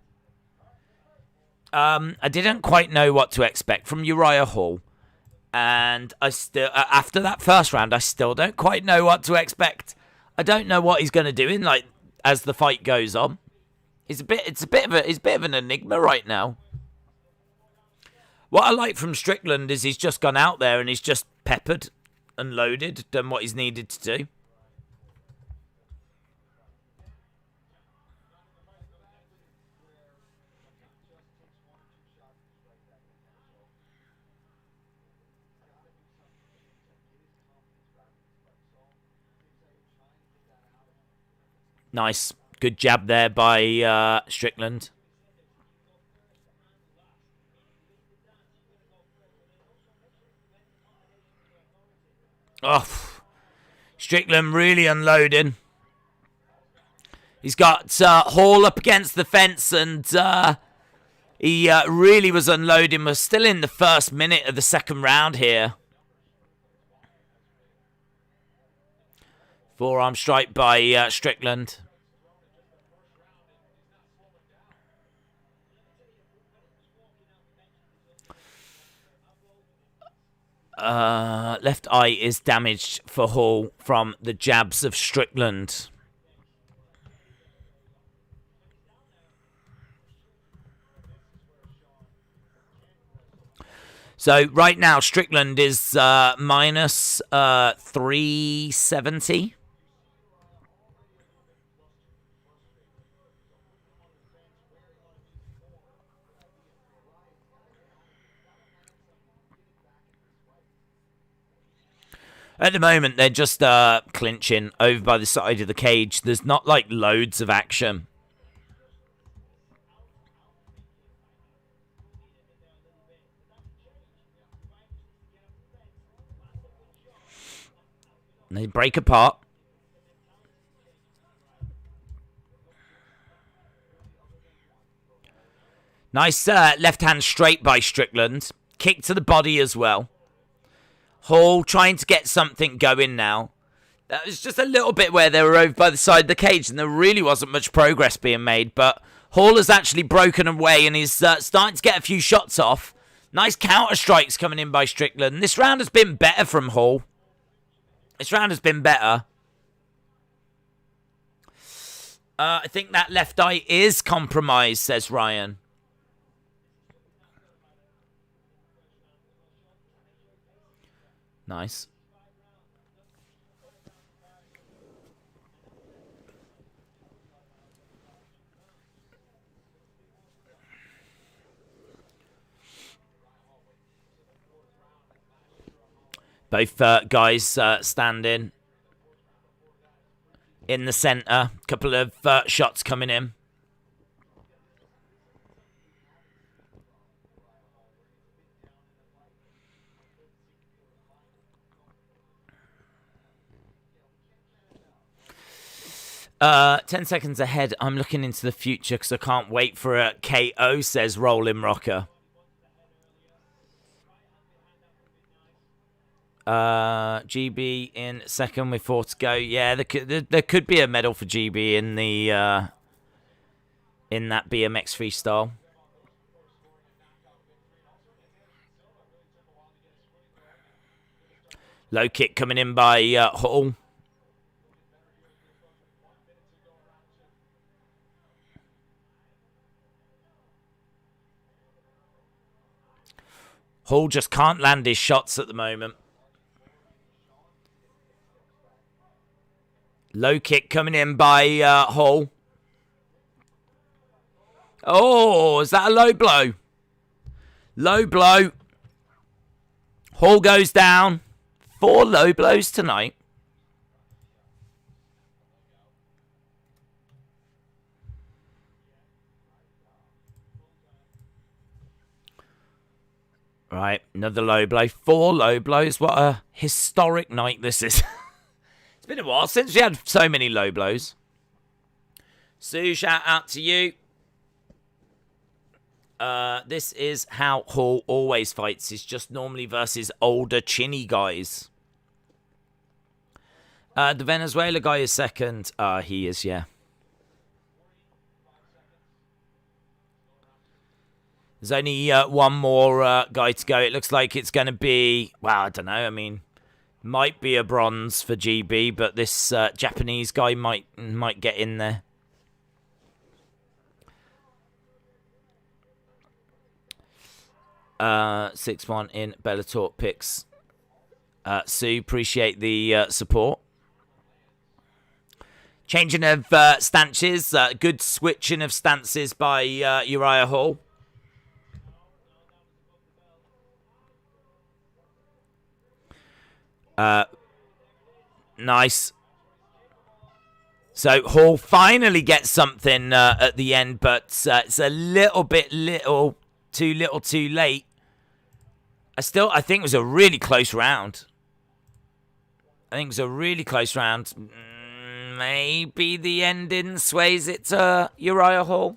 I didn't quite know what to expect from Uriah Hall. And I still, after that first round, I still don't quite know what to expect. I don't know what he's going to do as the fight goes on. He's a bit of an enigma right now. What I like from Strickland is he's just gone out there and he's just peppered and loaded, done what he's needed to do. Nice. Good jab there by Strickland. Oh, Strickland really unloading. He's got Hall up against the fence, and he really was unloading. We're still in the first minute of the second round here. Forearm strike by Strickland. Left eye is damaged for Hall from the jabs of Strickland. So right now Strickland is minus 370. At the moment, they're just clinching over by the side of the cage. There's not, like, loads of action. And they break apart. Nice left hand straight by Strickland. Kick to the body as well. Hall trying to get something going now. That was just a little bit where they were over by the side of the cage and there really wasn't much progress being made. But Hall has actually broken away and he's starting to get a few shots off. Nice counter strikes coming in by Strickland. This round has been better from Hall. This round has been better. I think that left eye is compromised, says Ryan. Nice. Both guys standing in the center. Couple of shots coming in. 10 seconds ahead. I'm looking into the future because I can't wait for a KO, says Rolling Rocker. GB in second with 4 to go. Yeah, there could be a medal for GB in the in that BMX freestyle. Low kick coming in by Hall. Hall just can't land his shots at the moment. Low kick coming in by Hall. Oh, is that a low blow? Low blow. Hall goes down. 4 low blows tonight. Right, another low blow. 4 low blows. What a historic night this is. It's been a while since we had so many low blows. Sue, shout out to you. This is how Hall always fights. It's just normally versus older, chinny guys. The Venezuela guy is second. He is, yeah. There's only one more guy to go. It looks like it's going to be, well, I don't know. I mean, might be a bronze for GB, but this Japanese guy might get in there. Uh, 6-1 in Bellator picks. Sue, appreciate the support. Changing of stances. Good switching of stances by Uriah Hall. Nice. So Hall finally gets something at the end, but it's a little bit too little too late. I think it was a really close round. Maybe the ending sways it to Uriah Hall.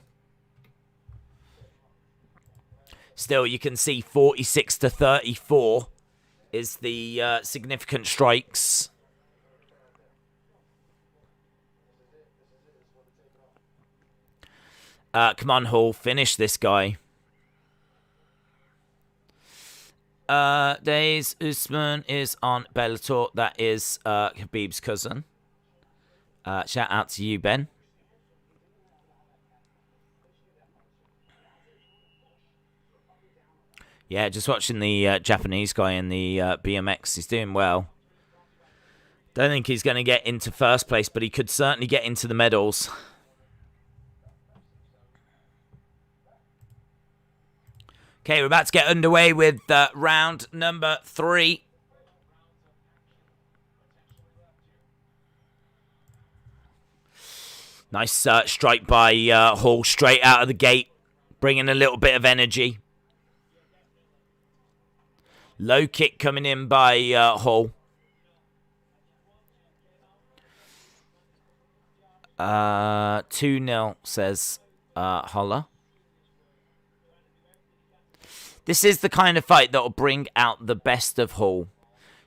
Still, you can see 46 to 34 is the significant strikes. Come on, Hall, finish this guy. Days Usman is on Bellator. That is Khabib's cousin. Shout out to you, Ben. Yeah, just watching the Japanese guy in the BMX. He's doing well. Don't think he's going to get into first place, but he could certainly get into the medals. Okay, we're about to get underway with round number 3. Nice strike by Hall straight out of the gate, bringing a little bit of energy. Low kick coming in by Hall. 2-0, says Holler. This is the kind of fight that will bring out the best of Hall.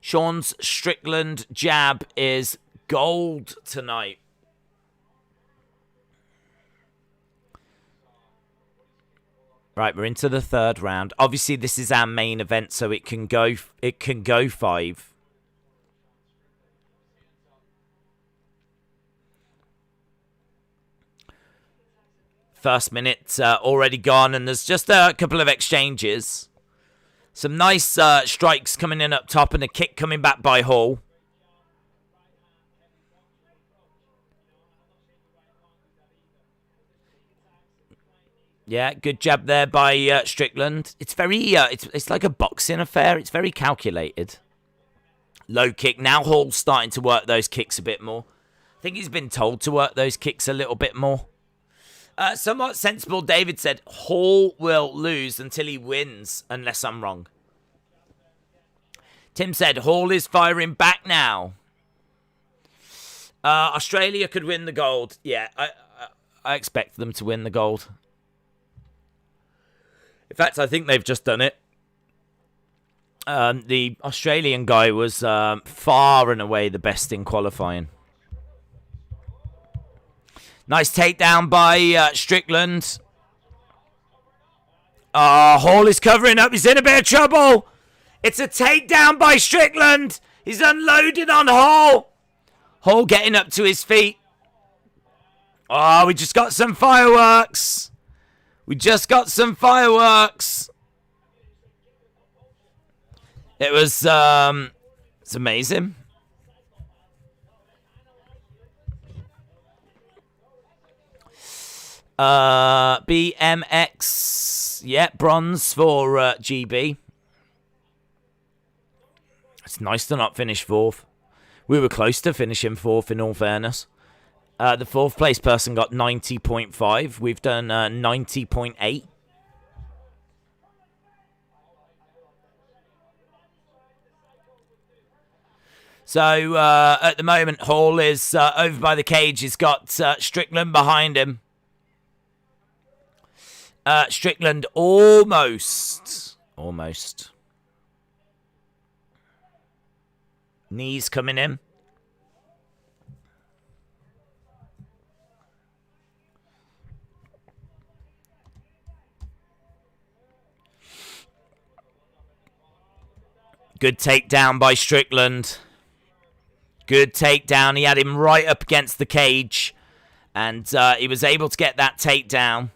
Sean's Strickland jab is gold tonight. Right, we're into the 3rd round. Obviously, this is our main event, so it can go 5. First minute already gone, and there's just a couple of exchanges. Some nice strikes coming in up top, and a kick coming back by Hall. Yeah, good jab there by Strickland. It's very, it's like a boxing affair. It's very calculated. Low kick. Now Hall's starting to work those kicks a bit more. I think he's been told to work those kicks a little bit more. Somewhat sensible, David said, Hall will lose until he wins, unless I'm wrong. Tim said, Hall is firing back now. Australia could win the gold. Yeah, I expect them to win the gold. In fact, I think they've just done it. The Australian guy was far and away the best in qualifying. Nice takedown by Strickland. Hall is covering up. He's in a bit of trouble. It's a takedown by Strickland. He's unloaded on Hall. Hall getting up to his feet. Oh, we just got some fireworks. We just got some fireworks. It was, it's amazing. BMX, yeah, bronze for GB. It's nice to not finish fourth. We were close to finishing fourth, in all fairness. The fourth place person got 90.5. We've done 90.8. So, at the moment, Hall is over by the cage. He's got Strickland behind him. Strickland almost. Knees coming in. Good takedown by Strickland. Good takedown. He had him right up against the cage. And he was able to get that takedown.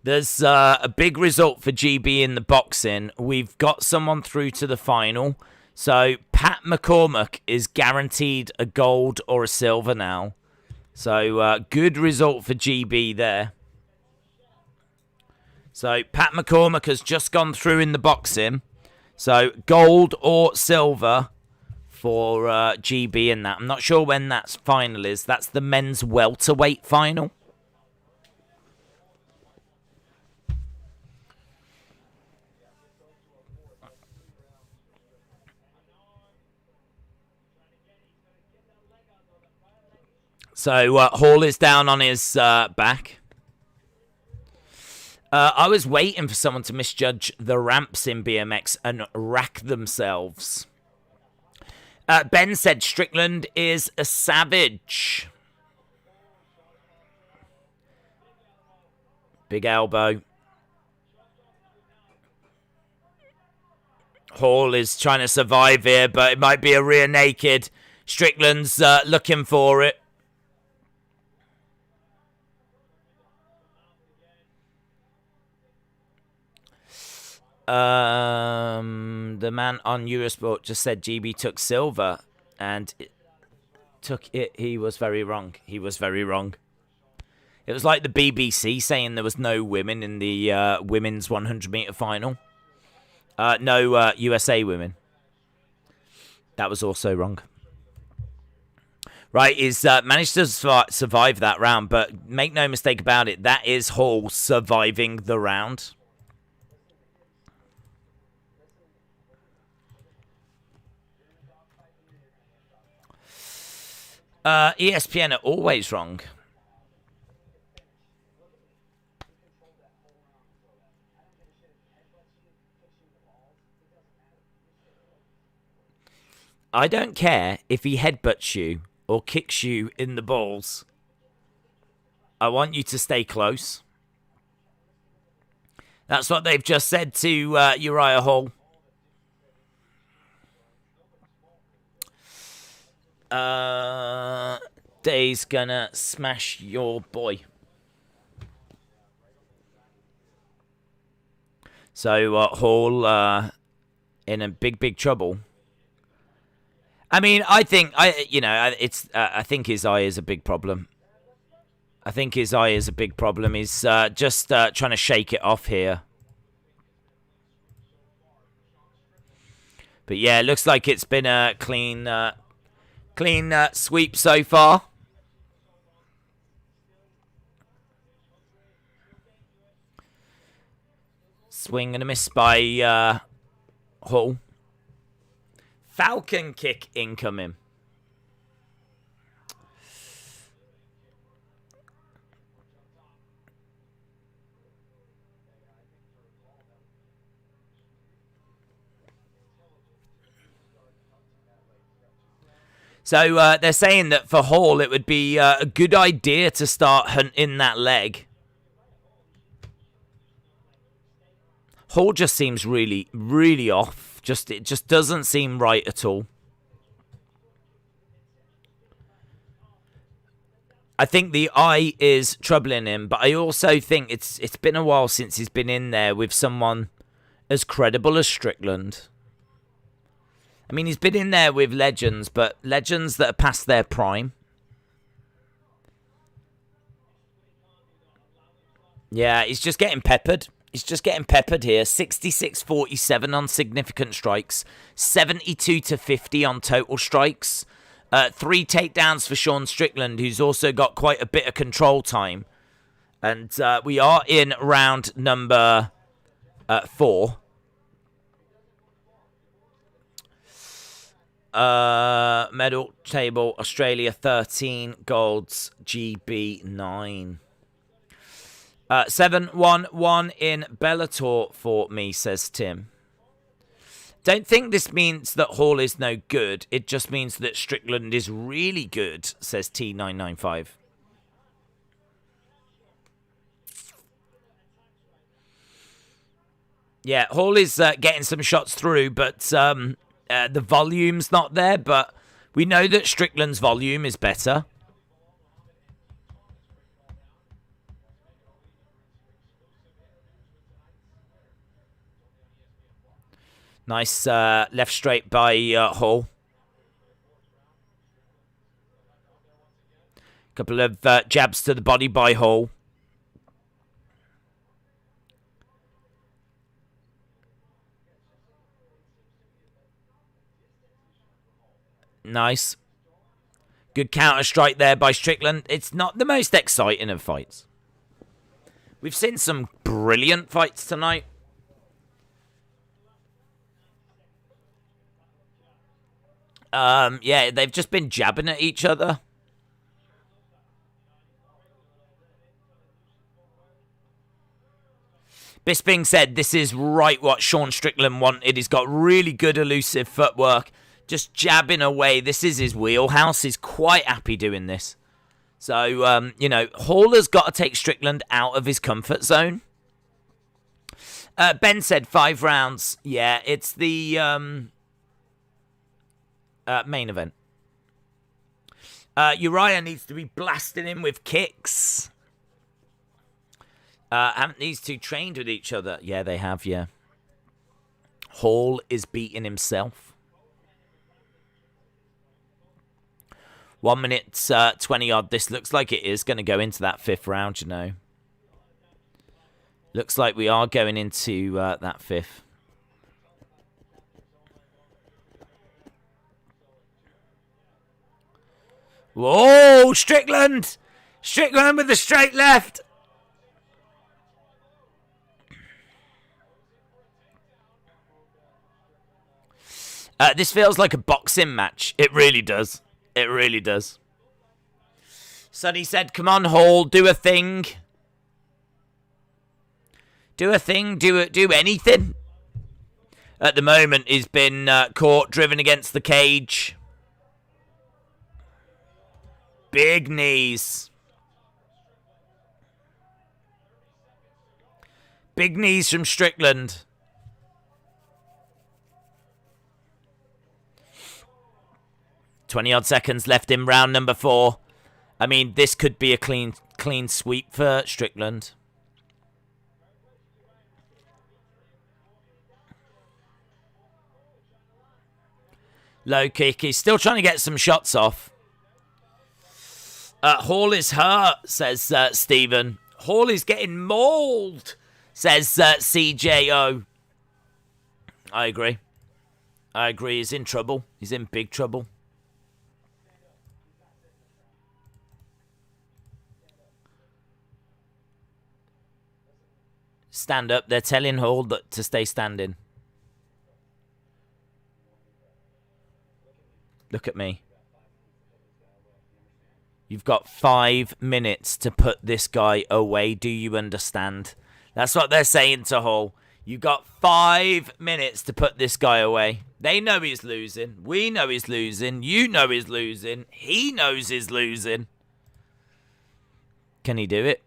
There's a big result for GB in the boxing. We've got someone through to the final. So Pat McCormack is guaranteed a gold or a silver now. So good result for GB there. So Pat McCormack has just gone through in the boxing. So gold or silver for GB in that. I'm not sure when that final is. That's the men's welterweight final. So Hall is down on his back. I was waiting for someone to misjudge the ramps in BMX and rack themselves. Ben said Strickland is a savage. Big elbow. Hall is trying to survive here, but it might be a rear naked. Strickland's looking for it. The man on Eurosport just said GB took silver, and he was very wrong. He was very wrong. It was like the BBC saying there was no women in the women's 100-meter final. No USA women. That was also wrong. Right, he's managed to survive that round, but make no mistake about it, that is Hall surviving the round. ESPN are always wrong. I don't care if he headbutts you or kicks you in the balls. I want you to stay close. That's what they've just said to Uriah Hall. Day's gonna smash your boy. So Hall in a big trouble. I mean, I think I think his eye is a big problem. He's just trying to shake it off here. But yeah, it looks like it's been a clean sweep so far. Swing and a miss by Hall. Falcon kick incoming. So they're saying that for Hall, it would be a good idea to start hunting that leg. Hall just seems really, really off. It just doesn't seem right at all. I think the eye is troubling him, but I also think it's been a while since he's been in there with someone as credible as Strickland. I mean, he's been in there with legends, but legends that are past their prime. Yeah, he's just getting peppered. He's just getting peppered here. 66-47 on significant strikes. 72-50 on total strikes. 3 takedowns for Sean Strickland, who's also got quite a bit of control time. And we are in round number 4. Medal table, Australia 13, golds, GB 9. 7-1-1 in Bellator for me, says Tim. Don't think this means that Hall is no good. It just means that Strickland is really good, says T995. Yeah, Hall is getting some shots through, but the volume's not there. But we know that Strickland's volume is better. Nice left straight by Hall. Couple of jabs to the body by Hall. Nice. Good counter strike there by Strickland. It's not the most exciting of fights. We've seen some brilliant fights tonight. Yeah, they've just been jabbing at each other. This being said, this is right what Sean Strickland wanted. He's got really good elusive footwork. Just jabbing away. This is his wheelhouse. He's quite happy doing this. So, you know, Hall has got to take Strickland out of his comfort zone. Ben said 5 rounds. Yeah, it's the main event. Uriah needs to be blasting him with kicks. Haven't these two trained with each other? Yeah, they have, yeah. Hall is beating himself. 1 minute 20 odd. This looks like it is going to go into that 5th round, you know. Looks like we are going into that 5th. Whoa, Strickland! Strickland with the straight left. This feels like a boxing match. It really does. It really does. Sonny said, come on, Hall, do a thing. Do a thing, do anything. At the moment, he's been caught, driven against the cage. Big knees. Big knees from Strickland. Twenty-odd seconds left in round number 4. I mean, this could be a clean sweep for Strickland. Low kick. He's still trying to get some shots off. Hall is hurt, says Stephen. Hall is getting mauled, says CJO. I agree. He's in trouble. He's in big trouble. Stand up. They're telling Hall to stay standing. Look at me. You've got 5 minutes to put this guy away. Do you understand? That's what they're saying to Hall. You've got 5 minutes to put this guy away. They know he's losing. We know he's losing. You know he's losing. He knows he's losing. Can he do it?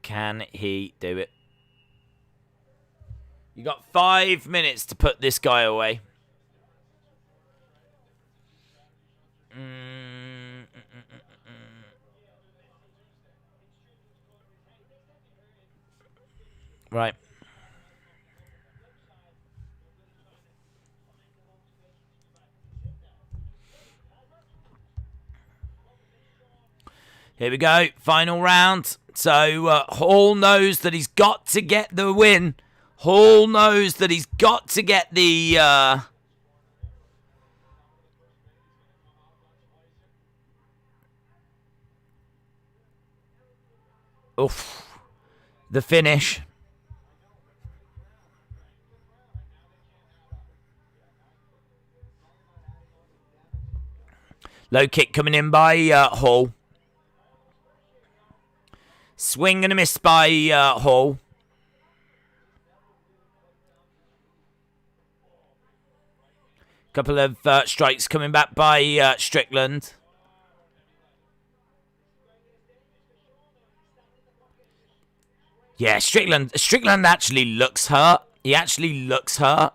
Can he do it? You got 5 minutes to put this guy away. Right. Here we go. Final round. So Hall knows that he's got to get the win. Hall knows that he's got to get the... the finish. Low kick coming in by Hall. Swing and a miss by Hall. Couple of strikes coming back by Strickland. Yeah, Strickland actually looks hurt. He actually looks hurt.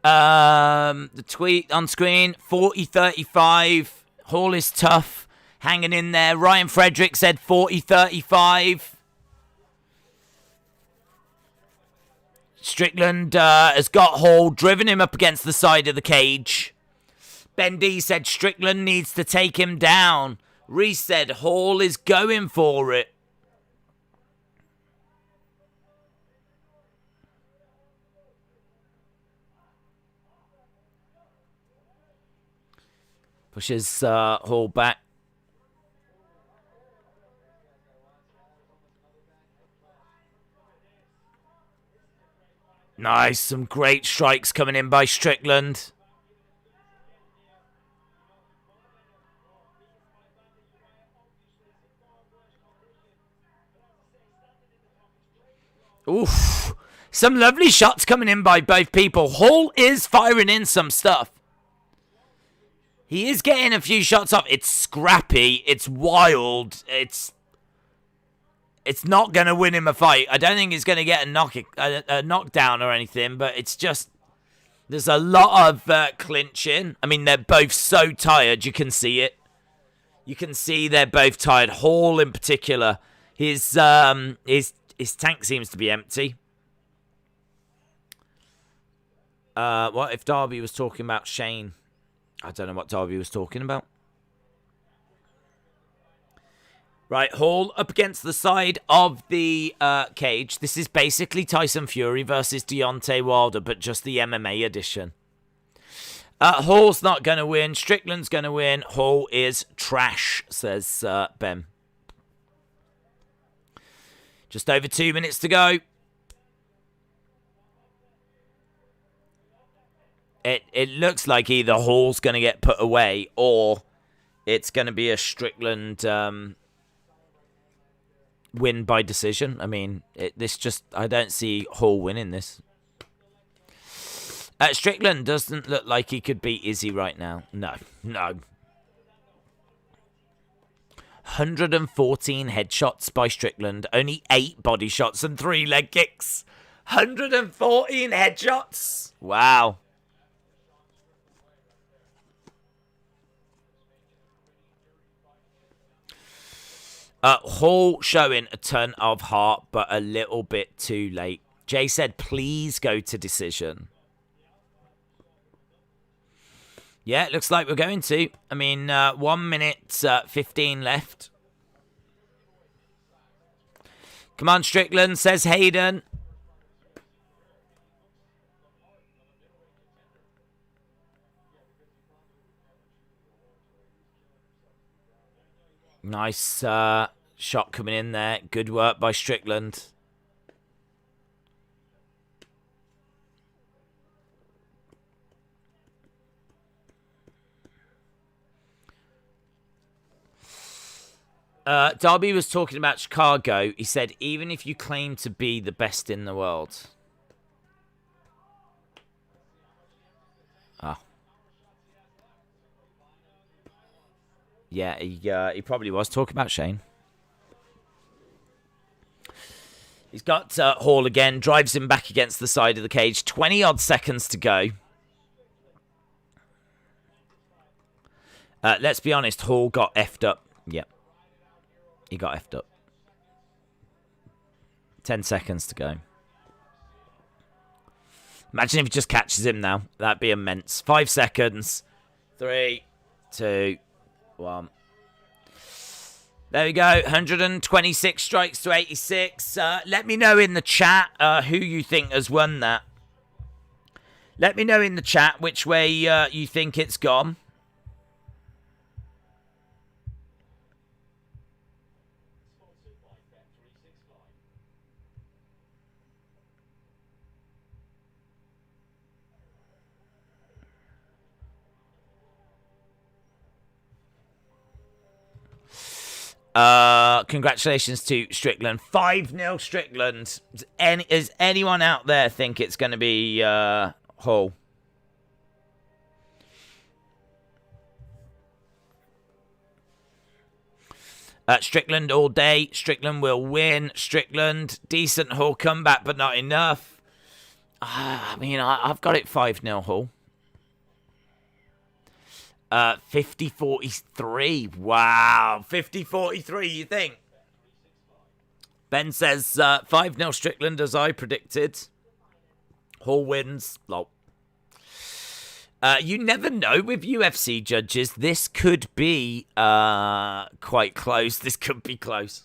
The tweet on screen, 40-35. Hall is tough. Hanging in there. Ryan Frederick said 40-35. Strickland has got Hall, driven him up against the side of the cage. Ben D said Strickland needs to take him down. Reese said Hall is going for it. Pushes Hall back. Nice, some great strikes coming in by Strickland. Oof. Some lovely shots coming in by both people. Hall is firing in some stuff. He is getting a few shots off. It's scrappy. It's wild. It's not going to win him a fight. I don't think he's going to get a knockdown or anything, but it's just... There's a lot of clinching. I mean, they're both so tired. You can see it. You can see they're both tired. Hall in particular. His tank seems to be empty. What if Darby was talking about Shane? I don't know what Darby was talking about. Right, Hall up against the side of the cage. This is basically Tyson Fury versus Deontay Wilder, but just the MMA edition. Hall's not going to win. Strickland's going to win. Hall is trash, says Ben. Just over 2 minutes to go. It looks like either Hall's going to get put away or it's going to be a Strickland... win by decision. I mean, I don't see Hall winning this. Strickland doesn't look like he could beat Izzy right now. No. 114 headshots by Strickland. Only 8 body shots and 3 leg kicks. 114 headshots. Wow. Hall showing a ton of heart, but a little bit too late. Jay said, please go to decision. Yeah, it looks like we're going to. I mean, 1 minute 15 left. Come on, Strickland, says Hayden. Nice shot coming in there. Good work by Strickland. Darby was talking about Chicago. He said, even if you claim to be the best in the world. Oh. Yeah, he probably was talking about Shane. He's got Hall again, drives him back against the side of the cage. 20-odd seconds to go. Let's be honest, Hall got effed up. Yep. He got effed up. 10 seconds to go. Imagine if he just catches him now. That'd be immense. 5 seconds. 3, 2, 1. There we go. 126 strikes to 86. Let me know in the chat who you think has won that. Let me know in the chat which way you think it's gone. Congratulations to Strickland. 5-0 Strickland. Does anyone out there think it's going to be Hall? Strickland all day. Strickland will win. Strickland, decent Hall comeback, but not enough. I mean, I've got it 5-0 Hall. 50-43. Wow. 50-43, you think? Ben says 5-0 Strickland, as I predicted. Hall wins. Lol. You never know with UFC judges. This could be quite close. This could be close.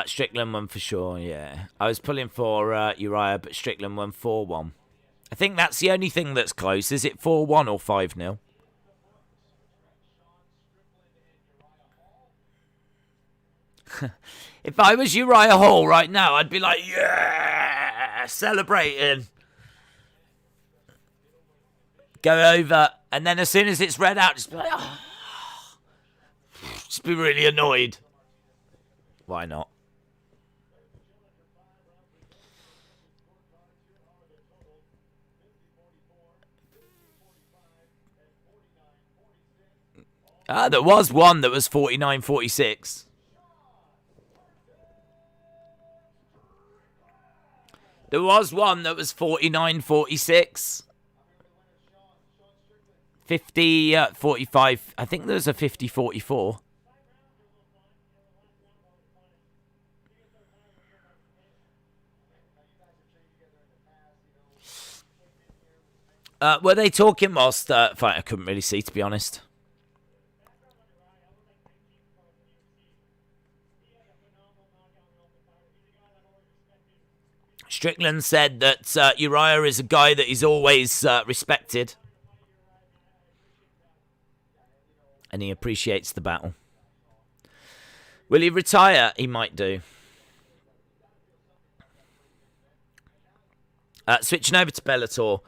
Strickland won for sure, yeah. I was pulling for Uriah, but Strickland won 4-1. I think that's the only thing that's close. Is it 4-1 or 5-0? If I was Uriah Hall right now, I'd be like, yeah, celebrating. Go over, and then as soon as it's read out, just be like, oh. Just be really annoyed. Why not? There was one that was 49-46. There was one that was 49-46. 50-45. I think there was a 50-44. Were they talking whilst fight? I couldn't really see, to be honest. Strickland said that Uriah is a guy that he's always respected. And he appreciates the battle. Will he retire? He might do. Switching over to Bellator.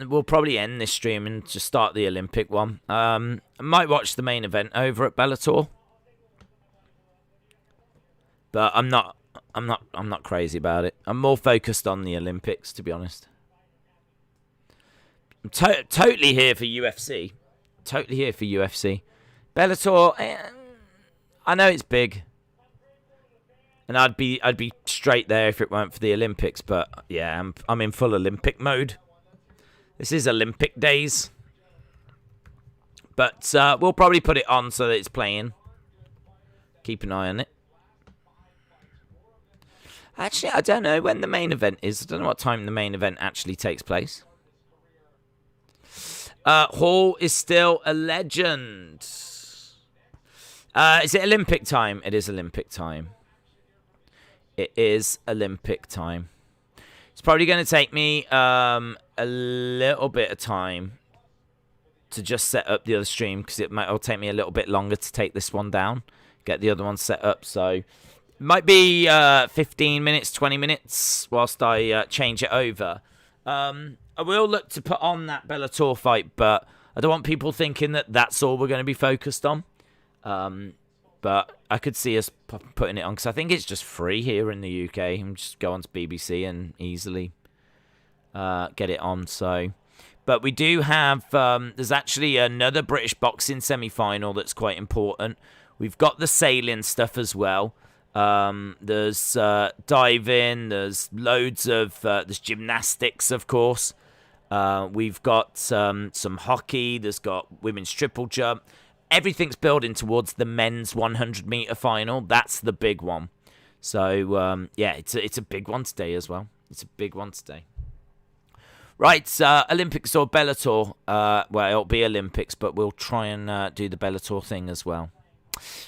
We'll probably end this stream and just start the Olympic one. I might watch the main event over at Bellator. But I'm not crazy about it. I'm more focused on the Olympics, to be honest. I'm totally here for UFC. Totally here for UFC. Bellator, I know it's big. And I'd be straight there if it weren't for the Olympics, but yeah, I'm in full Olympic mode. This is Olympic days. But we'll probably put it on so that it's playing. Keep an eye on it. Actually, I don't know when the main event is. I don't know what time the main event actually takes place. Hall is still a legend. Is it Olympic time? It is Olympic time. It is Olympic time. It's probably going to take me a little bit of time to just set up the other stream because it'll take me a little bit longer to take this one down, get the other one set up. So it might be 15 minutes, 20 minutes whilst I change it over. I will look to put on that Bellator fight, but I don't want people thinking that that's all we're going to be focused on. But I could see us putting it on, because I think it's just free here in the UK. And just go on to BBC and easily get it on. So, but we do have, there's actually another British boxing semi-final that's quite important. We've got the sailing stuff as well. There's diving, there's loads of, there's gymnastics, of course. We've got some hockey, there's got women's triple jump. Everything's building towards the men's 100-meter final. That's the big one. So, yeah, it's a big one today as well. It's a big one today. Right, Olympics or Bellator? Well, it'll be Olympics, but we'll try and do the Bellator thing as well.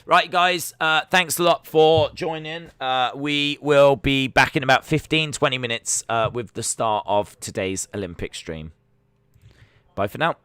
Right, guys, thanks a lot for joining. We will be back in about 15-20 minutes with the start of today's Olympic stream. Bye for now.